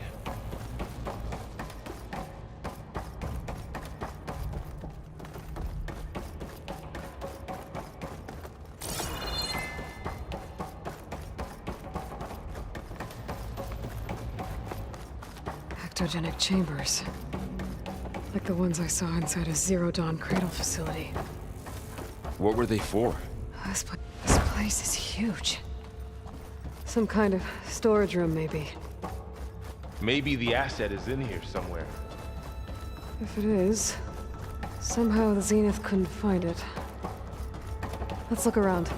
Speaker 1: Ectogenic chambers. Like the ones I saw inside a Zero Dawn cradle facility.
Speaker 2: What were they for?
Speaker 1: This place is huge. Some kind of storage room, maybe.
Speaker 2: Maybe the asset is in here somewhere.
Speaker 1: If it is, somehow the Zenith couldn't find it. Let's look around.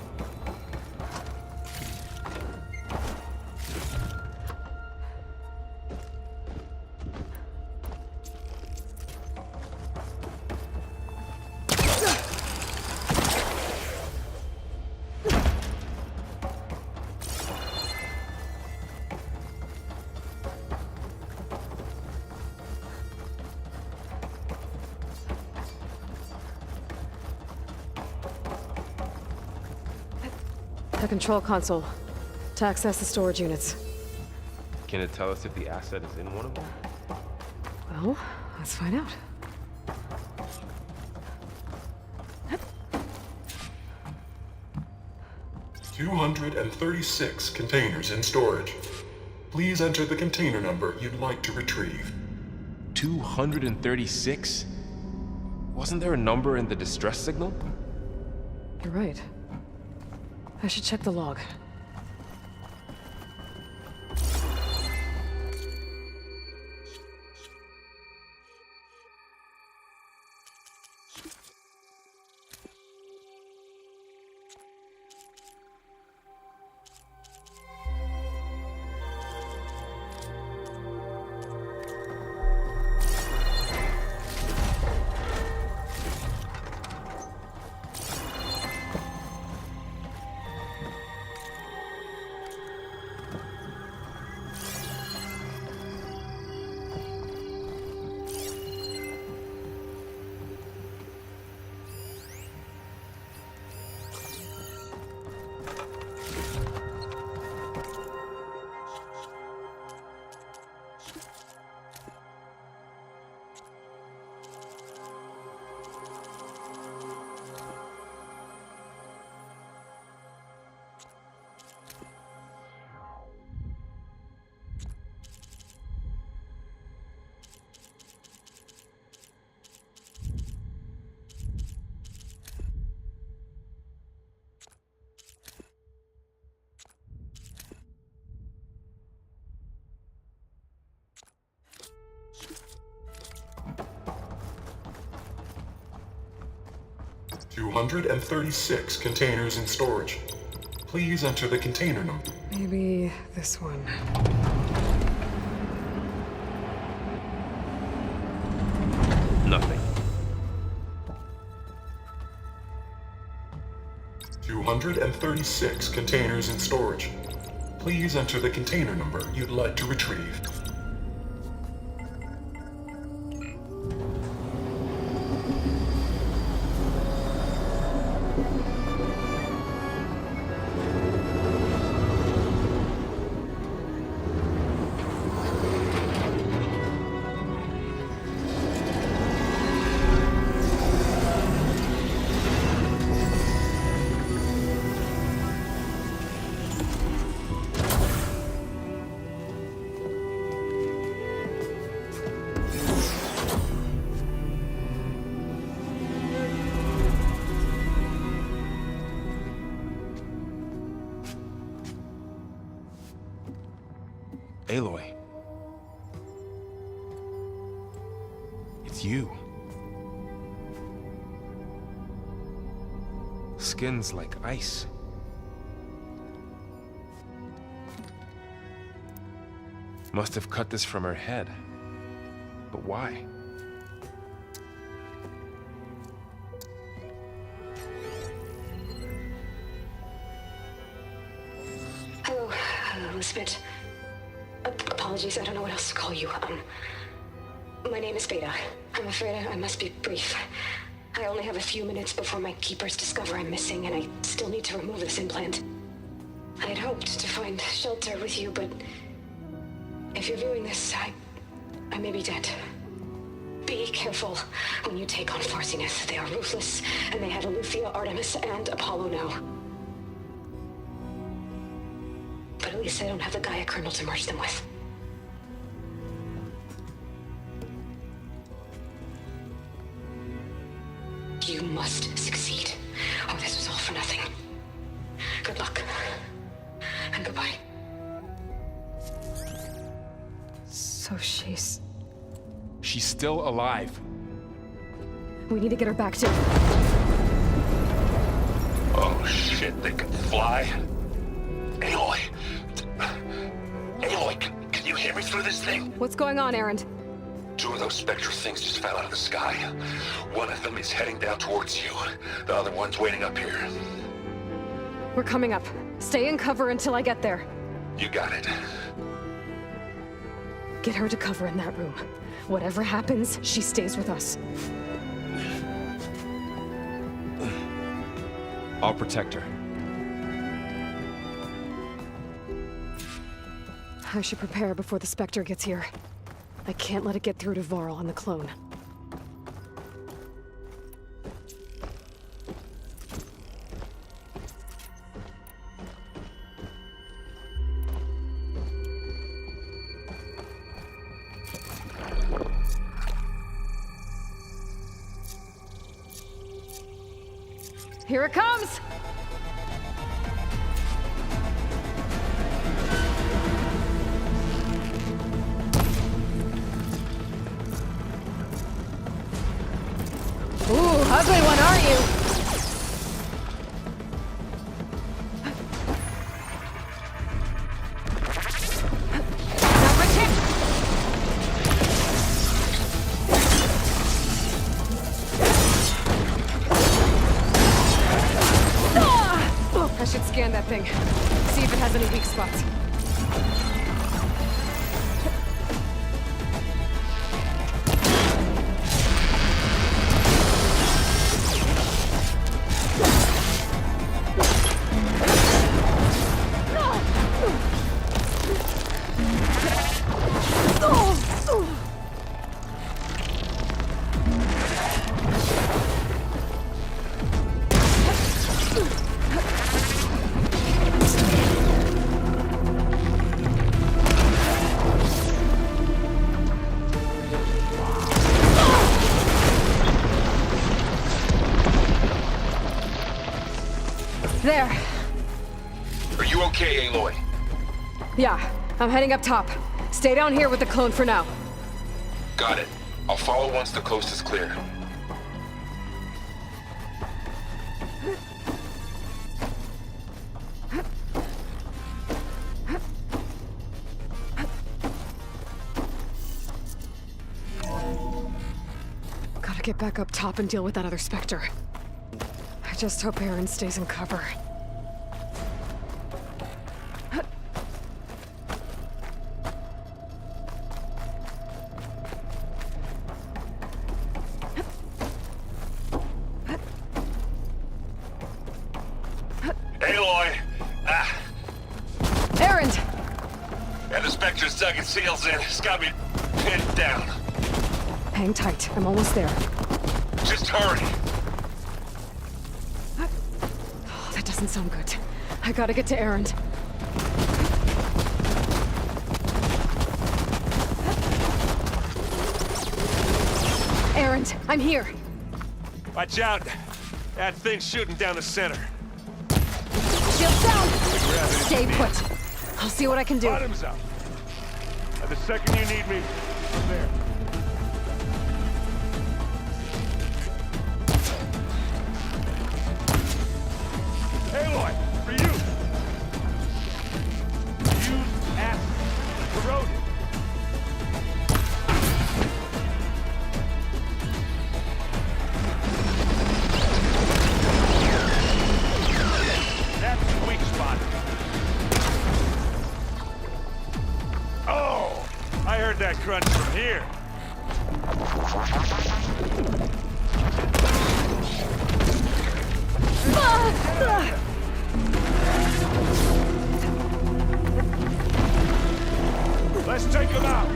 Speaker 1: The control console. To access the storage units.
Speaker 2: Can it tell us if the asset is in one of them?
Speaker 1: Well, let's find out.
Speaker 10: Yep. 236 containers in storage. Please enter the container number you'd like to retrieve.
Speaker 2: 236? Wasn't there a number in the distress signal?
Speaker 1: You're right. I should check the log.
Speaker 10: $236 containers in storage. Please enter the container number.
Speaker 1: Maybe this one.
Speaker 2: Nothing.
Speaker 10: 236 containers in storage. Please enter the container number you'd like to retrieve.
Speaker 2: Aloy. It's you. Skin's like ice. Must have cut this from her head. But why?
Speaker 19: Hello, Elizabeth. Apologies, I don't know what else to call you. My name is Beta. I'm afraid I must be brief. I only have a few minutes before my keepers discover I'm missing, and I still need to remove this implant. I had hoped to find shelter with you, but if you're viewing this, I may be dead. Be careful when you take on Far Zenith. They are ruthless, and they have Aletheia, Artemis, and Apollo now. But at least I don't have the Gaia kernel to merge them with. You must succeed, or this was all for nothing. Good luck, and goodbye.
Speaker 1: So she's
Speaker 2: still alive.
Speaker 1: We need to get her back to...
Speaker 9: Oh shit, they can fly? Aloy! Aloy, can you hear me through this thing?
Speaker 1: What's going on, Erend?
Speaker 9: 2 of those spectral things just fell out of the sky. One of them is heading down towards you. The other one's waiting up here.
Speaker 1: We're coming up. Stay in cover until I get there.
Speaker 9: You got it.
Speaker 1: Get her to cover in that room. Whatever happens, she stays with us.
Speaker 2: I'll protect her.
Speaker 1: I should prepare before the Spectre gets here. I can't let it get through to Varl and the clone. Here it comes! Ooh, ugly one, are you? Number 10! I should scan that thing. See if it has any weak spots. There.
Speaker 9: Are you okay, Aloy?
Speaker 1: Yeah, I'm heading up top. Stay down here with the clone for now.
Speaker 9: Got it. I'll follow once the coast is clear.
Speaker 1: Gotta get back up top and deal with that other Spectre. I just hope Erend stays in cover.
Speaker 9: Aloy!
Speaker 1: Erend!
Speaker 9: And the Spectre's dug its heels in. It's got me pinned down.
Speaker 1: Hang tight. I'm almost there.
Speaker 9: Just hurry.
Speaker 1: Oh, that doesn't sound good. I gotta get to Erend. Erend, I'm here.
Speaker 13: Watch out. That thing's shooting down the center.
Speaker 1: Shield down! Stay put. I'll see what I can do.
Speaker 13: Bottoms up. And the second you need me, I'm there. Aloy, for you! Use acid. Corroded. That's the weak spot. Oh! I heard that crunch from here. Let's take him out.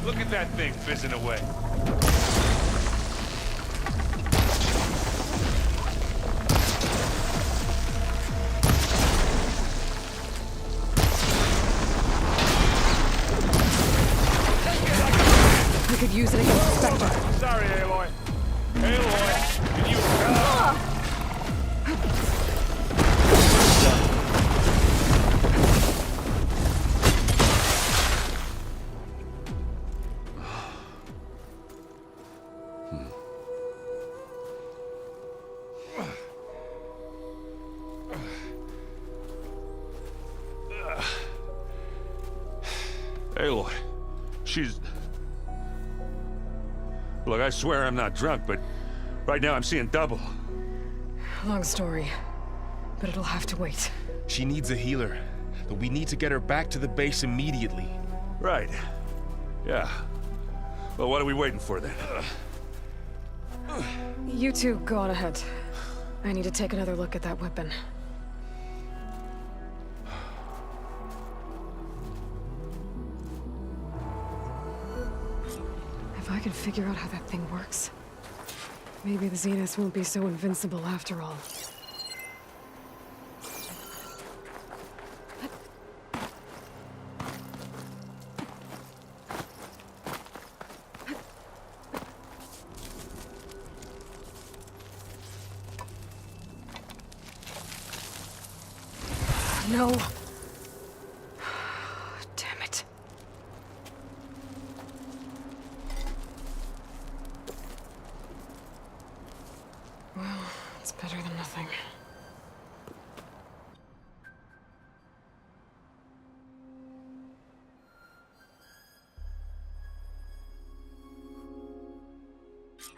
Speaker 13: Look at that thing fizzing away.
Speaker 1: We could use it against Spectre.
Speaker 13: Sorry, Aloy. Aloy, can you... Aloy, she's... Look, I swear I'm not drunk, but right now I'm seeing double.
Speaker 1: Long story, but it'll have to wait.
Speaker 2: She needs a healer, but we need to get her back to the base immediately.
Speaker 13: Right. Yeah. Well, what are we waiting for then?
Speaker 1: You two go on ahead. I need to take another look at that weapon. If I can figure out how that thing works, maybe the Zeniths won't be so invincible after all. No. Damn it. Well, it's better than nothing.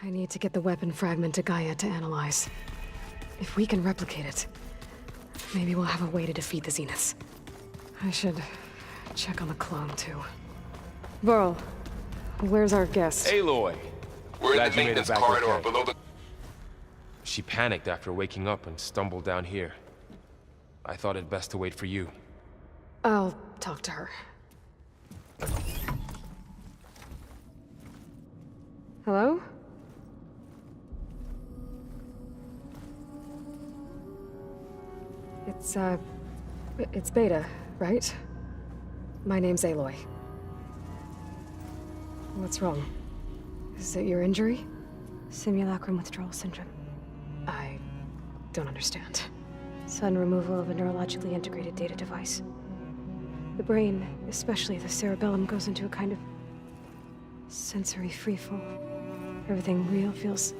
Speaker 1: I need to get the weapon fragment to Gaia to analyze. If we can replicate it, maybe we'll have a way to defeat the Zeniths. I should check on the clone, too. Burl, where's our guest?
Speaker 2: Aloy!
Speaker 9: We're
Speaker 2: Glad
Speaker 9: in the
Speaker 2: you made it
Speaker 9: maintenance
Speaker 2: back
Speaker 9: corridor
Speaker 2: okay.
Speaker 9: below the...
Speaker 2: She panicked after waking up and stumbled down here. I thought it best to wait for you.
Speaker 1: I'll talk to her. Hello? It's Beta, right? My name's Aloy. What's wrong? Is it your injury?
Speaker 8: Simulacrum withdrawal syndrome.
Speaker 1: I don't understand.
Speaker 8: Sudden removal of a neurologically integrated data device. The brain, especially the cerebellum, goes into a kind of sensory freefall. Everything real feels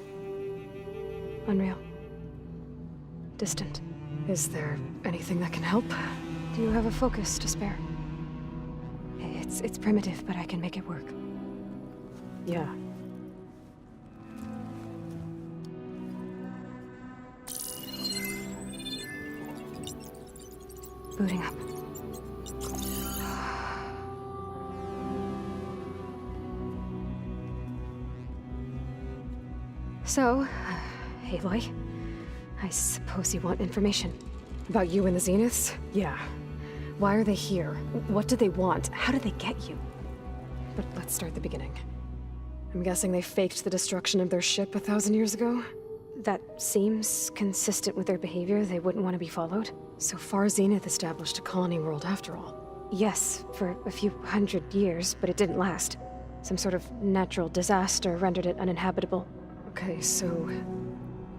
Speaker 8: unreal. Distant.
Speaker 1: Is there anything that can help?
Speaker 8: Do you have a focus to spare? It's primitive, but I can make it work.
Speaker 1: Yeah.
Speaker 8: Booting up. So, Aloy, I suppose you want information. About you and the Zeniths? Yeah. Why are they here? What do they want? How did they get you? But let's start at the beginning. I'm guessing they faked the destruction of their ship 1,000 years ago? That seems consistent with their behavior. They wouldn't want to be followed. So far, Zenith established a colony world after all. Yes, for a few hundred years, but it didn't last. Some sort of natural disaster rendered it uninhabitable. Okay, so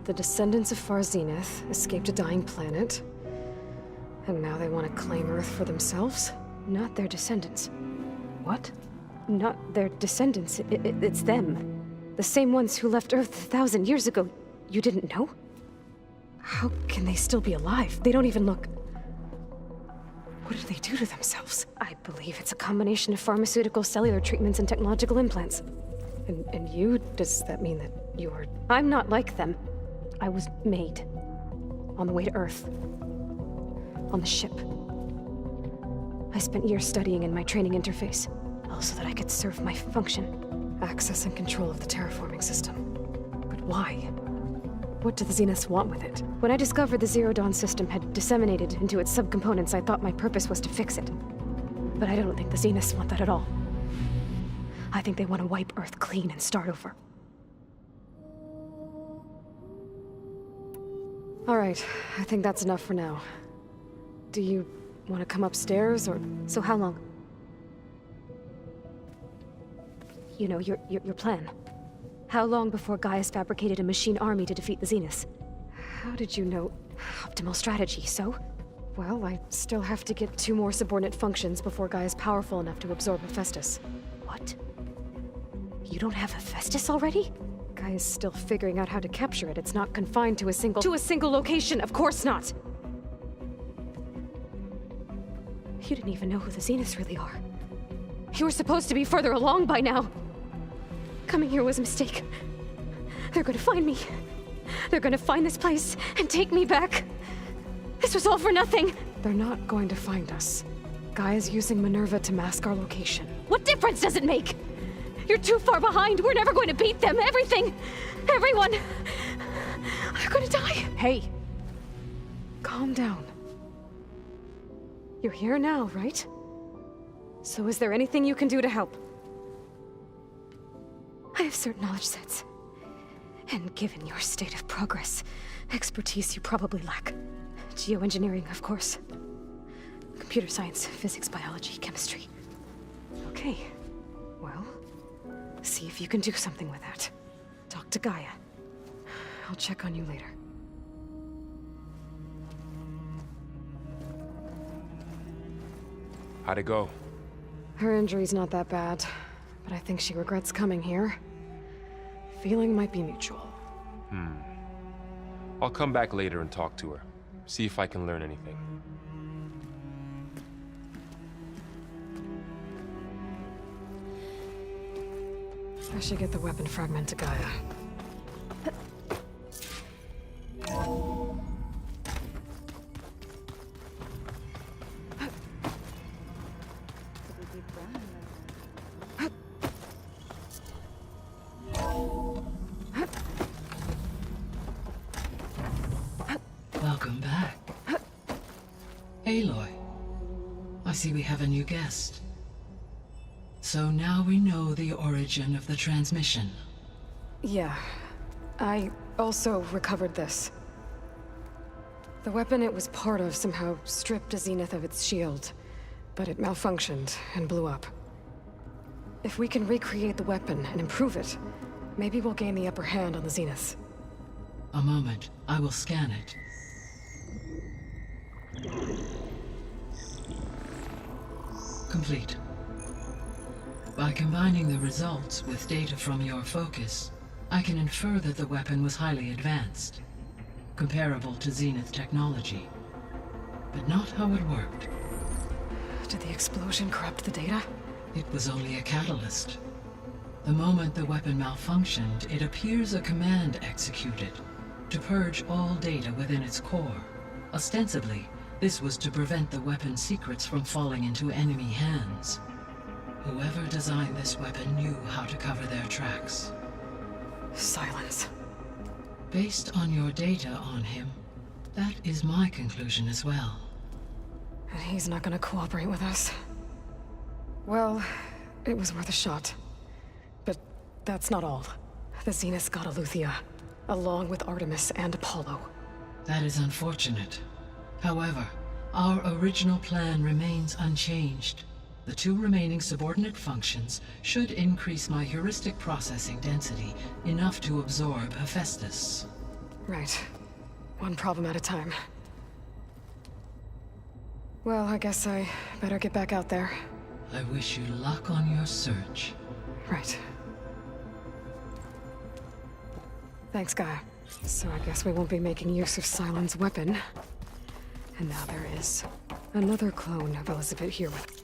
Speaker 8: the descendants of Far Zenith escaped a dying planet, and now they want to claim Earth for themselves? Not their descendants. What? Not their descendants. It's them. The same ones who left Earth 1,000 years ago. You didn't know? How can they still be alive? They don't even look... What did they do to themselves? I believe it's a combination of pharmaceutical, cellular treatments, and technological implants. And you? Does that mean that you're... I'm not like them. I was made. On the way to Earth. On the ship. I spent years studying in my training interface. All so that I could serve my function. Access and control of the terraforming system. But why? What do the Zeniths want with it? When I discovered the Zero Dawn system had disseminated into its subcomponents, I thought my purpose was to fix it. But I don't think the Zeniths want that at all. I think they want to wipe Earth clean and start over. Alright, I think that's enough for now. Do you want to come upstairs, or... So how long? You know, your plan. How long before Gaia's fabricated a machine army to defeat the Zeniths? How did you know? Optimal strategy, so? Well, I still have to get 2 more subordinate functions before Gaia's powerful enough to absorb Hephaestus. What? You don't have Hephaestus already? Gaia's still figuring out how to capture it. It's not confined to a single... To a single location, of course not! You didn't even know who the Zeniths really are. You were supposed to be further along by now. Coming here was a mistake. They're gonna find me. They're gonna find this place and take me back. This was all for nothing. They're not going to find us. Gaia's using Minerva to mask our location. What difference does it make? You're too far behind. We're never going to beat them. Everything. Everyone. They're gonna die. Hey. Calm down. You're here now, right? So is there anything you can do to help? I have certain knowledge sets. And given your state of progress, expertise you probably lack. Geoengineering, of course. Computer science, physics, biology, chemistry. Okay. Well, see if you can do something with that. Talk to Gaia. I'll check on you later.
Speaker 2: How'd it go?
Speaker 1: Her injury's not that bad, but I think she regrets coming here. Feeling might be mutual.
Speaker 2: I'll come back later and talk to her. See if I can learn anything.
Speaker 1: I should get the weapon fragment to Gaia.
Speaker 21: Welcome back. Aloy, I see we have a new guest. So now we know the origin of the transmission.
Speaker 1: Yeah. I also recovered this. The weapon it was part of somehow stripped a Zenith of its shield, but it malfunctioned and blew up. If we can recreate the weapon and improve it, maybe we'll gain the upper hand on the Zeniths.
Speaker 21: A moment, I will scan it. Complete. By combining the results with data from your focus, I can infer that the weapon was highly advanced, comparable to Zenith technology, but not how it worked.
Speaker 1: Did the explosion corrupt the data?
Speaker 21: It was only a catalyst. The moment the weapon malfunctioned, it appears a command executed to purge all data within its core. Ostensibly, this was to prevent the weapon's secrets from falling into enemy hands. Whoever designed this weapon knew how to cover their tracks.
Speaker 1: Silence.
Speaker 21: Based on your data on him, that is my conclusion as well.
Speaker 1: And he's not gonna cooperate with us. Well, it was worth a shot. But that's not all. The Zenith's got Eleuthia, along with Artemis and Apollo.
Speaker 21: That is unfortunate. However, our original plan remains unchanged. The 2 remaining subordinate functions should increase my heuristic processing density enough to absorb Hephaestus.
Speaker 1: Right. One problem at a time. Well, I guess I better get back out there.
Speaker 21: I wish you luck on your search.
Speaker 1: Right. Thanks, Gaia. So I guess we won't be making use of Cylon's weapon. And now there is another clone of Elizabeth here with...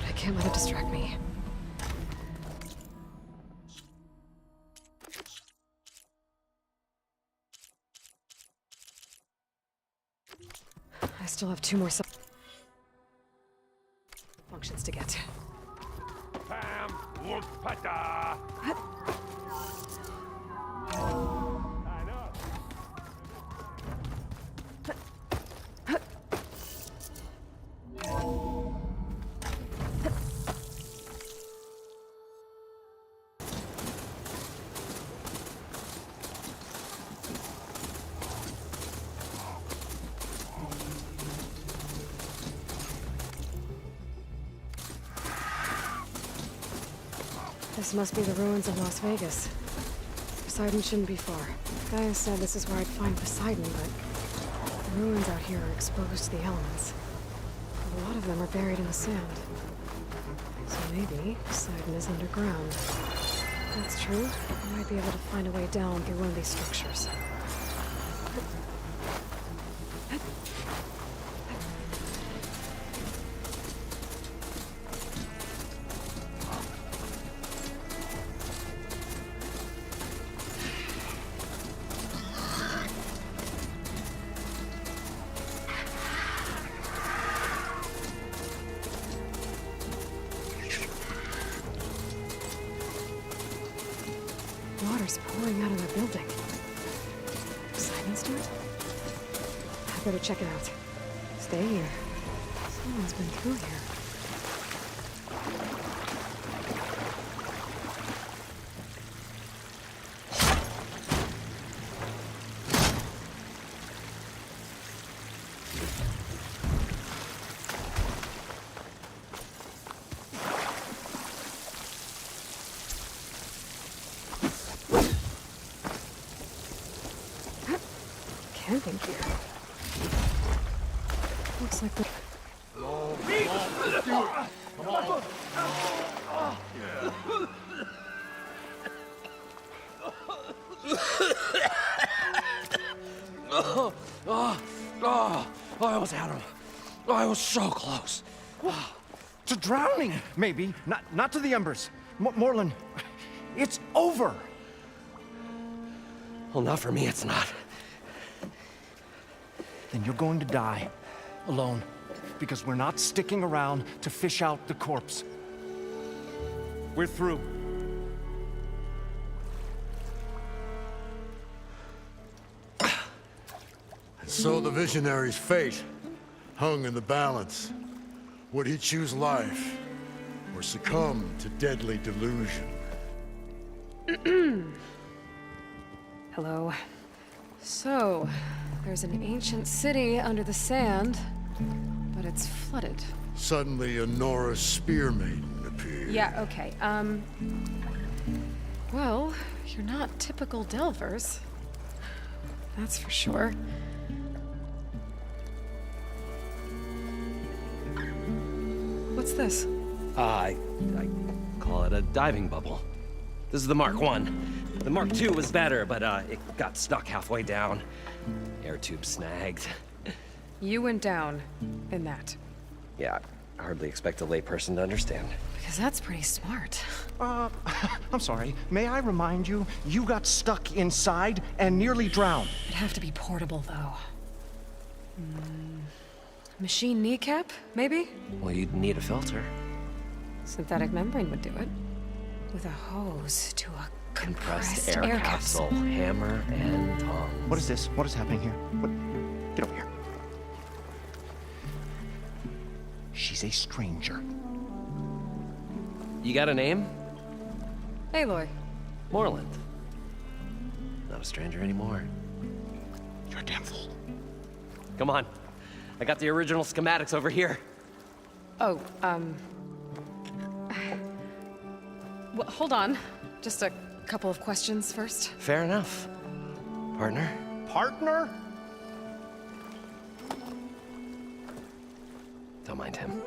Speaker 1: I can't let it distract me. I still have 2 more functions to get.
Speaker 13: Pam, whoop, pata.
Speaker 1: This must be the ruins of Las Vegas. Poseidon shouldn't be far. Gaia said this is where I'd find Poseidon, but the ruins out here are exposed to the elements. A lot of them are buried in the sand. So maybe Poseidon is underground. If that's true, I might be able to find a way down through one of these structures. Water's pouring out of the building. Poseidon's doing it? I better check it out. Stay here. Someone's been through here. Camping gear. Looks like the...
Speaker 6: I almost had him. I was so close. To drowning, maybe. Not to the embers. Moreland, it's over. Well, not for me, it's not. Then you're going to die. Alone. Because we're not sticking around to fish out the corpse. We're through.
Speaker 7: So the visionary's fate hung in the balance. Would he choose life or succumb to deadly delusion?
Speaker 1: Hello. So, there's an ancient city under the sand, but it's flooded.
Speaker 7: Suddenly, a Norse spear maiden appeared.
Speaker 1: Yeah, okay. Well, you're not typical Delvers. That's for sure. What's this?
Speaker 6: I call it a diving bubble.
Speaker 3: This is the Mark 1. The Mark 2 was better, but it got stuck halfway down. Air tube snagged.
Speaker 1: You went down in that.
Speaker 3: Yeah, I hardly expect a layperson to understand.
Speaker 1: Because that's pretty smart.
Speaker 6: I'm sorry. May I remind you, you got stuck inside and nearly drowned.
Speaker 1: It'd have to be portable, though. Machine kneecap, maybe?
Speaker 3: Well, you'd need a filter.
Speaker 1: Synthetic membrane would do it. With a hose to a
Speaker 3: Compressed air capsule. Hammer and tongs.
Speaker 6: What is this? What is happening here? What? Get over here. She's a stranger.
Speaker 3: You got a name?
Speaker 1: Aloy.
Speaker 3: Moreland. Not a stranger anymore.
Speaker 6: You're a damn fool.
Speaker 3: Come on. I got the original schematics over here.
Speaker 1: Oh, well, hold on. Just a couple of questions first.
Speaker 3: Fair enough. Partner?
Speaker 6: Partner?
Speaker 3: Don't mind him.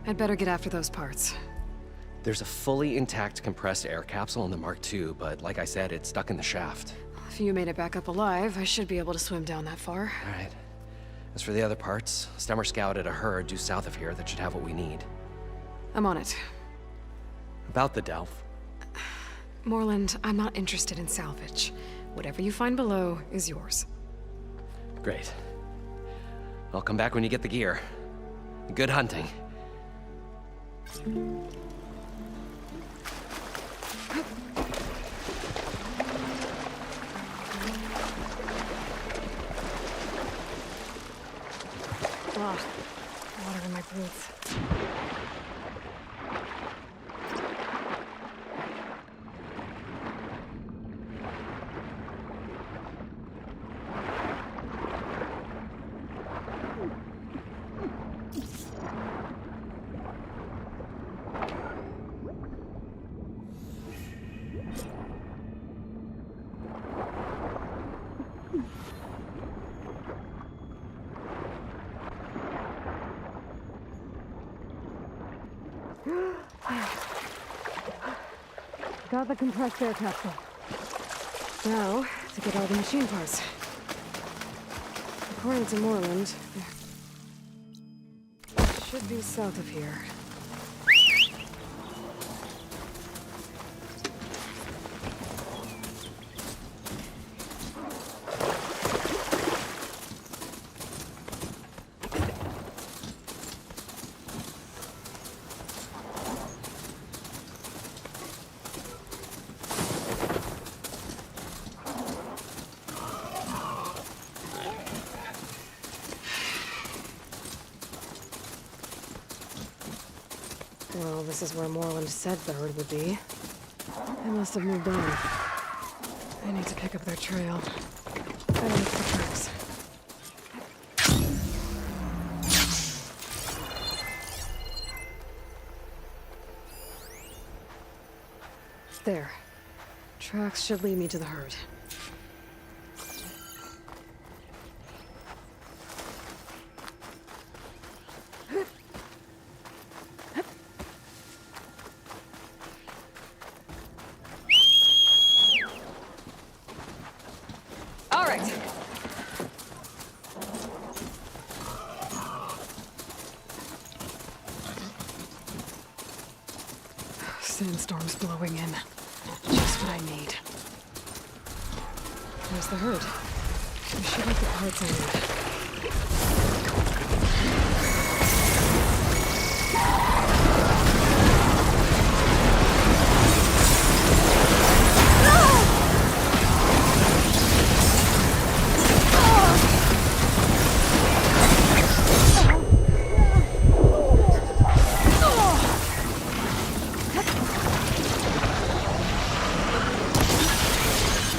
Speaker 1: I'd better get after those parts.
Speaker 3: There's a fully intact compressed air capsule in the Mark II, but like I said, it's stuck in the shaft.
Speaker 1: If you made it back up alive, I should be able to swim down that far.
Speaker 3: All right. As for the other parts, Stemmer scouted a herd due south of here that should have what we need.
Speaker 1: I'm on it.
Speaker 3: About the Delph.
Speaker 1: Moreland, I'm not interested in salvage. Whatever you find below is yours.
Speaker 3: Great. I'll come back when you get the gear. Good hunting.
Speaker 1: Ugh, water in my boots. Got the compressed air capsule. Now, to get all the machine parts. According to Moreland, it should be south of here. Well, this is where Moreland said the herd would be. They must have moved on. I need to pick up their trail. I look for tracks. There. Tracks should lead me to the herd. All right. Sandstorm's blowing in. Just what I need. There's the herd. We should have the parts I need.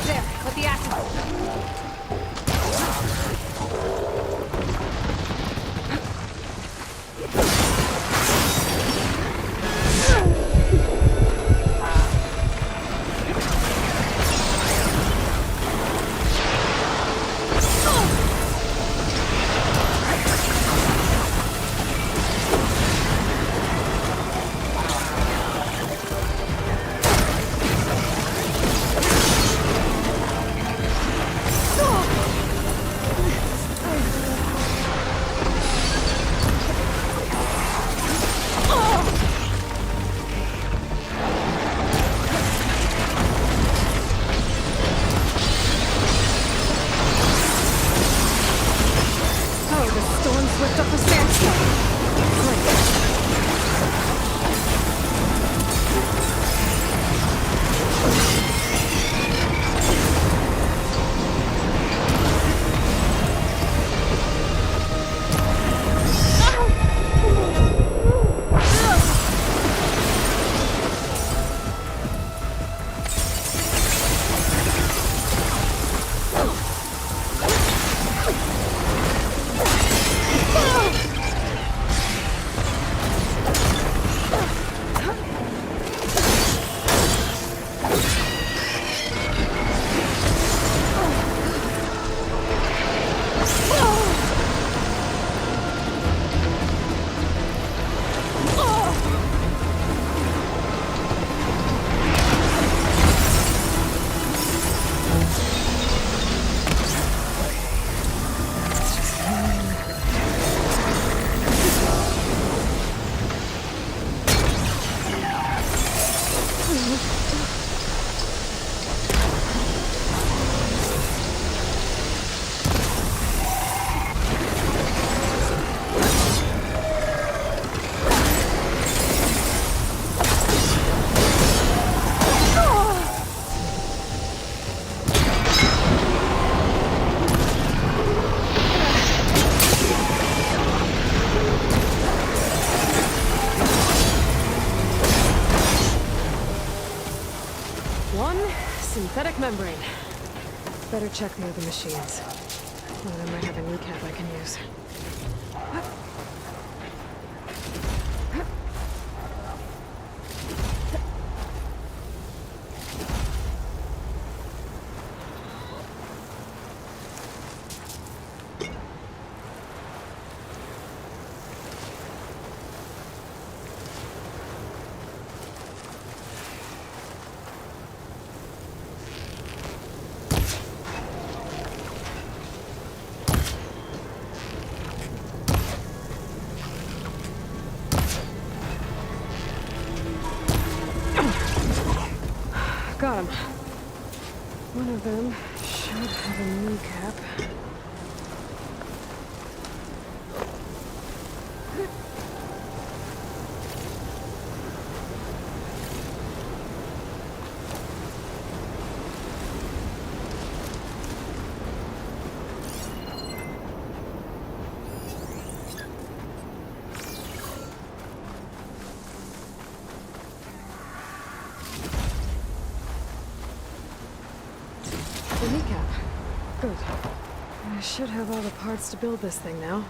Speaker 1: There, let the acid. Synthetic membrane. Better check the other machines. One of them might have a kneecap I can use. Got him. One of them should have a kneecap. The kneecap. Good. I should have all the parts to build this thing now.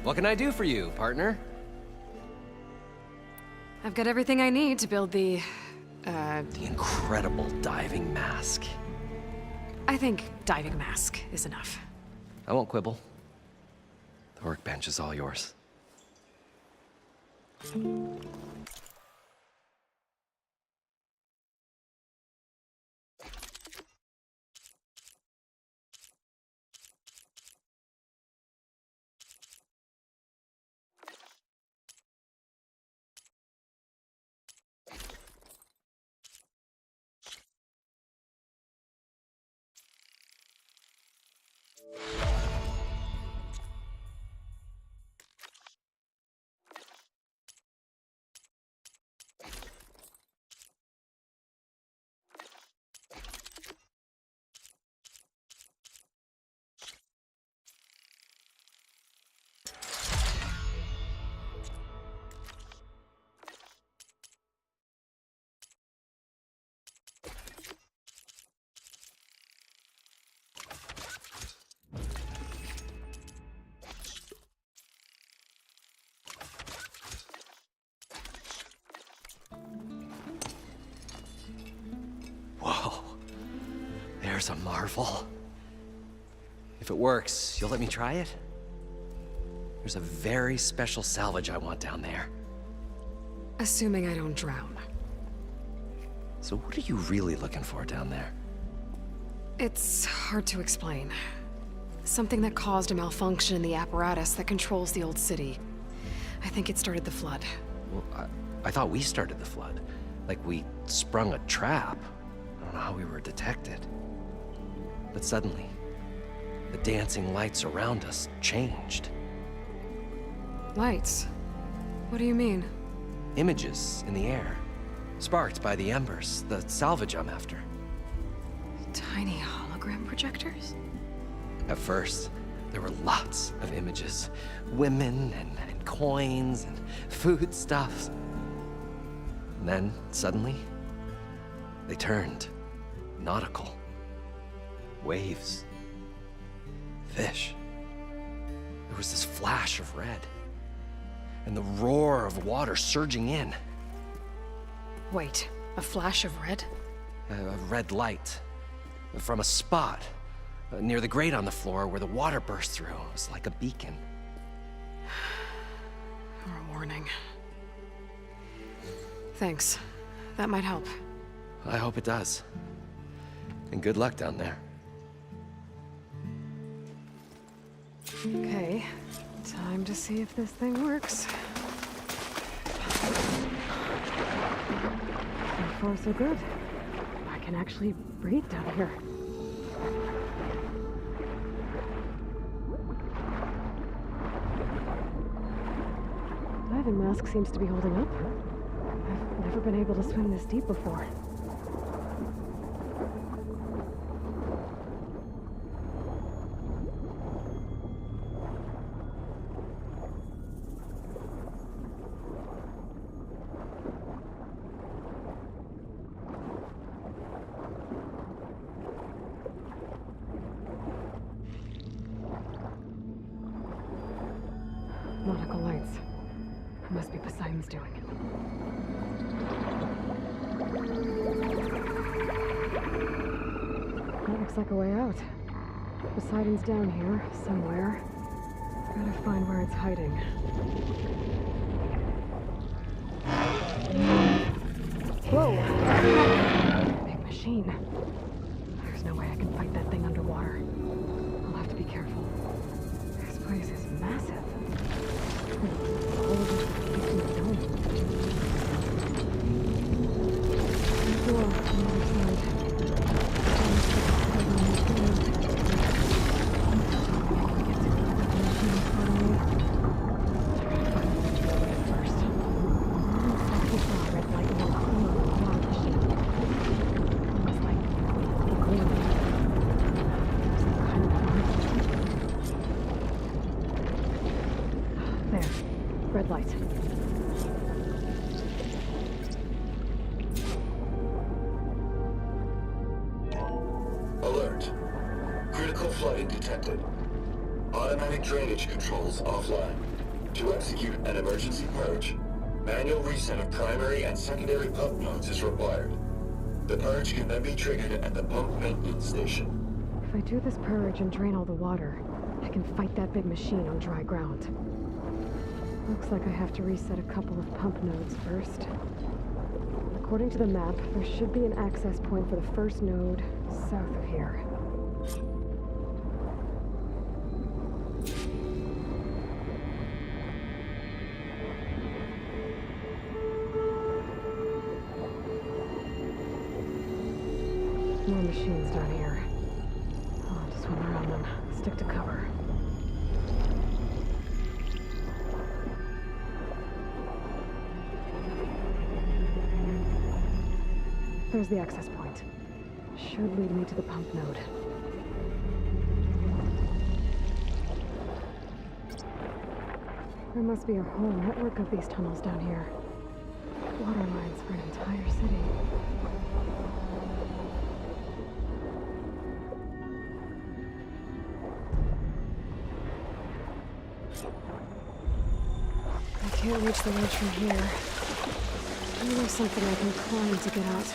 Speaker 3: What can I do for you, partner?
Speaker 1: I've got everything I need to build the
Speaker 3: incredible diving mask.
Speaker 1: I think diving mask is enough.
Speaker 3: I won't quibble. The workbench is all yours. Whoa. There's a marvel. If it works, you'll let me try it? There's a very special salvage I want down there.
Speaker 1: Assuming I don't drown.
Speaker 3: So what are you really looking for down there?
Speaker 1: It's hard to explain. Something that caused a malfunction in the apparatus that controls the old city. I think it started the flood.
Speaker 3: Well, I thought we started the flood. Like we sprung a trap. I don't know how we were detected. But suddenly, the dancing lights around us changed.
Speaker 1: Lights? What do you mean?
Speaker 3: Images in the air, sparked by the embers, the salvage I'm after.
Speaker 1: Tiny hologram projectors?
Speaker 3: At first, there were lots of images. Women and coins and foodstuffs. And then, suddenly, they turned nautical. Waves. Fish. There was this flash of red. And the roar of water surging in.
Speaker 1: Wait, a flash of red?
Speaker 3: A red light. From a spot Near the grate on the floor where the water burst through. It was like a beacon.
Speaker 1: Or a warning. Thanks. That might help.
Speaker 3: I hope it does. And good luck down there.
Speaker 1: Okay. Time to see if this thing works. So far, so good. I can actually breathe down here. Diving mask seems to be holding up. I've never been able to swim this deep before. Nautical lights. Must be Poseidon's doing. That looks like a way out. Poseidon's down here, somewhere. Gotta find where it's hiding. Whoa! Big machine. There's no way I can fight that thing underwater. I'll have to be careful. This place is massive. Red light.
Speaker 10: Alert. Critical flooding detected. Automatic drainage controls offline. To execute an emergency purge, manual reset of primary and secondary pump nodes is required. The purge can then be triggered at the pump maintenance station.
Speaker 1: If I do this purge and drain all the water, I can fight that big machine on dry ground. Looks like I have to reset a couple of pump nodes first. According to the map, there should be an access point for the first node south of here. More machines down here. I'll have to swim around them, stick to cover. There's the access point. Should lead me to the pump node. There must be a whole network of these tunnels down here. Water lines for an entire city. I can't reach the ledge from here. Maybe there's something I can climb to get out.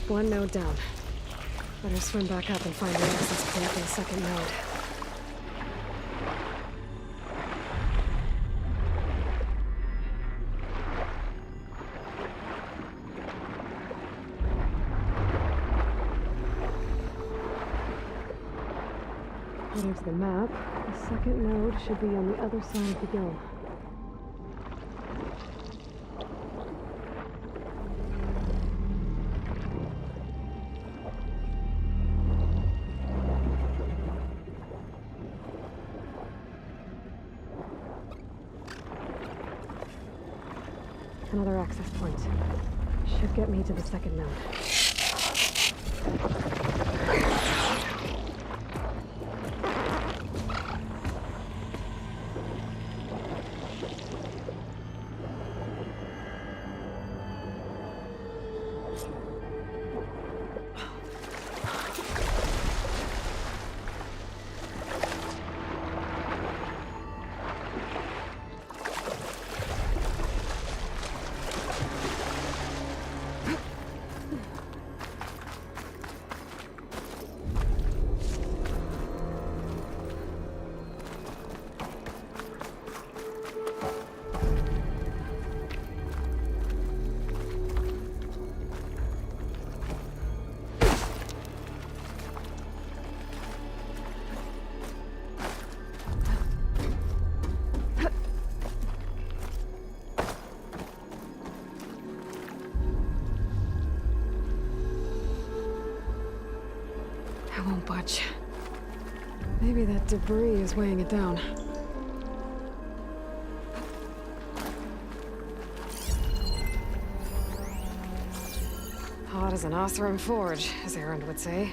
Speaker 1: One node down. Better swim back up and find the access point for the second node. According to the map, the second node should be on the other side of the gill.
Speaker 8: another access point. Should get me to the second node. I won't budge. Maybe that debris is weighing it down. Hot as an Oseram forge, as Erend would say.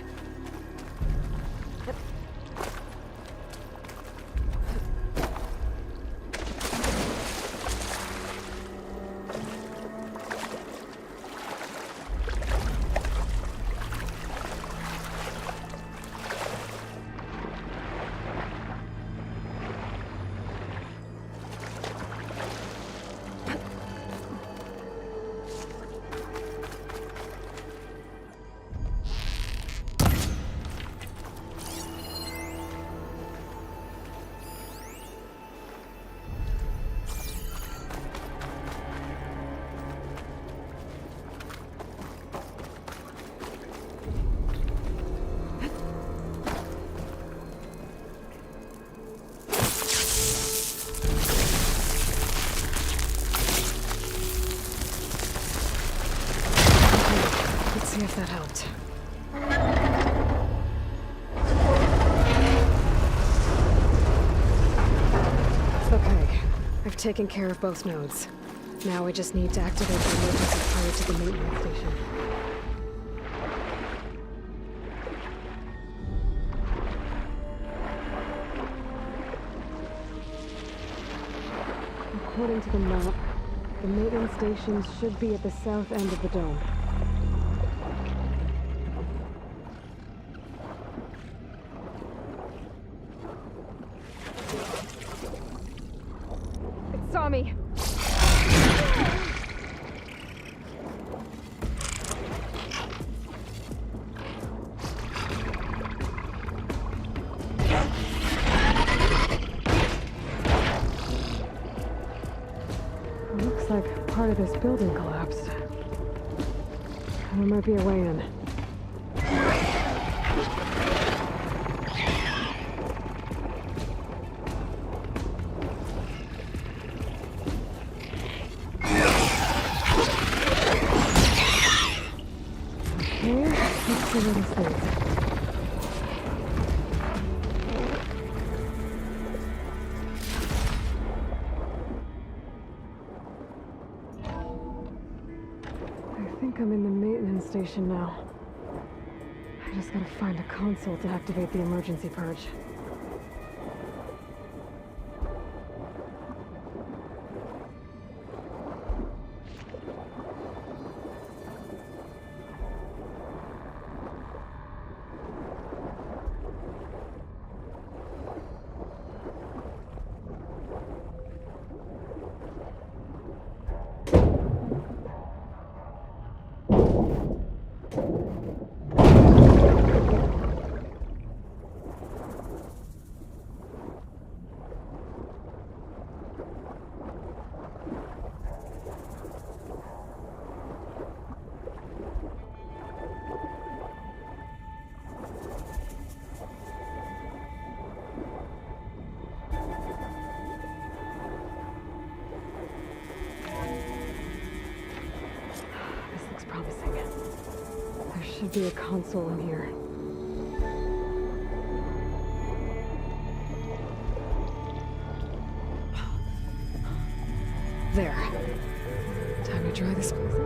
Speaker 8: See if that helped. Okay, I've taken care of both nodes. Now we just need to activate the emergency power to the maintenance station. According to the map, the maintenance station should be at the south end of the dome. Saw me. Looks like part of this building collapsed. There might be a way in. I think I'm in the maintenance station now. I just gotta find a console to activate the emergency purge. Should be a console in here. There. Time
Speaker 1: try this place out?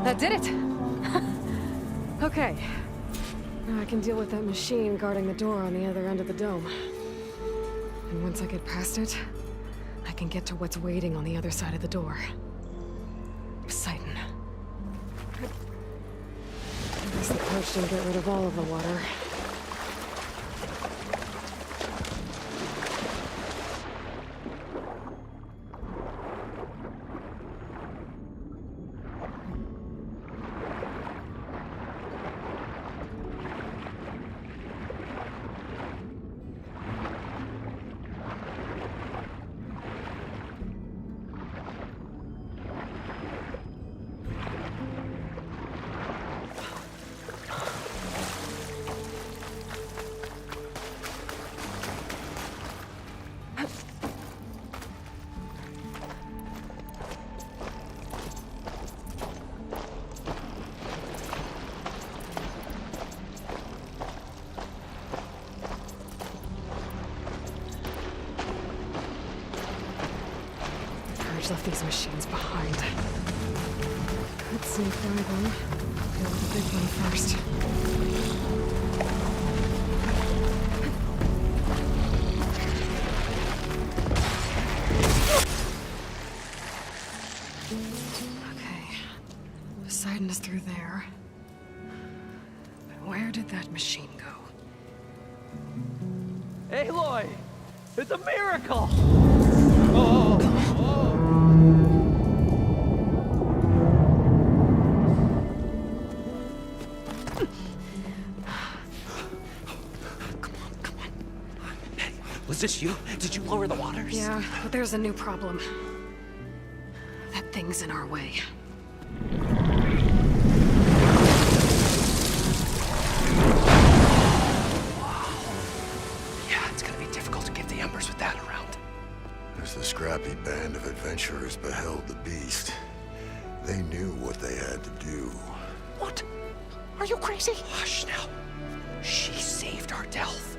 Speaker 1: That did it! Okay. Now I can deal with that machine guarding the door on the other end of the dome. And once I get past it, I can get to what's waiting on the other side of the door. Poseidon. I guess the purge didn't get rid of all of the water. Left these machines behind. Let's sneak by them. Deal with the big one first. Okay. Poseidon is through there. But where did that machine go?
Speaker 11: Aloy! It's a miracle!
Speaker 3: Was this you? Did you lower the waters?
Speaker 1: Yeah, but there's a new problem. That thing's in our way.
Speaker 3: Yeah, it's gonna be difficult to get the Embers with that around.
Speaker 7: As the scrappy band of adventurers beheld the beast, they knew what they had to do.
Speaker 3: What? Are you crazy? Hush now. She saved our Delph.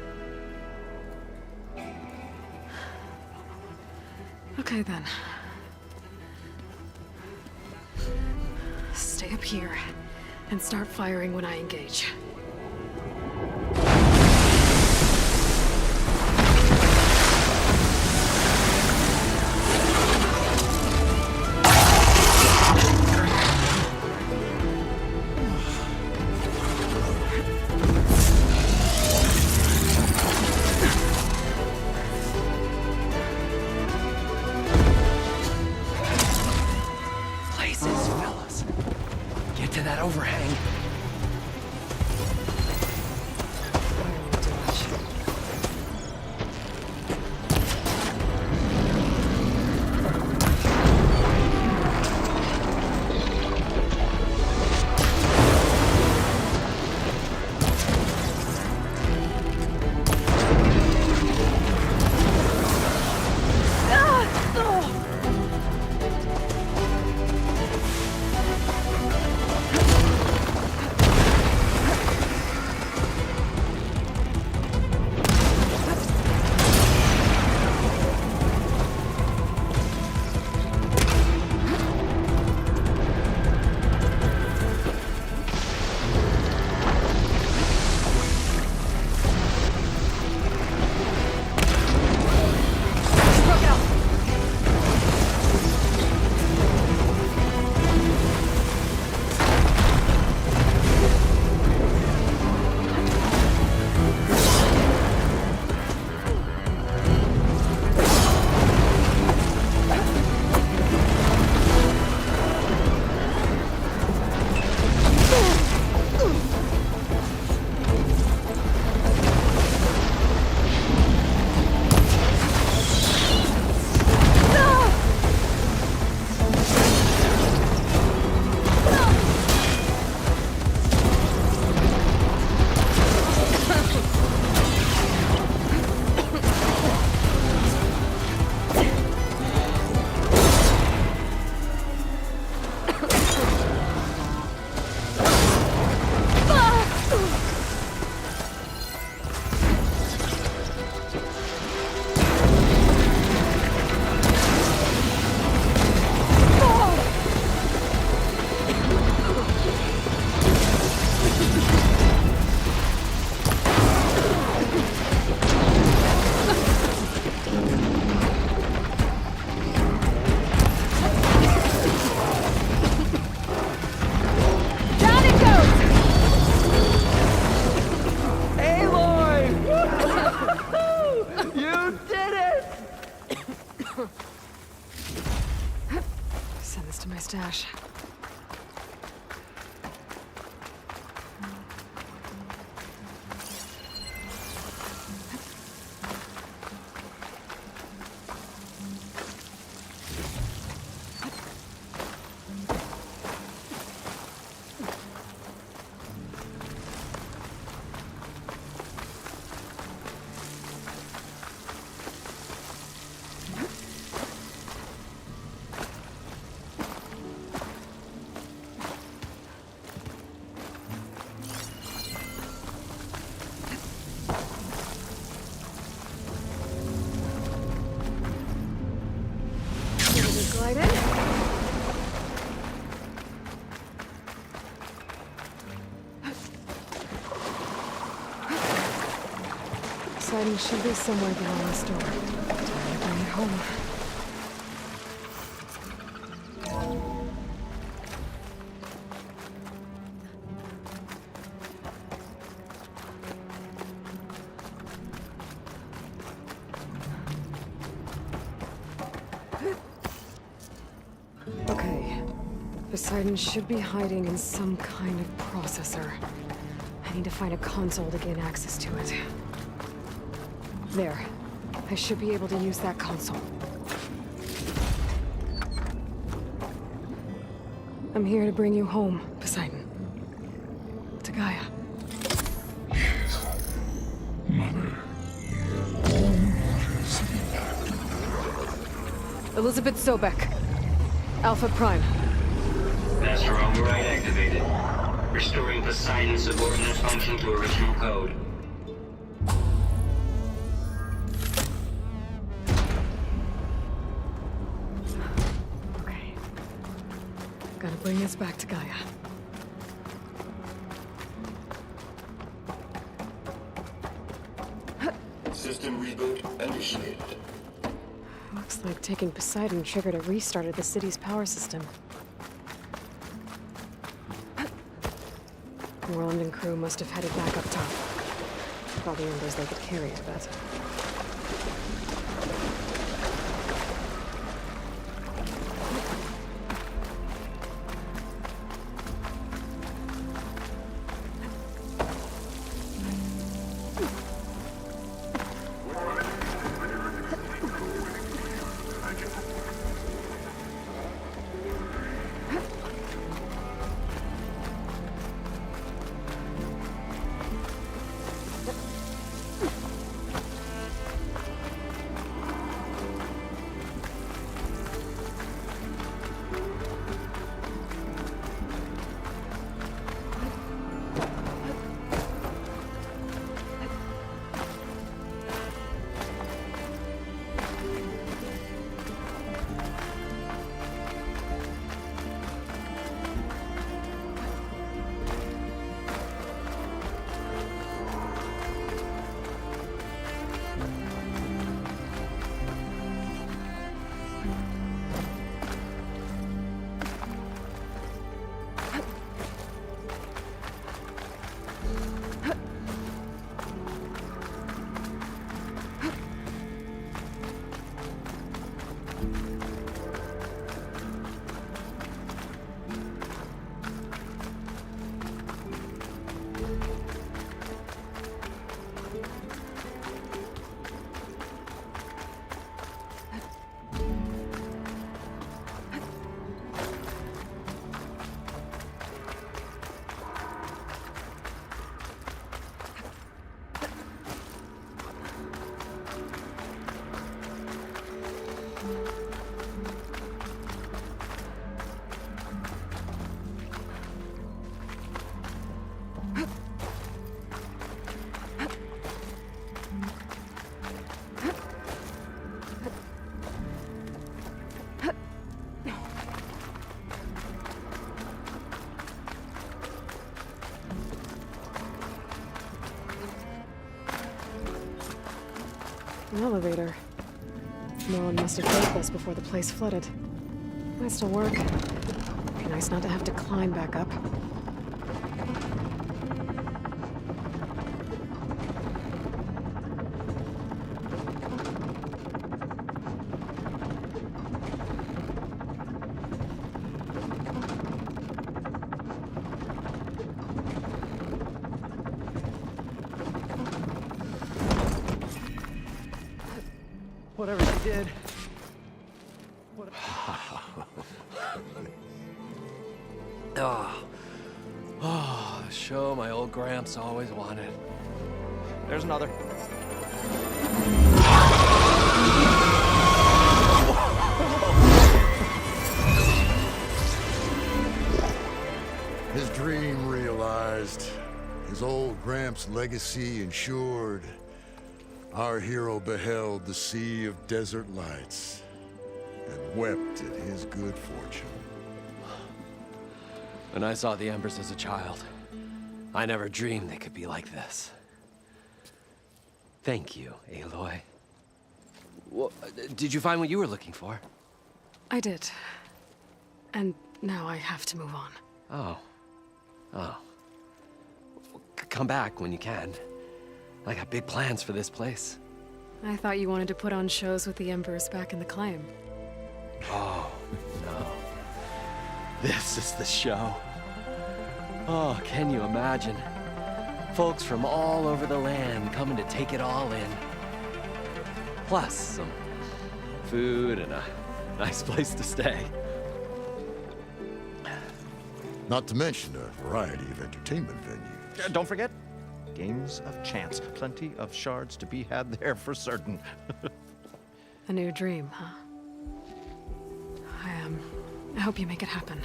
Speaker 1: Okay then. Stay up here and start firing when I engage.
Speaker 3: Overhang.
Speaker 1: Poseidon should be somewhere beyond this door. Time to bring it home. Okay. Poseidon should be hiding in some kind of processor. I need to find a console to gain access to it. There. I should be able to use that console. I'm here to bring you home, Poseidon. To Gaia.
Speaker 10: Mother.
Speaker 1: Elizabeth Sobek. Alpha Prime.
Speaker 4: Master override activated. Restoring Poseidon's subordinate function to original code.
Speaker 1: Okay. Gotta bring this back to Gaia.
Speaker 10: System reboot initiated.
Speaker 1: Looks like taking Poseidon triggered a restart of the city's power system. Moreland and crew must have headed back up top. With all the embers they could carry, I bet. An elevator. Moreland must have built this before the place flooded. Might still work. Be nice not to have to climb back up.
Speaker 6: Whatever she did.
Speaker 3: Oh, the show my old Gramps always wanted.
Speaker 6: There's another.
Speaker 7: His dream realized. His old Gramps' legacy ensured. Our hero beheld the sea of desert lights and wept at his good fortune.
Speaker 3: When I saw the embers as a child, I never dreamed they could be like this. Thank you, Aloy. Well, did you find what you were looking for?
Speaker 1: I did. And now I have to move on.
Speaker 3: Oh. Oh. Come back when you can. I got big plans for this place.
Speaker 1: I thought you wanted to put on shows with the Embers back in the Claim.
Speaker 3: Oh, no. This is the show. Oh, can you imagine? Folks from all over the land coming to take it all in. Plus, some food and a nice place to stay.
Speaker 7: Not to mention a variety of entertainment venues.
Speaker 6: Don't forget, games of chance. Plenty of shards to be had there for certain.
Speaker 1: A new dream, huh? I hope you make it happen.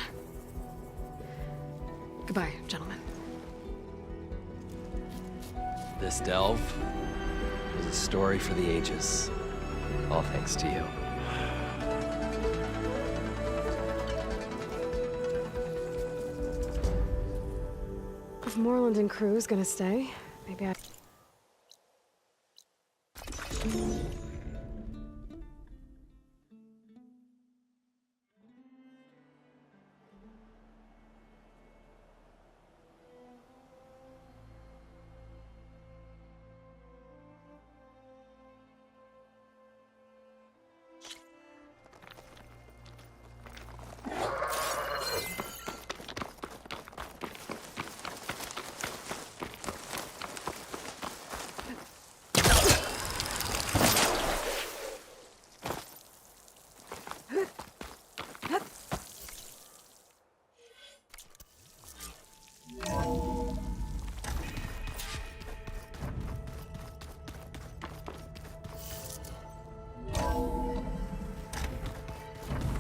Speaker 1: Goodbye, gentlemen.
Speaker 3: This delve is a story for the ages. All thanks to you.
Speaker 1: If Moreland and crew's gonna stay, maybe I...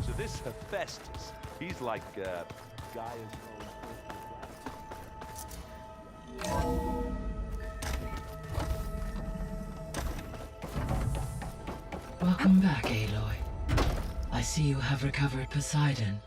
Speaker 13: So this Hephaestus, he's like, Gaia's own...
Speaker 21: Welcome back, Aloy. I see you have recovered Poseidon.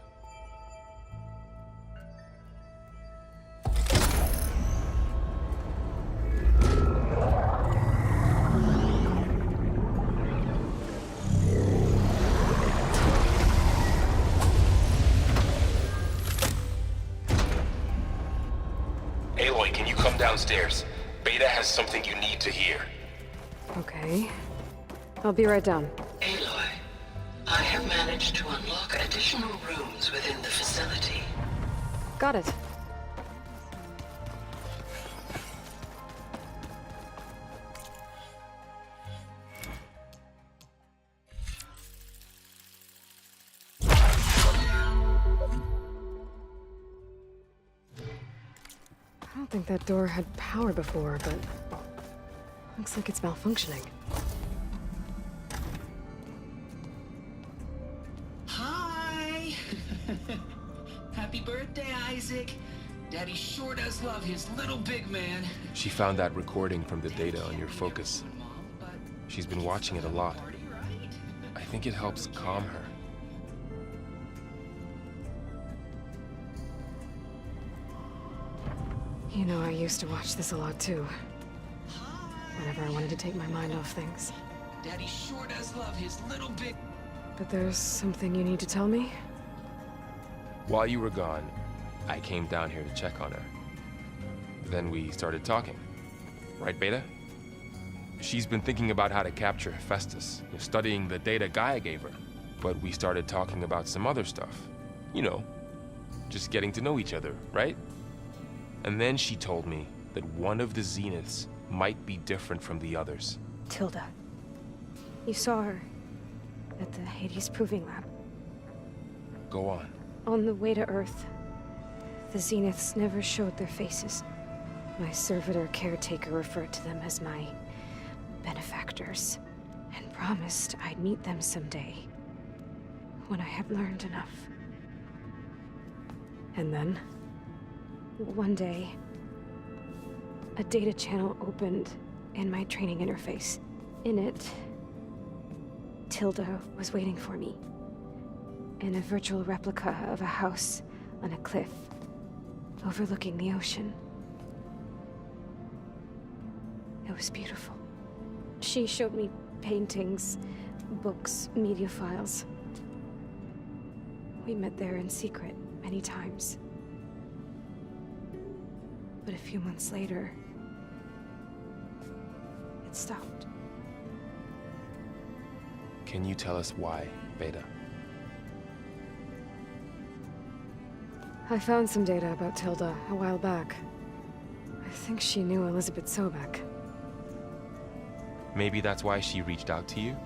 Speaker 9: Aloy, can you come downstairs? Beta has something you need to hear.
Speaker 1: Okay. I'll be right down.
Speaker 21: Aloy, I have managed to unlock additional rooms within the facility.
Speaker 1: Got it. I don't think that door had power before, but looks like it's malfunctioning.
Speaker 14: Hi! Happy birthday, Isaac. Daddy sure does love his little big man.
Speaker 2: She found that recording from the data on your focus. She's been watching it a lot. I think it helps calm her.
Speaker 1: You know, I used to watch this a lot too. Whenever I wanted to take my mind off things.
Speaker 14: Daddy sure does love his little big...
Speaker 1: But there's something you need to tell me?
Speaker 2: While you were gone, I came down here to check on her. Then we started talking. Right, Beta? She's been thinking about how to capture Hephaestus, studying the data Gaia gave her. But we started talking about some other stuff. You know, just getting to know each other, right? And then she told me that one of the Zeniths might be different from the others.
Speaker 8: Tilda. You saw her at the Hades Proving Lab.
Speaker 2: Go on.
Speaker 8: On the way to Earth, the Zeniths never showed their faces. My servitor caretaker referred to them as my benefactors, and promised I'd meet them someday, when I had learned enough.
Speaker 1: And then?
Speaker 8: One day, a data channel opened in my training interface. In it, Tilda was waiting for me, in a virtual replica of a house on a cliff overlooking the ocean. It was beautiful. She showed me paintings, books, media files. We met there in secret many times. But a few months later, it stopped.
Speaker 2: Can you tell us why, Beta?
Speaker 1: I found some data about Tilda a while back. I think she knew Elizabeth Sobek.
Speaker 2: Maybe that's why she reached out to you?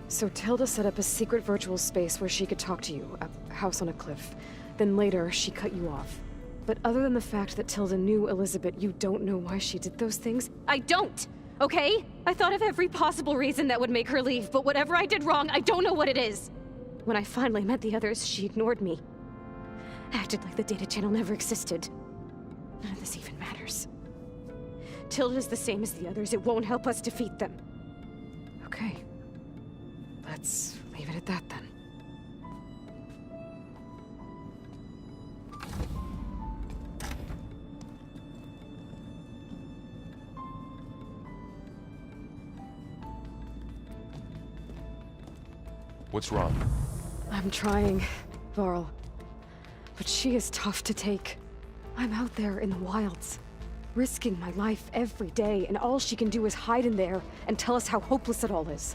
Speaker 1: So Tilda set up a secret virtual space where she could talk to you, a house on a cliff. Then later, she cut you off. But other than the fact that Tilda knew Elizabeth, you don't know why she did those things?
Speaker 8: I don't! Okay? I thought of every possible reason that would make her leave, but whatever I did wrong, I don't know what it is. When I finally met the others, she ignored me. Acted like the data channel never existed. None of this even matters. Tilda's the same as the others. It won't help us defeat them.
Speaker 1: Okay. Let's leave it at that then.
Speaker 2: What's wrong?
Speaker 1: I'm trying, Varl. But she is tough to take. I'm out there in the wilds, risking my life every day, and all she can do is hide in there and tell us how hopeless it all is.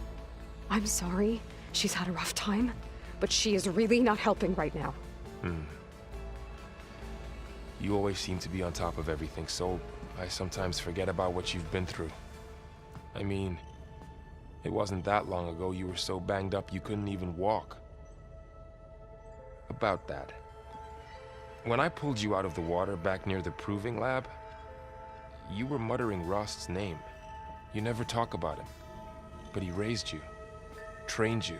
Speaker 1: I'm sorry, she's had a rough time, but she is really not helping right now.
Speaker 2: You always seem to be on top of everything, so I sometimes forget about what you've been through. I mean, it wasn't that long ago you were so banged up you couldn't even walk. About that. When I pulled you out of the water back near the proving lab, you were muttering Rost's name. You never talk about him, but he raised you, trained you.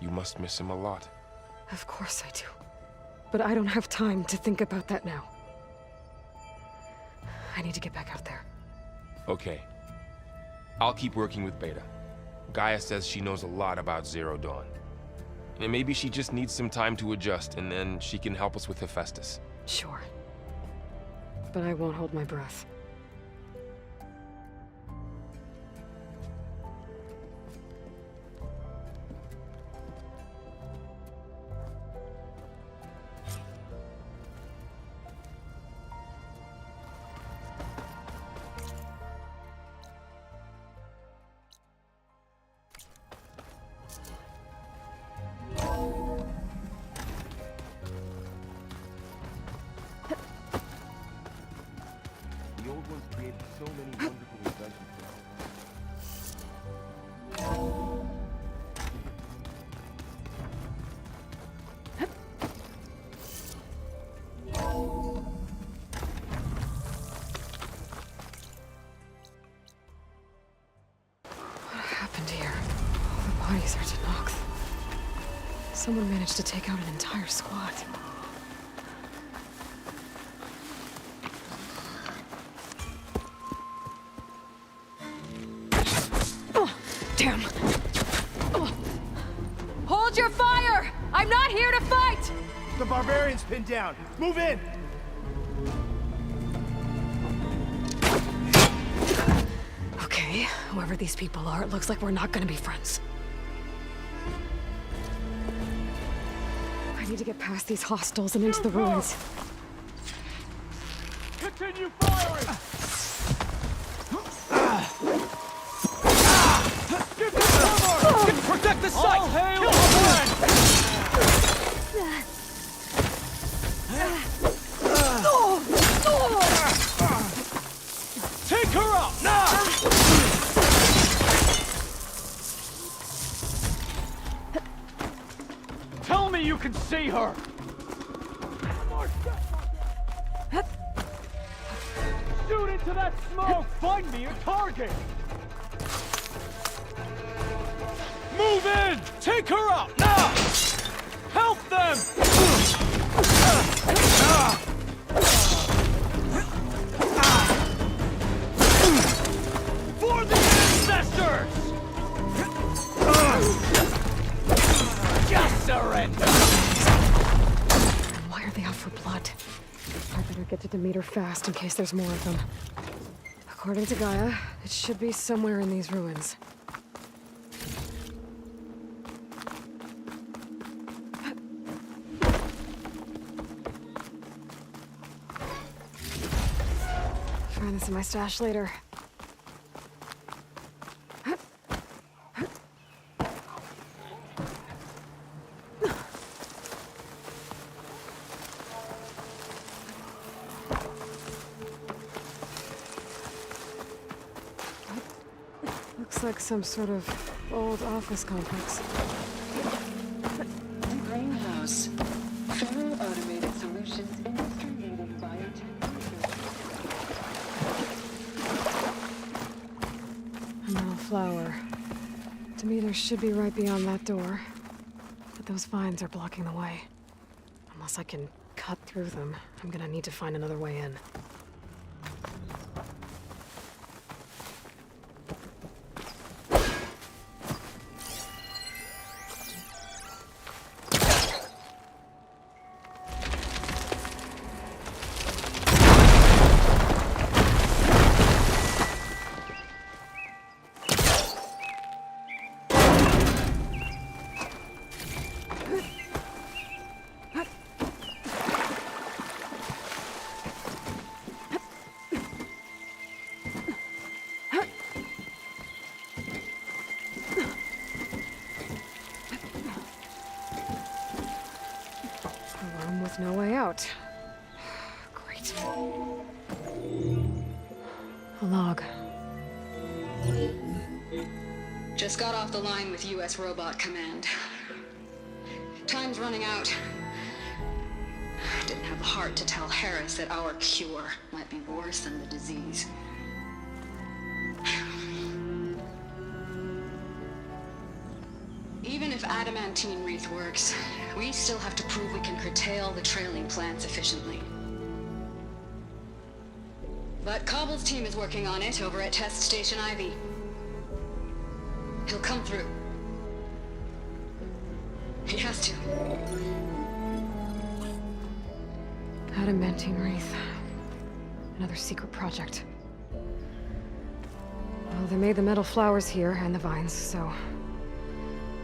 Speaker 2: You must miss him a lot.
Speaker 1: Of course I do. But I don't have time to think about that now. I need to get back out there.
Speaker 2: Okay. I'll keep working with Beta. Gaia says she knows a lot about Zero Dawn. And maybe she just needs some time to adjust, and then she can help us with Hephaestus.
Speaker 1: Sure. But I won't hold my breath.
Speaker 2: The old ones created so many wonderful inventions.
Speaker 1: What happened here? All the bodies are Tenakth. Someone managed to take out an entire squad. Damn!
Speaker 17: Hold your fire! I'm not here to fight!
Speaker 6: The barbarian's pinned down. Move in!
Speaker 1: Okay, whoever these people are, it looks like we're not gonna be friends. I need to get past these hostiles and into the ruins.
Speaker 17: Continue firing!
Speaker 6: Protect the site!
Speaker 17: All hail
Speaker 6: Kill Take her out, now! Tell me you can see her! Shoot into that smoke! Find me a target! Move in! Take her out, now! Help them! For the ancestors! Just surrender!
Speaker 1: Why are they out for blood? get to Demeter fast in case there's more of them. According to Gaia, it should be somewhere in these ruins. Find this in my stash later. Looks like some sort of old office complex.
Speaker 19: Greenhouse. Federal Automated Solutions Industry Leading Biotech.
Speaker 1: A metal flower. Demeter should be right beyond that door. But those vines are blocking the way. Unless I can cut through them, I'm gonna need to find another way in. With no way out. Great. A log.
Speaker 19: Just got off the line with U.S. Robot Command. Time's running out. Didn't have the heart to tell Harris that our cure might be worse than the disease. Even if adamantine wreath works, we still have to prove we can curtail the trailing plants efficiently. But Cobble's team is working on it over at Test Station Ivy. He'll come through. He has to.
Speaker 1: Adamantine wreath. Another secret project. Well, they made the metal flowers here and the vines, so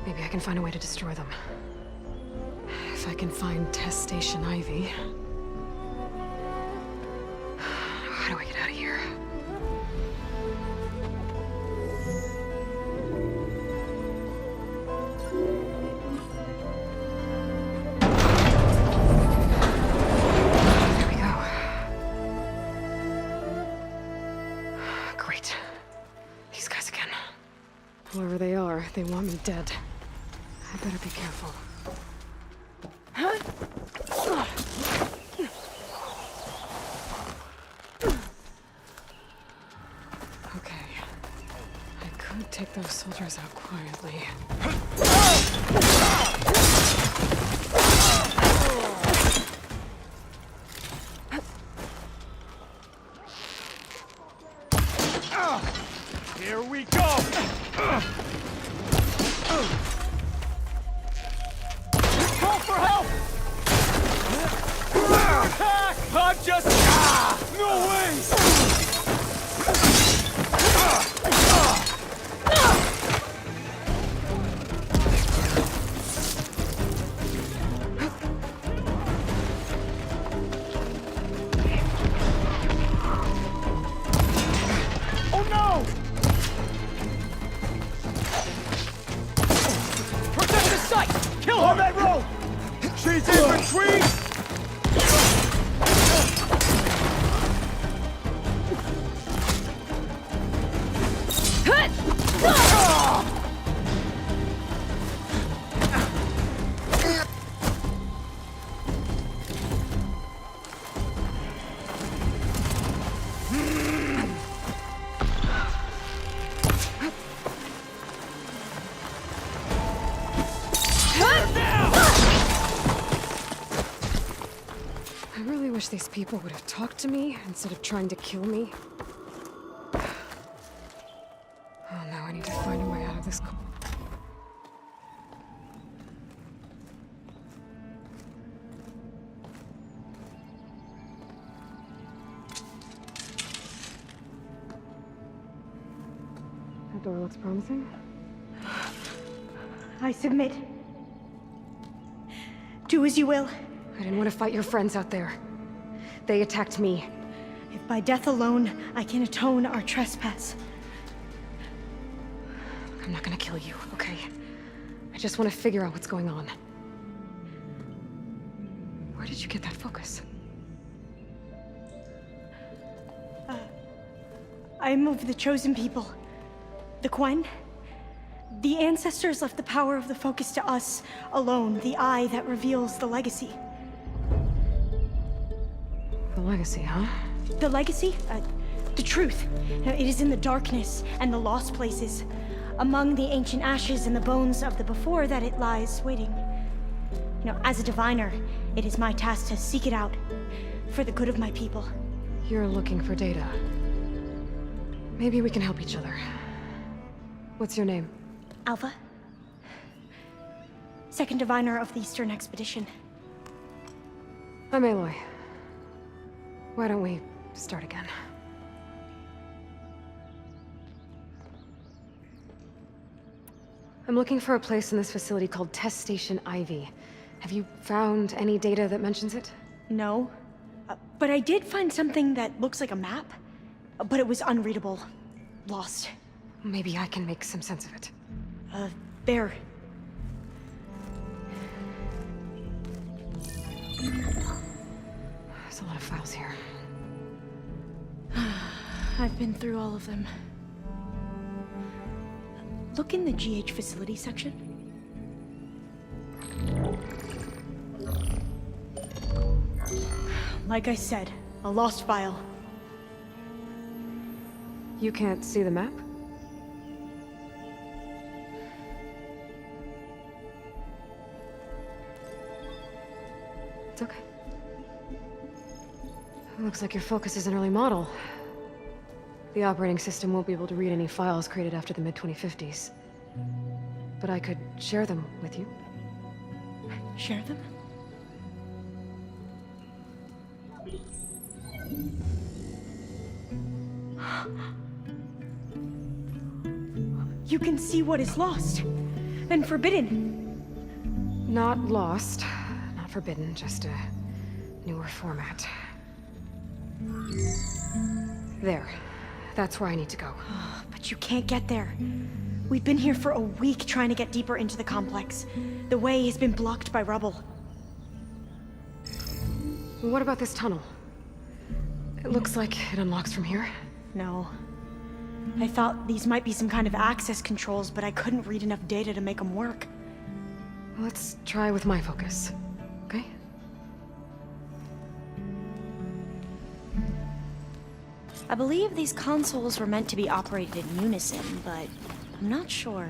Speaker 1: maybe I can find a way to destroy them. If I can find Test Station Ivy. How do I get out of here? Here we go. Great. These guys again. Whoever they are, they want me dead. I better be careful. Okay. I could take those soldiers out quietly.
Speaker 6: Here we go! Call for help! Attack! I'm just... No way! Oh no! Protect the site! Kill her! On that road! She's in between!
Speaker 1: I really wish these people would have talked to me instead of trying to kill me. Oh no, I need to find a way out of this. Door looks promising.
Speaker 15: I submit. Do as you will.
Speaker 1: I didn't want to fight your friends out there. They attacked me.
Speaker 15: If by death alone I can atone our trespass.
Speaker 1: I'm not gonna kill you, okay? I just want to figure out what's going on. Where did you get that focus?
Speaker 15: I'm of the chosen people. The Quen. The ancestors left the power of the focus to us alone, the eye that reveals the legacy.
Speaker 1: The legacy, huh?
Speaker 15: The legacy? The truth. It is in the darkness and the lost places, among the ancient ashes and the bones of the before that it lies waiting. As a diviner, it is my task to seek it out, for the good of my people.
Speaker 1: You're looking for data. Maybe we can help each other. What's your name?
Speaker 15: Alpha. Second diviner of the Eastern Expedition.
Speaker 1: I'm Aloy. Why don't we start again? I'm looking for a place in this facility called Test Station Ivy. Have you found any data that mentions it?
Speaker 15: No. But I did find something that looks like a map. But it was unreadable. Lost.
Speaker 1: Maybe I can make some sense of it.
Speaker 15: There.
Speaker 1: There's a lot of files here.
Speaker 15: I've been through all of them. Look in the GH facility section. Like I said, a lost file.
Speaker 1: You can't see the map? It's okay. Looks like your focus is an early model. The operating system won't be able to read any files created after the mid-2050s. But I could share them with you.
Speaker 15: Share them? You can see what is lost and forbidden.
Speaker 1: Not lost, not forbidden, just a newer format. There. That's where I need to go.
Speaker 15: But you can't get there. We've been here for a week trying to get deeper into the complex. The way has been blocked by rubble.
Speaker 1: What about this tunnel? It looks like it unlocks from here.
Speaker 15: No. I thought these might be some kind of access controls, but I couldn't read enough data to make them work.
Speaker 1: Let's try with my focus, okay?
Speaker 15: I believe these consoles were meant to be operated in unison, but I'm not sure.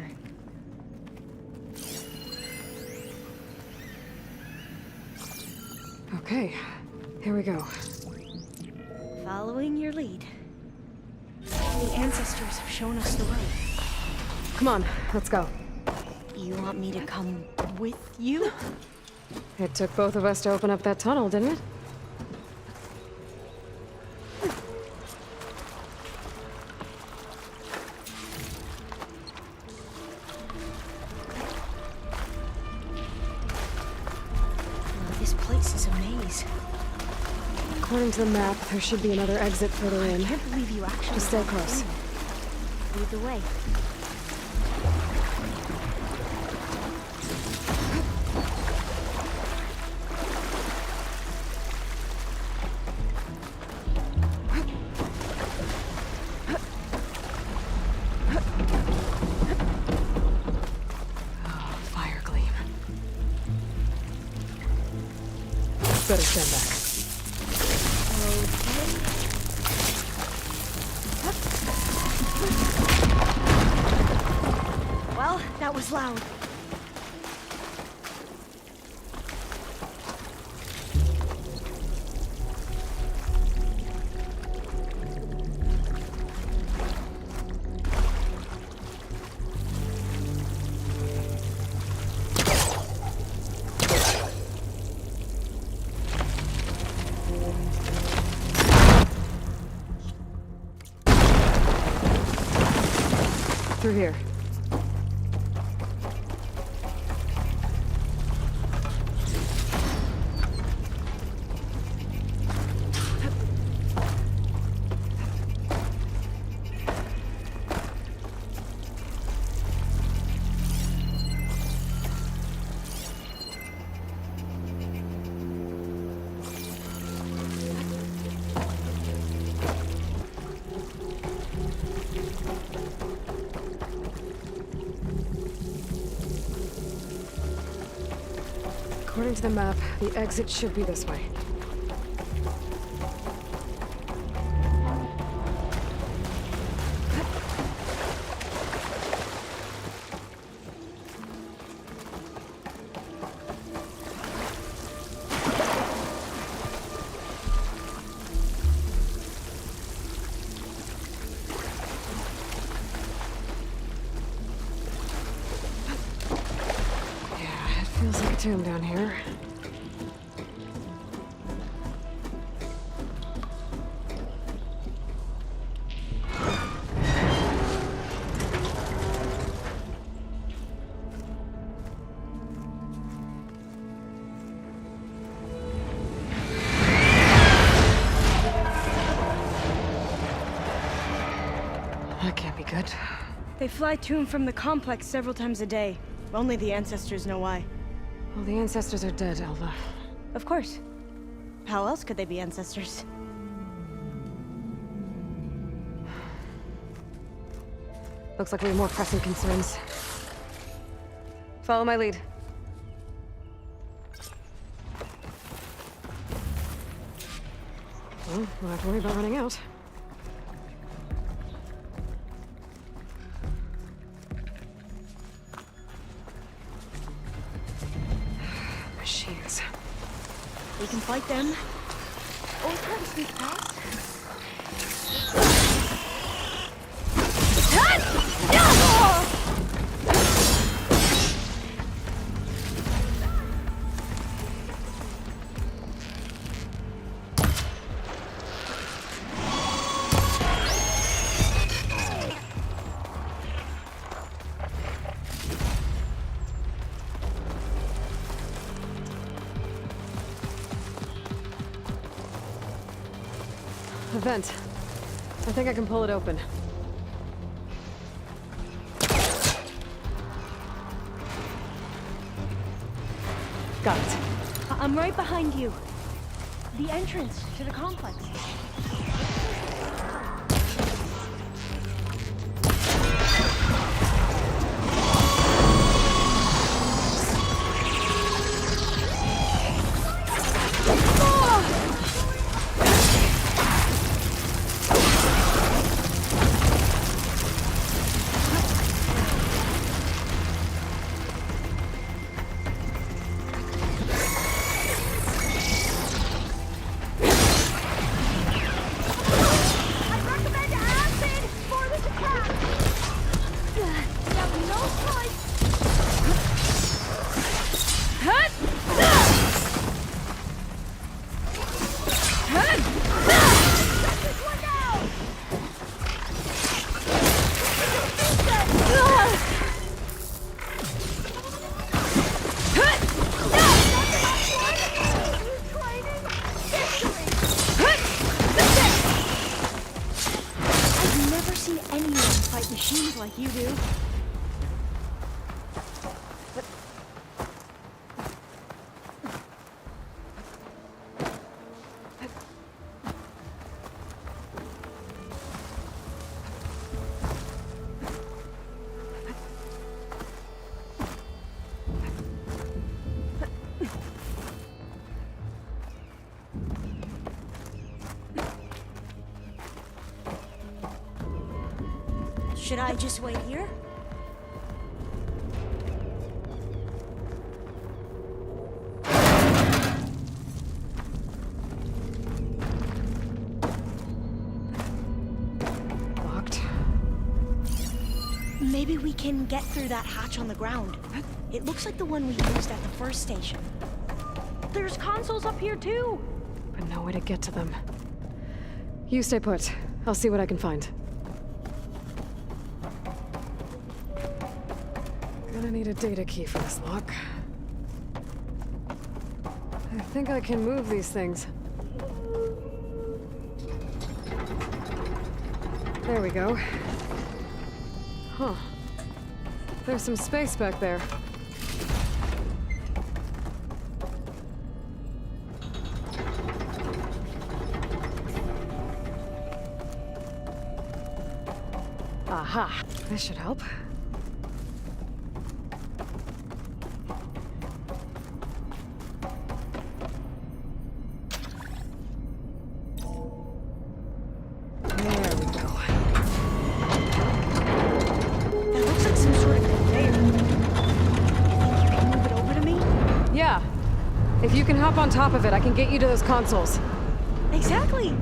Speaker 1: Okay, here we go.
Speaker 15: Following your lead. The ancestors have shown us the road.
Speaker 1: Come on, let's go.
Speaker 15: You want me to come with you?
Speaker 1: It took both of us to open up that tunnel, didn't it?
Speaker 15: This place is a maze.
Speaker 1: According to the map, there should be another exit further in.
Speaker 15: I can't believe you actually...
Speaker 1: Just stay close.
Speaker 15: Lead the way.
Speaker 1: Oh, fire gleam. Better stand back.
Speaker 15: Well, that was loud.
Speaker 1: through here. According to the map, the exit should be this way. Yeah, it feels like a tomb down here. That can't be good.
Speaker 15: They fly to and from the complex several times a day. Only the ancestors know why.
Speaker 1: Well, the ancestors are dead, Elva.
Speaker 15: Of course. How else could they be ancestors?
Speaker 1: Looks like we have more pressing concerns. Follow my lead. Well, we'll have to worry about running out. Machines.
Speaker 15: We can fight them. Or try to sneak past.
Speaker 1: A vent. I think I can pull it open. Got it.
Speaker 15: I'm right behind you. The entrance to the complex. Machines like you do. Should I just wait here?
Speaker 1: Locked.
Speaker 15: Maybe we can get through that hatch on the ground. It looks like the one we used at the first station. There's consoles up here too!
Speaker 1: But no way to get to them. You stay put. I'll see what I can find. Gonna need a data key for this lock. I think I can move these things. There we go. Huh. There's some space back there. Aha! This should help. If you can hop on top of it, I can get you to those consoles.
Speaker 15: Exactly.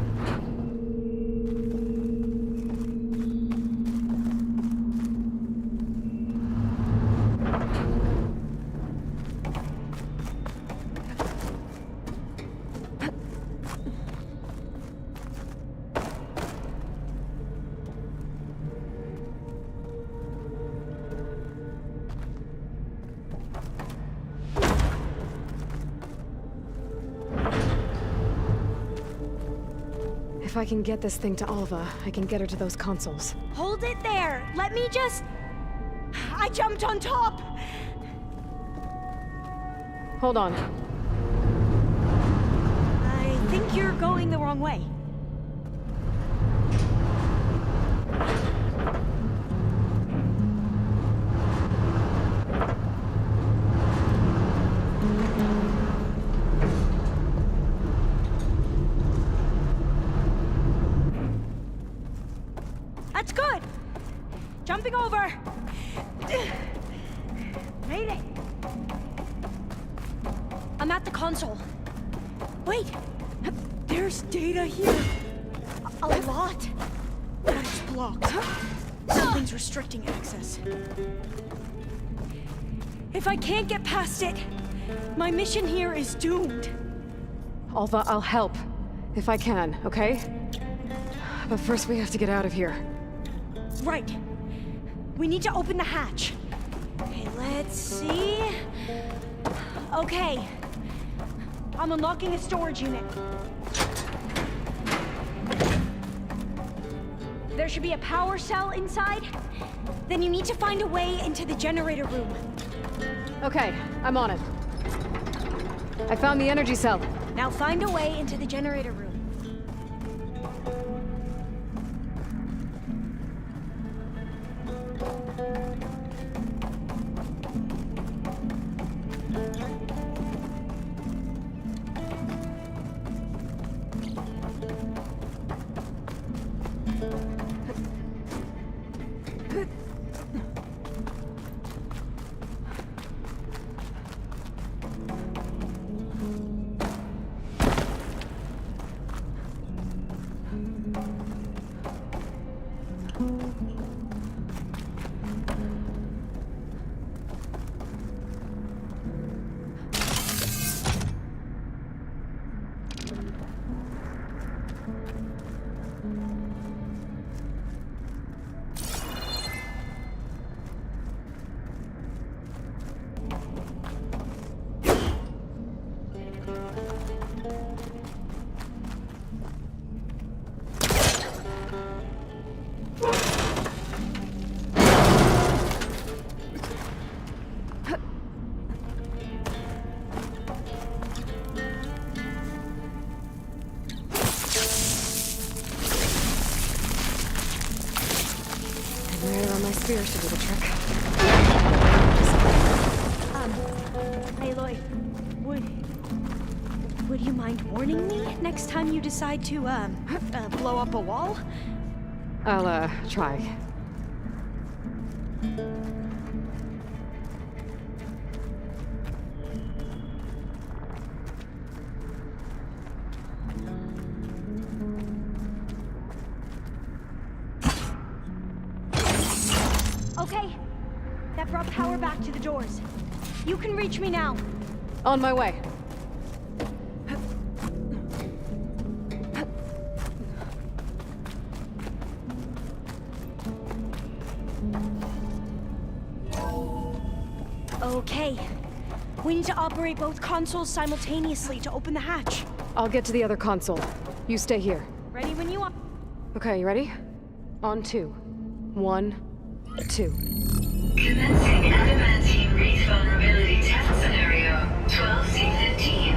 Speaker 1: If I can get this thing to Alva, I can get her to those consoles.
Speaker 15: Hold it there. Let me just... I jumped on top.
Speaker 1: Hold on.
Speaker 15: I think you're going the wrong way. That's good. Jumping over. Made it. I'm at the console. Wait. There's data here. A lot. But it's blocked. Something's restricting access. If I can't get past it, my mission here is doomed.
Speaker 1: Alva, I'll help. If I can, okay? But first we have to get out of here.
Speaker 15: Right. We need to open the hatch. Okay, let's see. Okay. I'm unlocking a storage unit. There should be a power cell inside. Then you need to find a way into the generator room.
Speaker 1: Okay, I'm on it. I found the energy cell.
Speaker 15: Now find a way into the generator room.
Speaker 1: Spears to do the trick.
Speaker 15: Aloy, would you mind warning me next time you decide to, blow up a wall?
Speaker 1: I'll, try.
Speaker 15: Okay, that brought power back to the doors. You can reach me now.
Speaker 1: On my way.
Speaker 15: need to operate both consoles simultaneously to open the hatch.
Speaker 1: I'll get to the other console. You stay here.
Speaker 15: Ready when you are.
Speaker 1: Okay, you ready? On 2. 1, 2.
Speaker 19: Commencing adamantine wreath vulnerability test scenario 12C15.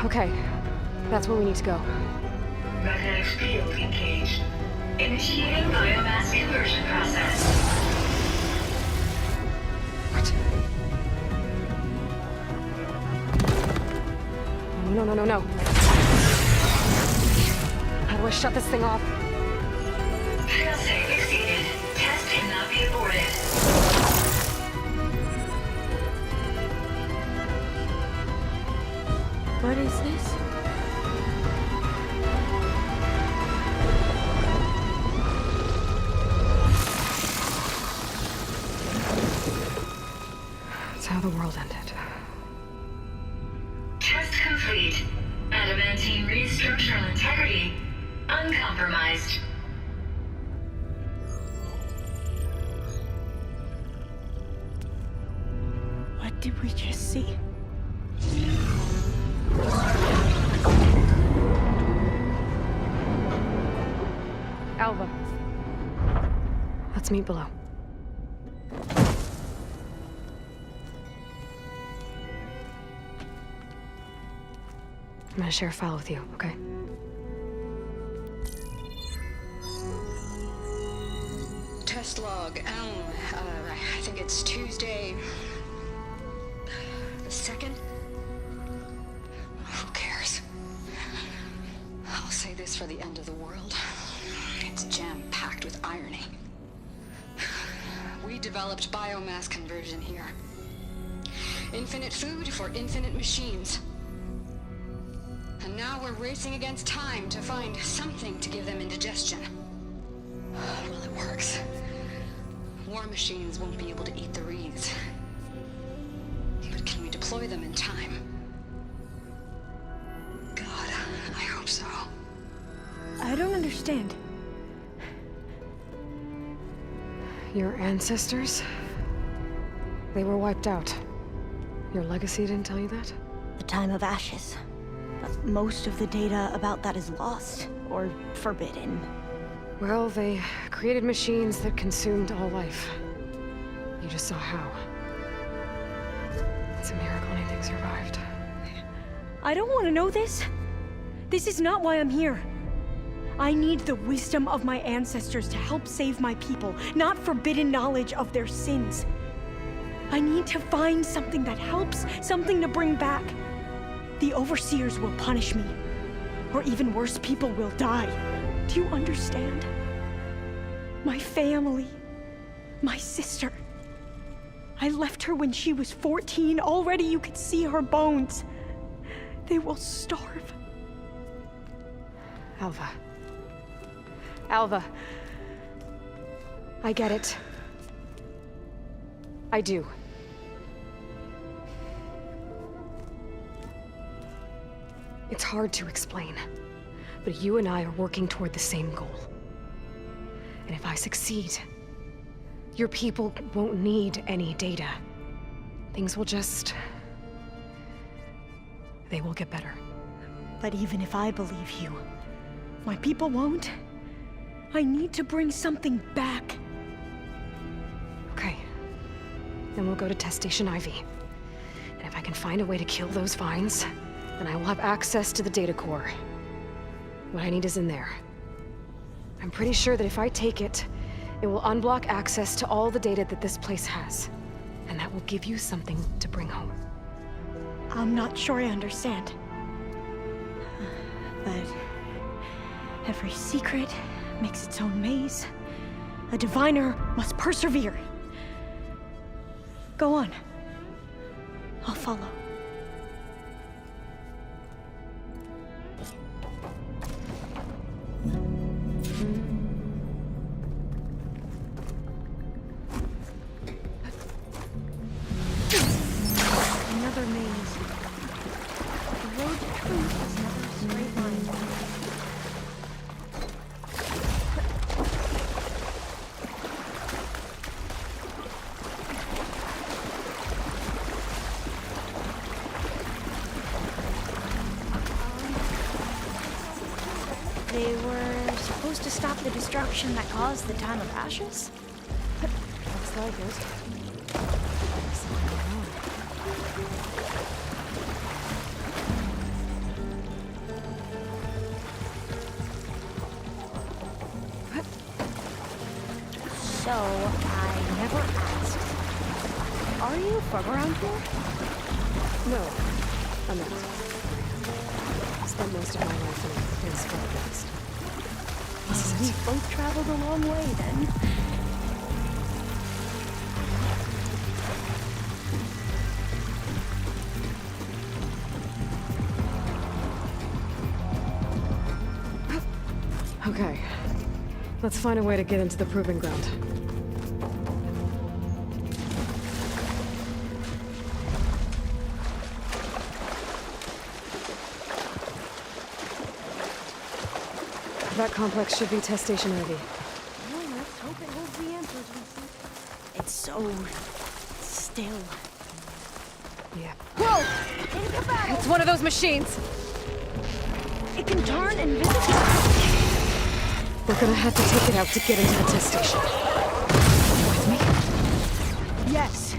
Speaker 1: Okay, that's where we need to go.
Speaker 19: Magnetic field engaged. Initiating biomass conversion process.
Speaker 1: What? No. How do I shut this thing off?
Speaker 19: Failsafe exceeded. Test cannot be aborted.
Speaker 15: What is this?
Speaker 1: That's how the world ended.
Speaker 19: Test complete. Adamantine wreath structural integrity uncompromised.
Speaker 15: What did we just see?
Speaker 1: Alva. Let's meet below. I'm gonna share a file with you, okay?
Speaker 16: Test log, I think it's Tuesday the 2nd? Who cares? I'll say this for the end of the world. It's jam-packed with irony. We developed biomass conversion here. Infinite food for infinite machines. And now we're racing against time to find something to give them indigestion. Well, it works. War machines won't be able to eat the wreaths. But can we deploy them in time? God, I hope so.
Speaker 15: I don't understand.
Speaker 1: Your ancestors? They were wiped out. Your legacy didn't tell you that?
Speaker 15: The time of ashes. But most of the data about that is lost, or forbidden.
Speaker 1: Well, they created machines that consumed all life. You just saw how. It's a miracle anything survived.
Speaker 15: I don't want to know this. This is not why I'm here. I need the wisdom of my ancestors to help save my people, not forbidden knowledge of their sins. I need to find something that helps, something to bring back. The overseers will punish me. Or even worse, people will die. Do you understand? My family. My sister. I left her when she was 14. Already you could see her bones. They will starve.
Speaker 1: Alva. Alva. I get it. I do. It's hard to explain, but you and I are working toward the same goal. And if I succeed, your people won't need any data. Things will just... they will get better.
Speaker 15: But even if I believe you, my people won't. I need to bring something back.
Speaker 1: Okay. Then we'll go to Test Station Ivy. And if I can find a way to kill those vines, then I will have access to the data core. What I need is in there. I'm pretty sure that if I take it, it will unblock access to all the data that this place has. And that will give you something to bring home.
Speaker 15: I'm not sure I understand. But every secret makes its own maze. A diviner must persevere. Go on. I'll follow. remains. The road to truth is never a straight line. They were supposed to stop the destruction that caused the Time of Ashes?
Speaker 1: Looks like it.
Speaker 15: So, I never asked. Are you from around here?
Speaker 1: No, I'm not. Spent most of my life in the Forest.
Speaker 15: We both traveled a long way then.
Speaker 1: Okay. Let's find a way to get into the proving ground. That complex should be test station ready.
Speaker 15: Well, let's hope it holds the answers we seek. It's so still.
Speaker 1: Yeah.
Speaker 15: Whoa! Think about it!
Speaker 1: It's one of those machines!
Speaker 15: It can turn invisible.
Speaker 1: We're gonna have to take it out to get into the test station. With me?
Speaker 15: Yes.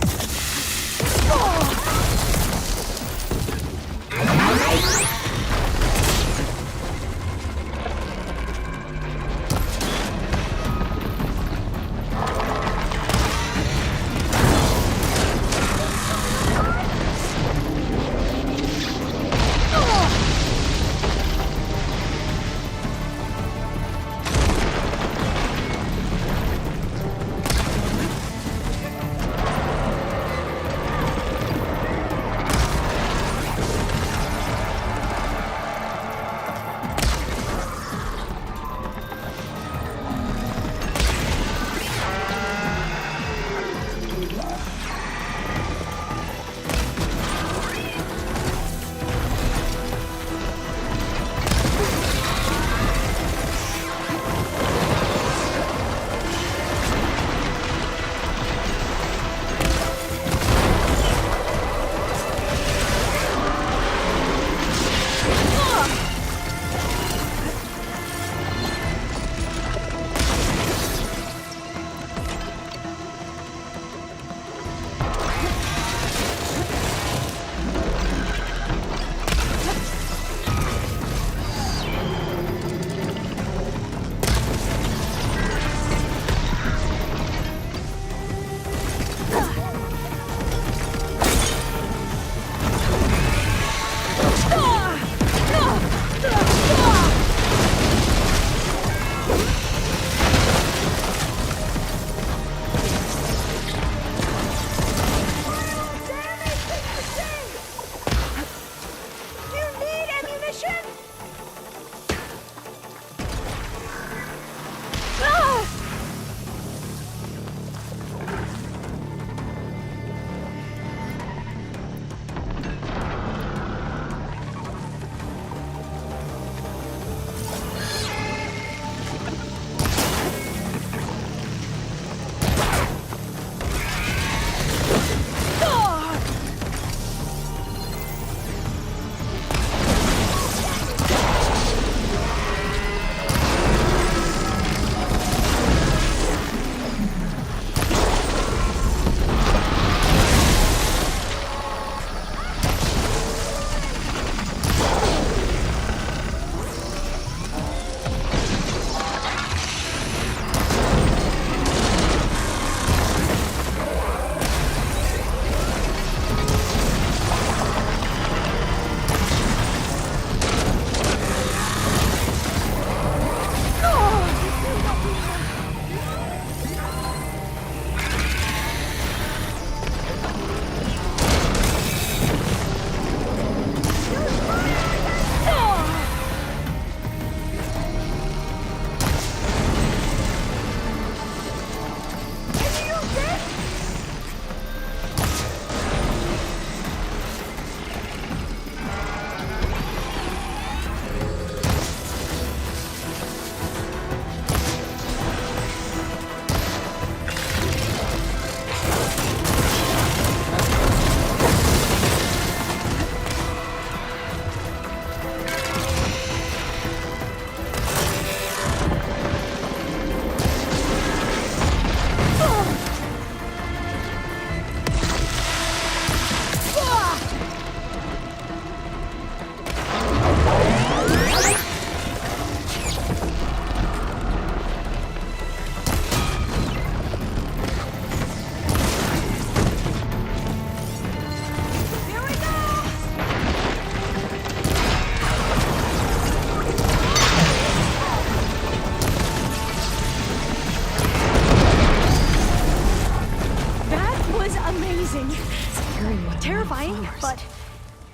Speaker 15: Amazing.
Speaker 1: Securing
Speaker 15: Terrifying, but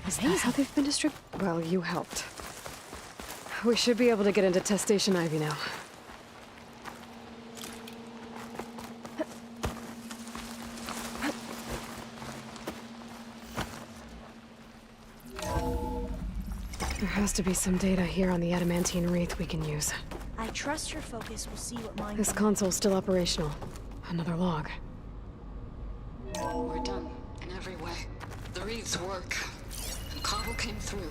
Speaker 1: is that how they've been distributed? Well, you helped. We should be able to get into Test Station Ivy now. There has to be some data here on the adamantine wreath we can use.
Speaker 15: I trust your focus will see what mine.
Speaker 1: This console's still operational. Another log.
Speaker 16: We're done in every way. The wreaths work, and Cobble came through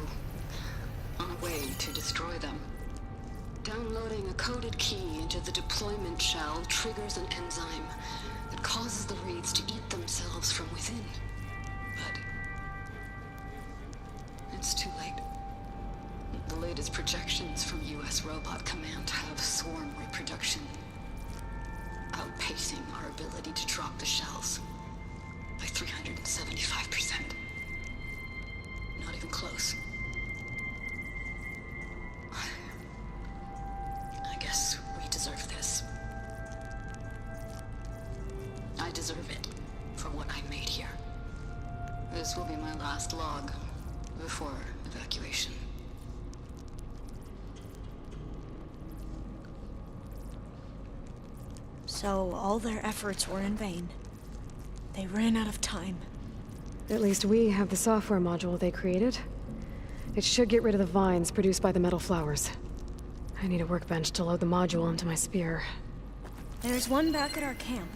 Speaker 16: on a way to destroy them. Downloading a coded key into the deployment shell triggers an enzyme that causes the wreaths to eat themselves from within. But it's too late. The latest projections from U.S. Robot Command have swarm reproduction outpacing our ability to drop the shells by 375%. Not even close. I guess we deserve this. I deserve it for what I made here. This will be my last log before evacuation.
Speaker 15: So all their efforts were in vain. They ran out of time.
Speaker 1: At least we have the software module they created. It should get rid of the vines produced by the metal flowers. I need a workbench to load the module onto my spear.
Speaker 15: There's one back at our camp.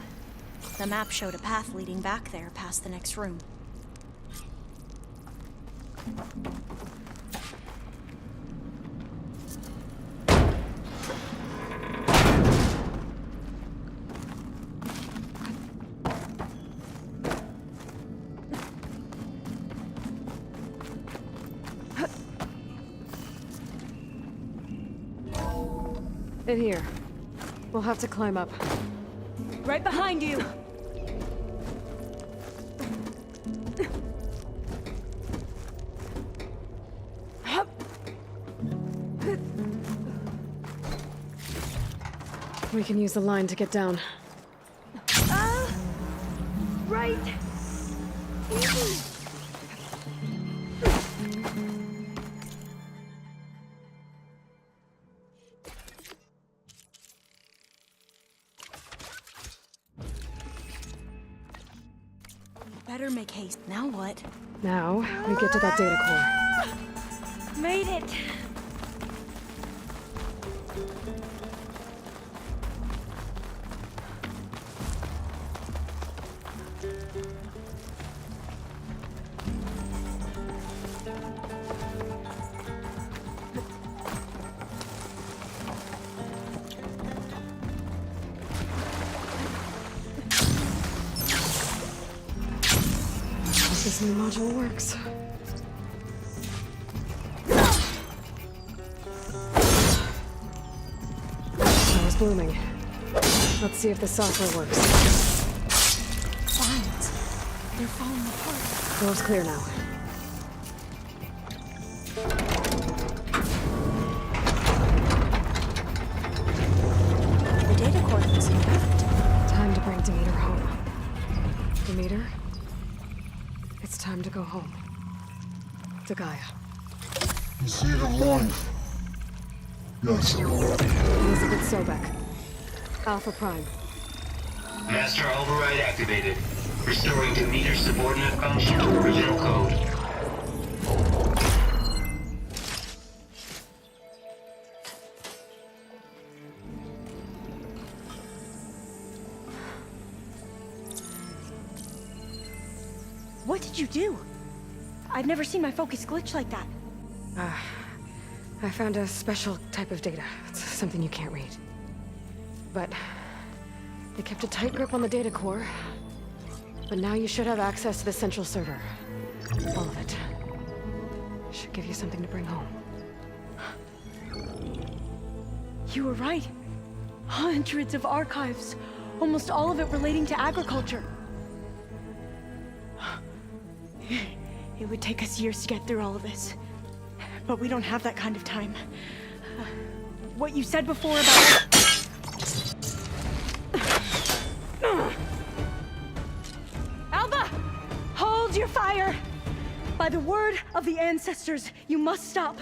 Speaker 15: The map showed a path leading back there past the next room.
Speaker 1: In here. We'll have to climb up.
Speaker 15: Right behind you!
Speaker 1: We can use the line to get down.
Speaker 15: Right! Better make haste. Now what?
Speaker 1: Now, we get to that data core.
Speaker 15: Made it!
Speaker 1: This new module works. Power's blooming. Let's see if the software works.
Speaker 15: Vines. They're falling apart.
Speaker 1: Door's clear now.
Speaker 15: The data core is intact.
Speaker 1: Time to bring Demeter home. Demeter? It's time to go home. To Gaia.
Speaker 7: You see the light? Yes.
Speaker 1: Elizabeth Sobek. Alpha Prime.
Speaker 4: Master override activated. Restoring Demeter's subordinate function to original code.
Speaker 15: What did you do? I've never seen my focus glitch like that.
Speaker 1: I found a special type of data. It's something you can't read. But they kept a tight grip on the data core. But now you should have access to the central server. All of it. Should give you something to bring home.
Speaker 15: You were right. Hundreds of archives. Almost all of it relating to agriculture. It would take us years to get through all of this. But we don't have that kind of time. What you said before about...
Speaker 17: Alva!
Speaker 15: your fire! By the word of the ancestors, you must stop.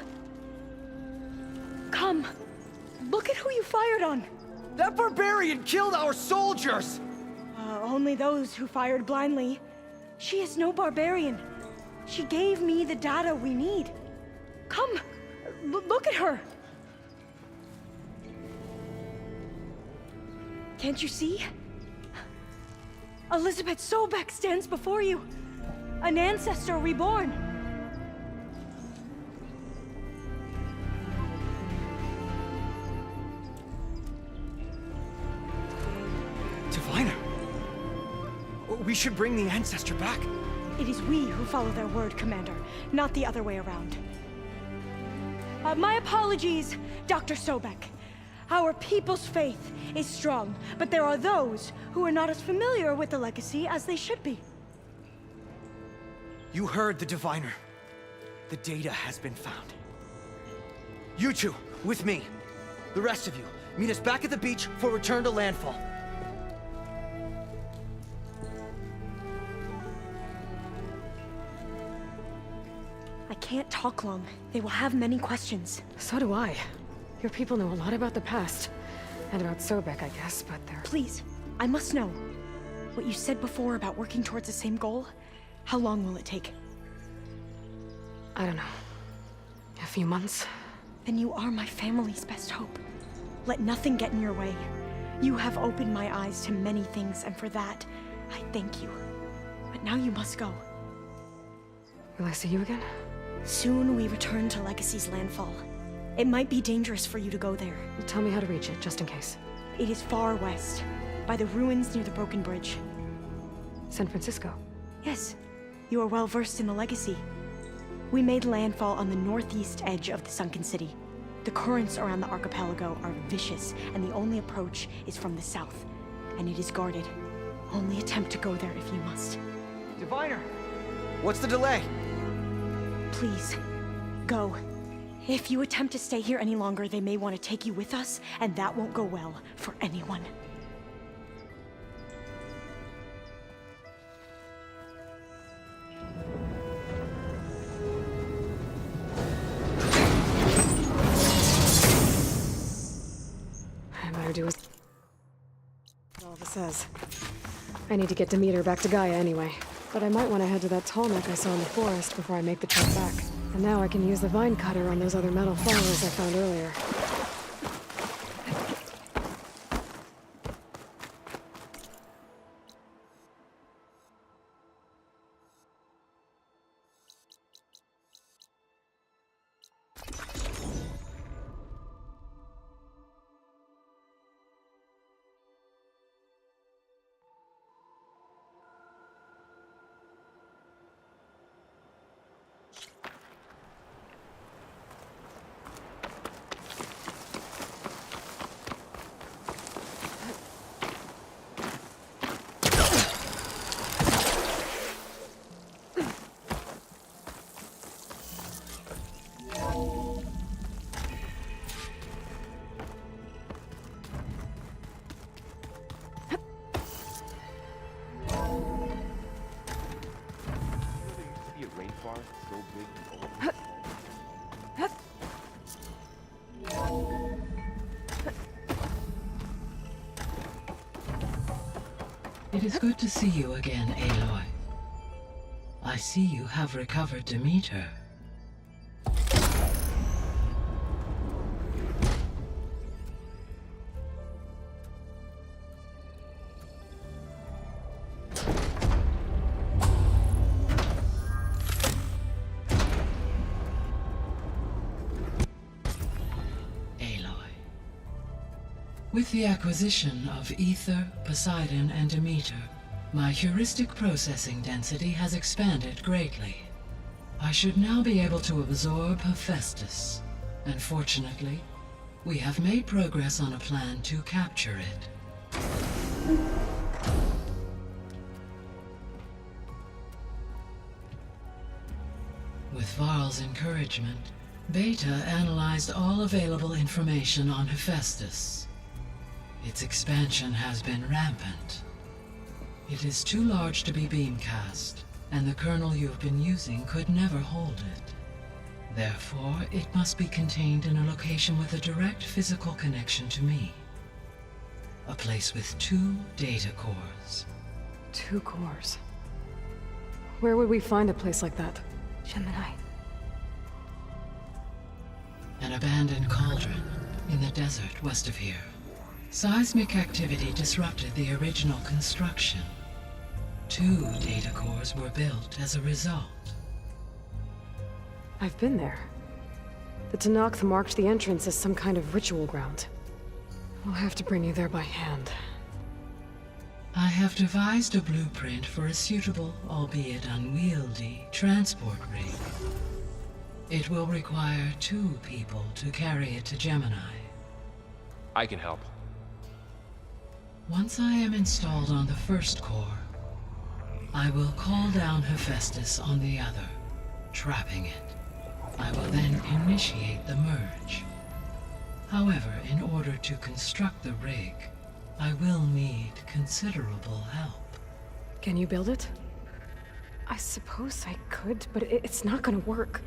Speaker 15: Come. Look at who you fired on.
Speaker 6: That barbarian killed our soldiers!
Speaker 15: Only those who fired blindly. She is no barbarian. She gave me the data we need. Come, look at her. Can't you see? Elizabeth Sobek stands before you. An ancestor reborn.
Speaker 6: Diviner! We should bring the ancestor back.
Speaker 15: It is we who follow their word, Commander, not the other way around. My apologies, Dr. Sobek. Our people's faith is strong, but there are those who are not as familiar with the legacy as they should be.
Speaker 6: You heard the diviner. The data has been found. You two, with me. The rest of you, meet us back at the beach for return to landfall.
Speaker 15: I can't talk long. They will have many questions.
Speaker 1: So do I. Your people know a lot about the past. And about Sobek, I guess, but they're...
Speaker 15: Please, I must know. What you said before about working towards the same goal, how long will it take?
Speaker 1: I don't know. A few months?
Speaker 15: Then you are my family's best hope. Let nothing get in your way. You have opened my eyes to many things, and for that, I thank you. But now you must go.
Speaker 1: Will I see you again?
Speaker 15: Soon we return to Legacy's landfall. It might be dangerous for you to go there.
Speaker 1: Well, tell me how to reach it, just in case.
Speaker 15: It is far west, by the ruins near the Broken Bridge.
Speaker 1: San Francisco?
Speaker 15: Yes. You are well versed in the Legacy. We made landfall on the northeast edge of the sunken city. The currents around the archipelago are vicious, and the only approach is from the south. And it is guarded. Only attempt to go there if you must.
Speaker 6: Diviner! What's the delay?
Speaker 15: Please, go. If you attempt to stay here any longer, they may want to take you with us, and that won't go well for anyone.
Speaker 1: I better do as all this says. I need to get Demeter back to Gaia anyway. But I might want to head to that tall neck I saw in the forest before I make the trek back. And now I can use the vine cutter on those other metal flowers I found earlier.
Speaker 21: It is good to see you again, Aloy. I see you have recovered Demeter. With the acquisition of Ether, Poseidon, and Demeter, my heuristic processing density has expanded greatly. I should now be able to absorb Hephaestus, and fortunately, we have made progress on a plan to capture it. With Varl's encouragement, Beta analyzed all available information on Hephaestus. Its expansion has been rampant. It is too large to be beamcast, and the kernel you've been using could never hold it. Therefore, it must be contained in a location with a direct physical connection to me. A place with 2 data cores.
Speaker 1: 2 cores. Where would we find a place like that?
Speaker 8: Gemini.
Speaker 21: An abandoned cauldron in the desert west of here. Seismic activity disrupted the original construction. 2 data cores were built as a result.
Speaker 1: I've been there. The Tanakh marked the entrance as some kind of ritual ground. We'll have to bring you there by hand.
Speaker 21: I have devised a blueprint for a suitable, albeit unwieldy, transport rig. It will require 2 people to carry it to Gemini.
Speaker 2: I can help.
Speaker 21: Once I am installed on the first core, I will call down Hephaestus on the other, trapping it. I will then initiate the merge. However, in order to construct the rig, I will need considerable help.
Speaker 1: Can you build it? I suppose I could, but it's not gonna work.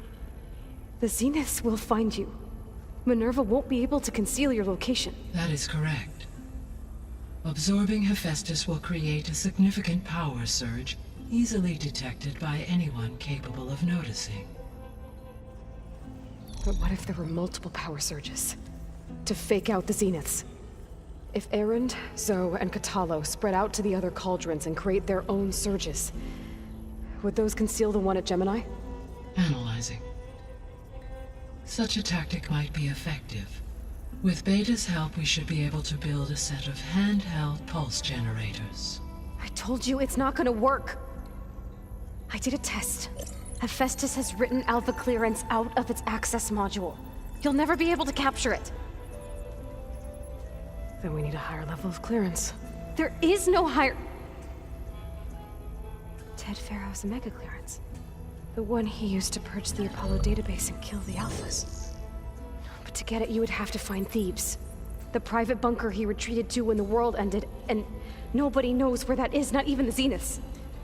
Speaker 1: The Zeniths will find you. Minerva won't be able to conceal your location.
Speaker 21: That is correct. Absorbing Hephaestus will create a significant power surge, easily detected by anyone capable of noticing.
Speaker 1: But what if there were multiple power surges? To fake out the Zeniths? If Erend, Zoe, and Katalo spread out to the other cauldrons and create their own surges, would those conceal the one at Gemini?
Speaker 21: Analyzing. Such a tactic might be effective. With Beta's help, we should be able to build a set of handheld pulse generators.
Speaker 1: I told you it's not gonna work. I did a test. Hephaestus has written Alpha clearance out of its access module. You'll never be able to capture it. Then we need a higher level of clearance. There is no higher... Ted Pharaoh's mega clearance. The one he used to purge the Apollo database and kill the Alphas. But to get it, you would have to find Thebes. The private bunker he retreated to when the world ended, and nobody knows where that is, not even the Zeniths.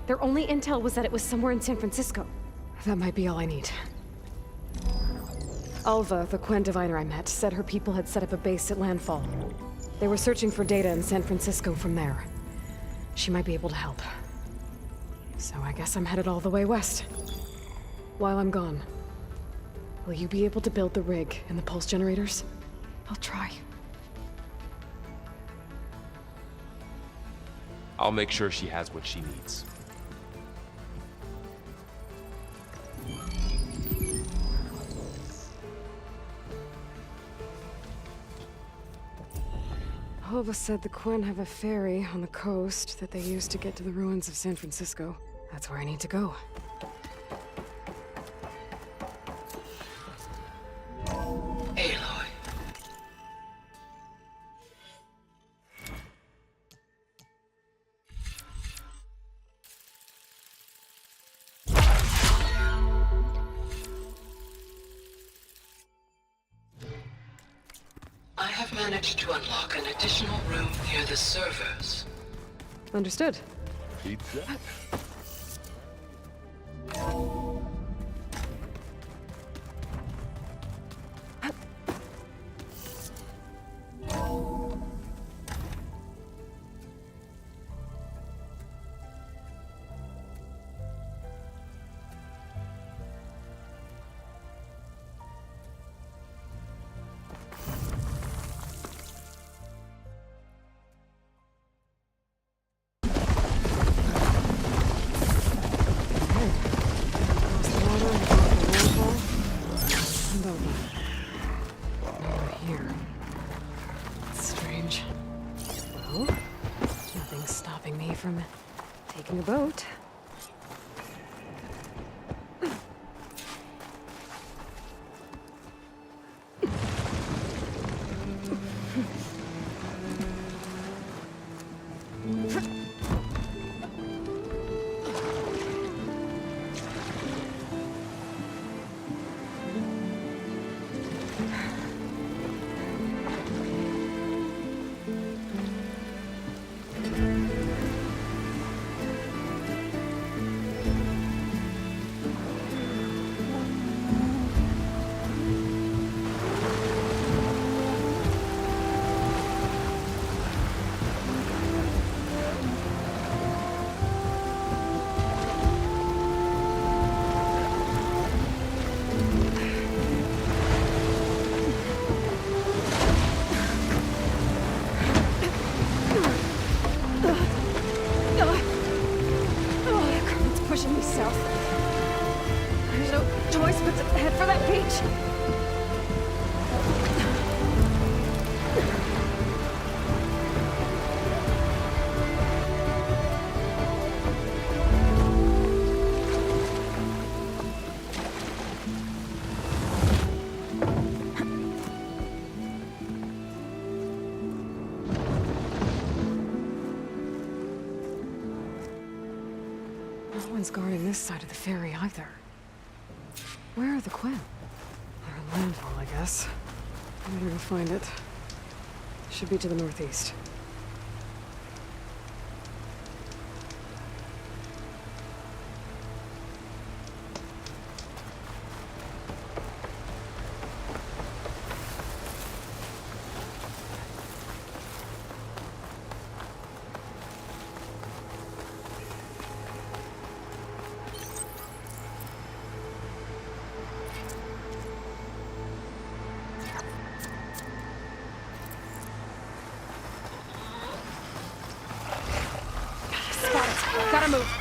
Speaker 1: Their only intel was that it was somewhere in San Francisco. That might be all I need. Alva, the Quen diviner I met, said her people had set up a base at Landfall. They were searching for data in San Francisco from there. She might be able to help. So I guess I'm headed all the way west. While I'm gone, will you be able to build the rig and the pulse generators? I'll try.
Speaker 2: I'll make sure she has what she needs.
Speaker 1: Alva said the Quen have a ferry on the coast that they use to get to the ruins of San Francisco. That's where I need to go.
Speaker 21: Aloy. I have managed to unlock an additional room near the servers.
Speaker 1: Understood.
Speaker 7: Pizza?
Speaker 8: pushing me south. There's no choice but to head for that beach.
Speaker 1: No one's guarding this side of the ferry either. Where are the Quinn? They're in landfall, I guess. I'm gonna go find it. Should be to the northeast.
Speaker 17: Gotta move.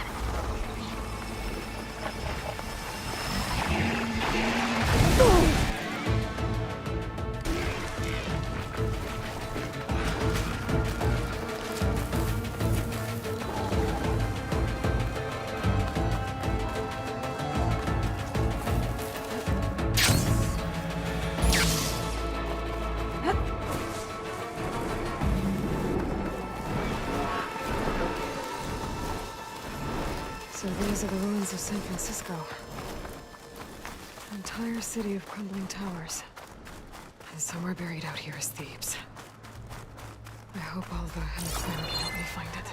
Speaker 1: So these are the ruins of San Francisco. An entire city of crumbling towers. And somewhere buried out here is Thebes. I hope Alva and the Quinn can help me find it.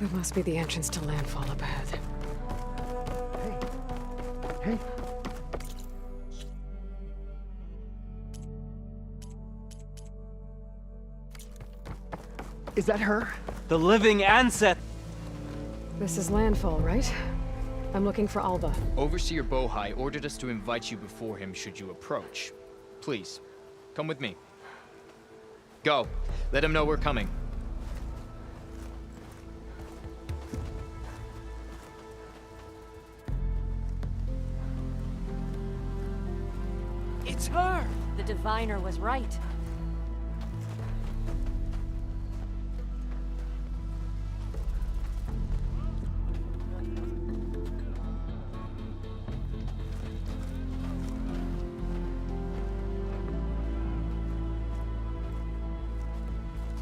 Speaker 1: That must be the entrance to landfall up ahead.
Speaker 6: Hey. Is that her?
Speaker 11: The living ancestor.
Speaker 1: This is landfall, right? I'm looking for Alva.
Speaker 20: Overseer Bohai ordered us to invite you before him should you approach. Please, come with me. Go. Let him know we're coming.
Speaker 11: It's her!
Speaker 17: The diviner was right.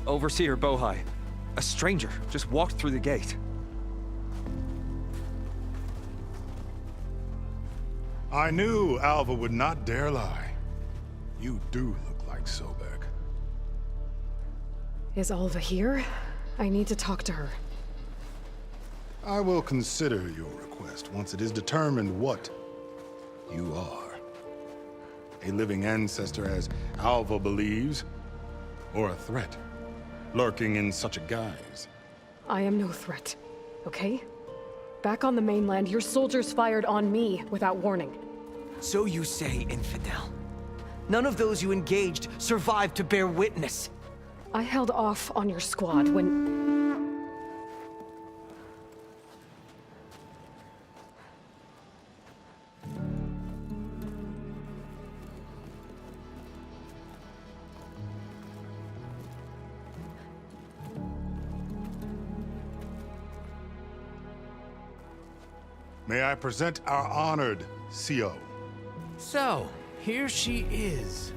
Speaker 11: Overseer Bohai. A stranger just walked through the gate.
Speaker 7: I knew Alva would not dare lie. You do look like Sobek.
Speaker 1: Is Alva here? I need to talk to her.
Speaker 7: I will consider your request once it is determined what you are. A living ancestor, as Alva believes, or a threat, lurking in such a guise.
Speaker 1: I am no threat, okay? Back on the mainland, your soldiers fired on me without warning.
Speaker 11: So you say, infidel. None of those you engaged survived to bear witness.
Speaker 1: I held off on your squad when...
Speaker 7: May I present our honored CO?
Speaker 18: So, here she is.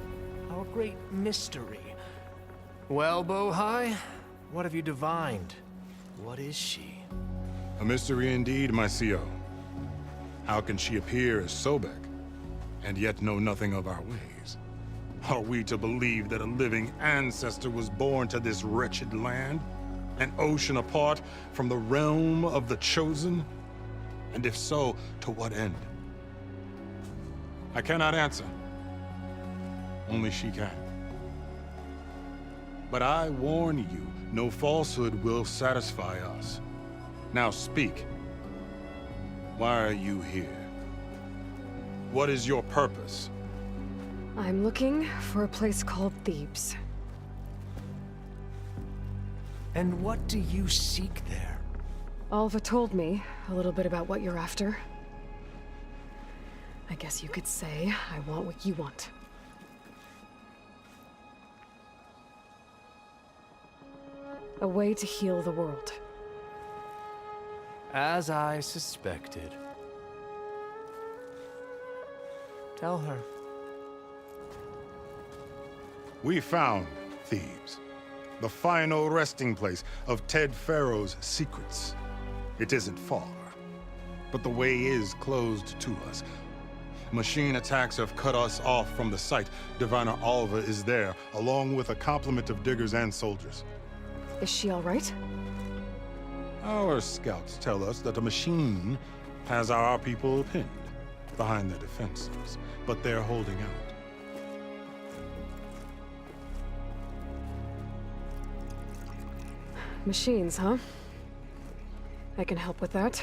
Speaker 18: Our great mystery. Well, Bohai, what have you divined? What is she?
Speaker 7: A mystery indeed, my CO. How can she appear as Sobek, and yet know nothing of our ways? Are we to believe that a living ancestor was born to this wretched land? An ocean apart from the realm of the Chosen? And if so, to what end? I cannot answer. Only she can. But I warn you, no falsehood will satisfy us. Now speak. Why are you here? What is your purpose?
Speaker 1: I'm looking for a place called Thebes.
Speaker 18: And what do you seek there?
Speaker 1: Alva told me a little bit about what you're after. I guess you could say I want what you want. A way to heal the world.
Speaker 18: As I suspected. Tell her.
Speaker 7: We found Thebes, the final resting place of Ted Pharaoh's secrets. It isn't far, but the way is closed to us. Machine attacks have cut us off from the site. Diviner Alva is there, along with a complement of diggers and soldiers.
Speaker 1: Is she all right?
Speaker 7: Our scouts tell us that a machine has our people pinned behind their defenses, but they're holding out.
Speaker 1: Machines, huh? I can help with that.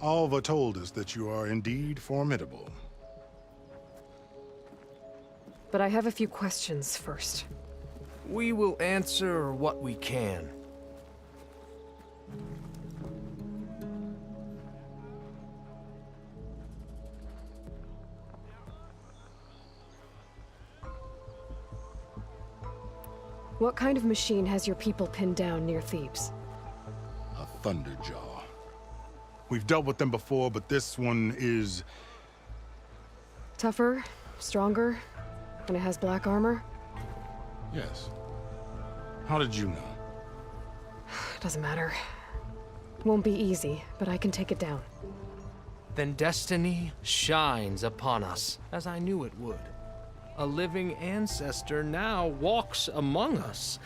Speaker 7: Alva told us that you are indeed formidable.
Speaker 1: But I have a few questions first.
Speaker 18: We will answer what we can.
Speaker 1: What kind of machine has your people pinned down near Thebes?
Speaker 7: A Thunderjaw. We've dealt with them before, but this one is...
Speaker 1: Tougher? Stronger? And it has black armor?
Speaker 7: Yes. How did you know?
Speaker 1: Doesn't matter. Won't be easy, but I can take it down.
Speaker 18: Then destiny shines upon us, as I knew it would. A living ancestor now walks among us,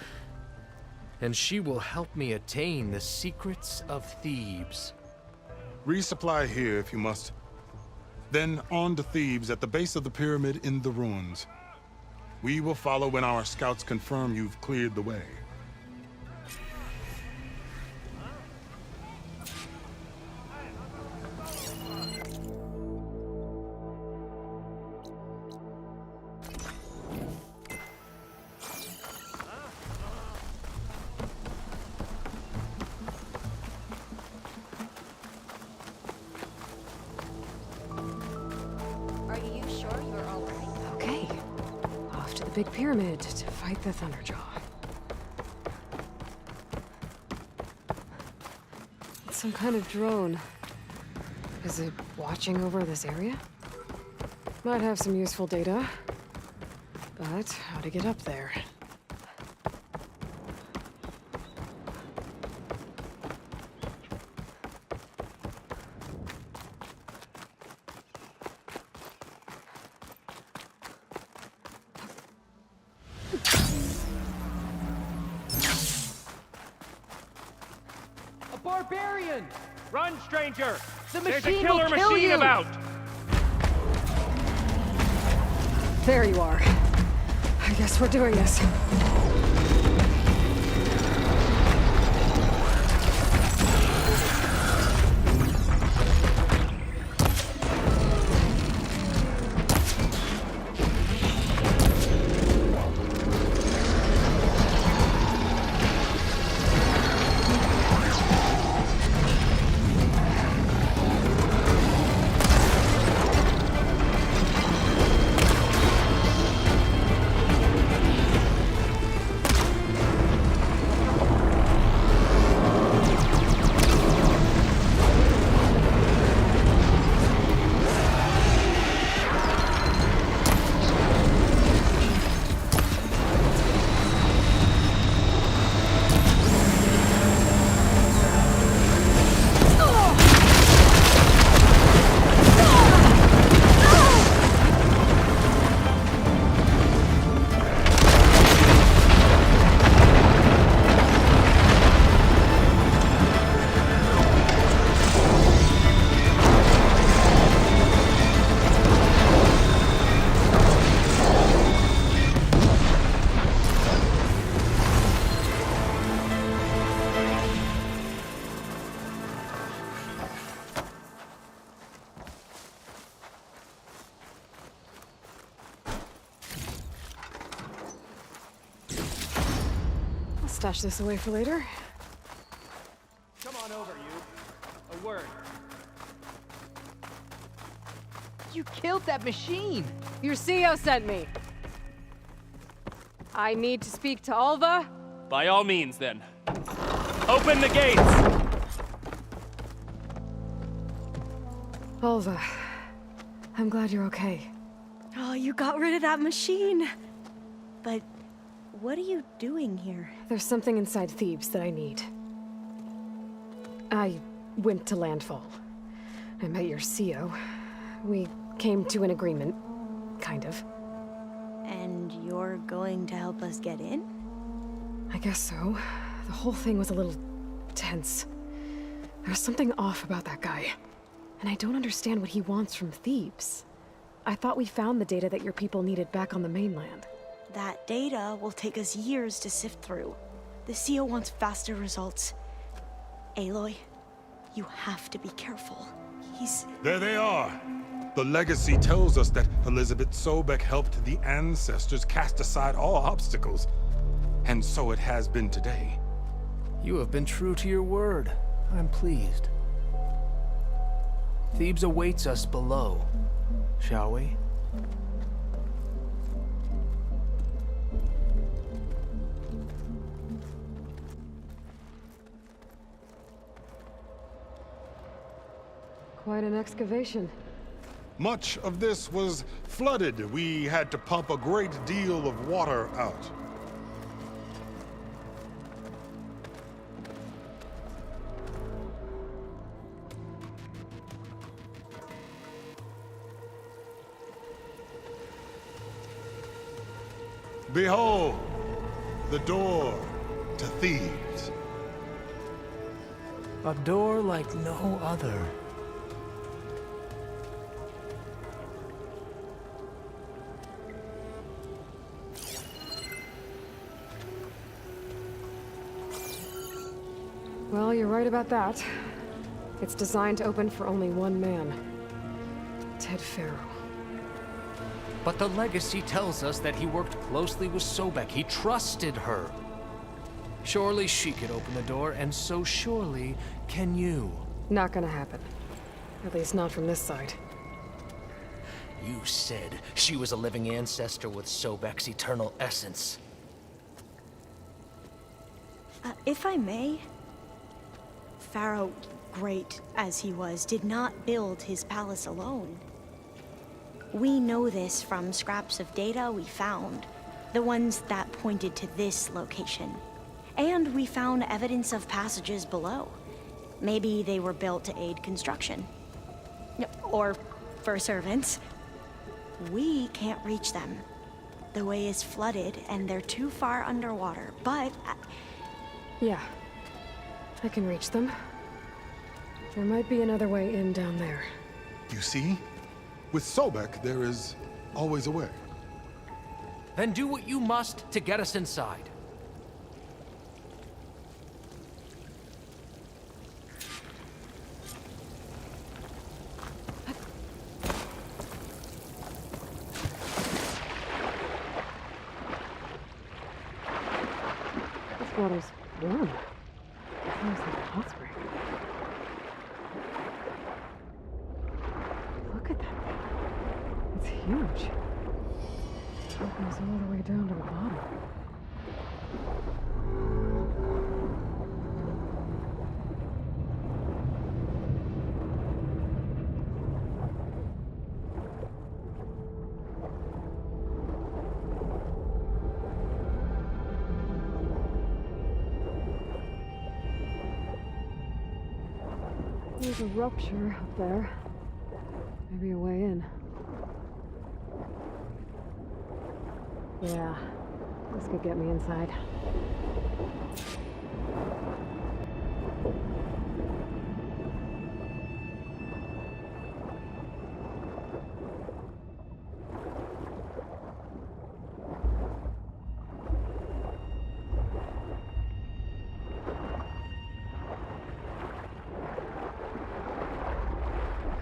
Speaker 18: and she will help me attain the secrets of Thebes.
Speaker 7: Resupply here if you must. Then on to Thebes at the base of the pyramid in the ruins. We will follow when our scouts confirm you've cleared the way.
Speaker 1: Big pyramid to fight the Thunderjaw. It's some kind of drone. Is it watching over this area? Might have some useful data. But how to get up there?
Speaker 22: Barbarian! Run, stranger!
Speaker 1: The
Speaker 22: There's a
Speaker 1: machine
Speaker 22: killer
Speaker 1: will kill
Speaker 22: machine
Speaker 1: you!
Speaker 22: about!
Speaker 1: There you are. I guess we're doing this. stash this away for later.
Speaker 22: Come on over, you. A word.
Speaker 17: You killed that machine!
Speaker 1: Your CO sent me. I need to speak to Alva.
Speaker 22: By all means, then. Open the gates!
Speaker 1: Alva, I'm glad you're okay.
Speaker 15: Oh, you got rid of that machine. But what are you doing here?
Speaker 1: There's something inside Thebes that I need. I went to landfall. I met your CO. We came to an agreement, kind of.
Speaker 15: And you're going to help us get in?
Speaker 1: I guess so. The whole thing was a little tense. There's something off about that guy. And I don't understand what he wants from Thebes. I thought we found the data that your people needed back on the mainland.
Speaker 15: That data will take us years to sift through. The CO wants faster results. Aloy, you have to be careful.
Speaker 5: There they are! The legacy tells us that Elizabeth Sobek helped the ancestors cast aside all obstacles. And so it has been today.
Speaker 18: You have been true to your word. I'm pleased. Thebes awaits us below, shall we?
Speaker 1: Quite an excavation.
Speaker 5: Much of this was flooded. We had to pump a great deal of water out. Behold, the door to Thebes.
Speaker 18: A door like no other.
Speaker 1: Well, you're right about that. It's designed to open for only one man. Ted Farrow.
Speaker 18: But the legacy tells us that he worked closely with Sobek. He trusted her. Surely she could open the door, and so surely can you.
Speaker 1: Not gonna happen. At least not from this side.
Speaker 18: You said she was a living ancestor with Sobek's eternal essence.
Speaker 15: If I may, Pharaoh, great as he was, did not build his palace alone. We know this from scraps of data we found, the ones that pointed to this location. And we found evidence of passages below. Maybe they were built to aid construction. Or for servants. We can't reach them. The way is flooded and they're too far underwater, but...
Speaker 1: Yeah. I can reach them. There might be another way in down there.
Speaker 5: You see? With Sobek, there is always a way.
Speaker 18: Then do what you must to get us inside.
Speaker 1: This water's warm. It smells like a hot spring. Look at that thing. It's huge. It goes all the way down to the bottom. There's a rupture up there. Maybe a way in. Yeah, this could get me inside.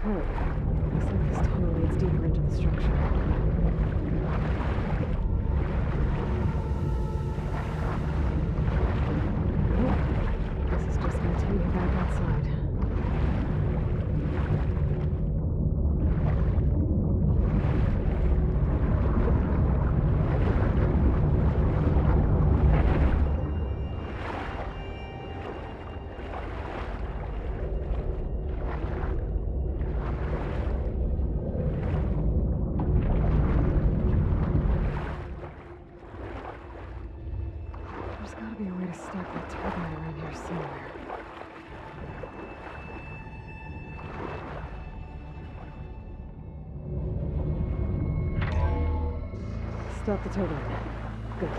Speaker 1: Looks like this tunnel leads deeper into the structure. stop the turbine. Good.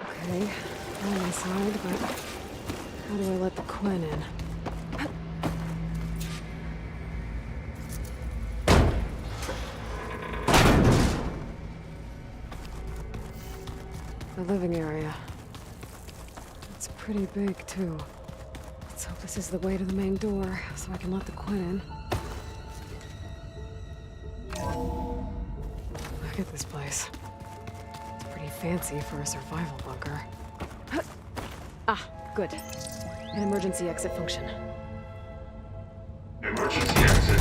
Speaker 1: Okay, I'm inside, but how do I let the Quen in? The living area. It's pretty big, too. Let's hope this is the way to the main door, so I can let the Quen in. Look at this place. It's pretty fancy for a survival bunker. Ah, good. An emergency exit function.
Speaker 4: Emergency exit.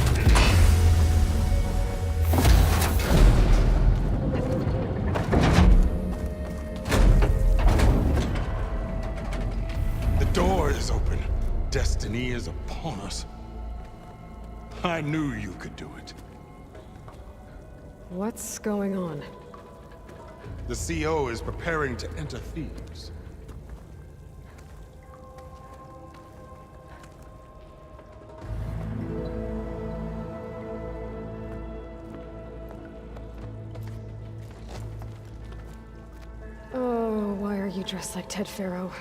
Speaker 5: The door is open. Destiny is upon us. I knew you could do it.
Speaker 1: What's going on?
Speaker 5: The CO is preparing to enter Thebes.
Speaker 1: Oh, why are you dressed like Ted Pharaoh?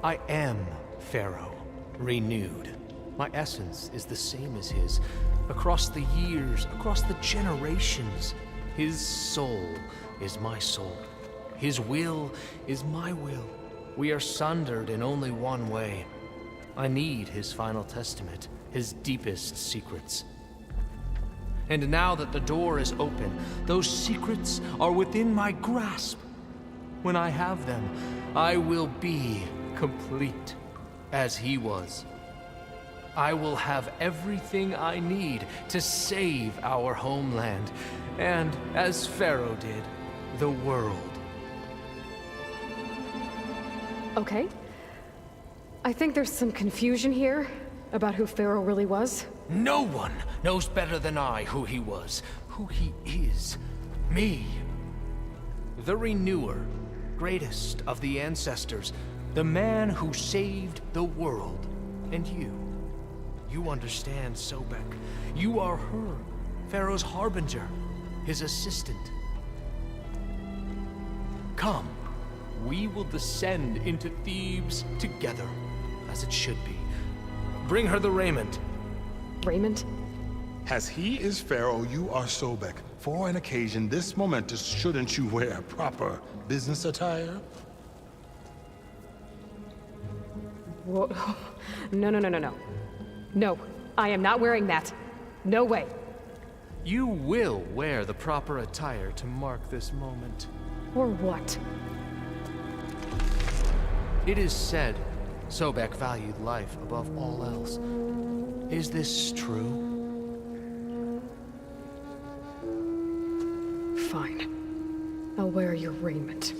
Speaker 18: I am Pharaoh, renewed. My essence is the same as his. Across the years, across the generations, his soul is my soul. His will is my will. We are sundered in only one way. I need his final testament, his deepest secrets. And now that the door is open, those secrets are within my grasp. When I have them, I will be complete, as he was. I will have everything I need to save our homeland, and, as Pharaoh did, the world.
Speaker 1: Okay. I think there's some confusion here about who Pharaoh really was.
Speaker 18: No one knows better than I who he was, who he is. Me. The Renewer, greatest of the ancestors, the man who saved the world. And you. You understand, Sobek. You are her, Pharaoh's harbinger, his assistant. Come, we will descend into Thebes together, as it should be. Bring her the raiment.
Speaker 1: Raiment?
Speaker 5: As he is Pharaoh, you are Sobek. For an occasion this momentous, shouldn't you wear proper business attire?
Speaker 1: Whoa. No. No, I am not wearing that. No way.
Speaker 18: You will wear the proper attire to mark this moment.
Speaker 1: Or what?
Speaker 18: It is said Sobek valued life above all else. Is this true?
Speaker 1: Fine. I'll wear your raiment.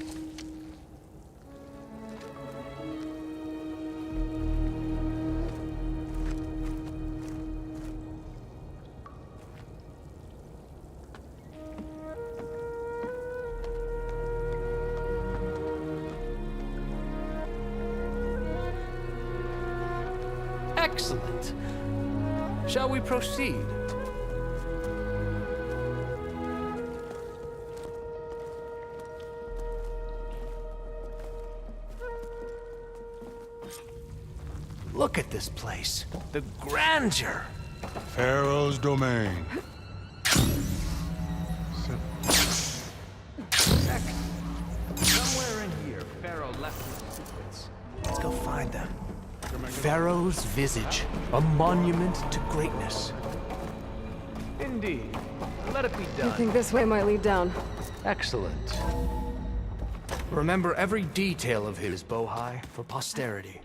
Speaker 18: Excellent. Shall we proceed? Look at this place. The grandeur.
Speaker 5: Pharaoh's domain.
Speaker 18: Somewhere in here, Pharaoh left his secrets. Let's go find them. Pharaoh's visage, a monument to greatness. Indeed. Let it be done.
Speaker 1: I think this way might lead down.
Speaker 18: Excellent. Remember every detail of his, Bohai, for posterity.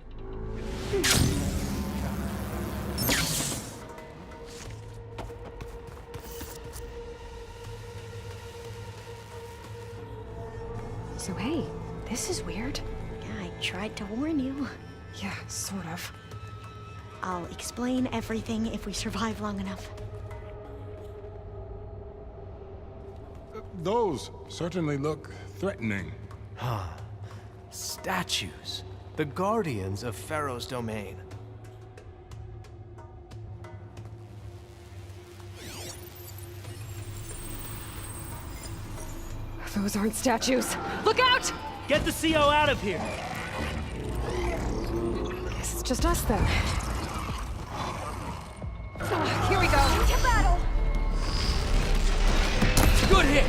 Speaker 8: So hey, this is weird. Yeah, I tried to warn you.
Speaker 1: Yeah, sort of.
Speaker 15: I'll explain everything if we survive long enough.
Speaker 5: Those certainly look threatening.
Speaker 18: Huh. Statues. The guardians of Pharaoh's domain.
Speaker 1: Those aren't statues. Look out!
Speaker 6: Get the CO out of here!
Speaker 1: Guess it's just us then. Here we go.
Speaker 15: Into battle!
Speaker 18: Good hit!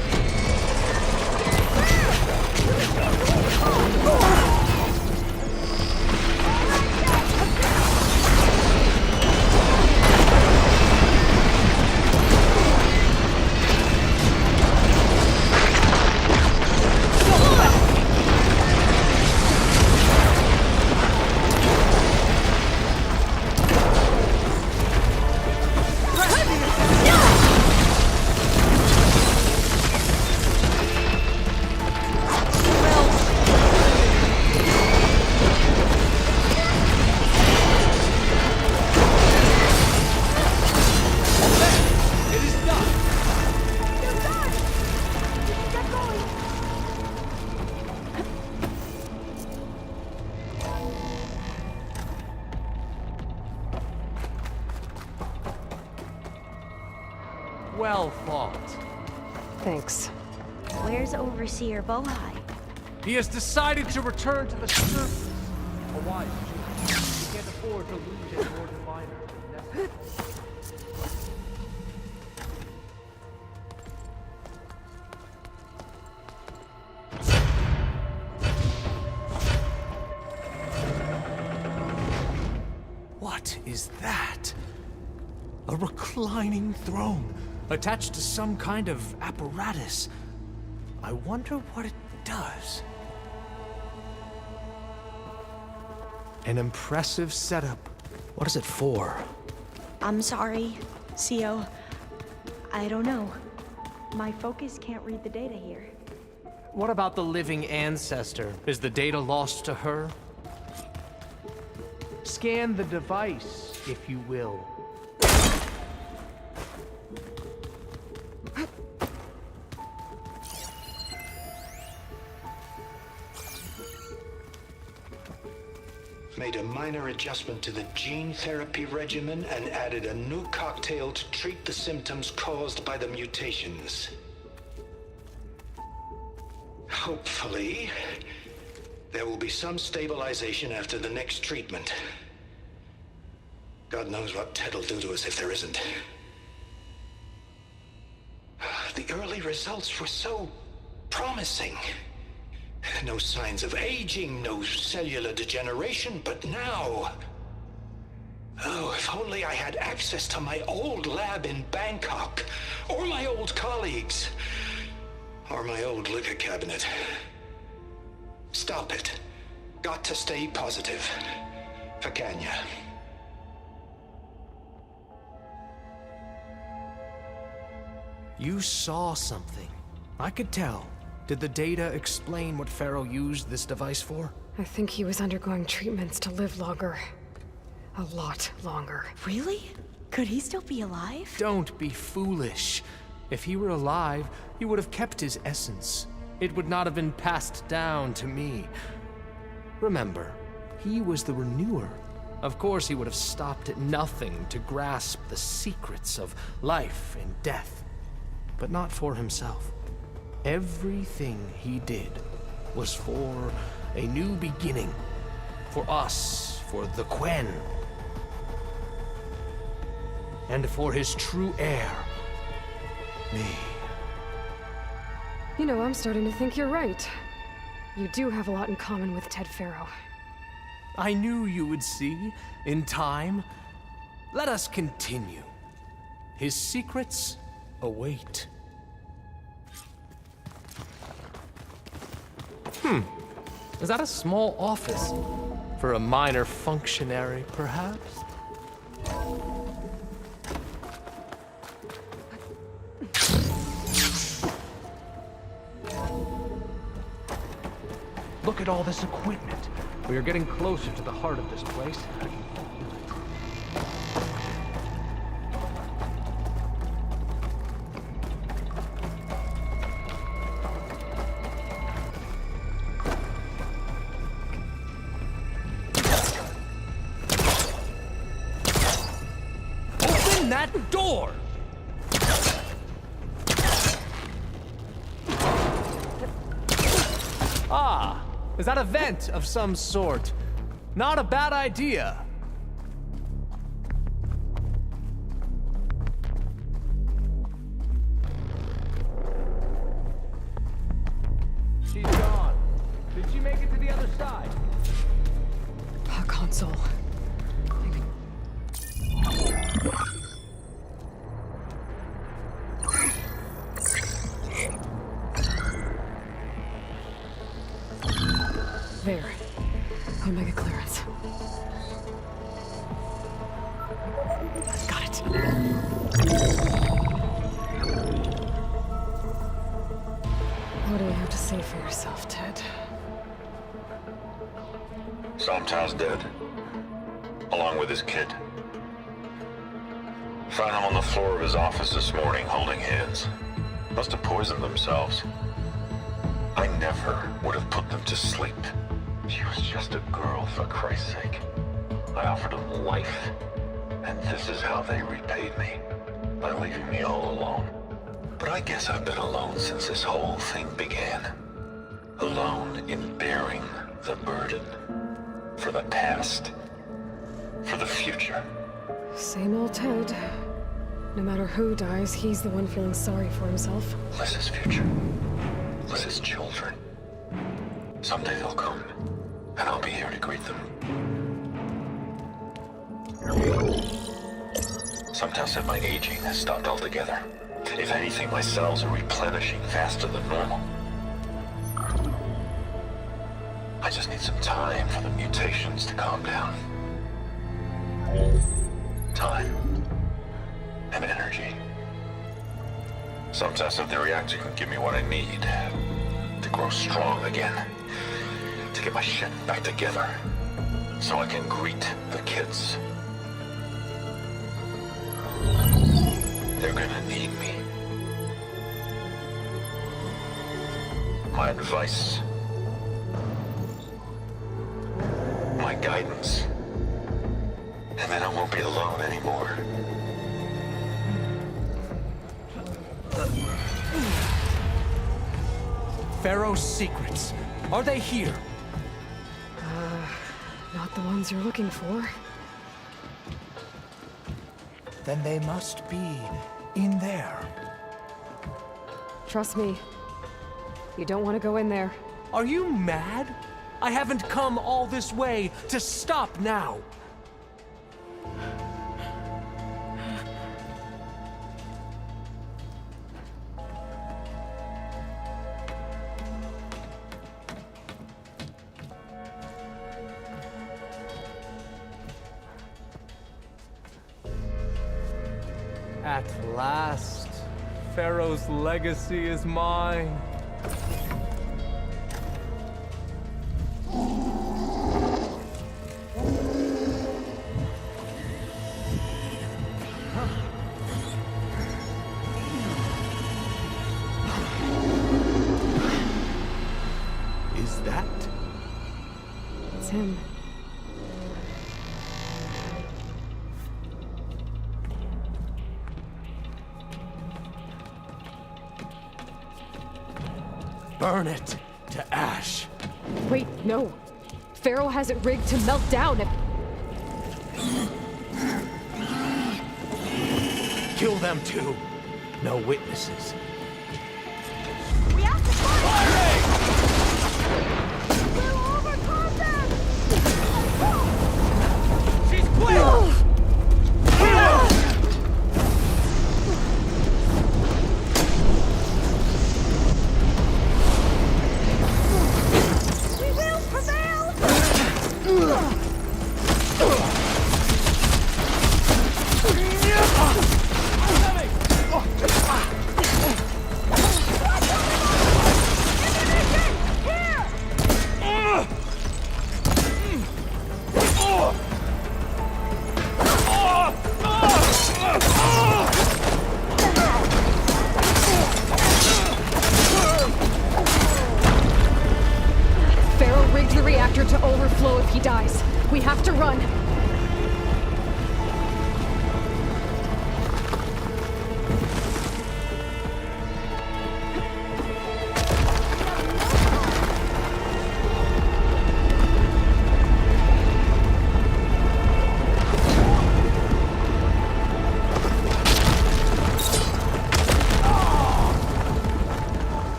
Speaker 18: Well fought.
Speaker 1: Thanks.
Speaker 15: Where's Overseer Bohai?
Speaker 18: He has decided to return to the surface. A wise choice. He can't afford to lose his Lord Diviner. What is that? A reclining throne, attached to some kind of apparatus. I wonder what it does. An impressive setup. What is it for?
Speaker 15: I'm sorry, CO. I don't know. My focus can't read the data here.
Speaker 18: What about the living ancestor? Is the data lost to her? Scan the device, if you will.
Speaker 10: Made a minor adjustment to the gene therapy regimen and added a new cocktail to treat the symptoms caused by the mutations. Hopefully, there will be some stabilization after the next treatment. God knows what Ted'll do to us if there isn't. The early results were so promising. No signs of aging, no cellular degeneration, but now... Oh, if only I had access to my old lab in Bangkok, or my old colleagues, or my old liquor cabinet. Stop it. Got to stay positive. For Kenya.
Speaker 18: You saw something. I could tell. Did the data explain what Pharaoh used this device for?
Speaker 1: I think he was undergoing treatments to live longer. A lot longer.
Speaker 15: Really? Could he still be alive?
Speaker 18: Don't be foolish. If he were alive, he would have kept his essence. It would not have been passed down to me. Remember, he was the renewer. Of course, he would have stopped at nothing to grasp the secrets of life and death. But not for himself. Everything he did was for a new beginning. For us, for the Quen. And for his true heir, me.
Speaker 1: You know, I'm starting to think you're right. You do have a lot in common with Ted Pharaoh.
Speaker 18: I knew you would see, in time. Let us continue. His secrets await. Is that a small office? For a minor functionary, perhaps? Look at all this equipment. We are getting closer to the heart of this place. that door! Ah, is that a vent of some sort? Not a bad idea. She's gone. Did she make it to the other side?
Speaker 1: A console. Maybe. There. Omega clearance. Got it. What do you have to say for yourself, Ted?
Speaker 9: Somto's dead. Along with his kid. Found him on the floor of his office this morning, holding hands. Must have poisoned themselves. I never would have put them to sleep. She was just a girl, for Christ's sake. I offered them life, and this is how they repaid me, by leaving me all alone. But I guess I've been alone since this whole thing began. Alone in bearing the burden. For the past. For the future.
Speaker 1: Same old Ted. No matter who dies, he's the one feeling sorry for himself.
Speaker 9: Liz's future. Liz's children. Someday they'll come, and I'll be here to greet them. Sometimes said my aging has stopped altogether. If anything, my cells are replenishing faster than normal. I just need some time for the mutations to calm down. Time. And energy. Sometimes if the reactor can give me what I need to grow strong again, to get my shit back together, so I can greet the kids. They're gonna need me. My advice, my guidance, and then I won't be alone anymore.
Speaker 18: Pharaoh's secrets. Are they here?
Speaker 1: Not the ones you're looking for.
Speaker 6: Then they must be in there.
Speaker 1: Trust me. You don't want to go in there.
Speaker 18: Are you mad? I haven't come all this way to stop now. At last, Pharaoh's legacy is mine. Is that?
Speaker 1: It's him.
Speaker 18: Burn it to ash.
Speaker 1: Wait, no. Pharaoh has it rigged to melt down if...
Speaker 18: Kill them too. No witnesses.
Speaker 15: We have to fight! We'll overcome them!
Speaker 18: She's clear!
Speaker 15: We will prevail!
Speaker 1: Pharaoh rigged the reactor to overflow if he dies. We have to run.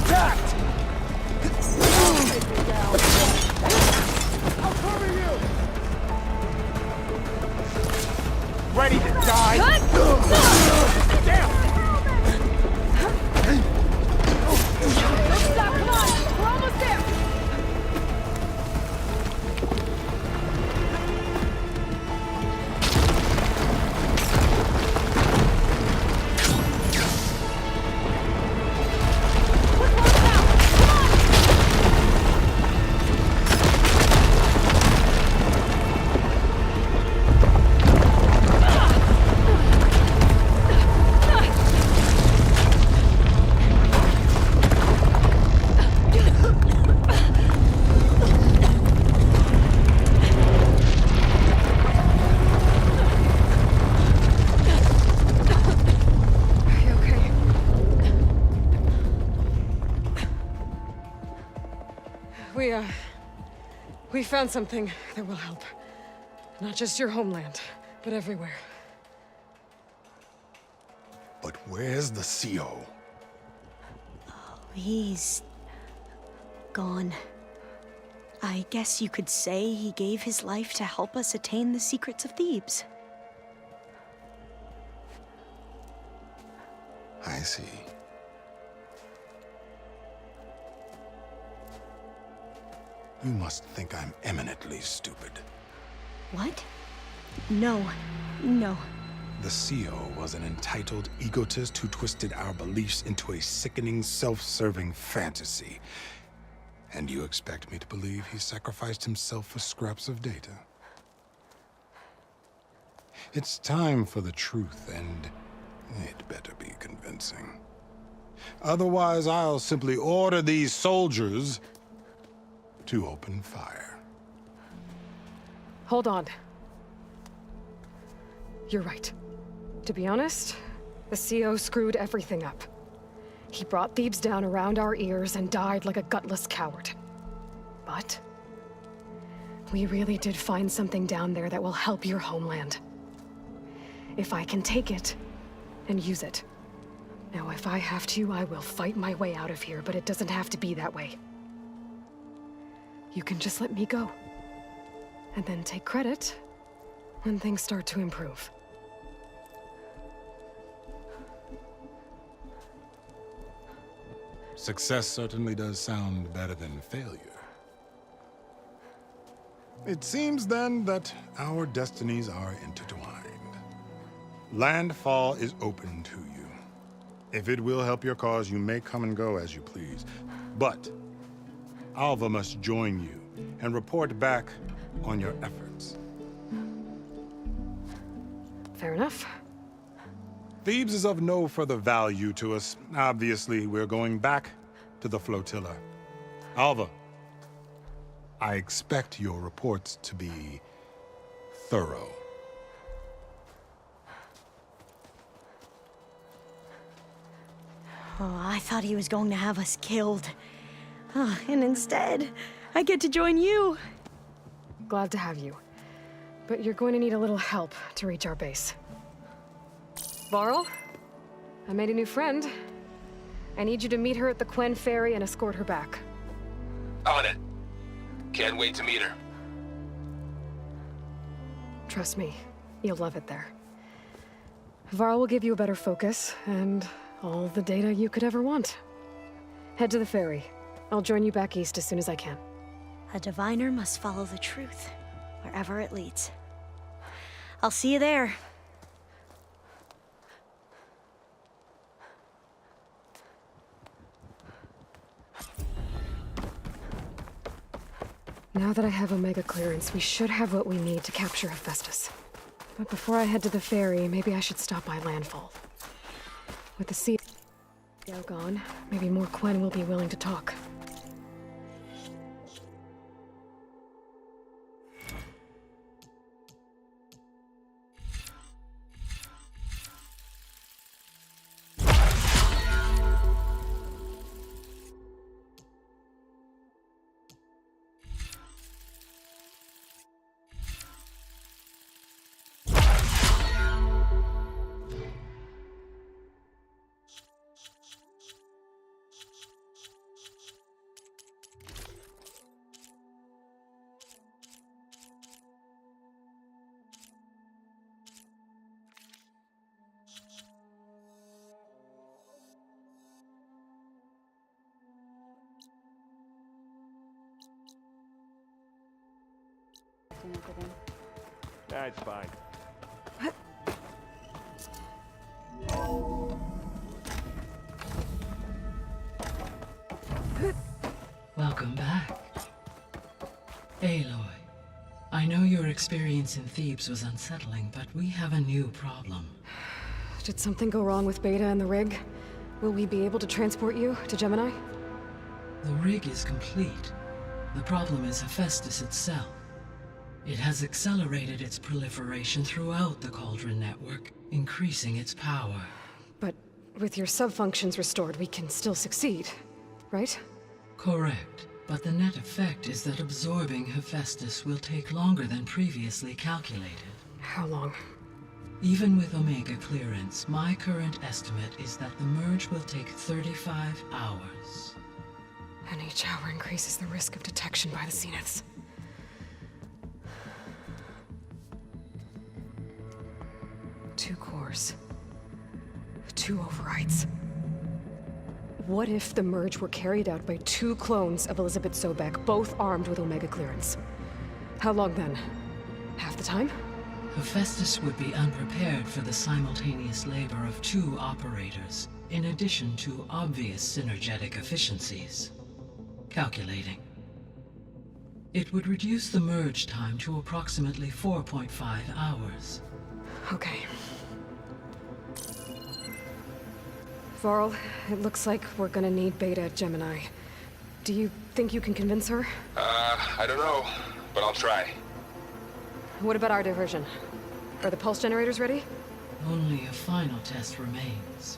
Speaker 6: Contact! I'll cover you! Ready to die? Damn!
Speaker 1: Don't stop, come on! We're almost there! We found something that will help. Not just your homeland, but everywhere.
Speaker 5: But where's the CO?
Speaker 15: He's gone. I guess you could say he gave his life to help us attain the secrets of Thebes.
Speaker 5: I see. You must think I'm eminently stupid.
Speaker 15: What? No.
Speaker 5: The CO was an entitled egotist who twisted our beliefs into a sickening, self-serving fantasy. And you expect me to believe he sacrificed himself for scraps of data? It's time for the truth, and it better be convincing. Otherwise, I'll simply order these soldiers to open fire.
Speaker 1: Hold on. You're right. To be honest, the CO screwed everything up. He brought Thebes down around our ears and died like a gutless coward. But we really did find something down there that will help your homeland. If I can take it and use it. Now, if I have to, I will fight my way out of here, but it doesn't have to be that way. You can just let me go. And then take credit when things start to improve.
Speaker 5: Success certainly does sound better than failure. It seems then that our destinies are intertwined. Landfall is open to you. If it will help your cause, you may come and go as you please. But Alva must join you and report back on your efforts.
Speaker 1: Fair enough.
Speaker 5: Thebes is of no further value to us. Obviously, we're going back to the flotilla. Alva, I expect your reports to be thorough.
Speaker 15: Oh, I thought he was going to have us killed. Oh, and instead, I get to join you.
Speaker 1: Glad to have you. But you're going to need a little help to reach our base. Varl, I made a new friend. I need you to meet her at the Quen Ferry and escort her back.
Speaker 2: On it. Can't wait to meet her.
Speaker 1: Trust me, you'll love it there. Varl will give you a better focus, and all the data you could ever want. Head to the ferry. I'll join you back east as soon as I can.
Speaker 15: A diviner must follow the truth, wherever it leads. I'll see you there.
Speaker 1: Now that I have Omega clearance, we should have what we need to capture Hephaestus. But before I head to the ferry, maybe I should stop by Landfall. With the sea gone, maybe more Quen will be willing to talk.
Speaker 13: Nah, it's fine.
Speaker 21: Welcome back. Aloy, I know your experience in Thebes was unsettling, but we have a new problem.
Speaker 1: Did something go wrong with Beta and the rig? Will we be able to transport you to Gemini?
Speaker 21: The rig is complete. The problem is Hephaestus itself. It has accelerated its proliferation throughout the Cauldron network, increasing its power.
Speaker 1: But with your sub-functions restored, we can still succeed, right?
Speaker 21: Correct. But the net effect is that absorbing Hephaestus will take longer than previously calculated.
Speaker 1: How long?
Speaker 21: Even with Omega clearance, my current estimate is that the merge will take 35 hours.
Speaker 1: And each hour increases the risk of detection by the Zeniths. Two cores. Two overrides. What if the merge were carried out by two clones of Elizabeth Sobek, both armed with Omega clearance? How long then? Half the time?
Speaker 21: Hephaestus would be unprepared for the simultaneous labor of two operators, in addition to obvious synergetic efficiencies. Calculating. It would reduce the merge time to approximately 4.5 hours.
Speaker 1: Okay. Varl, it looks like we're gonna need Beta at Gemini. Do you think you can convince her?
Speaker 2: I don't know, but I'll try.
Speaker 1: What about our diversion? Are the pulse generators ready?
Speaker 21: Only a final test remains.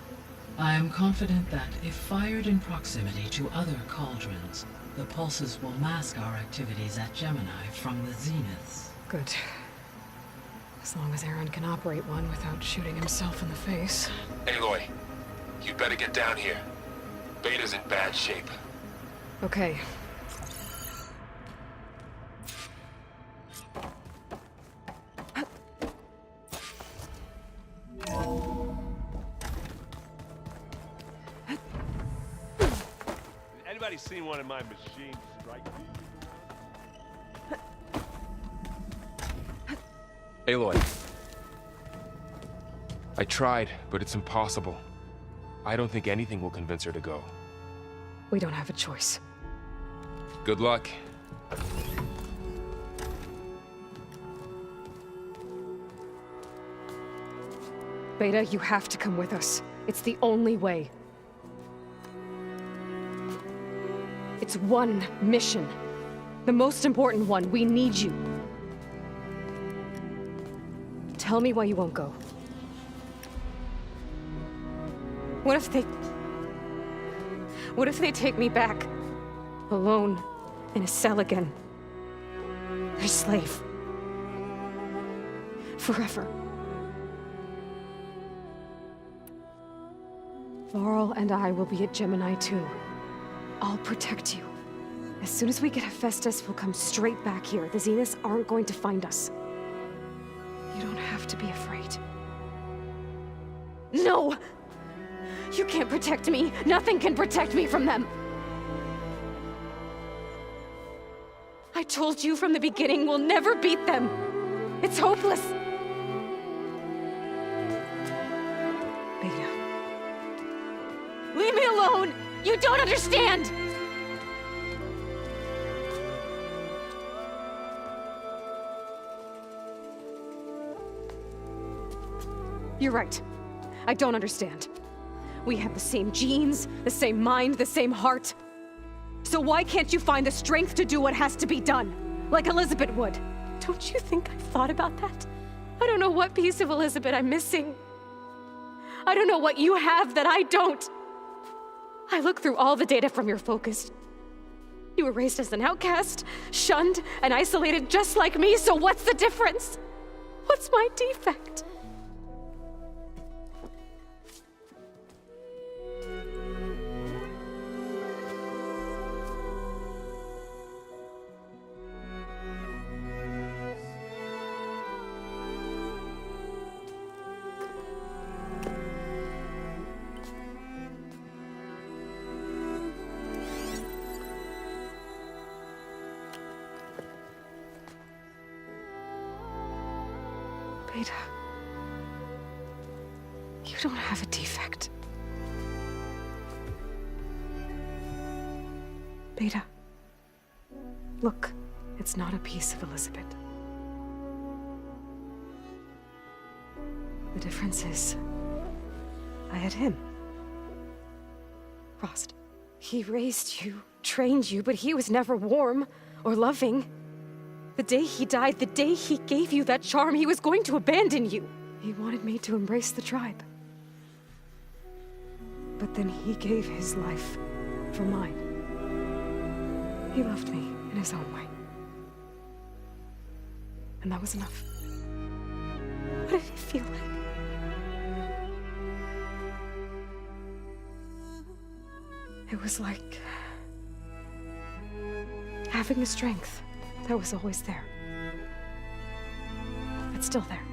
Speaker 21: I am confident that if fired in proximity to other cauldrons, the pulses will mask our activities at Gemini from the Zeniths.
Speaker 1: Good. As long as Aaron can operate one without shooting himself in the face.
Speaker 2: Aloy, you better get down here. Beta's in bad shape.
Speaker 1: Okay.
Speaker 13: Anybody seen one of my machines strike?
Speaker 2: Aloy. I tried, but it's impossible. I don't think anything will convince her to go.
Speaker 1: We don't have a choice.
Speaker 2: Good luck.
Speaker 1: Beta, you have to come with us. It's the only way. It's one mission. The most important one. We need you. Tell me why you won't go. What if they take me back? Alone, in a cell again. Their slave. Forever. Varl and I will be at Gemini too. I'll protect you. As soon as we get Hephaestus, we'll come straight back here. The Zeniths aren't going to find us. You don't have to be afraid. No! You can't protect me. Nothing can protect me from them. I told you from the beginning we'll never beat them. It's hopeless. Beta. Leave me alone! You don't understand! You're right. I don't understand. We have the same genes, the same mind, the same heart. So why can't you find the strength to do what has to be done? Like Elizabeth would. Don't you think I've thought about that? I don't know what piece of Elizabeth I'm missing. I don't know what you have that I don't. I look through all the data from your focus. You were raised as an outcast, shunned, and isolated just like me, so what's the difference? What's my defect? Beta. You don't have a defect. Beta. Look, it's not a piece of Elizabeth. The difference is, I had him. Rost. He raised you, trained you, but he was never warm or loving. The day he died, the day he gave you that charm, he was going to abandon you. He wanted me to embrace the tribe. But then he gave his life for mine. He loved me in his own way. And that was enough. What did it feel like? It was like having the strength that was always there. It's still there.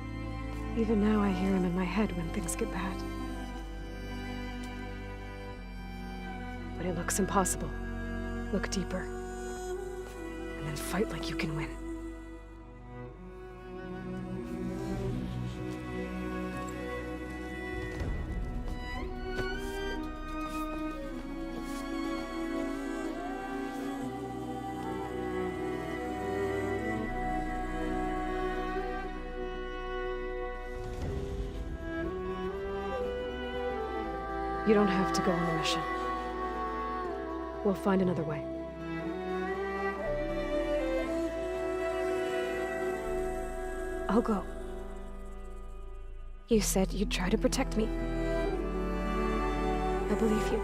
Speaker 1: Even now I hear him in my head when things get bad. When it looks impossible, look deeper. And then fight like you can win. You don't have to go on the mission. We'll find another way. I'll go. You said you'd try to protect me. I believe you.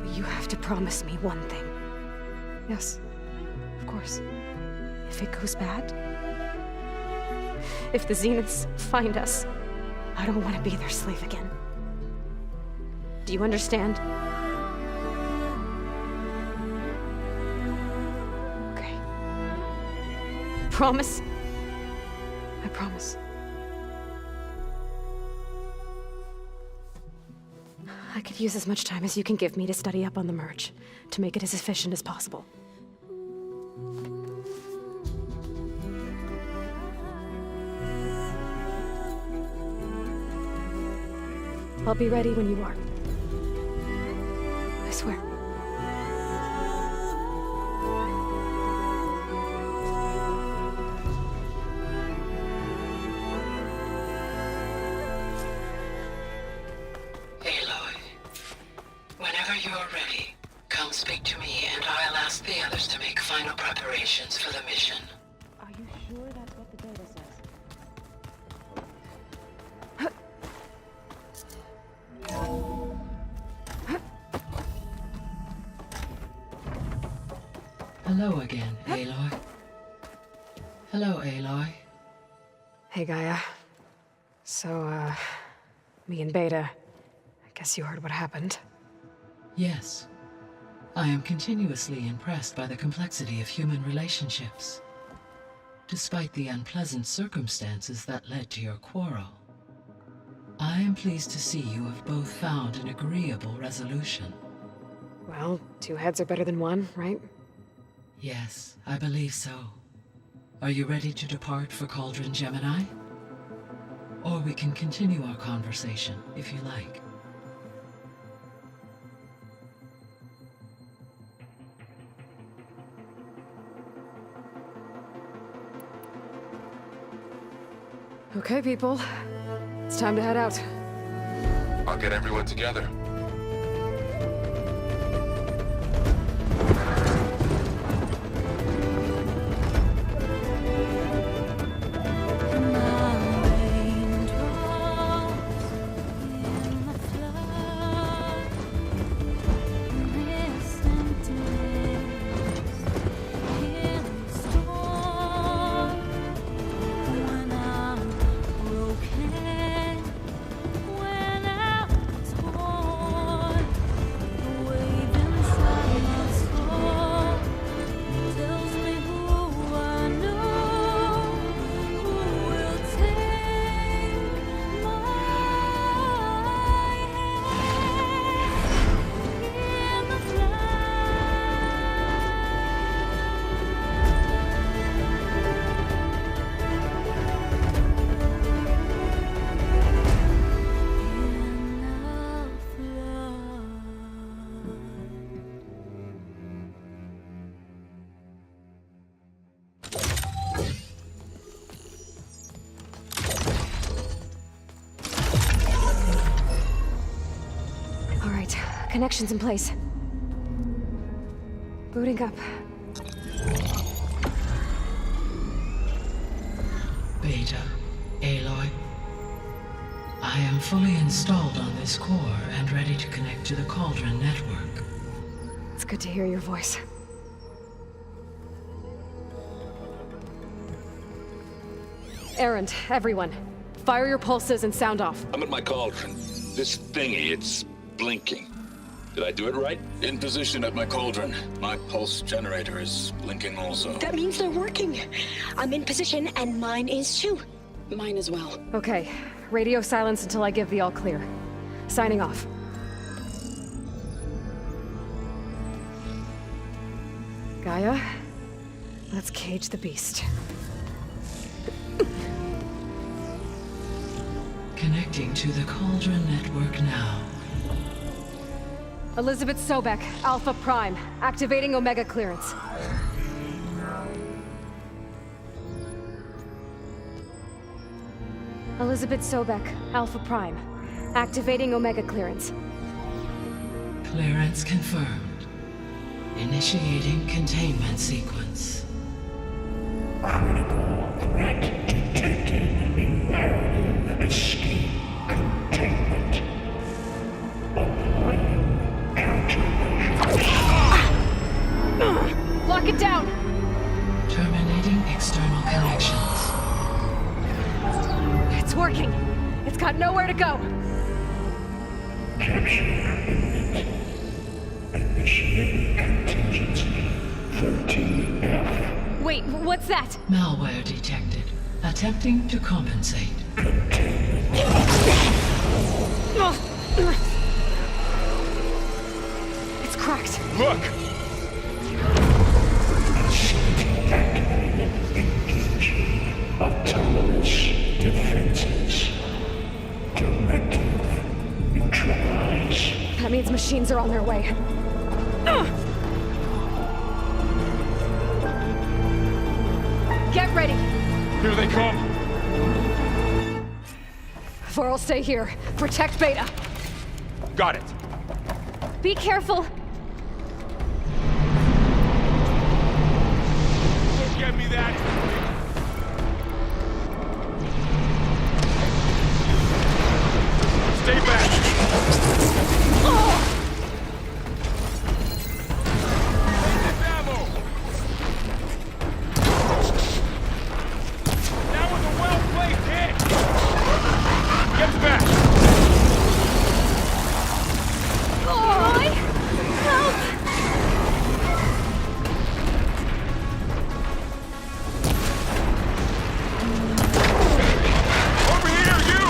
Speaker 1: But you have to promise me one thing. Yes, of course. If it goes bad, if the Zeniths find us, I don't want to be their slave again. Do you understand? Okay. Promise? I promise. I could use as much time as you can give me to study up on the merge, to make it as efficient as possible. I'll be ready when you are. I swear.
Speaker 21: Aloy, whenever you're ready, come speak to me and I'll ask the others to make final preparations for the mission.
Speaker 8: Are you sure that's what the data says?
Speaker 21: Hello again, Aloy. Hello, Aloy.
Speaker 1: Hey, Gaia. So, me and Beta, I guess you heard what happened.
Speaker 21: Yes. I am continuously impressed by the complexity of human relationships. Despite the unpleasant circumstances that led to your quarrel, I am pleased to see you have both found an agreeable resolution.
Speaker 1: Well, two heads are better than one, right?
Speaker 21: Yes, I believe so. Are you ready to depart for Cauldron Gemini? Or we can continue our conversation, if you like.
Speaker 1: Okay, people. It's time to head out.
Speaker 2: I'll get everyone together.
Speaker 3: When I'm
Speaker 8: Connection's in place. Booting up.
Speaker 21: Beta, Aloy. I am fully installed on this core and ready to connect to the Cauldron network.
Speaker 8: It's good to hear your voice. Errand, everyone. Fire your pulses and sound off.
Speaker 3: I'm at my cauldron. This thingy, it's blinking. Did I do it right? In position at my cauldron. My pulse generator is blinking also.
Speaker 19: That means they're working. I'm in position, and mine is too. Mine as well.
Speaker 8: Okay. Radio silence until I give the all clear. Signing off. Gaia, let's cage the beast.
Speaker 21: Connecting to the Cauldron network now.
Speaker 8: Elizabeth Sobek, Alpha Prime, activating Omega clearance. Elizabeth Sobek, Alpha Prime, activating Omega clearance.
Speaker 21: Clearance confirmed. Initiating containment sequence.
Speaker 12: Critical threat detected. Imperative escape containment. Applying countermeasures.
Speaker 8: Lock it down!
Speaker 21: Terminating external connections.
Speaker 8: It's working. It's got nowhere to go.
Speaker 12: Capture imminent. Initiating contingency 13F.
Speaker 8: Wait, what's that?
Speaker 21: Malware detected. Attempting to compensate.
Speaker 8: It's cracked.
Speaker 2: Look!
Speaker 12: Activated. Engaging autonomous defenses. Directive. Neutralize.
Speaker 8: That means machines are on their way. Get ready!
Speaker 2: Here they come!
Speaker 8: Vor'll stay here. Protect Beta.
Speaker 2: Got it.
Speaker 8: Be careful!
Speaker 2: Don't get me that! Stay back!
Speaker 8: Oh!
Speaker 2: That was a well-placed hit! Get back!
Speaker 8: Aloy! Help!
Speaker 2: Over here, you!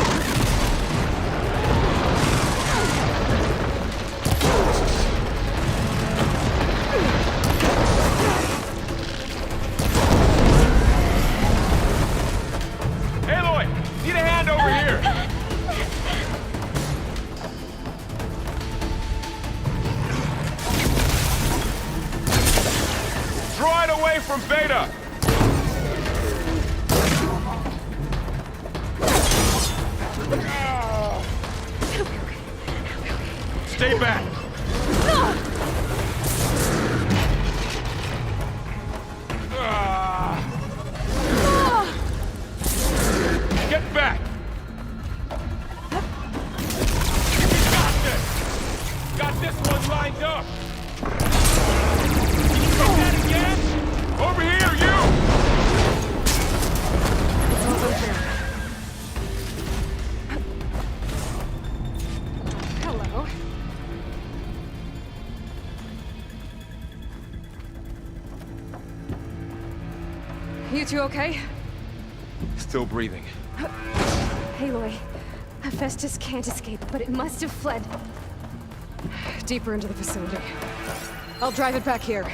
Speaker 2: Aloy! Need a hand over here! Draw it away from Beta! Stay back! Get back! Got this! Got this one lined up! Can you say that again? Over here, you!
Speaker 8: Hello. You two okay?
Speaker 2: Still breathing.
Speaker 8: Aloy, Hephaestus can't escape, but it must have fled. Deeper into the facility. I'll drive it back here.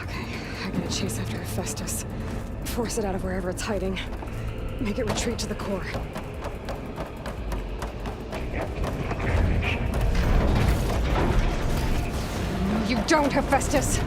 Speaker 8: Okay, I gotta chase after Hephaestus. Force it out of wherever it's hiding.
Speaker 1: Make it retreat to the core. No, you don't, Hephaestus!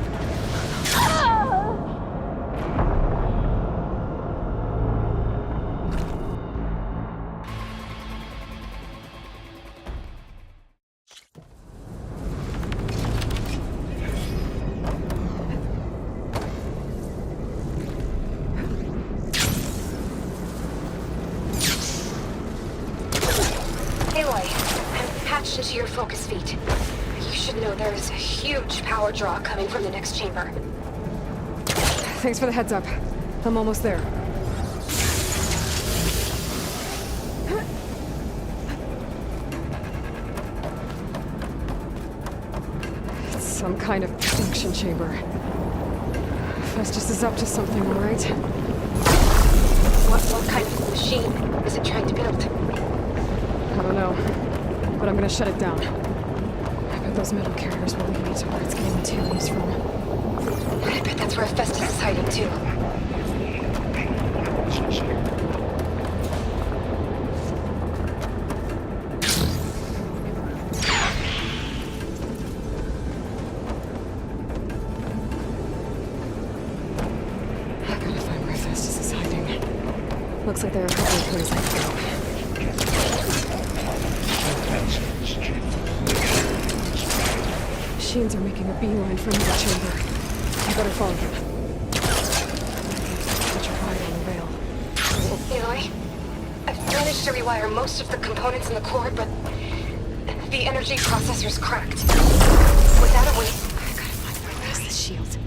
Speaker 8: Into your focus feed. You should know there is a huge power draw coming from the next chamber.
Speaker 1: Thanks for the heads up. I'm almost there. It's some kind of function chamber. Festus is up to something, all right?
Speaker 8: What kind of machine is it trying to build?
Speaker 1: I don't know. But I'm gonna shut it down. I bet those metal carriers will lead me to where it's getting materials from.
Speaker 8: I bet that's where Festus is hiding too.
Speaker 1: I gotta find where Festus is hiding. Looks like there are a couple of places I can go. Machines are making a beeline for another chamber. I better follow them. Such a ride on the rail.
Speaker 8: Aloy, I've managed to rewire most of the components in the core, but the energy processor's cracked. Without a way, I gotta find my way past the shield.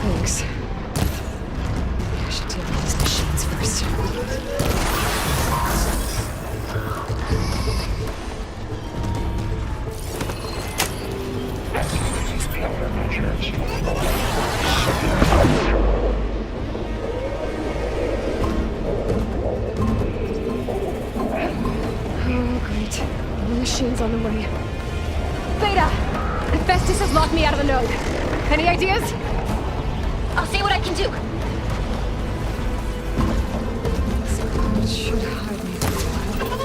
Speaker 1: Thanks. I should deal with these machines first. Oh, great. More machines on the way.
Speaker 8: Beta! Festus has locked me out of the node. Any ideas? I'll see what I can do.
Speaker 1: It should hide me for a while.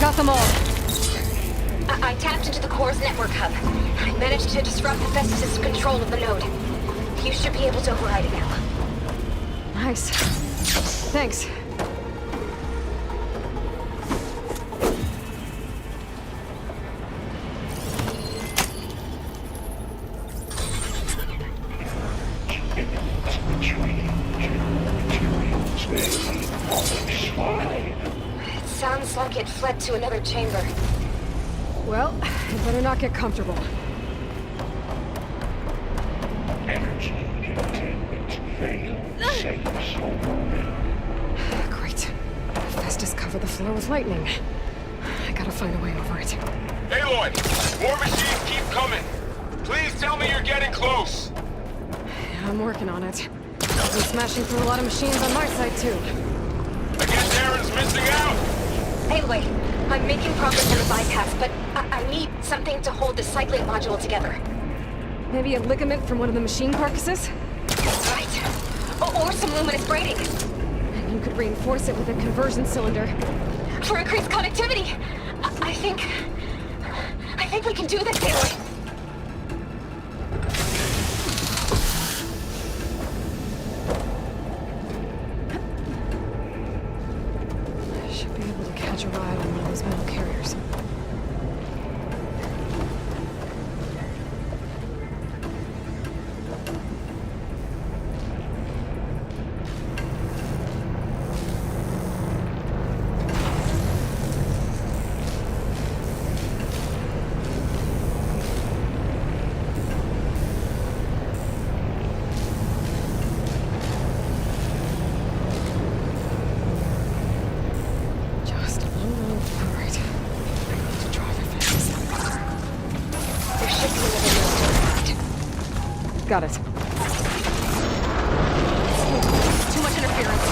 Speaker 1: got them all.
Speaker 14: I tapped into the core's network hub. I managed to disrupt Hephaestus' control of the node. You should be able to override it now.
Speaker 1: Nice. Thanks.
Speaker 14: It sounds like it fled to another chamber.
Speaker 1: Well, I better not get comfortable.
Speaker 12: Energy containment failed. Safe zone.
Speaker 1: Great. Hephaestus covered the floor with lightning. I gotta find a way over it.
Speaker 2: Aloy! More machines keep coming! Please tell me you're getting close!
Speaker 1: Yeah, I'm working on it. I've been smashing through a lot of machines on my side, too.
Speaker 2: I guess Aaron's missing out!
Speaker 14: Anyway, I'm making progress on the bypass, but I need something to hold the cycling module together.
Speaker 1: Maybe a ligament from one of the machine carcasses?
Speaker 14: That's right. Or some luminous braiding.
Speaker 1: And you could reinforce it with a conversion cylinder.
Speaker 14: For increased connectivity! I think we can do this, Aloy.
Speaker 1: I should be able to catch a ride on one of those metal carriers. Just one more. All right. I need to drive it fast.
Speaker 14: There should be another node to
Speaker 1: Got it.
Speaker 14: Too much interference.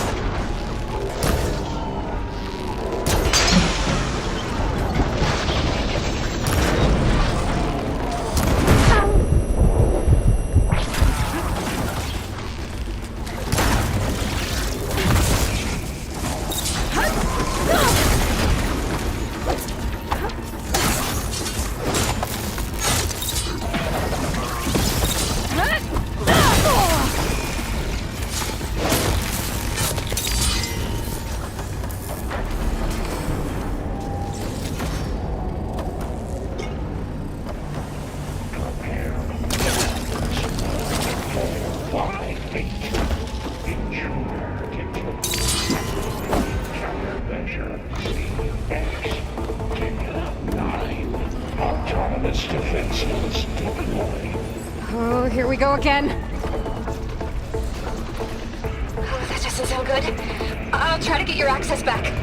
Speaker 12: Autonomous defenses deployed.
Speaker 1: Oh, here we go again.
Speaker 14: Oh, that doesn't sound good. I'll try to get your access back.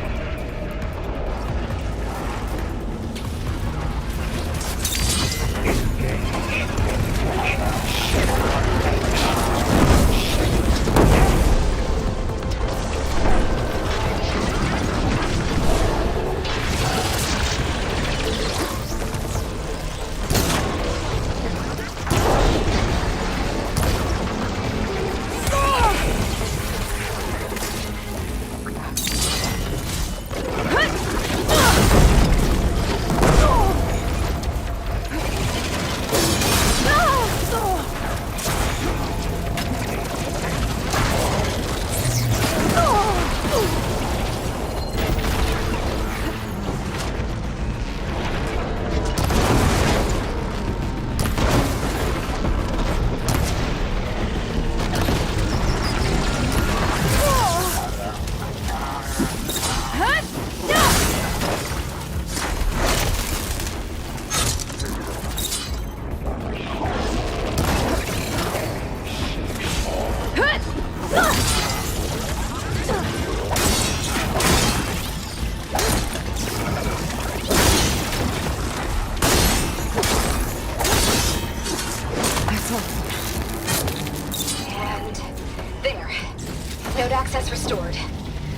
Speaker 14: Node access restored.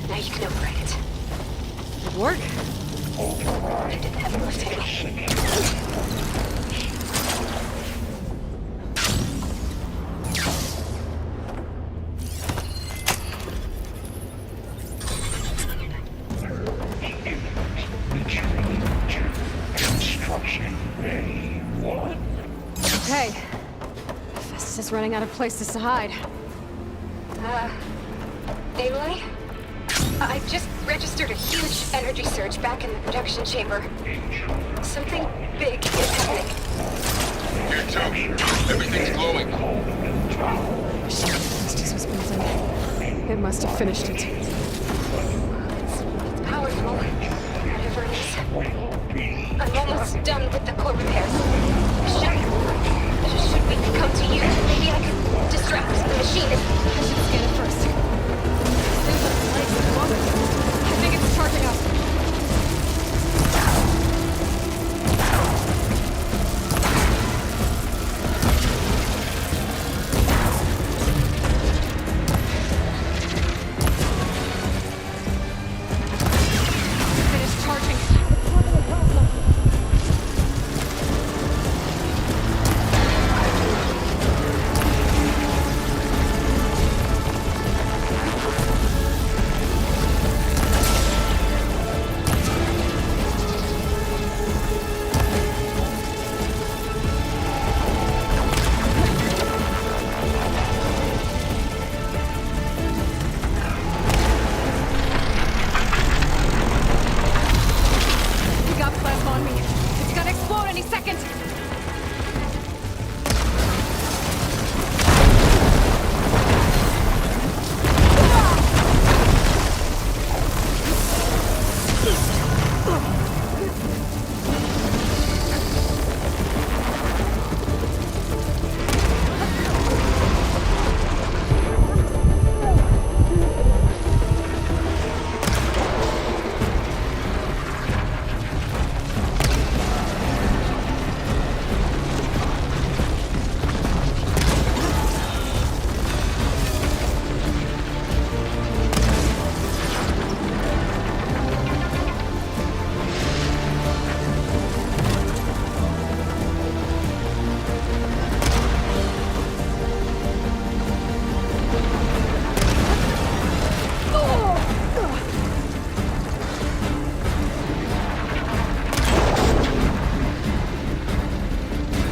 Speaker 14: Now you can override it.
Speaker 1: Good work.
Speaker 14: You did the heavy lifting.
Speaker 12: Retrieve
Speaker 1: Just running out of places to hide.
Speaker 14: Aloy? I just registered a huge energy surge back in the production chamber. Something big is happening.
Speaker 2: Here too. Everything's glowing.
Speaker 1: This was building. It must have finished it.
Speaker 14: It's powerful. Whatever it is. I'm almost done with the core repairs. Should we come to you? Maybe I could distract the machine.
Speaker 1: I should scan it first. Things on its legs at the moment. I think it's charging up. Finished charging. We got plasma on me. It's gonna explode any second.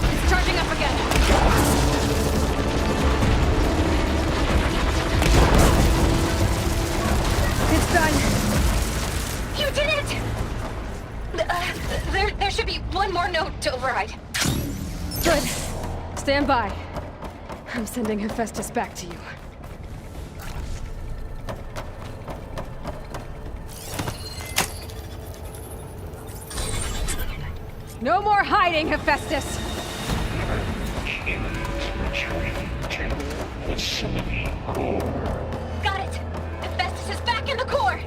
Speaker 1: It's charging up again. It's done.
Speaker 14: You did it! There should be one more node to override.
Speaker 1: Good. Stand by. I'm sending Hephaestus back to you. No more hiding, Hephaestus!
Speaker 14: Got it! Hephaestus is back in the core!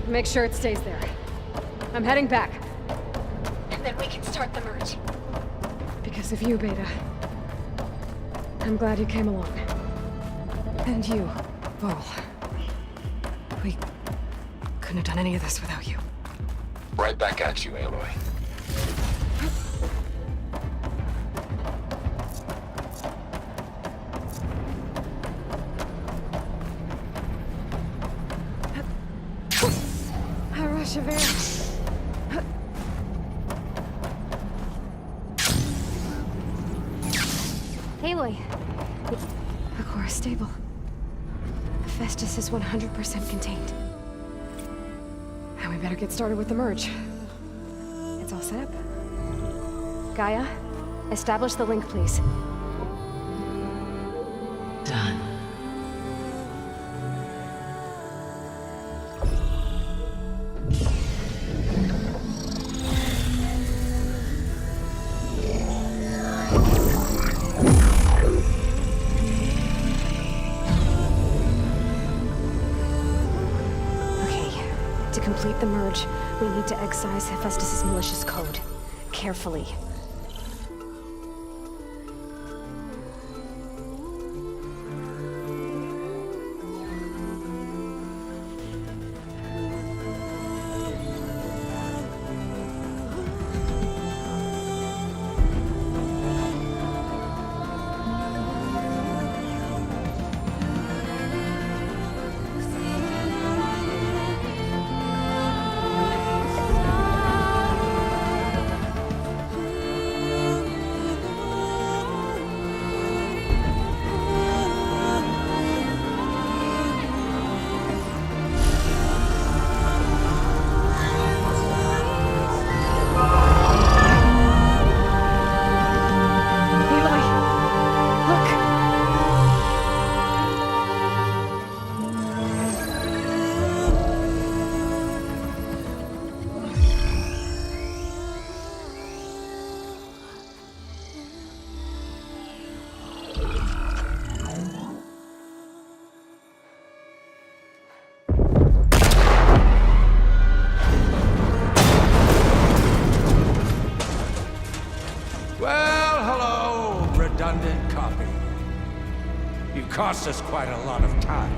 Speaker 1: Make sure it stays there. I'm heading back.
Speaker 14: And then we can start the merge.
Speaker 1: Because of you, Beta. I'm glad you came along. And you, Vol. We couldn't have done any of this without you.
Speaker 2: Right back at you, Aloy.
Speaker 1: A rush of air.
Speaker 8: Aloy,
Speaker 1: The core is stable. Hephaestus is 100% contained. And we better get started with the merge. It's all set up. Gaia, establish the link, please.
Speaker 21: Done.
Speaker 1: To complete the merge, we need to excise Hephaestus' malicious code. Carefully.
Speaker 16: costs us quite a lot of time.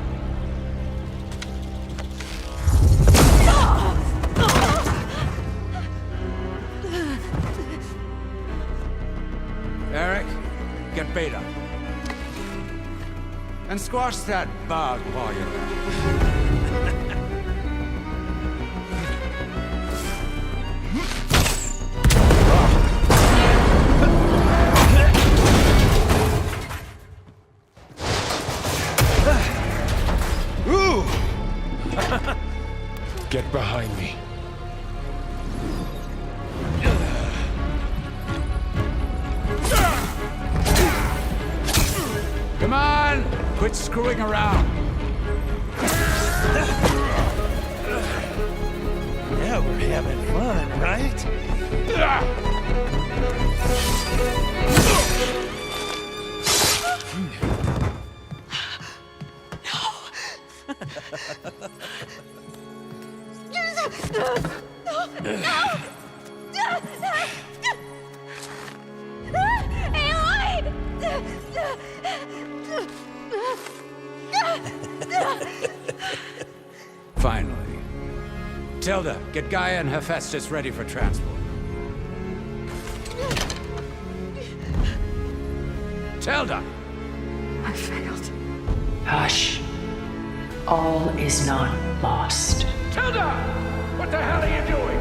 Speaker 16: Eric, get Beta. And squash that bug while you're at it.
Speaker 2: Get behind me.
Speaker 16: Come on! Quit screwing around!
Speaker 6: Yeah, we're having fun, right?
Speaker 16: Finally. Tilda, get Gaia and Hephaestus ready for transport. Tilda!
Speaker 1: I failed.
Speaker 21: Hush. All is not lost.
Speaker 16: Tilda! What the hell are you doing?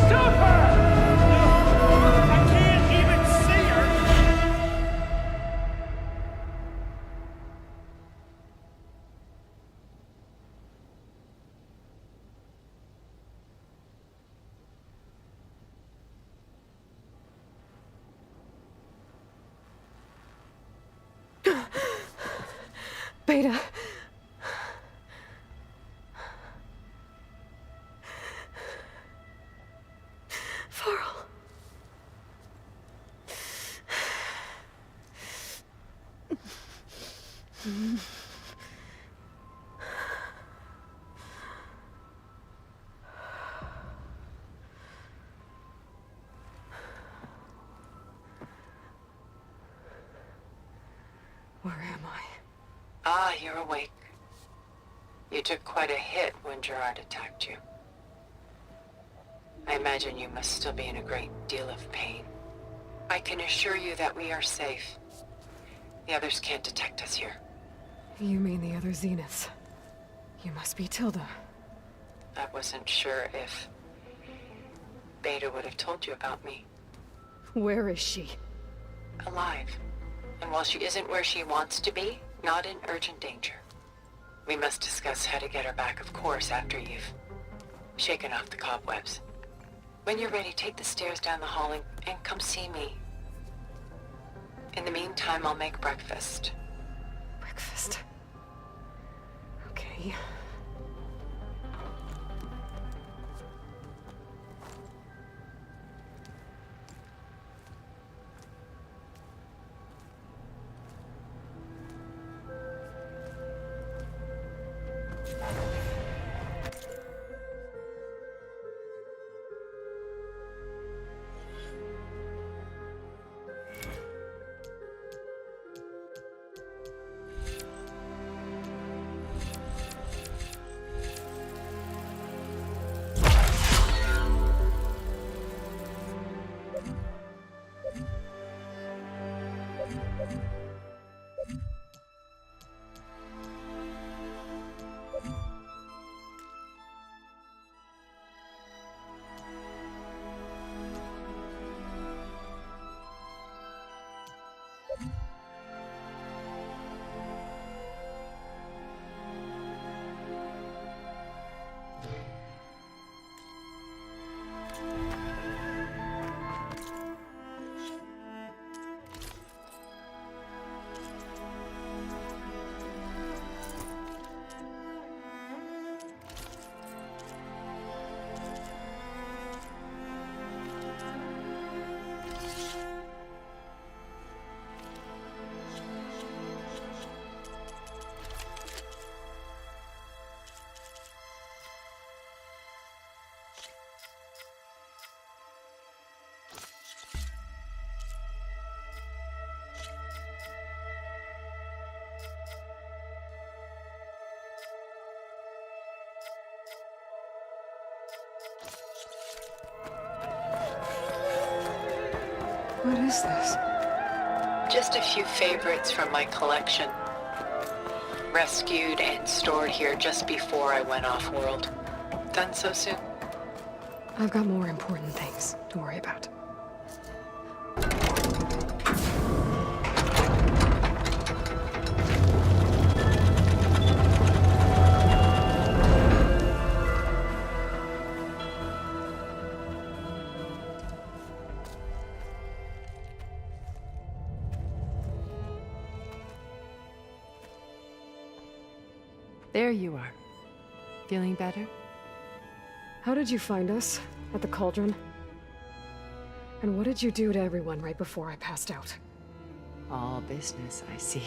Speaker 16: Stop her! I can't even see her!
Speaker 1: Beta. Farrell. Where am I?
Speaker 21: Ah, you're awake. You took quite a hit when Gerard attacked you. I imagine you must still be in a great deal of pain. I can assure you that we are safe. The others can't detect us here.
Speaker 1: You mean the other Zeniths? You must be Tilda.
Speaker 21: I wasn't sure if Beta would have told you about me.
Speaker 1: Where is she?
Speaker 21: Alive. And while she isn't where she wants to be, not in urgent danger. We must discuss how to get her back, of course, after you've shaken off the cobwebs. When you're ready, take the stairs down the hall and come see me. In the meantime, I'll make breakfast.
Speaker 1: Breakfast. Okay. What is this?
Speaker 11: Just a few favorites from my collection. Rescued and stored here just before I went off-world. Done so soon?
Speaker 1: I've got more important things to worry about.
Speaker 20: There you are. Feeling better?
Speaker 1: How did you find us? At the cauldron? And what did you do to everyone right before I passed out?
Speaker 20: All business, I see.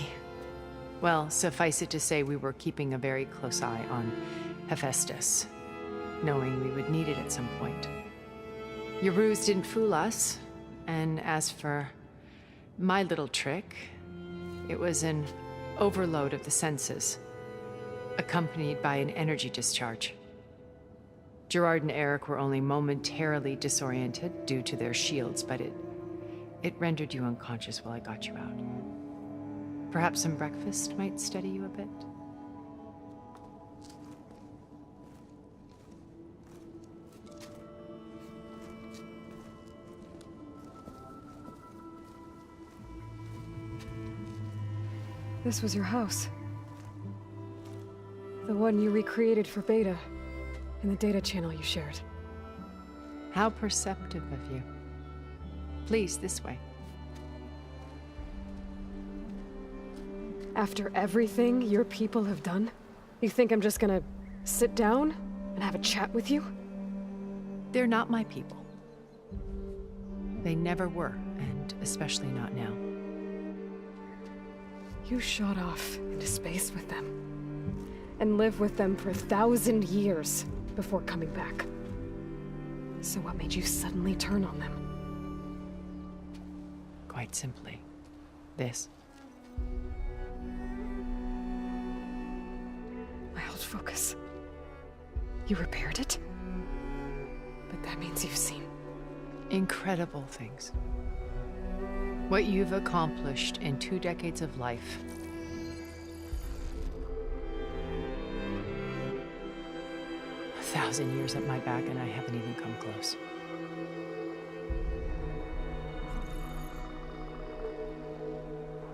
Speaker 20: Well, suffice it to say we were keeping a very close eye on Hephaestus, knowing we would need it at some point. Your ruse didn't fool us, and as for my little trick, it was an overload of the senses, accompanied by an energy discharge. Gerard and Eric were only momentarily disoriented due to their shields, but it rendered you unconscious while I got you out. Perhaps some breakfast might steady you a bit?
Speaker 1: This was your house. The one you recreated for Beta, in the data channel you shared.
Speaker 20: How perceptive of you. Please, this way.
Speaker 1: After everything your people have done, you think I'm just gonna sit down and have a chat with you?
Speaker 20: They're not my people. They never were, and especially not now.
Speaker 1: You shot off into space with them, and lived with them for 1,000 years before coming back. So what made you suddenly turn on them?
Speaker 20: Quite simply, this.
Speaker 1: My old focus. You repaired it? But that means you've seen
Speaker 20: incredible things. What you've accomplished in 2 decades of life. A 1,000 years at my back, and I haven't even come close.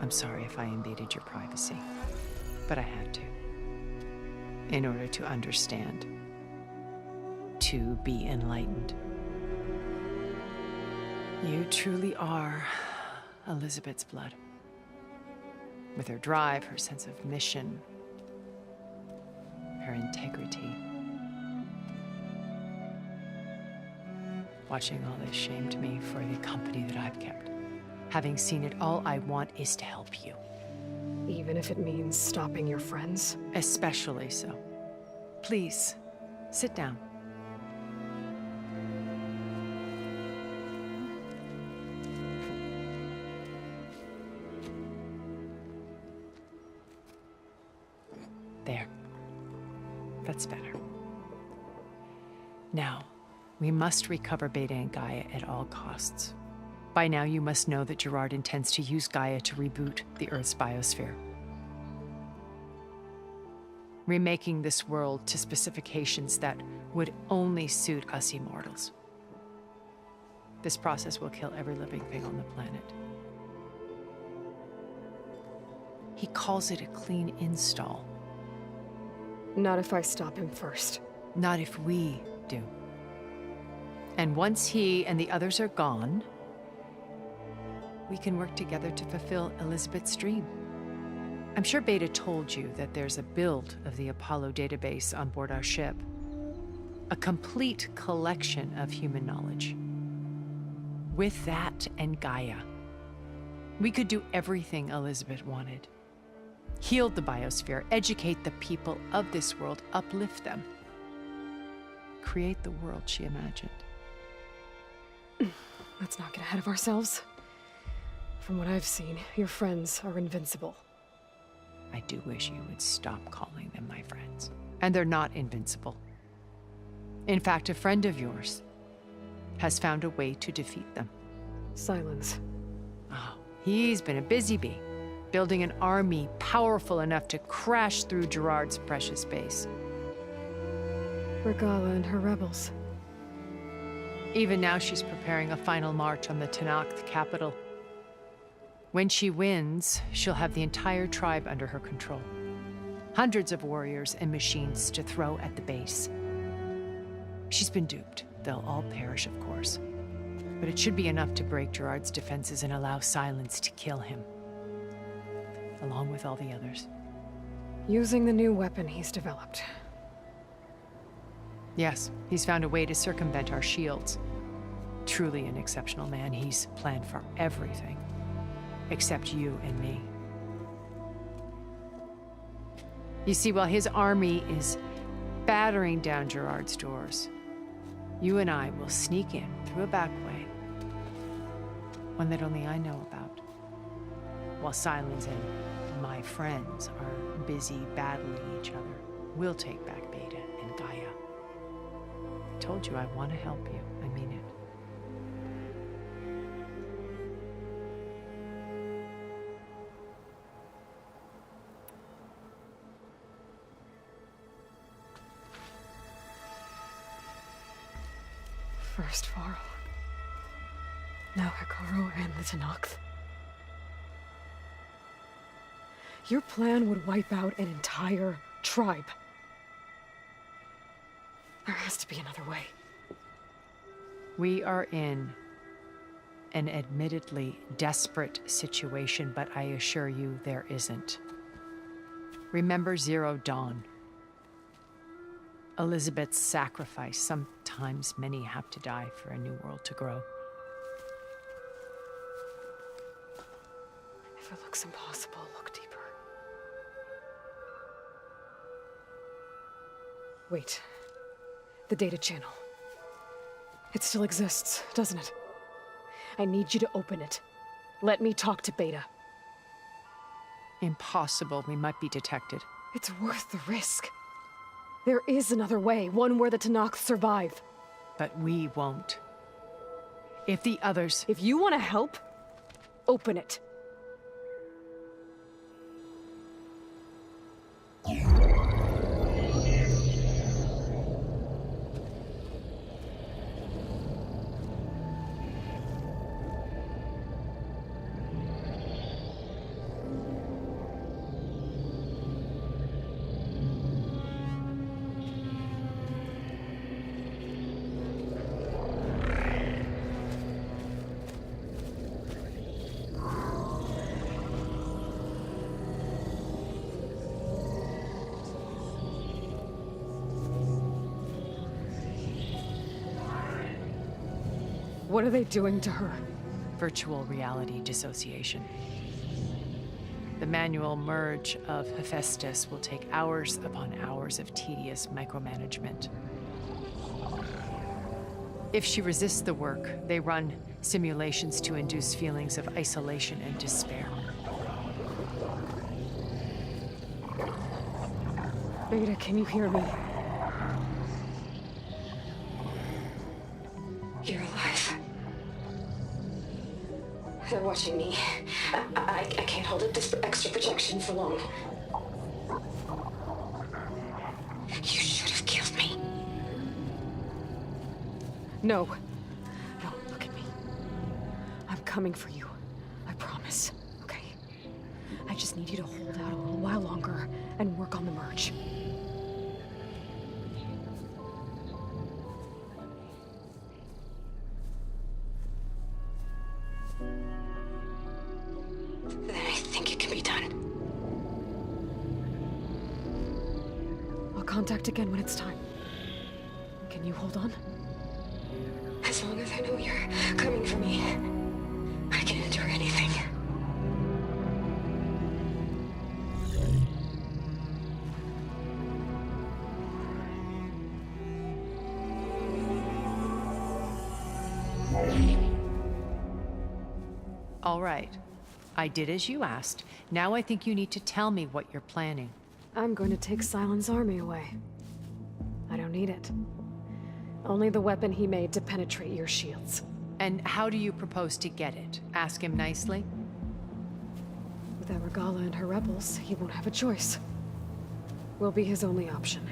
Speaker 20: I'm sorry if I invaded your privacy, but I had to. In order to understand. To be enlightened. You truly are Elizabeth's blood. With her drive, her sense of mission, her integrity. Watching all this shamed me for the company that I've kept. Having seen it, all I want is to help you.
Speaker 1: Even if it means stopping your friends?
Speaker 20: Especially so. Please, sit down. There. That's better. Now, we must recover Beta and Gaia at all costs. By now, you must know that Gerard intends to use Gaia to reboot the Earth's biosphere. Remaking this world to specifications that would only suit us immortals. This process will kill every living thing on the planet. He calls it a clean install.
Speaker 1: Not if I stop him first.
Speaker 20: Not if we do. And once he and the others are gone, we can work together to fulfill Elizabeth's dream. I'm sure Beta told you that there's a build of the Apollo database on board our ship. A complete collection of human knowledge. With that and Gaia, we could do everything Elizabeth wanted. Heal the biosphere, educate the people of this world, uplift them. Create the world she imagined.
Speaker 1: Let's not get ahead of ourselves. From what I've seen, your friends are invincible.
Speaker 20: I do wish you would stop calling them my friends. And they're not invincible. In fact, a friend of yours has found a way to defeat them.
Speaker 1: Silence.
Speaker 20: Oh, he's been a busy bee, building an army powerful enough to crash through Gerard's precious base.
Speaker 1: Regala and her rebels.
Speaker 20: Even now, she's preparing a final march on the Tenakth capital. When she wins, she'll have the entire tribe under her control. Hundreds of warriors and machines to throw at the base. She's been duped. They'll all perish, of course. But it should be enough to break Gerard's defenses and allow Silence to kill him. Along with all the others.
Speaker 1: Using the new weapon he's developed.
Speaker 20: Yes, he's found a way to circumvent our shields. Truly an exceptional man. He's planned for everything. Except you and me. You see, while his army is battering down Gerard's doors, you and I will sneak in through a back way. One that only I know about. While Silence and my friends are busy battling each other, we'll take back Beta and Gaia. I told you I want to help you. I mean it.
Speaker 1: First Varl. Now Hekarro and the Tenakth. Your plan would wipe out an entire tribe. There has to be another way.
Speaker 20: We are in an admittedly desperate situation, but I assure you there isn't. Remember Zero Dawn. Elizabeth's sacrifice. Sometimes many have to die for a new world to grow.
Speaker 1: If it looks impossible, look deeper. Wait. The data channel. It still exists, doesn't it? I need you to open it. Let me talk to Beta.
Speaker 20: Impossible. We might be detected.
Speaker 1: It's worth the risk. There is another way, one where the Tenakth survive.
Speaker 20: But we won't. If the others...
Speaker 1: If you want to help, open it. What are they doing to her?
Speaker 20: Virtual reality dissociation. The manual merge of Hephaestus will take hours upon hours of tedious micromanagement. If she resists the work, they run simulations to induce feelings of isolation and despair.
Speaker 1: Beta, can you hear me?
Speaker 14: You're alive. They're watching me. I can't hold up this extra protection for long. You should have killed me.
Speaker 1: No. No, look at me. I'm coming for you. I promise. Okay? I just need you to hold out a little while longer and work on the merge. Contact again when it's time. Can you hold on?
Speaker 14: As long as I know you're coming for me, I can endure anything.
Speaker 20: All right. I did as you asked. Now I think you need to tell me what you're planning.
Speaker 1: I'm going to take Silence army away. I don't need it. Only the weapon he made to penetrate your shields.
Speaker 20: And how do you propose to get it? Ask him nicely?
Speaker 1: Without Regala and her rebels, he won't have a choice. We'll be his only option.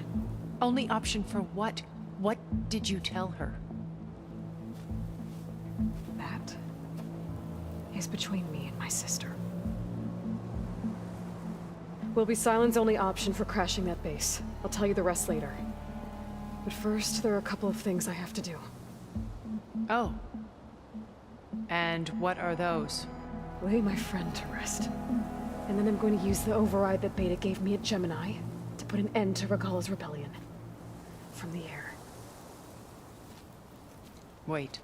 Speaker 20: Only option for what? What did you tell her?
Speaker 1: That is between me and my sister. Will be Sylens' only option for crashing that base. I'll tell you the rest later. But first, there are a couple of things I have to do.
Speaker 20: Oh. And what are those?
Speaker 1: Lay my friend to rest. And then I'm going to use the override that Beta gave me at Gemini to put an end to Regala's rebellion. From the air.
Speaker 20: Wait.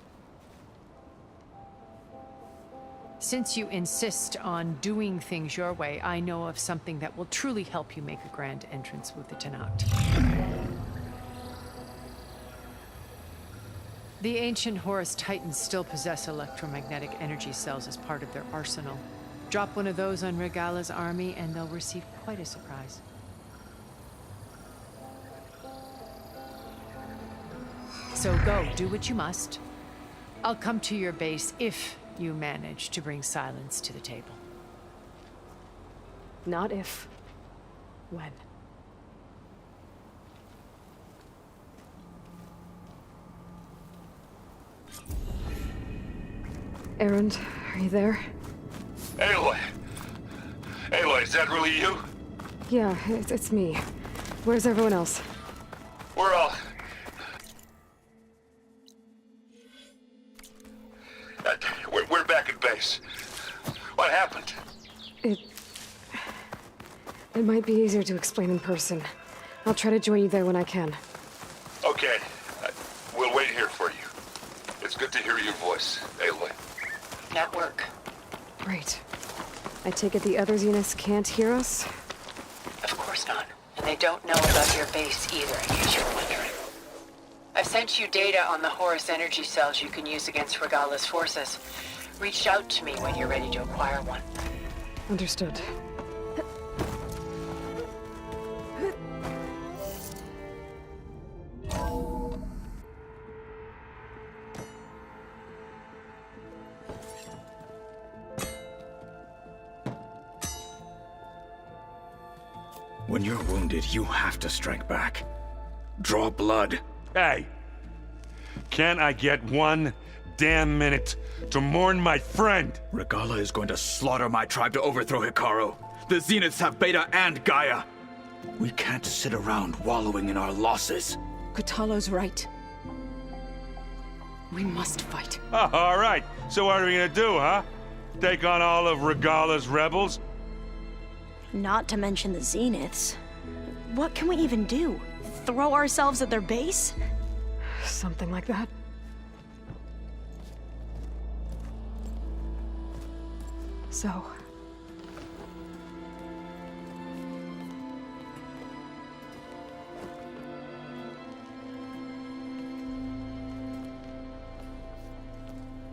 Speaker 20: Since you insist on doing things your way, I know of something that will truly help you make a grand entrance with the Tenat. The ancient Horus Titans still possess electromagnetic energy cells as part of their arsenal. Drop one of those on Regala's army and they'll receive quite a surprise. So go, do what you must. I'll come to your base if you manage to bring Sylens to the table.
Speaker 1: Not if. When. Erend, are you there?
Speaker 3: Aloy! Aloy, is that really you?
Speaker 1: Yeah, it's me. Where's everyone else?
Speaker 3: We're all... We're back at base. What happened?
Speaker 1: It might be easier to explain in person. I'll try to join you there when I can.
Speaker 3: Okay. We'll wait here for you. It's good to hear your voice, Aloy.
Speaker 11: Network.
Speaker 1: Great. I take it the other Zeniths can't hear us?
Speaker 11: Of course not. And they don't know about your base either, in case you're wondering. I've sent you data on the Horus energy cells you can use against Regala's forces. Reach out to me when you're ready to acquire one.
Speaker 1: Understood.
Speaker 7: When you're wounded, you have to strike back. Draw blood.
Speaker 13: Hey! Can't I get one damn minute to mourn my friend?
Speaker 7: Regala is going to slaughter my tribe to overthrow Hikaru. The Zeniths have Beta and Gaia. We can't sit around wallowing in our losses.
Speaker 17: Kotallo's right. We must fight.
Speaker 13: Oh, all right. So what are we gonna do, huh? Take on all of Regala's rebels?
Speaker 15: Not to mention the Zeniths. What can we even do? Throw ourselves at their base?
Speaker 1: Something like that. So...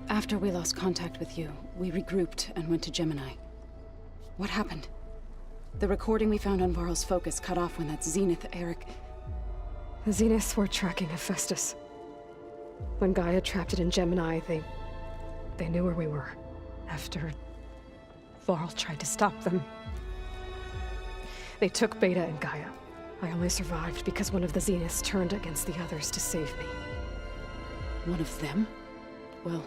Speaker 17: After we lost contact with you, we regrouped and went to Gemini. What happened? The recording we found on Varl's focus cut off when that Zenith, Eric...
Speaker 1: The Zeniths were tracking Hephaestus. When Gaia trapped it in Gemini, they knew where we were. After Varl tried to stop them. They took Beta and Gaia. I only survived because one of the Zeniths turned against the others to save me.
Speaker 17: One of them? Well...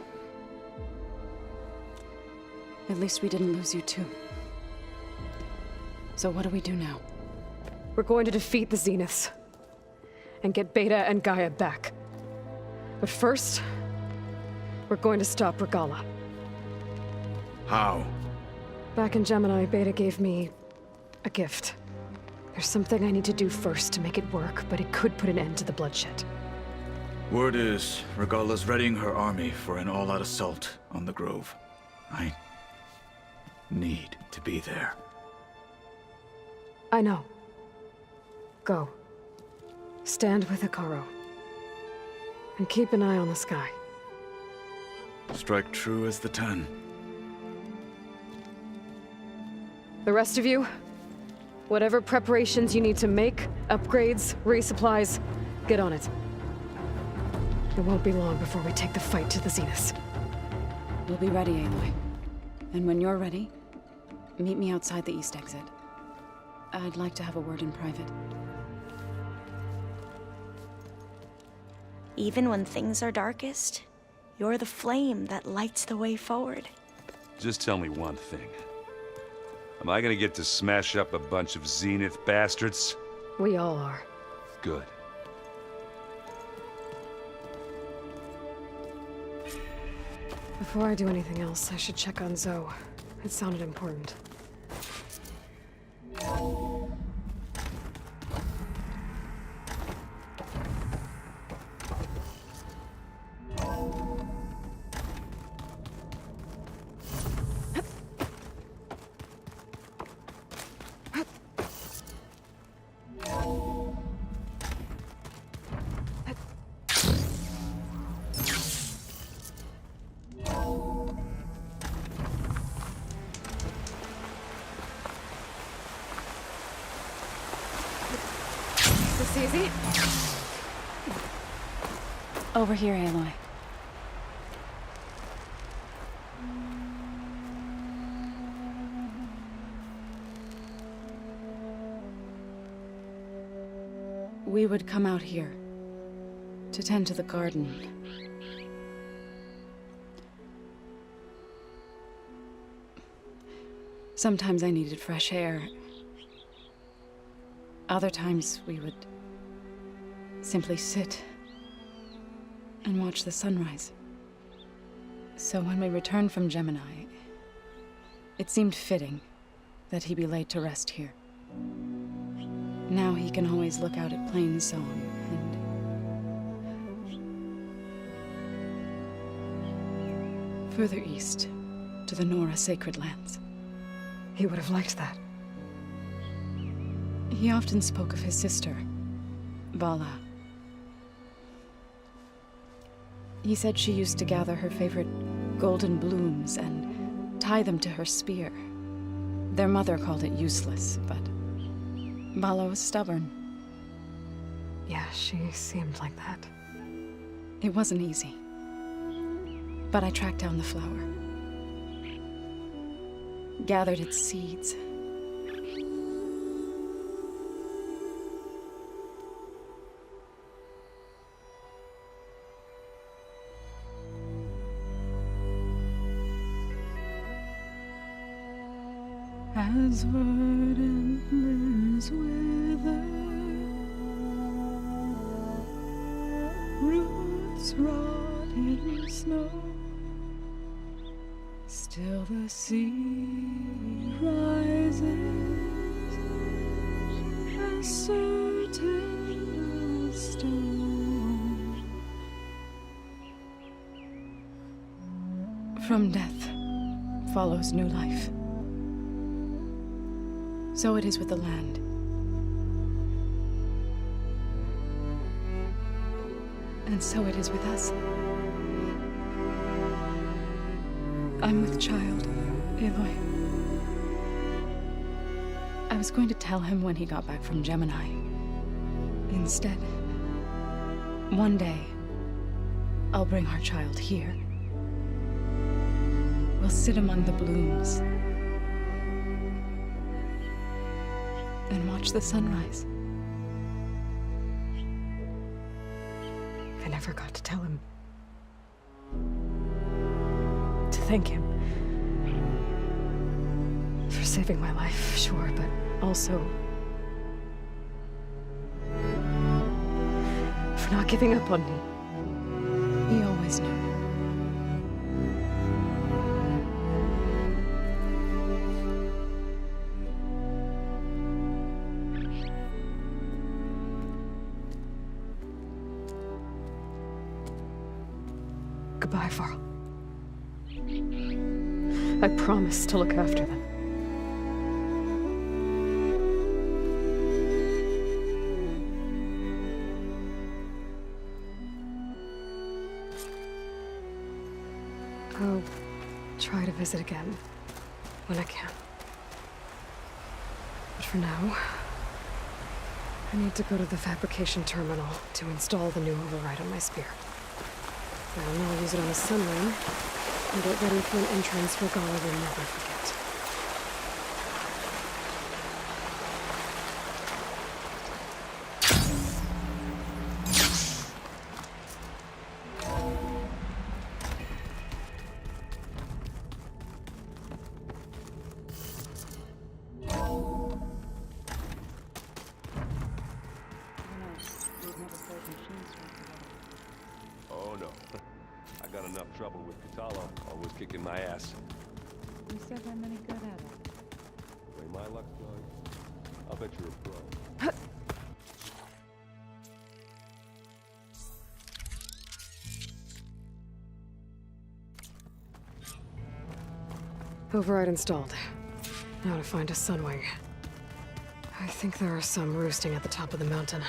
Speaker 17: at least we didn't lose you too. So what do we do now?
Speaker 1: We're going to defeat the Zeniths. And get Beta and Gaia back. But first, we're going to stop Regala.
Speaker 7: How?
Speaker 1: Back in Gemini, Beta gave me a gift. There's something I need to do first to make it work, but it could put an end to the bloodshed.
Speaker 7: Word is, Regala's readying her army for an all-out assault on the Grove. I need to be there.
Speaker 1: I know. Go. Stand with Hikaru. And keep an eye on the sky.
Speaker 7: Strike true as the 10.
Speaker 1: The rest of you, whatever preparations you need to make, upgrades, resupplies, get on it. It won't be long before we take the fight to the Zenith.
Speaker 17: We'll be ready, Aloy. And when you're ready, meet me outside the east exit. I'd like to have a word in private.
Speaker 15: Even when things are darkest, you're the flame that lights the way forward.
Speaker 4: Just tell me one thing. Am I gonna get to smash up a bunch of Zenith bastards?
Speaker 1: We all are.
Speaker 4: Good.
Speaker 1: Before I do anything else, I should check on Zoe. It sounded important. Easy?
Speaker 17: Over here, Aloy. We would come out here to tend to the garden. Sometimes I needed fresh air. Other times we would simply sit and watch the sunrise. So when we returned from Gemini, it seemed fitting that he be laid to rest here. Now he can always look out at Plains Zone and further east to the Nora Sacred Lands.
Speaker 1: He would have liked that.
Speaker 17: He often spoke of his sister, Vala. He said she used to gather her favorite golden blooms and tie them to her spear. Their mother called it useless, but Vala was stubborn.
Speaker 1: Yeah, she seemed like that.
Speaker 17: It wasn't easy. But I tracked down the flower. Gathered its seeds. As verdant limbs wither, roots rot in snow, still the sea rises, as certain as stone. From death follows new life. So it is with the land. And so it is with us. I'm with child, Aloy. I was going to tell him when he got back from Gemini. Instead, one day, I'll bring our child here. We'll sit among the blooms and watch the sunrise.
Speaker 1: I never got to tell him. To thank him. For saving my life, sure, but also for not giving up on me.
Speaker 17: He always knew.
Speaker 1: Goodbye, Varl. I promise to look after them. I'll try to visit again when I can. But for now, I need to go to the fabrication terminal to install the new override on my spear. And I'll use it on the sunroom. And get ready for an entrance Regala will never forget.
Speaker 4: Oh no. I got enough trouble with Katala, always kicking my ass.
Speaker 17: You said I'm any good at it.
Speaker 4: The way my luck's going, I'll bet you're a pro.
Speaker 1: Override installed. Now to find a sunwing. I think there are some roosting at the top of the mountain.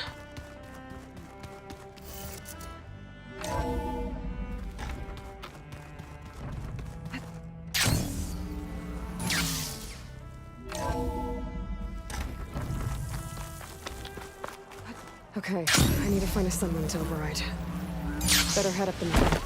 Speaker 1: Okay, I need to find a sunwing to override. Better head up the mountain.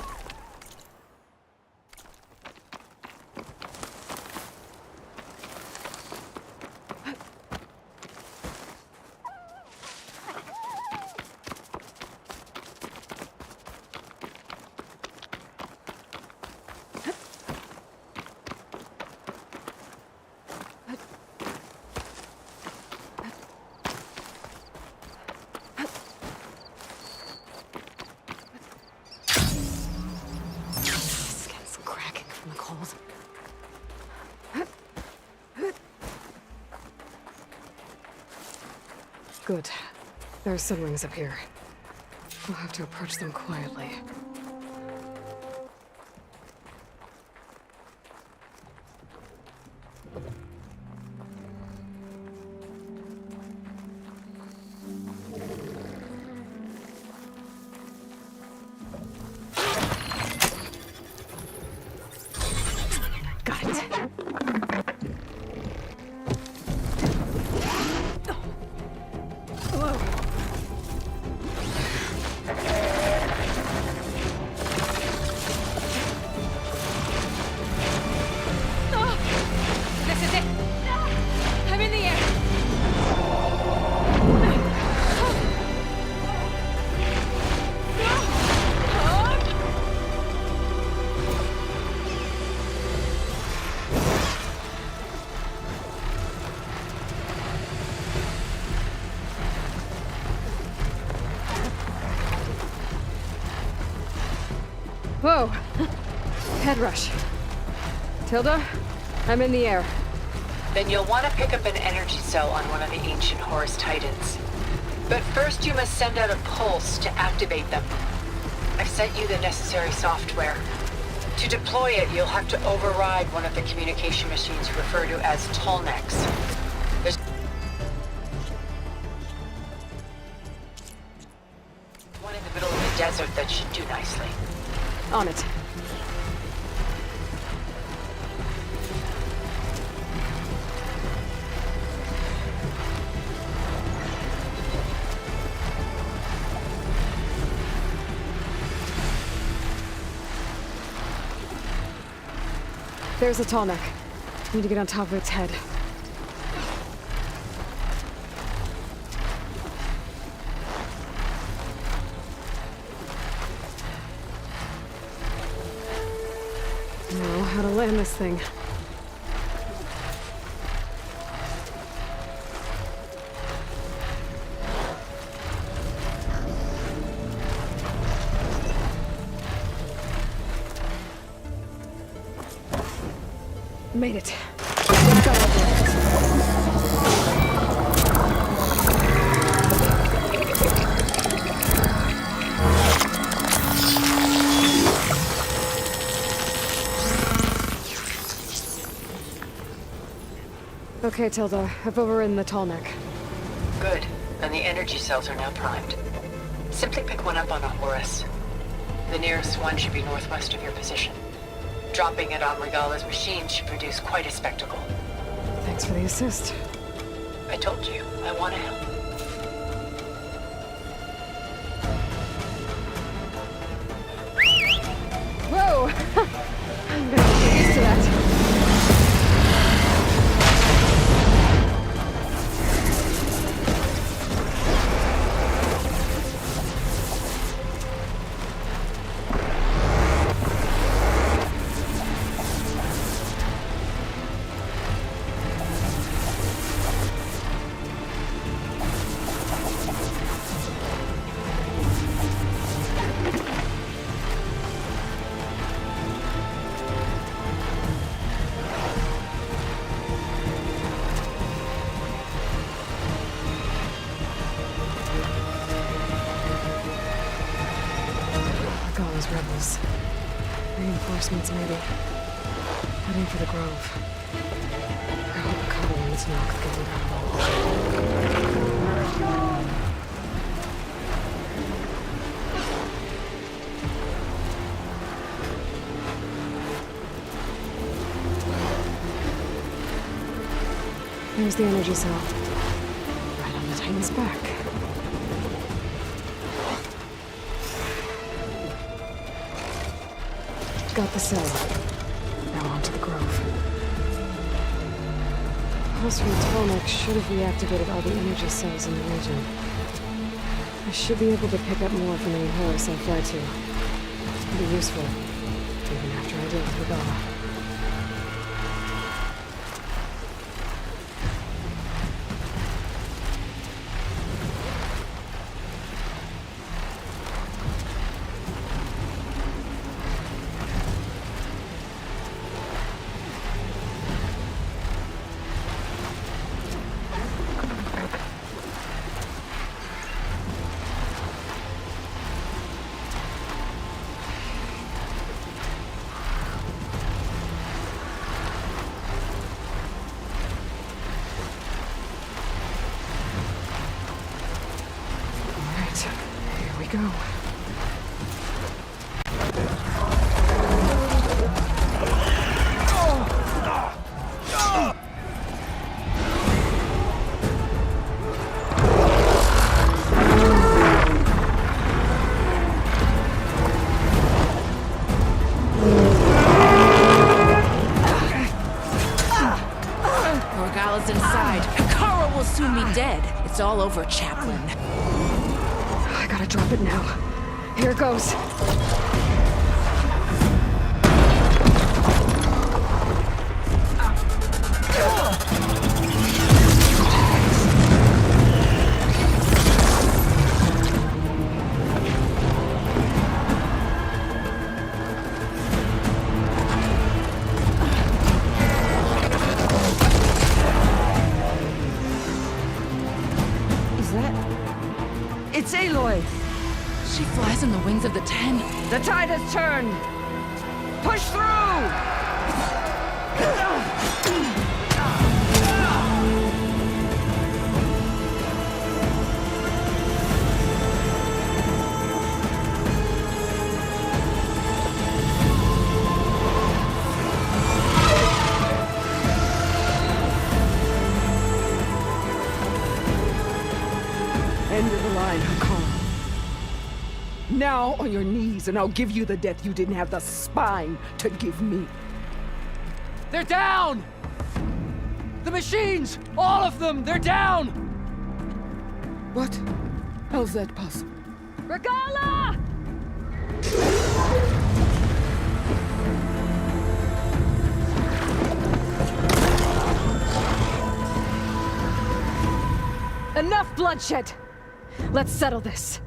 Speaker 1: Skin's cracking from the cold. Good. There are sunwings up here. We'll have to approach them quietly. Got it. Whoa.
Speaker 14: This is it! I'm in the air!
Speaker 1: Whoa! Head rush. Tilda, I'm in the air.
Speaker 11: Then you'll want to pick up an energy cell on one of the ancient Horus Titans. But first you must send out a pulse to activate them. I've sent you the necessary software. To deploy it, you'll have to override one of the communication machines referred to as Tolnecs. There's one in the middle of the desert that should do nicely.
Speaker 1: On it. There's a Tallneck. Need to get on top of its head. Know how to land this thing. Made it. Okay, Tilda. I've overridden the Tallneck.
Speaker 11: Good. And the energy cells are now primed. Simply pick one up on a Horus. The nearest one should be northwest of your position. Dropping it on Regala's machine should produce quite a spectacle.
Speaker 1: Thanks for the assist.
Speaker 11: I told you, I want to help.
Speaker 1: those rebels. Reinforcements, maybe. Heading for the Grove. I hope Ricardo and his knock get it out of There's the energy cell. Right on the Titan's back. Got the cell. Now on to the Grove. Pulse from Tomek should have reactivated all the energy cells in the region. I should be able to pick up more from any Horus I fly to. It'll be useful, even after I deal with Regala. Go.
Speaker 10: Morgala's inside. Kara will soon be dead. It's all over, Chaplain.
Speaker 1: I gotta drop it now. Here it goes.
Speaker 10: Is that... It's Aloy! She flies on the wings of the Ten.
Speaker 22: The tide has turned! Push through!
Speaker 23: End of the line, Hakon. Now on your knees, and I'll give you the death you didn't have the spine to give me.
Speaker 24: They're down! The machines! All of them! They're down!
Speaker 23: What? How's that possible?
Speaker 22: Regala!
Speaker 1: Enough bloodshed! Let's settle this.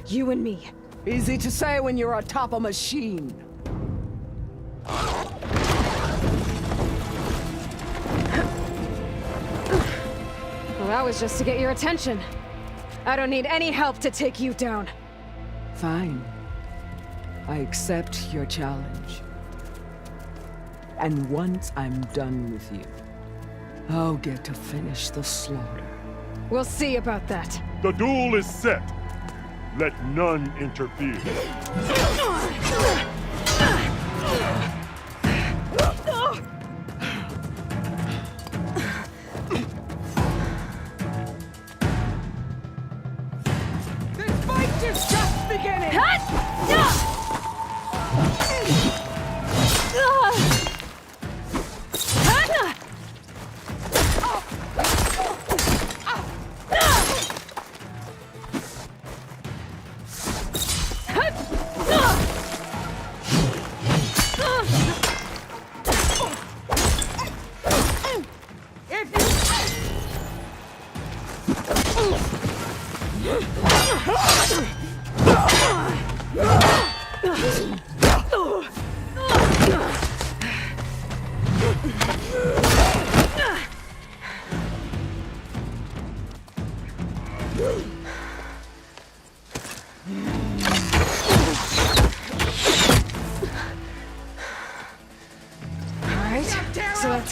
Speaker 1: You and me.
Speaker 23: Easy to say when you're atop a machine.
Speaker 1: Well, that was just to get your attention. I don't need any help to take you down.
Speaker 23: Fine. I accept your challenge. And once I'm done with you, I'll get to finish the slaughter.
Speaker 1: We'll see about that.
Speaker 12: The duel is set. Let none interfere.
Speaker 23: This fight is just beginning!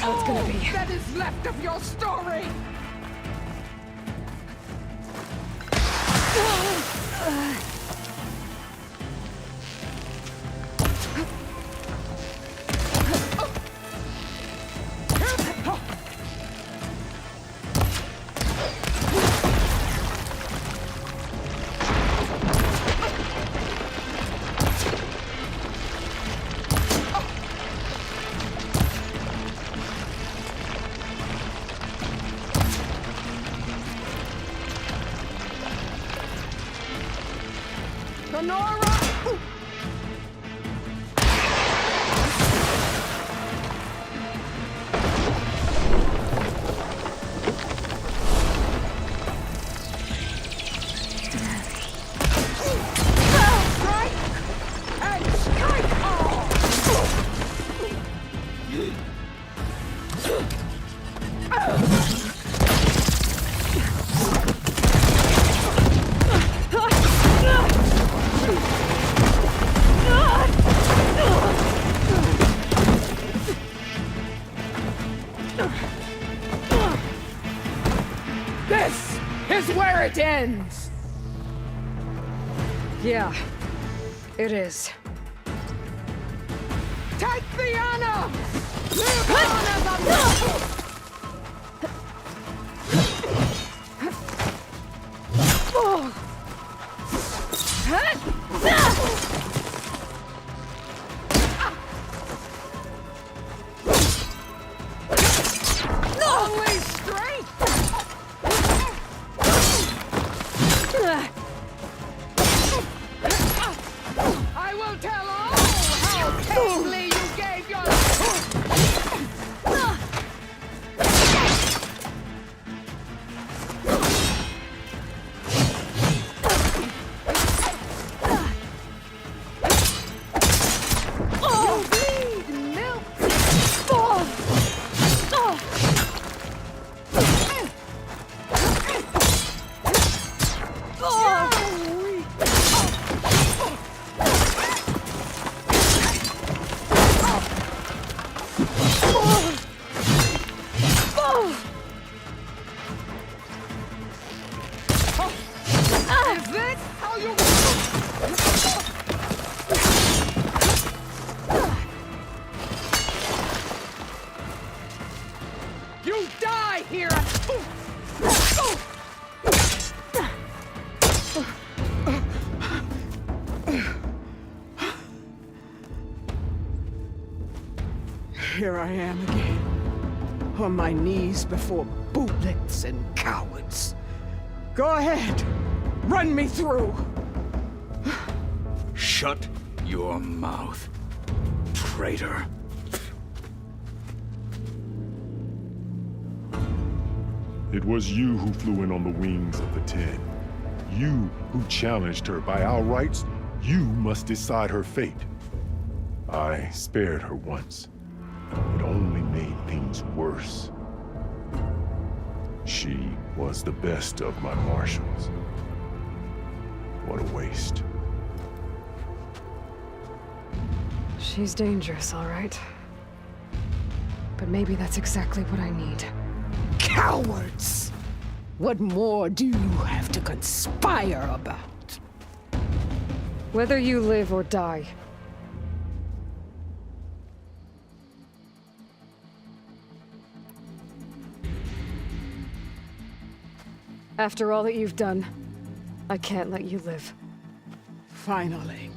Speaker 1: how it's gonna be.
Speaker 16: That is left of your story! This is where it ends!
Speaker 1: Yeah, it is.
Speaker 16: Take the honor! Live on as a Only strength! I will tell all how painfully you gave your Is this how you... You die here!
Speaker 23: Here I am again, on my knees before bootlets and cowards. Go ahead, run me through.
Speaker 7: Shut your mouth, traitor.
Speaker 12: It was you who flew in on the wings of the 10. You who challenged her. By our rights, you must decide her fate. I spared her once. It only made things worse. She was the best of my marshals. What a waste.
Speaker 1: She's dangerous, all right. But maybe that's exactly what I need.
Speaker 23: Cowards! What more do you have to conspire about?
Speaker 1: Whether you live or die. After all that you've done, I can't let you live.
Speaker 23: Finally.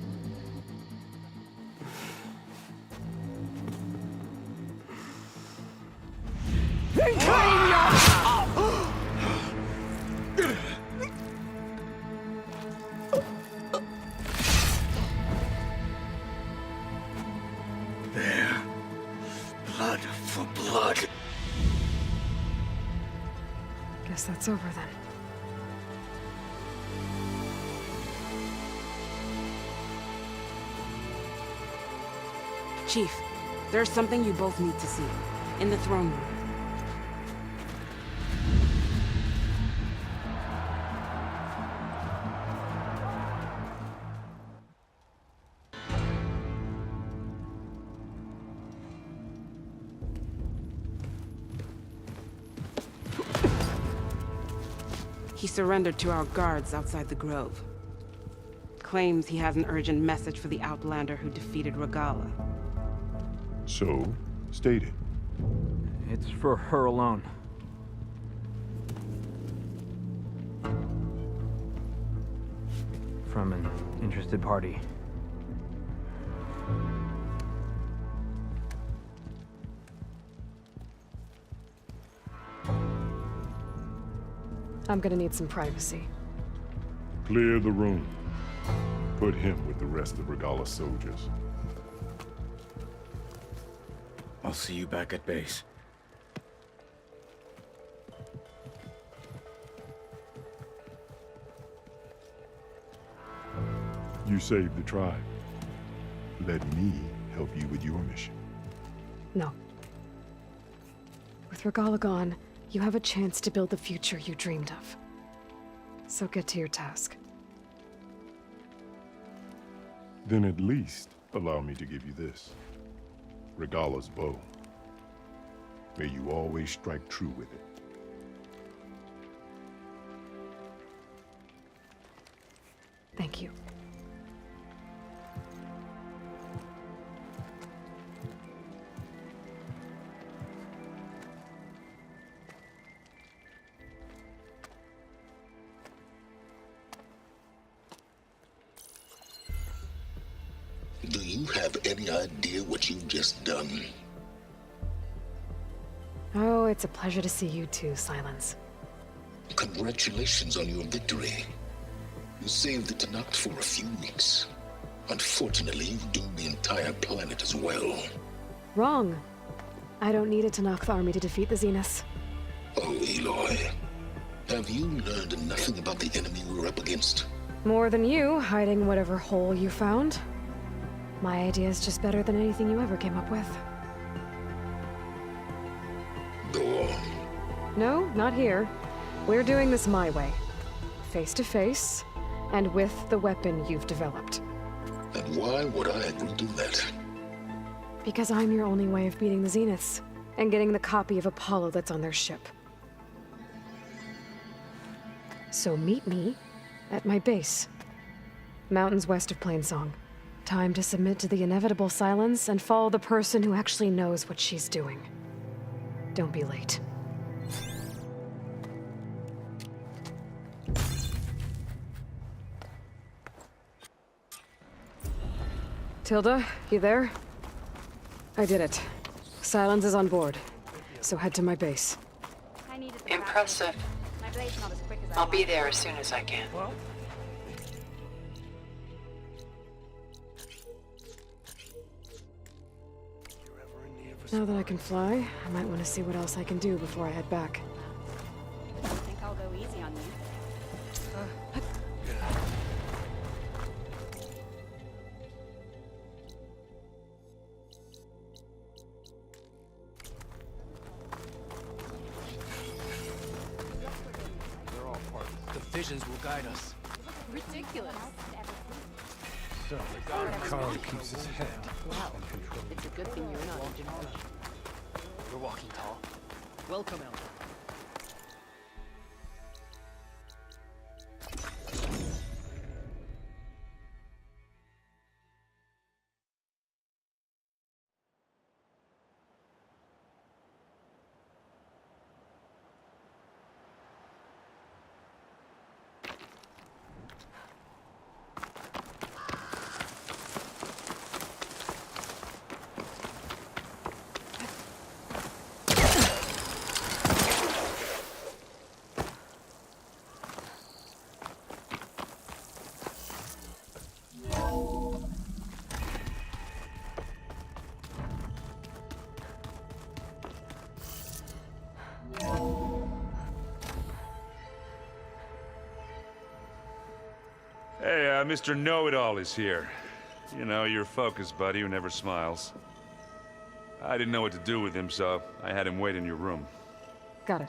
Speaker 16: Then claim your...
Speaker 7: There. Blood for blood.
Speaker 1: Guess that's over then.
Speaker 5: Chief, there's something you both need to see. In the throne room. He surrendered to our guards outside the grove. Claims he has an urgent message for the Outlander who defeated Regala.
Speaker 12: So, state it.
Speaker 6: It's for her alone. From an interested party.
Speaker 1: I'm gonna need some privacy.
Speaker 12: Clear the room. Put him with the rest of Regala's soldiers.
Speaker 7: I'll see you back at base.
Speaker 12: You saved the tribe. Let me help you with your mission.
Speaker 1: No. With Regala gone, you have a chance to build the future you dreamed of. So get to your task.
Speaker 12: Then at least allow me to give you this. Regala's bow. May you always strike true with it.
Speaker 1: Thank you.
Speaker 8: Do you have any idea what you've just done?
Speaker 1: Oh, it's a pleasure to see you too, Silence.
Speaker 8: Congratulations on your victory. You saved the Tanakh for a few weeks. Unfortunately, you've doomed the entire planet as well.
Speaker 1: Wrong. I don't need a Tanakh army to defeat the Zeniths.
Speaker 8: Oh, Eloy. Have you learned nothing about the enemy we're up against?
Speaker 1: More than you, hiding whatever hole you found. My idea is just better than anything you ever came up with.
Speaker 8: Go on.
Speaker 1: No, not here. We're doing this my way. Face to face, and with the weapon you've developed.
Speaker 8: And why would I agree to that?
Speaker 1: Because I'm your only way of beating the Zeniths, and getting the copy of Apollo that's on their ship. So meet me at my base. Mountains west of Plainsong. Time to submit to the inevitable silence and follow the person who actually knows what she's doing. Don't be late. Tilda, you there? I did it. Silence is on board. So head to my base.
Speaker 11: Impressive. I'll be there as soon as I can.
Speaker 1: Now that I can fly, I might want to see what else I can do before I head back.
Speaker 15: I think I'll go easy on you.
Speaker 24: They're all part of the visions will guide us.
Speaker 10: Ridiculous.
Speaker 6: So, Carl keeps his head.
Speaker 10: Wow. It's a good thing you're not Agent Orange.
Speaker 24: You're walking tall. Welcome, Elder.
Speaker 4: Hey, Mr. Know-It-All is here. You know, your focus buddy who never smiles. I didn't know what to do with him, so I had him wait in your room.
Speaker 1: Got it.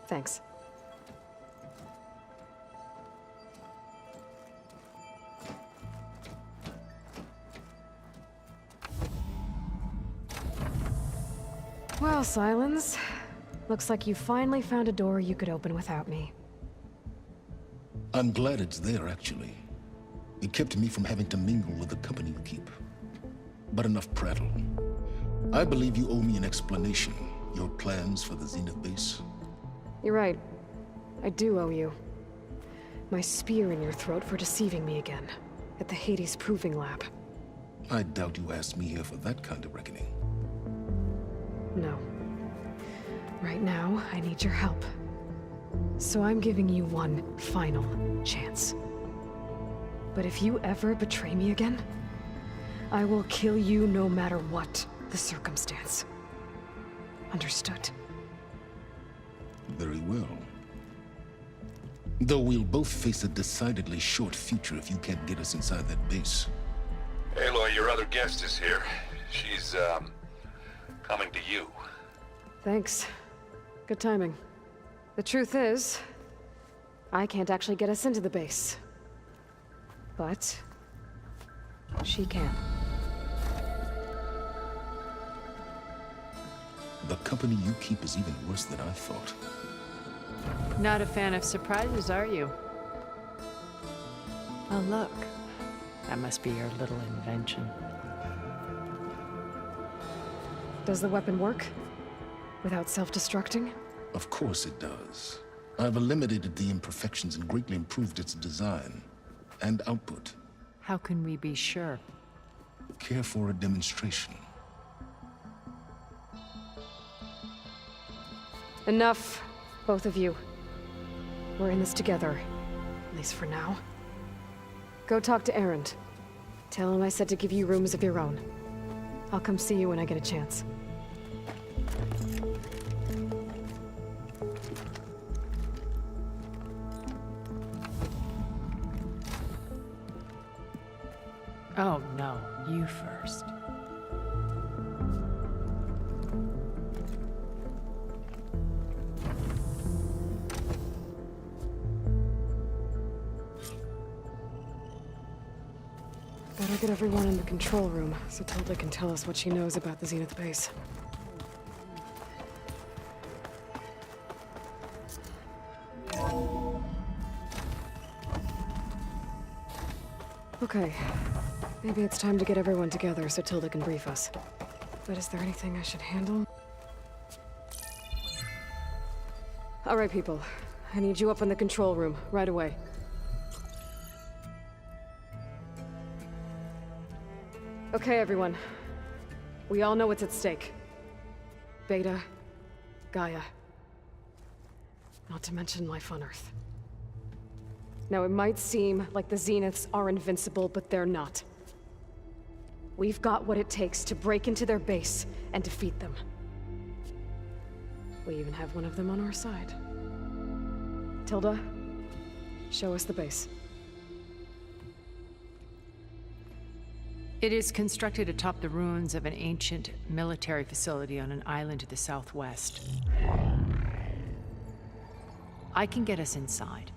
Speaker 1: Thanks. Well, Silence. Looks like you finally found a door you could open without me.
Speaker 8: I'm glad it's there, actually. It kept me from having to mingle with the company you keep. But enough prattle. I believe you owe me an explanation. Your plans for the Zenith base?
Speaker 1: You're right. I do owe you. My spear in your throat for deceiving me again. At the Hades Proving Lab.
Speaker 8: I doubt you asked me here for that kind of reckoning.
Speaker 1: No. Right now, I need your help. So I'm giving you one final chance. But if you ever betray me again, I will kill you no matter what the circumstance. Understood?
Speaker 8: Very well. Though we'll both face a decidedly short future if you can't get us inside that base.
Speaker 4: Aloy, your other guest is here. She's, coming to you.
Speaker 1: Thanks. Good timing. The truth is, I can't actually get us into the base. But she can.
Speaker 8: The company you keep is even worse than I thought.
Speaker 20: Not a fan of surprises, are you? Oh, look. That must be your little invention.
Speaker 1: Does the weapon work? Without self-destructing?
Speaker 8: Of course it does. I've eliminated the imperfections and greatly improved its design and output.
Speaker 20: How can we be sure?
Speaker 8: Care for a demonstration?
Speaker 1: Enough, both of you. We're in this together, at least for now. Go talk to Erend. Tell him I said to give you rooms of your own. I'll come see you when I get a chance.
Speaker 20: Oh, no. You first.
Speaker 1: Better get everyone in the control room, so Tilda can tell us what she knows about the Zenith base. Okay. Maybe it's time to get everyone together so Tilda can brief us. But is there anything I should handle? All right, people. I need you up in the control room, right away. Okay, everyone. We all know what's at stake. Beta, Gaia. Not to mention life on Earth. Now, it might seem like the Zeniths are invincible, but they're not. We've got what it takes to break into their base and defeat them. We even have one of them on our side. Tilda, show us the base.
Speaker 20: It is constructed atop the ruins of an ancient military facility on an island to the southwest. I can get us inside.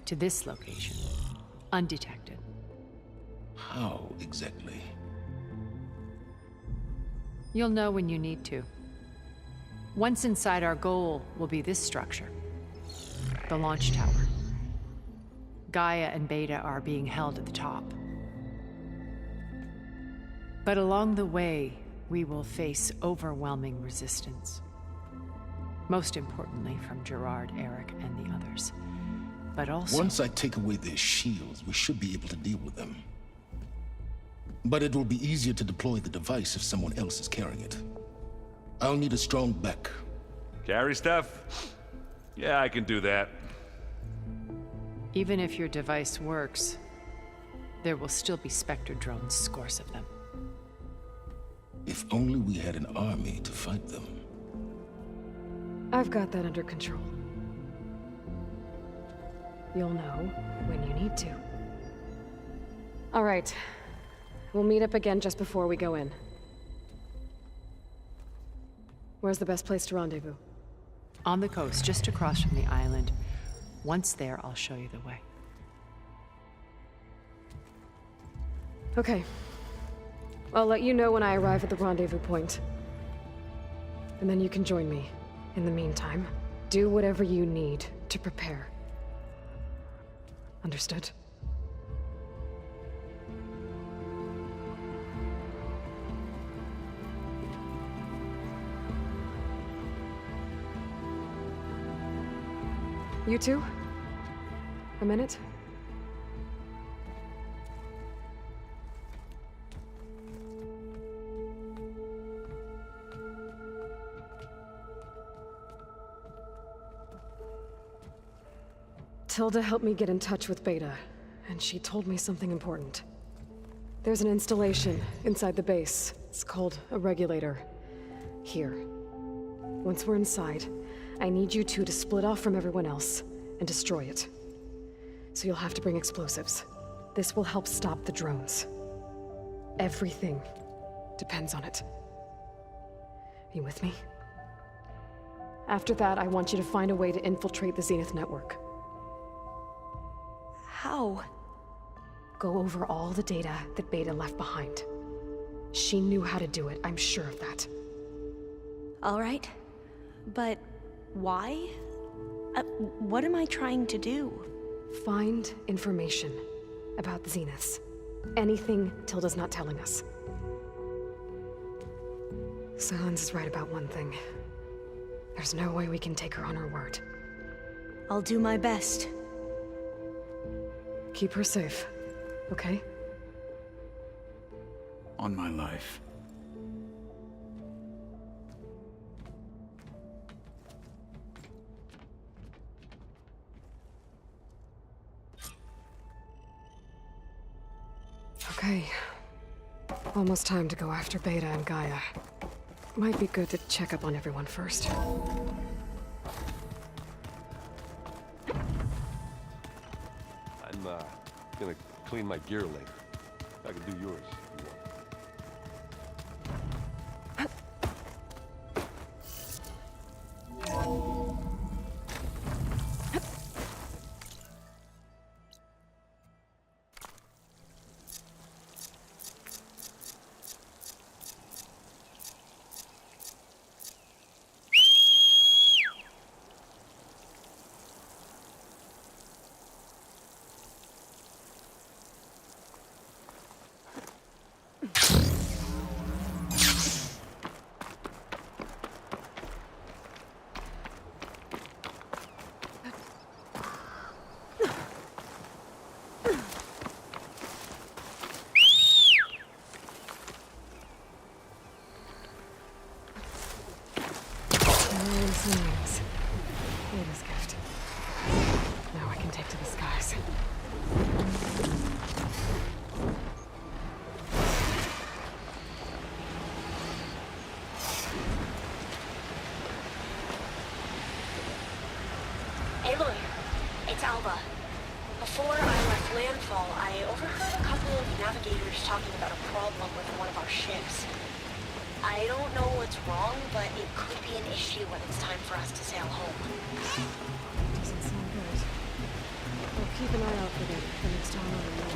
Speaker 20: To this location, undetected.
Speaker 8: How exactly?
Speaker 20: You'll know when you need to. Once inside, our goal will be this structure. The launch tower. Gaia and Beta are being held at the top. But along the way, we will face overwhelming resistance. Most importantly from Gerard, Eric, and the others. But also...
Speaker 8: Once I take away their shields, we should be able to deal with them. But it will be easier to deploy the device if someone else is carrying it. I'll need a strong back.
Speaker 4: Carry stuff? Yeah, I can do that.
Speaker 20: Even if your device works, there will still be Spectre drones, scores of them.
Speaker 8: If only we had an army to fight them.
Speaker 1: I've got that under control. You'll know when you need to. All right. We'll meet up again just before we go in. Where's the best place to rendezvous?
Speaker 20: On the coast, just across from the island. Once there, I'll show you the way.
Speaker 1: Okay. I'll let you know when I arrive at the rendezvous point. And then you can join me. In the meantime, do whatever you need to prepare. Understood? You two? A minute? Tilda helped me get in touch with Beta, and she told me something important. There's an installation inside the base. It's called a regulator. Here. Once we're inside, I need you two to split off from everyone else and destroy it. So you'll have to bring explosives. This will help stop the drones. Everything depends on it. Are you with me? After that, I want you to find a way to infiltrate the Zenith network.
Speaker 15: How?
Speaker 1: Go over all the data that Beta left behind. She knew how to do it, I'm sure of that.
Speaker 15: All right. But why? What am I trying to do?
Speaker 1: Find information about the Zeniths. Anything Tilda's not telling us. Silence is right about one thing. There's no way we can take her on her word.
Speaker 15: I'll do my best.
Speaker 1: Keep her safe, okay?
Speaker 7: On my life.
Speaker 1: Okay. Almost time to go after Beta and Gaia. Might be good to check up on everyone first.
Speaker 2: I'm gonna clean my gear later. I can do yours if you want.
Speaker 1: Thanks. Beta's gift. Now I can take to the skies.
Speaker 14: Aloy, it's Alba. Before I left landfall, I overheard a couple of navigators talking about a problem with one of our ships. I don't know what's wrong, but it could be an issue when it's time for us to sail home.
Speaker 1: Doesn't sound good. We'll keep an eye out for them the next time I'm around.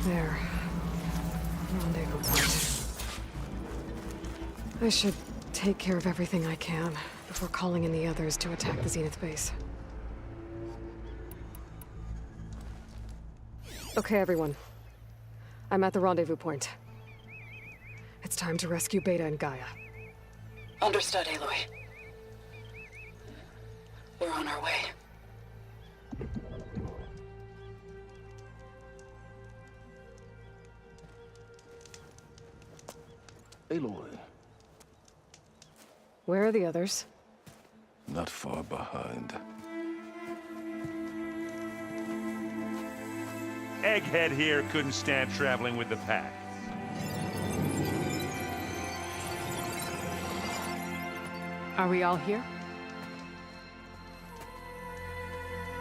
Speaker 1: There. Rendezvous point. I should take care of everything I can before calling in the others to attack the Zenith base. Okay, everyone. I'm at the rendezvous point. It's time to rescue Beta and Gaia.
Speaker 11: Understood, Aloy. We're on our way.
Speaker 8: Aloy,
Speaker 1: Where are the others?
Speaker 8: not far behind.
Speaker 13: Egghead here couldn't stand traveling with the pack.
Speaker 20: Are we all here?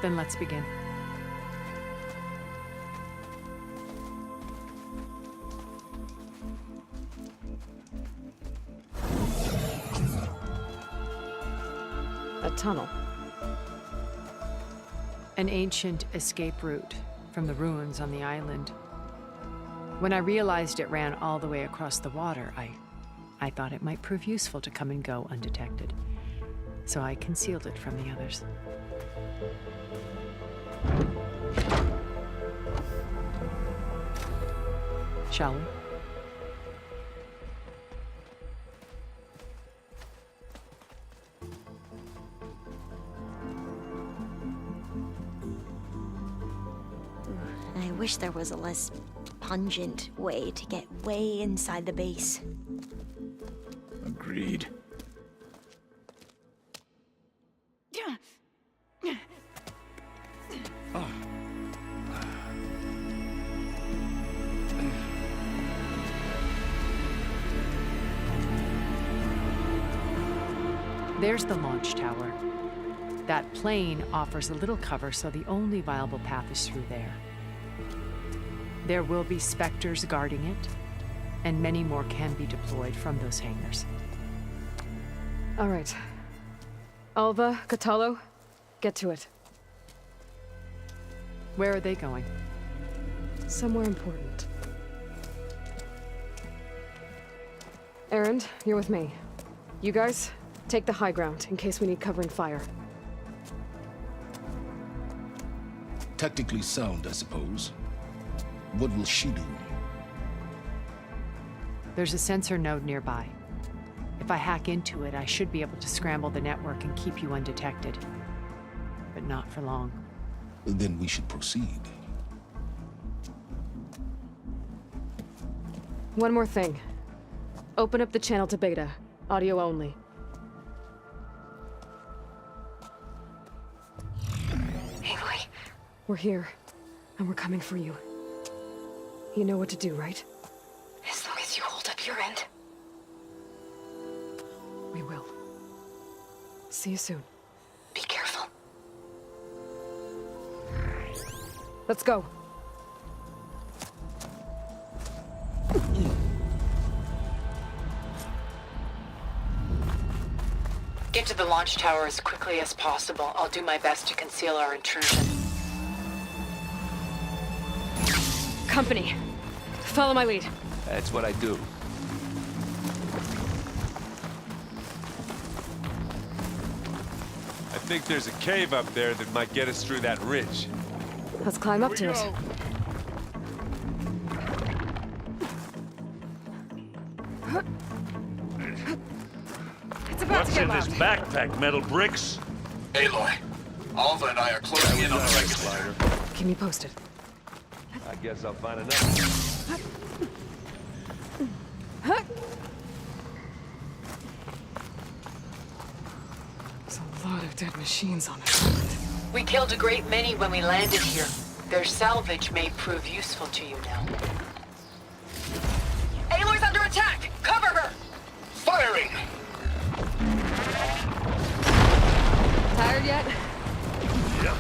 Speaker 20: Then let's begin.
Speaker 1: A tunnel.
Speaker 20: An ancient escape route from the ruins on the island. When I realized it ran all the way across the water, I thought it might prove useful to come and go undetected. So I concealed it from the others. Shall we?
Speaker 15: I wish there was a less pungent way to get way inside the base.
Speaker 7: Agreed.
Speaker 20: There's the launch tower. That plane offers a little cover, so the only viable path is through there. There will be Spectres guarding it, and many more can be deployed from those hangars.
Speaker 1: All right. Alva, Catalo, get to it.
Speaker 20: Where are they going?
Speaker 1: Somewhere important. Erend, you're with me. You guys, take the high ground in case we need covering fire.
Speaker 8: Tactically sound, I suppose. What will she do?
Speaker 20: There's a sensor node nearby. If I hack into it, I should be able to scramble the network and keep you undetected. But not for long.
Speaker 8: Then we should proceed.
Speaker 1: One more thing. Open up the channel to Beta. Audio only.
Speaker 15: Aloy.
Speaker 1: We're here, and we're coming for you. You know what to do, right?
Speaker 15: As long as you hold up your end.
Speaker 1: We will. See you soon.
Speaker 15: Be careful.
Speaker 1: Let's go.
Speaker 11: Get to the launch tower as quickly as possible. I'll do my best to conceal our intrusion.
Speaker 1: Company. Follow my lead.
Speaker 2: That's what I do.
Speaker 4: I think there's a cave up there that might get us through that ridge.
Speaker 1: Let's climb up to it. It's about
Speaker 13: What's
Speaker 1: to get
Speaker 13: in
Speaker 1: loud.
Speaker 13: this backpack, metal bricks?
Speaker 3: Aloy, Alva and I are closing in on the regulator.
Speaker 1: Keep me posted.
Speaker 2: I guess I'll find enough.
Speaker 1: There's a lot of dead machines on it.
Speaker 11: We killed a great many when we landed here. Their salvage may prove useful to you now. Aloy's under attack! Cover her!
Speaker 3: Firing!
Speaker 1: Tired yet?
Speaker 13: Yeah!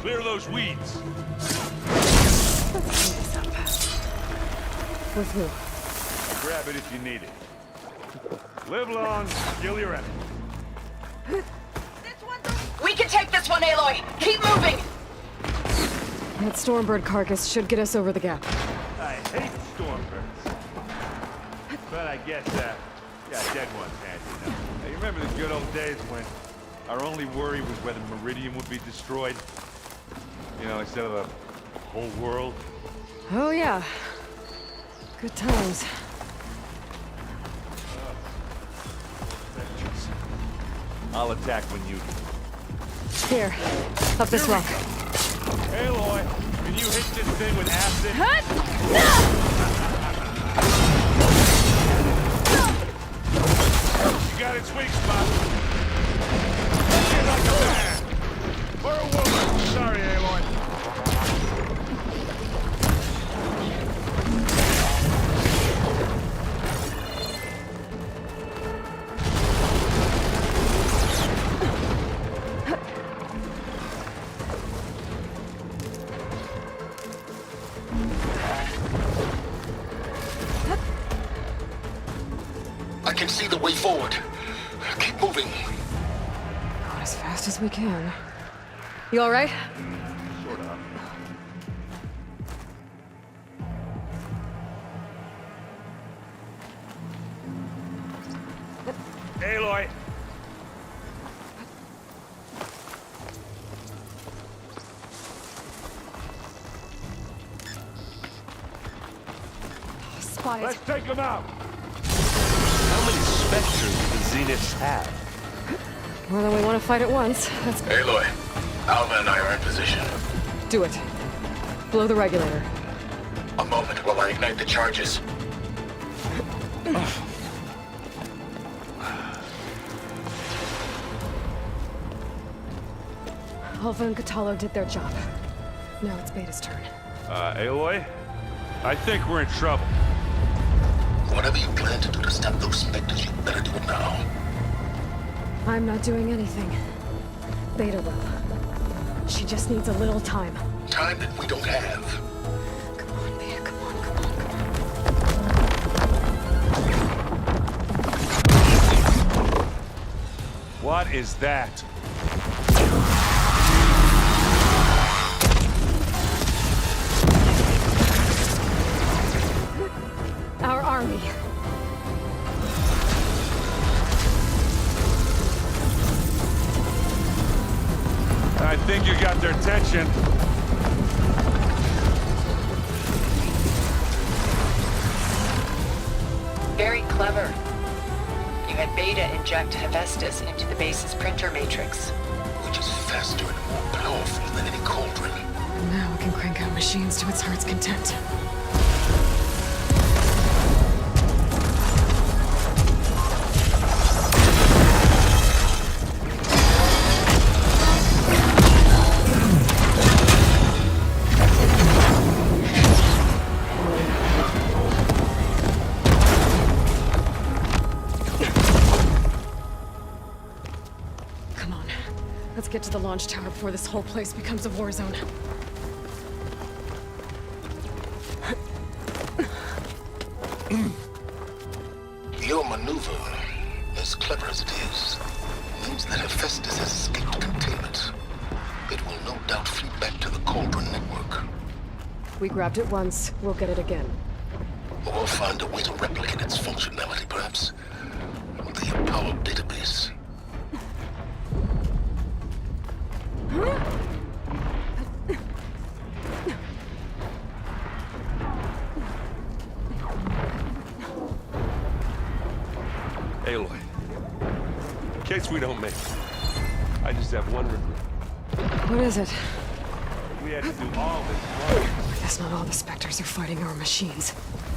Speaker 13: Clear those weeds.
Speaker 1: With who?
Speaker 13: Grab it if you need it. Live long, kill your enemy.
Speaker 11: We can take this one, Aloy! Keep moving!
Speaker 1: That Stormbird carcass should get us over the gap.
Speaker 13: I hate stormbirds. But I guess, yeah, dead ones handy enough. Hey, you remember the good old days when our only worry was whether Meridian would be destroyed? You know, instead of a whole world?
Speaker 1: Oh yeah. Good times.
Speaker 13: I'll attack when you do.
Speaker 1: Here, up this rock.
Speaker 13: Aloy, can you hit this thing with acid? You got its weak spot. Hit it like a man. For a woman. Sorry, Aloy.
Speaker 8: can see the way forward. Keep moving.
Speaker 1: Going as fast as we can. You all right?
Speaker 13: Sort of. Aloy!
Speaker 1: Spotted.
Speaker 13: Let's take him out!
Speaker 2: How many specters do the Zeniths have?
Speaker 1: More than we want to fight at once. That's...
Speaker 7: Aloy, Alva and I are in position.
Speaker 1: Do it. Blow the regulator.
Speaker 7: A moment while I ignite the charges.
Speaker 1: Alva and Catalo did their job. Now it's Beta's turn.
Speaker 4: Aloy? I think we're in trouble.
Speaker 8: Whatever you plan to do to stop those specters, you better do it now.
Speaker 1: I'm not doing anything. Beta will. She just needs a little time.
Speaker 8: Time that we don't have.
Speaker 1: Come on, Beta, come on, come on.
Speaker 4: What is that?
Speaker 1: Our army.
Speaker 4: I think you got their attention.
Speaker 11: Very clever. You had Beta inject Hephaestus into the base's printer matrix.
Speaker 8: Which is faster and more powerful than any cauldron.
Speaker 1: And now it can crank out machines to its heart's content. Let's get to the launch tower before this whole place becomes a war zone.
Speaker 8: Your maneuver, as clever as it is, means that Hephaestus has escaped containment. It will no doubt flee back to the Cauldron network.
Speaker 1: We grabbed it once, we'll get it again.
Speaker 8: Or we'll find a way to replicate its functionality, perhaps. The Apollo database.
Speaker 2: Aloy, in case we don't make it, I just have one regret.
Speaker 1: What is it?
Speaker 13: We had to do all this work.
Speaker 1: I guess not all the Spectres are fighting our machines.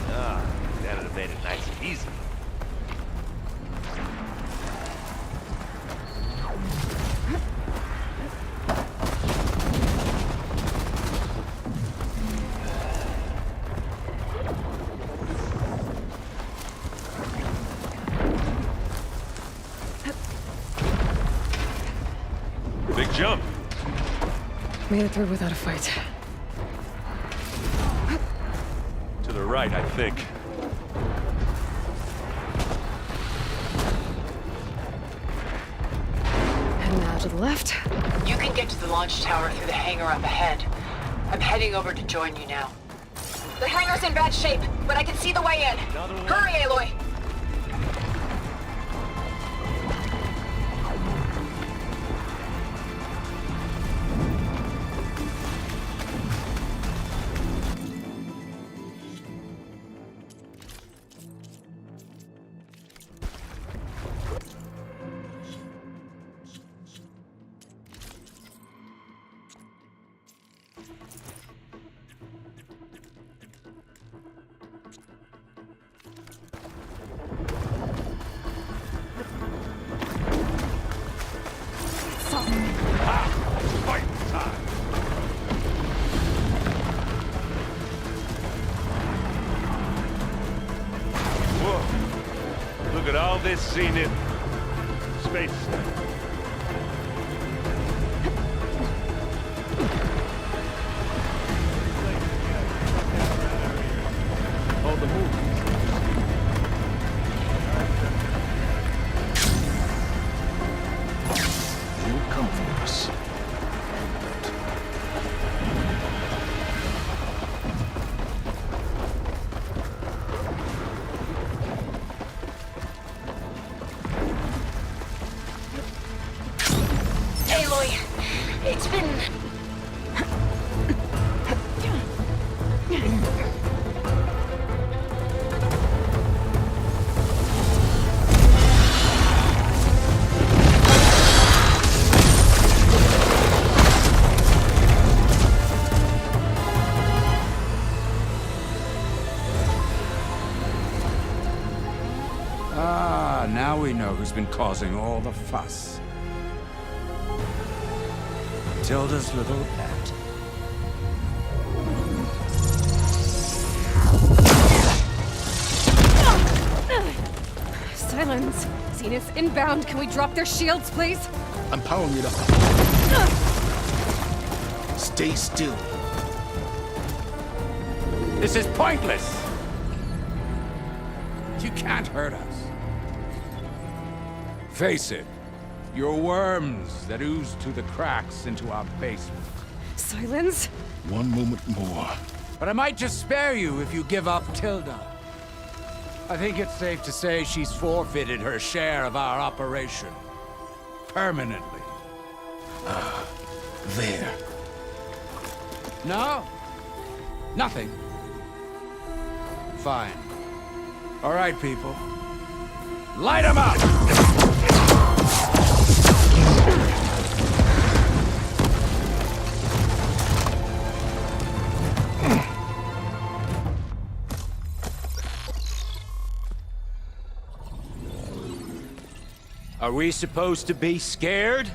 Speaker 13: Ah, that'd have made it nice and easy.
Speaker 4: Big jump.
Speaker 1: Made it through without a fight.
Speaker 2: To the right, I think.
Speaker 1: And now to the left.
Speaker 11: You can get to the launch tower through the hangar up ahead. I'm heading over to join you now. The hangar's in bad shape, but I can see the way in. Hurry, Aloy!
Speaker 4: Whoa. Look at all this Zenith space stuff.
Speaker 13: All the movies.
Speaker 14: It's been...
Speaker 16: Ah, now we know who's been causing all the fuss. Tilda's little pet.
Speaker 1: Silence. Zenith inbound. Can we drop their shields, please?
Speaker 8: I'm powering it up. Stay still.
Speaker 16: This is pointless! You can't hurt us. Face it, you're worms that ooze through the cracks into our basement.
Speaker 1: Silence?
Speaker 8: One moment more.
Speaker 16: But I might just spare you if you give up Tilda. I think it's safe to say she's forfeited her share of our operation. Permanently.
Speaker 8: There.
Speaker 16: No? Nothing. Fine. All right, people. Light 'em up! Are we supposed to be scared?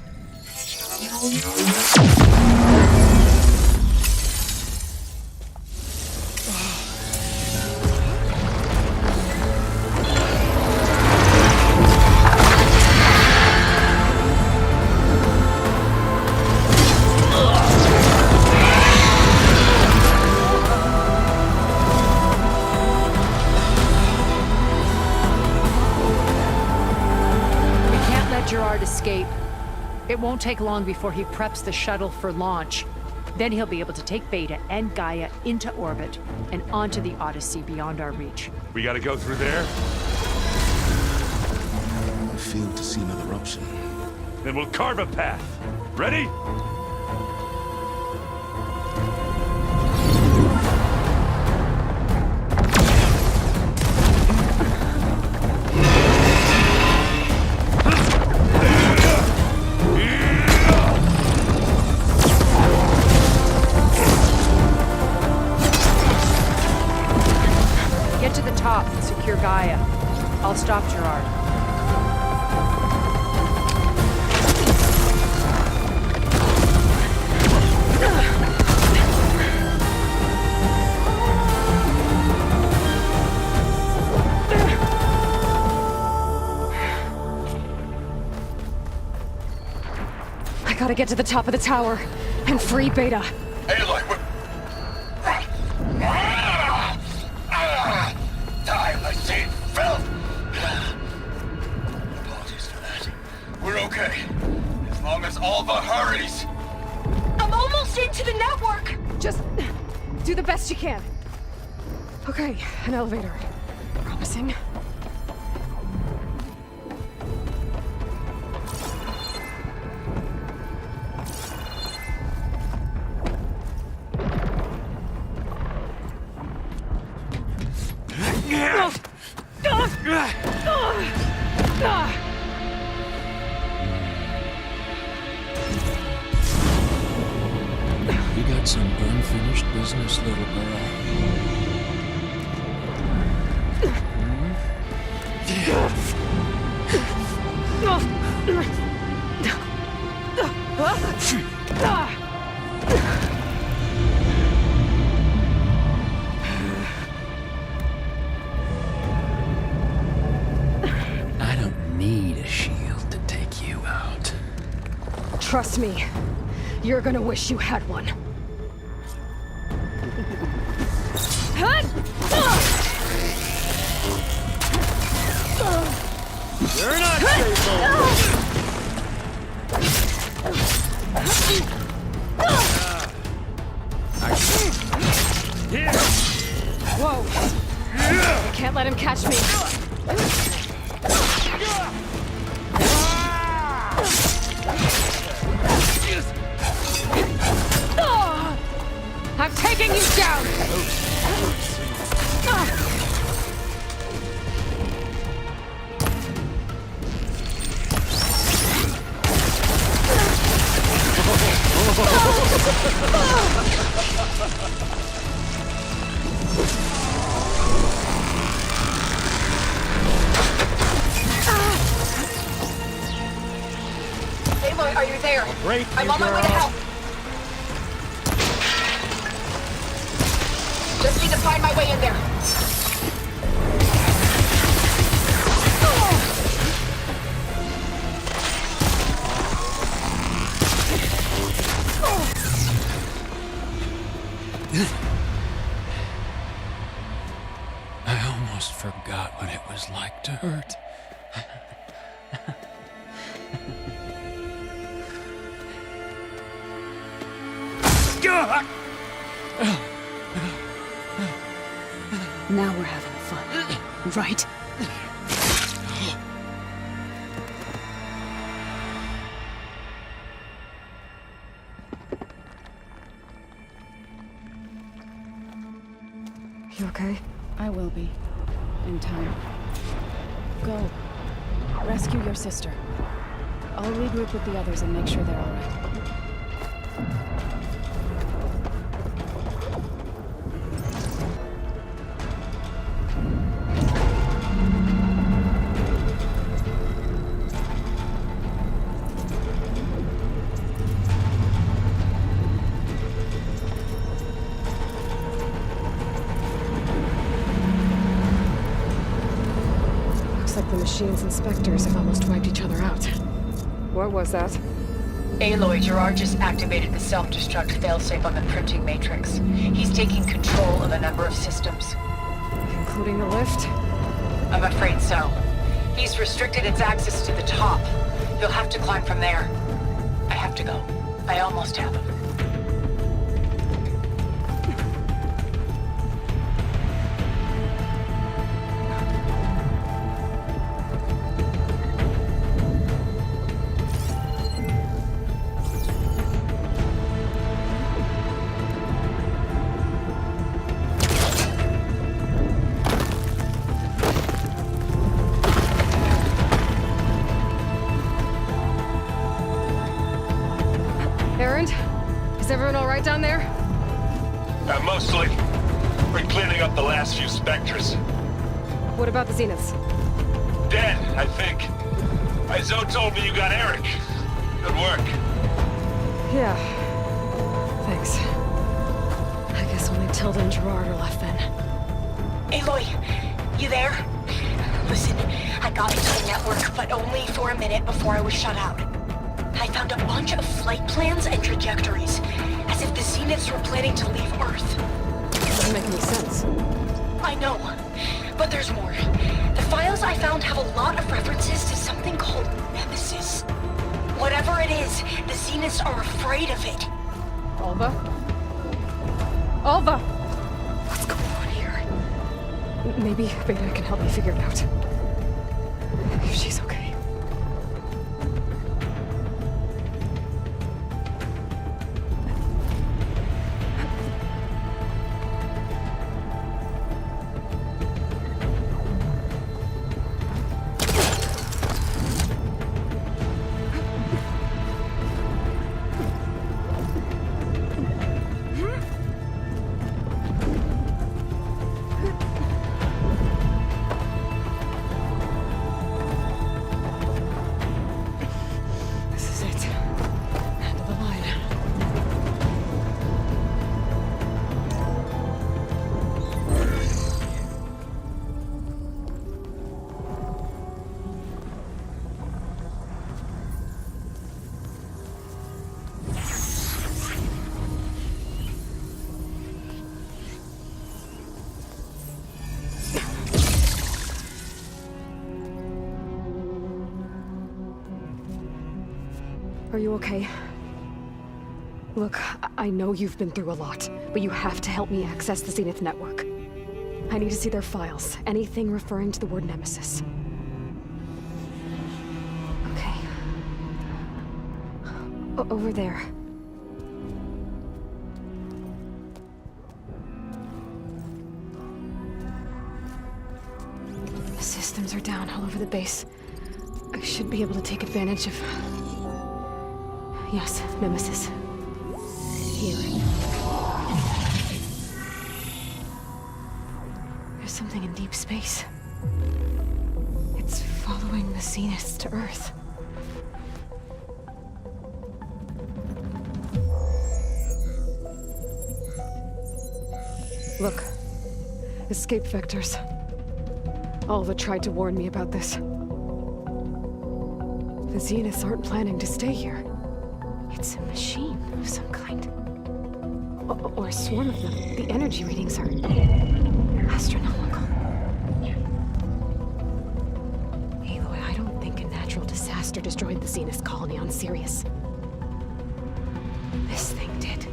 Speaker 11: Escape. It won't take long before he preps the shuttle for launch. Then he'll be able to take Beta and Gaia into orbit and onto the Odyssey beyond our reach.
Speaker 4: We gotta go through there?
Speaker 8: I failed to see another option.
Speaker 4: Then we'll carve a path. Ready?
Speaker 11: Secure Gaia. I'll stop Gerard.
Speaker 1: I gotta get to the top of the tower and free Beta.
Speaker 3: Aloy, time machine filth! Apologies for that. We're okay. As long as Alva hurries.
Speaker 14: I'm almost into the network!
Speaker 1: Just do the best you can. Okay, an elevator. Promising.
Speaker 8: You got some unfinished business, little girl.
Speaker 9: I don't need a shield to take you out.
Speaker 1: Trust me, you're gonna wish you had one.
Speaker 16: You're not safe.
Speaker 1: Whoa! I can't let him catch me.
Speaker 11: Aloy, are you there?
Speaker 6: Great,
Speaker 11: I'm on my way to help. Just need to find my way in there.
Speaker 9: I almost forgot what it was like to hurt.
Speaker 10: Now we're having fun, right?
Speaker 1: You okay?
Speaker 10: I will be. In time. Go. Rescue your sister. I'll regroup with the others and make sure they're all right.
Speaker 1: Like the machine's inspectors have almost wiped each other out. What was that?
Speaker 11: Aloy, Gerard just activated the self-destruct failsafe on the printing matrix. He's taking control of a number of systems.
Speaker 1: Including the lift?
Speaker 11: I'm afraid so. He's restricted its access to the top. You'll have to climb from there. I have to go. I almost have him.
Speaker 1: Is everyone all right down there?
Speaker 2: Mostly. We're cleaning up the last few specters.
Speaker 1: What about the Zeniths?
Speaker 2: Dead, I think. Zoe told me you got Eric. Good work.
Speaker 1: Yeah. Thanks. I guess only Tilda and Gerard are left then.
Speaker 14: Aloy, you there? Listen, I got into the network, but only for a minute before I was shut out. I found a bunch of flight plans and trajectories, as if the Zeniths were planning to leave Earth.
Speaker 1: Doesn't make any sense.
Speaker 14: I know, but there's more. The files I found have a lot of references to something called Nemesis. Whatever it is, the Zeniths are afraid of it.
Speaker 1: Alva? Alva! What's going on here? Maybe Beta can help me figure it out. If she's okay. Are you okay? Look, I know you've been through a lot, but you have to help me access the Zenith network. I need to see their files, anything referring to the word Nemesis. Okay. Over there. for the base. I should be able to take advantage of... Yes, Nemesis. Here. There's something in deep space. It's following the Zeniths to Earth. Look. Escape vectors. Alva tried to warn me about this. The Zeniths aren't planning to stay here. It's a machine of some kind. Or a swarm of them. The energy readings are... astronomical. Aloy, I don't think a natural disaster destroyed the Zenith colony on Sirius. This thing did.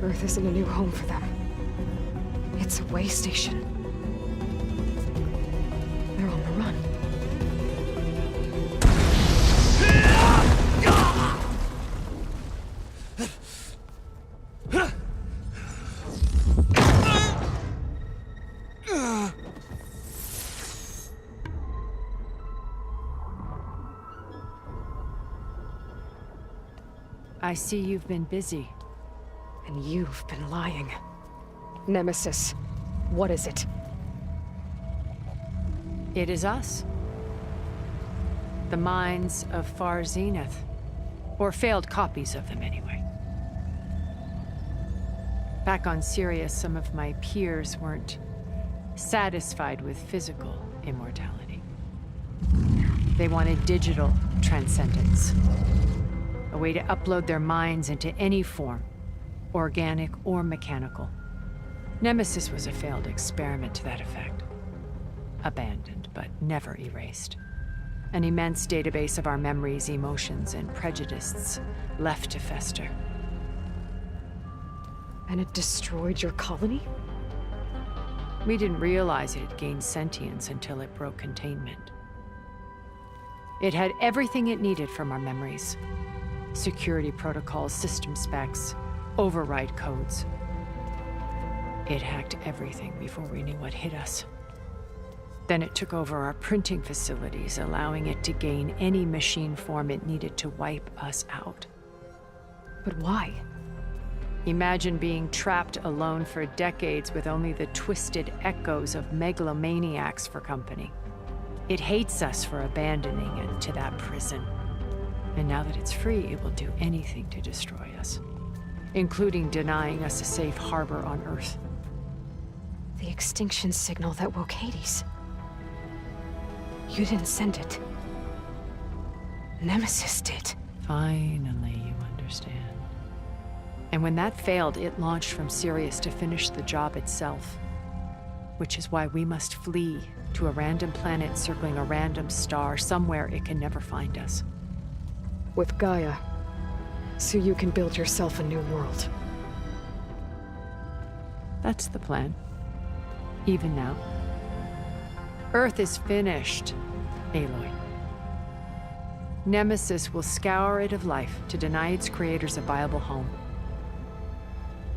Speaker 1: Earth isn't a new home for them. It's a way station. They're on the run.
Speaker 20: I see you've been busy.
Speaker 1: And you've been lying. Nemesis, what is it?
Speaker 20: It is us. The minds of Far Zenith. Or failed copies of them, anyway. Back on Sirius, some of my peers weren't satisfied with physical immortality. They wanted digital transcendence. A way to upload their minds into any form, organic or mechanical. Nemesis was a failed experiment to that effect. Abandoned, but never erased. An immense database of our memories, emotions, and prejudices left to fester.
Speaker 1: And it destroyed your colony?
Speaker 20: We didn't realize it had gained sentience until it broke containment. It had everything it needed from our memories. Security protocols, system specs, override codes. It hacked everything before we knew what hit us. Then it took over our printing facilities, allowing it to gain any machine form it needed to wipe us out.
Speaker 1: But why?
Speaker 20: Imagine being trapped alone for decades with only the twisted echoes of megalomaniacs for company. It hates us for abandoning it to that prison. And now that it's free, it will do anything to destroy us, including denying us a safe harbor on Earth.
Speaker 1: The extinction signal that woke Hades. You didn't send it. Nemesis did.
Speaker 20: Finally, you understand. And when that failed, it launched from Sirius to finish the job itself. Which is why we must flee to a random planet circling a random star, somewhere it can never find us.
Speaker 1: With Gaia, so you can build yourself a new world.
Speaker 20: That's the plan. Even now. Earth is finished, Aloy. Nemesis will scour it of life to deny its creators a viable home.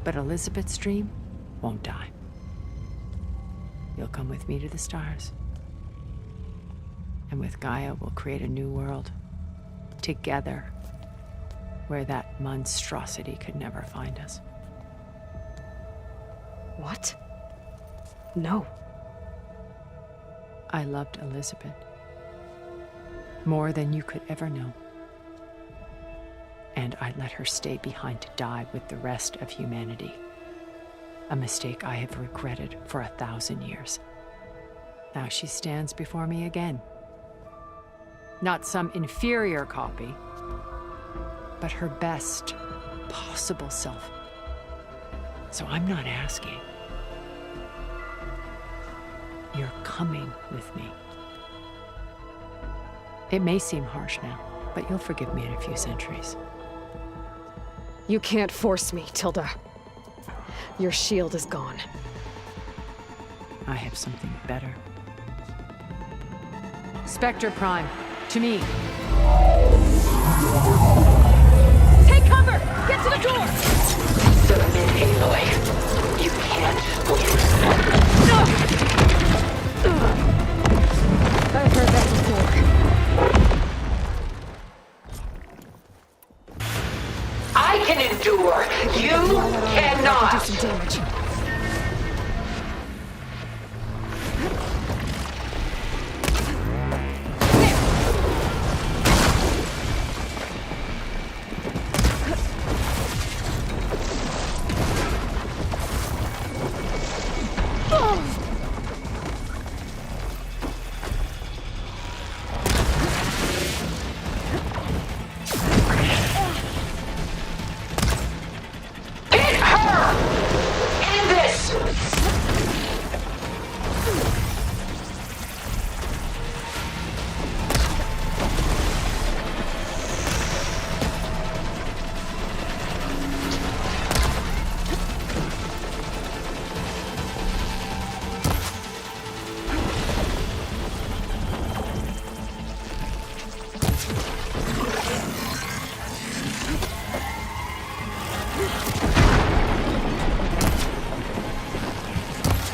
Speaker 20: But Elizabeth's dream won't die. You'll come with me to the stars. And with Gaia, we'll create a new world. Together, where that monstrosity could never find us.
Speaker 1: What? No.
Speaker 20: I loved Elizabeth. More than you could ever know. And I let her stay behind to die with the rest of humanity. A mistake I have regretted for 1,000 years. Now she stands before me again. Not some inferior copy, but her best possible self. So I'm not asking. You're coming with me. It may seem harsh now, but you'll forgive me in a few centuries.
Speaker 1: You can't force me, Tilda. Your shield is gone.
Speaker 20: I have something better. Spectre Prime, to me.
Speaker 17: Take cover! Get to the door!
Speaker 11: Submit, Aloy. You can't lose.
Speaker 17: No!
Speaker 1: I've heard that before.
Speaker 11: I can endure. You cannot.
Speaker 1: Do some damage.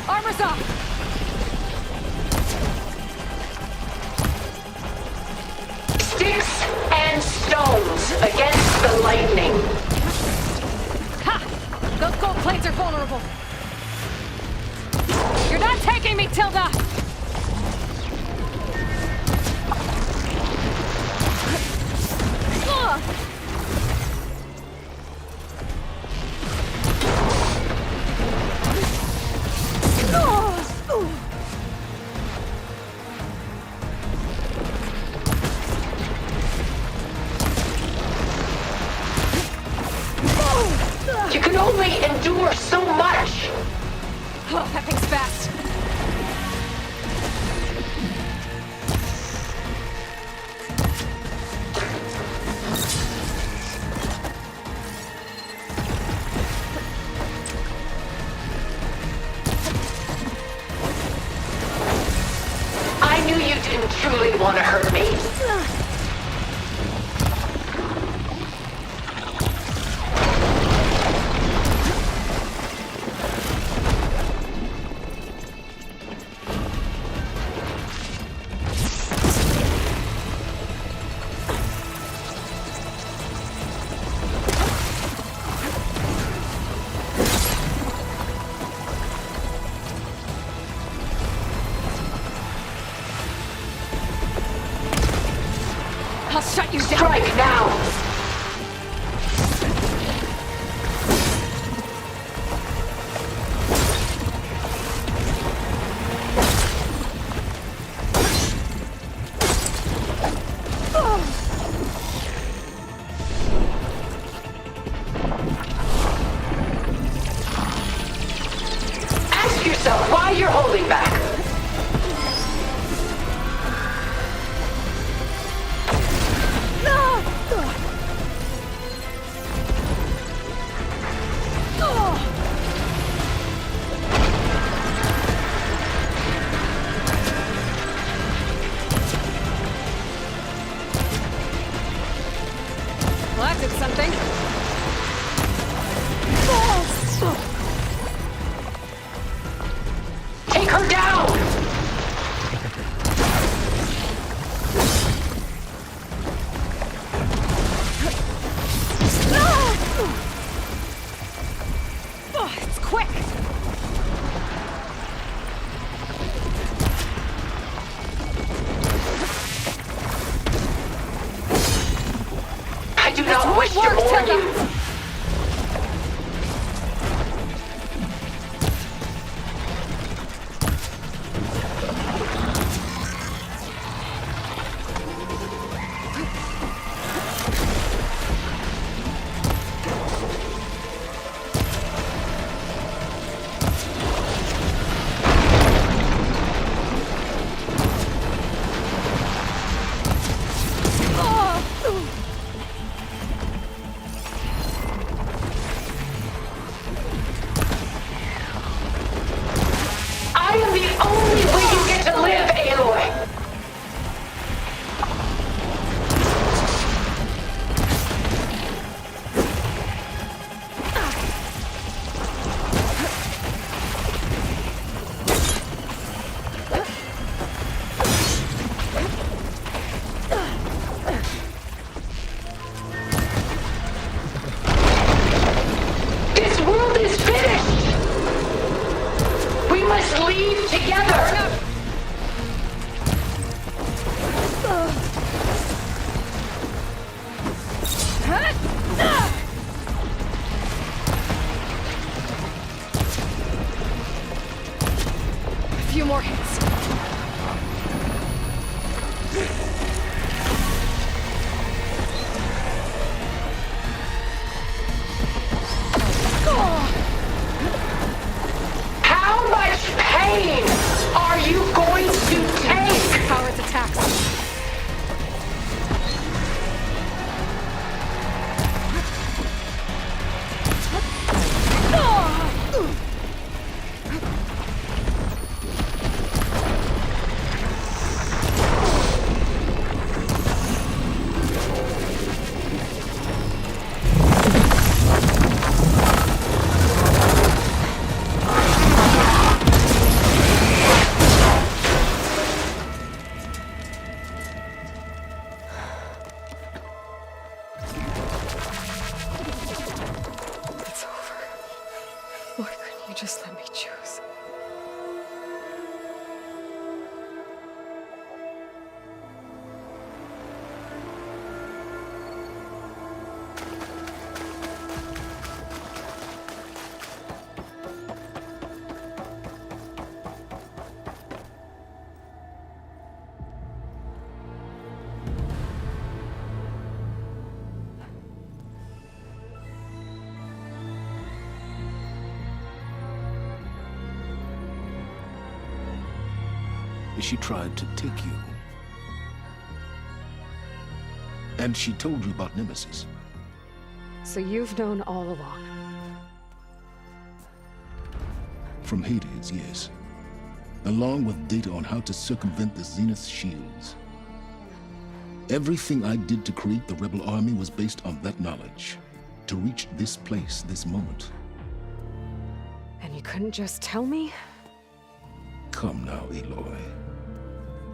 Speaker 17: Armor's up!
Speaker 11: Sticks and stones against the lightning.
Speaker 17: Ha! Those gold plates are vulnerable. You're not taking me, Tilda! Ugh!
Speaker 11: You can only endure so much.
Speaker 17: Oh, that thing's fast.
Speaker 11: I knew you didn't truly want to hurt me.
Speaker 17: I'll shut you down.
Speaker 11: Strike now. Ask yourself why you're holding back.
Speaker 17: Well, that did something.
Speaker 11: Take her down!
Speaker 17: Oh, it's quick.
Speaker 11: I do not wish to warn you.
Speaker 8: She tried to take you. And she told you about Nemesis.
Speaker 1: So you've known all along.
Speaker 8: From Hades, yes. Along with data on how to circumvent the Zenith shields. Everything I did to create the Rebel Army was based on that knowledge. To reach this place, this moment.
Speaker 1: And you couldn't just tell me?
Speaker 8: Come now, Aloy.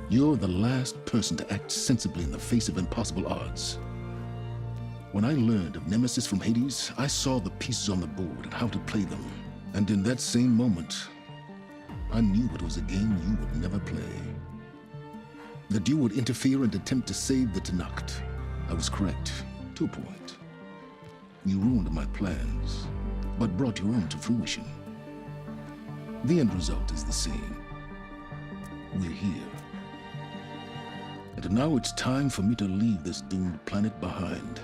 Speaker 8: You're the last person to act sensibly in the face of impossible odds. When I learned of Nemesis from Hades, I saw the pieces on the board and how to play them. And in that same moment, I knew it was a game you would never play. That you would interfere and attempt to save the Tenakth. I was correct, to a point. You ruined my plans, but brought your own to fruition. The end result is the same. We're here. And now it's time for me to leave this doomed planet behind.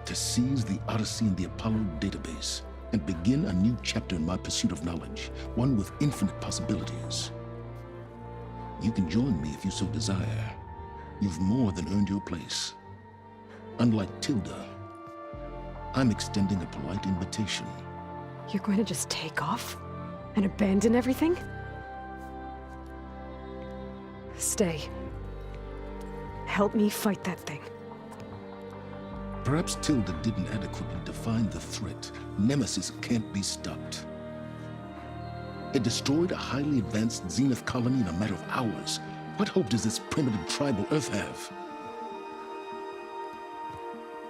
Speaker 8: To seize the Odyssey and the Apollo database, and begin a new chapter in my pursuit of knowledge, one with infinite possibilities. You can join me if you so desire. You've more than earned your place. Unlike Tilda, I'm extending a polite invitation.
Speaker 1: You're going to just take off? And abandon everything? Stay. Help me fight that thing.
Speaker 8: Perhaps Tilda didn't adequately define the threat. Nemesis can't be stopped. It destroyed a highly advanced Zenith colony in a matter of hours. What hope does this primitive tribal Earth have?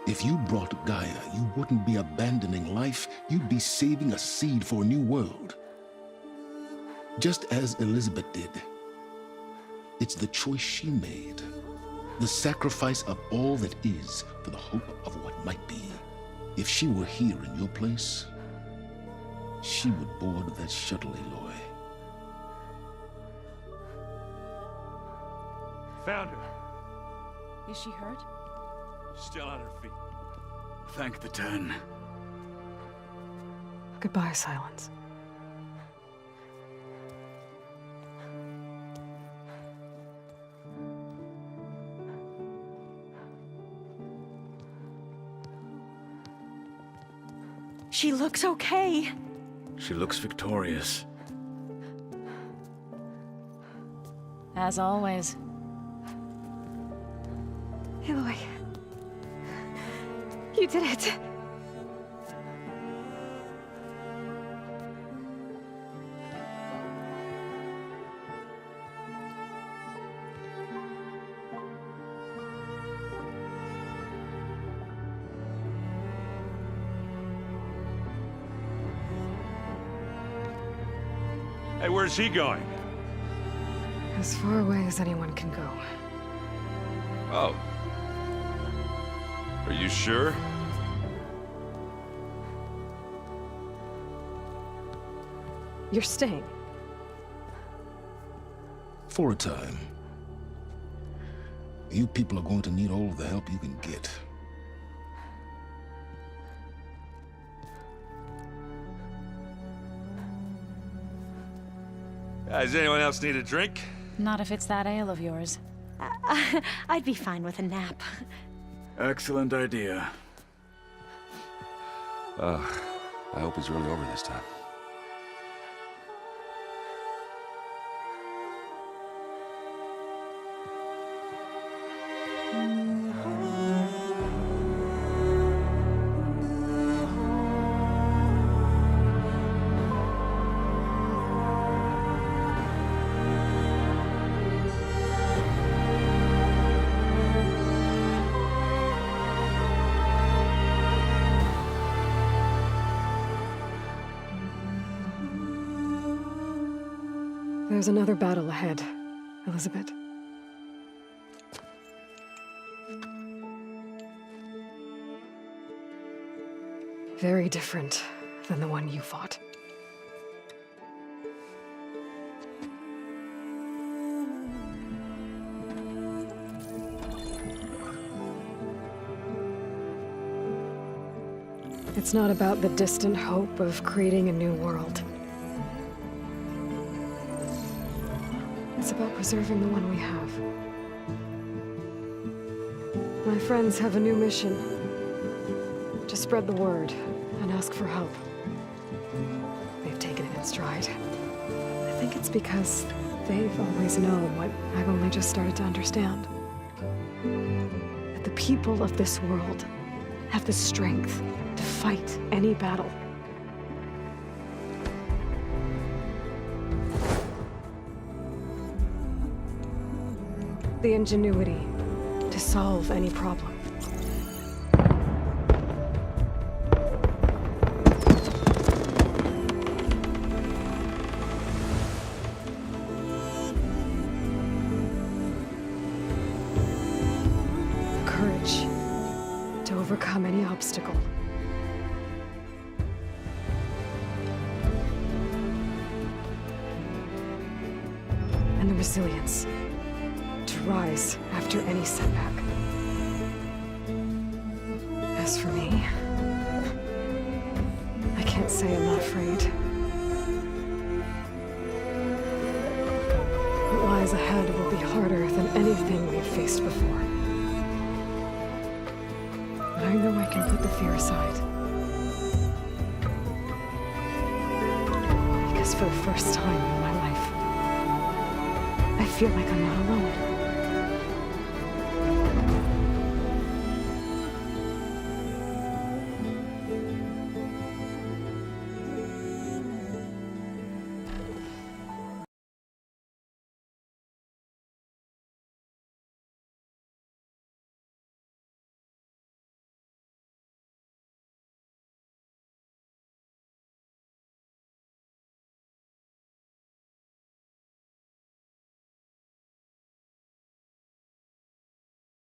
Speaker 8: If you brought Gaia, you wouldn't be abandoning life, you'd be saving a seed for a new world. Just as Elizabeth did. It's the choice she made. The sacrifice of all that is for the hope of what might be. If she were here in your place, she would board that shuttle, Aloy.
Speaker 13: Found her.
Speaker 10: Is she hurt?
Speaker 13: Still on her feet.
Speaker 7: Thank the Ten.
Speaker 1: Goodbye, Silence.
Speaker 15: She looks okay.
Speaker 7: She looks victorious.
Speaker 10: As always.
Speaker 1: Aloy. You did it.
Speaker 13: Hey, where's he going?
Speaker 1: As far away as anyone can go.
Speaker 4: Oh. Are you sure?
Speaker 1: You're staying.
Speaker 8: For a time. You people are going to need all of the help you can get.
Speaker 4: Does anyone else need a drink?
Speaker 10: Not if it's that ale of yours.
Speaker 15: I'd be fine with a nap.
Speaker 7: Excellent idea.
Speaker 2: I hope it's really over this time.
Speaker 1: There's another battle ahead, Elizabeth. Very different than the one you fought. It's not about the distant hope of creating a new world. It's about preserving the one we have. My friends have a new mission. To spread the word and ask for help. They've taken it in stride. I think it's because they've always known what I've only just started to understand. That the people of this world have the strength to fight any battle. The ingenuity to solve any problem. The courage to overcome any obstacle. And the resilience to rise after any setback. As for me, I can't say I'm not afraid. What lies ahead will be harder than anything we've faced before. But I know I can put the fear aside. Because for the first time in my life, I feel like I'm not alone.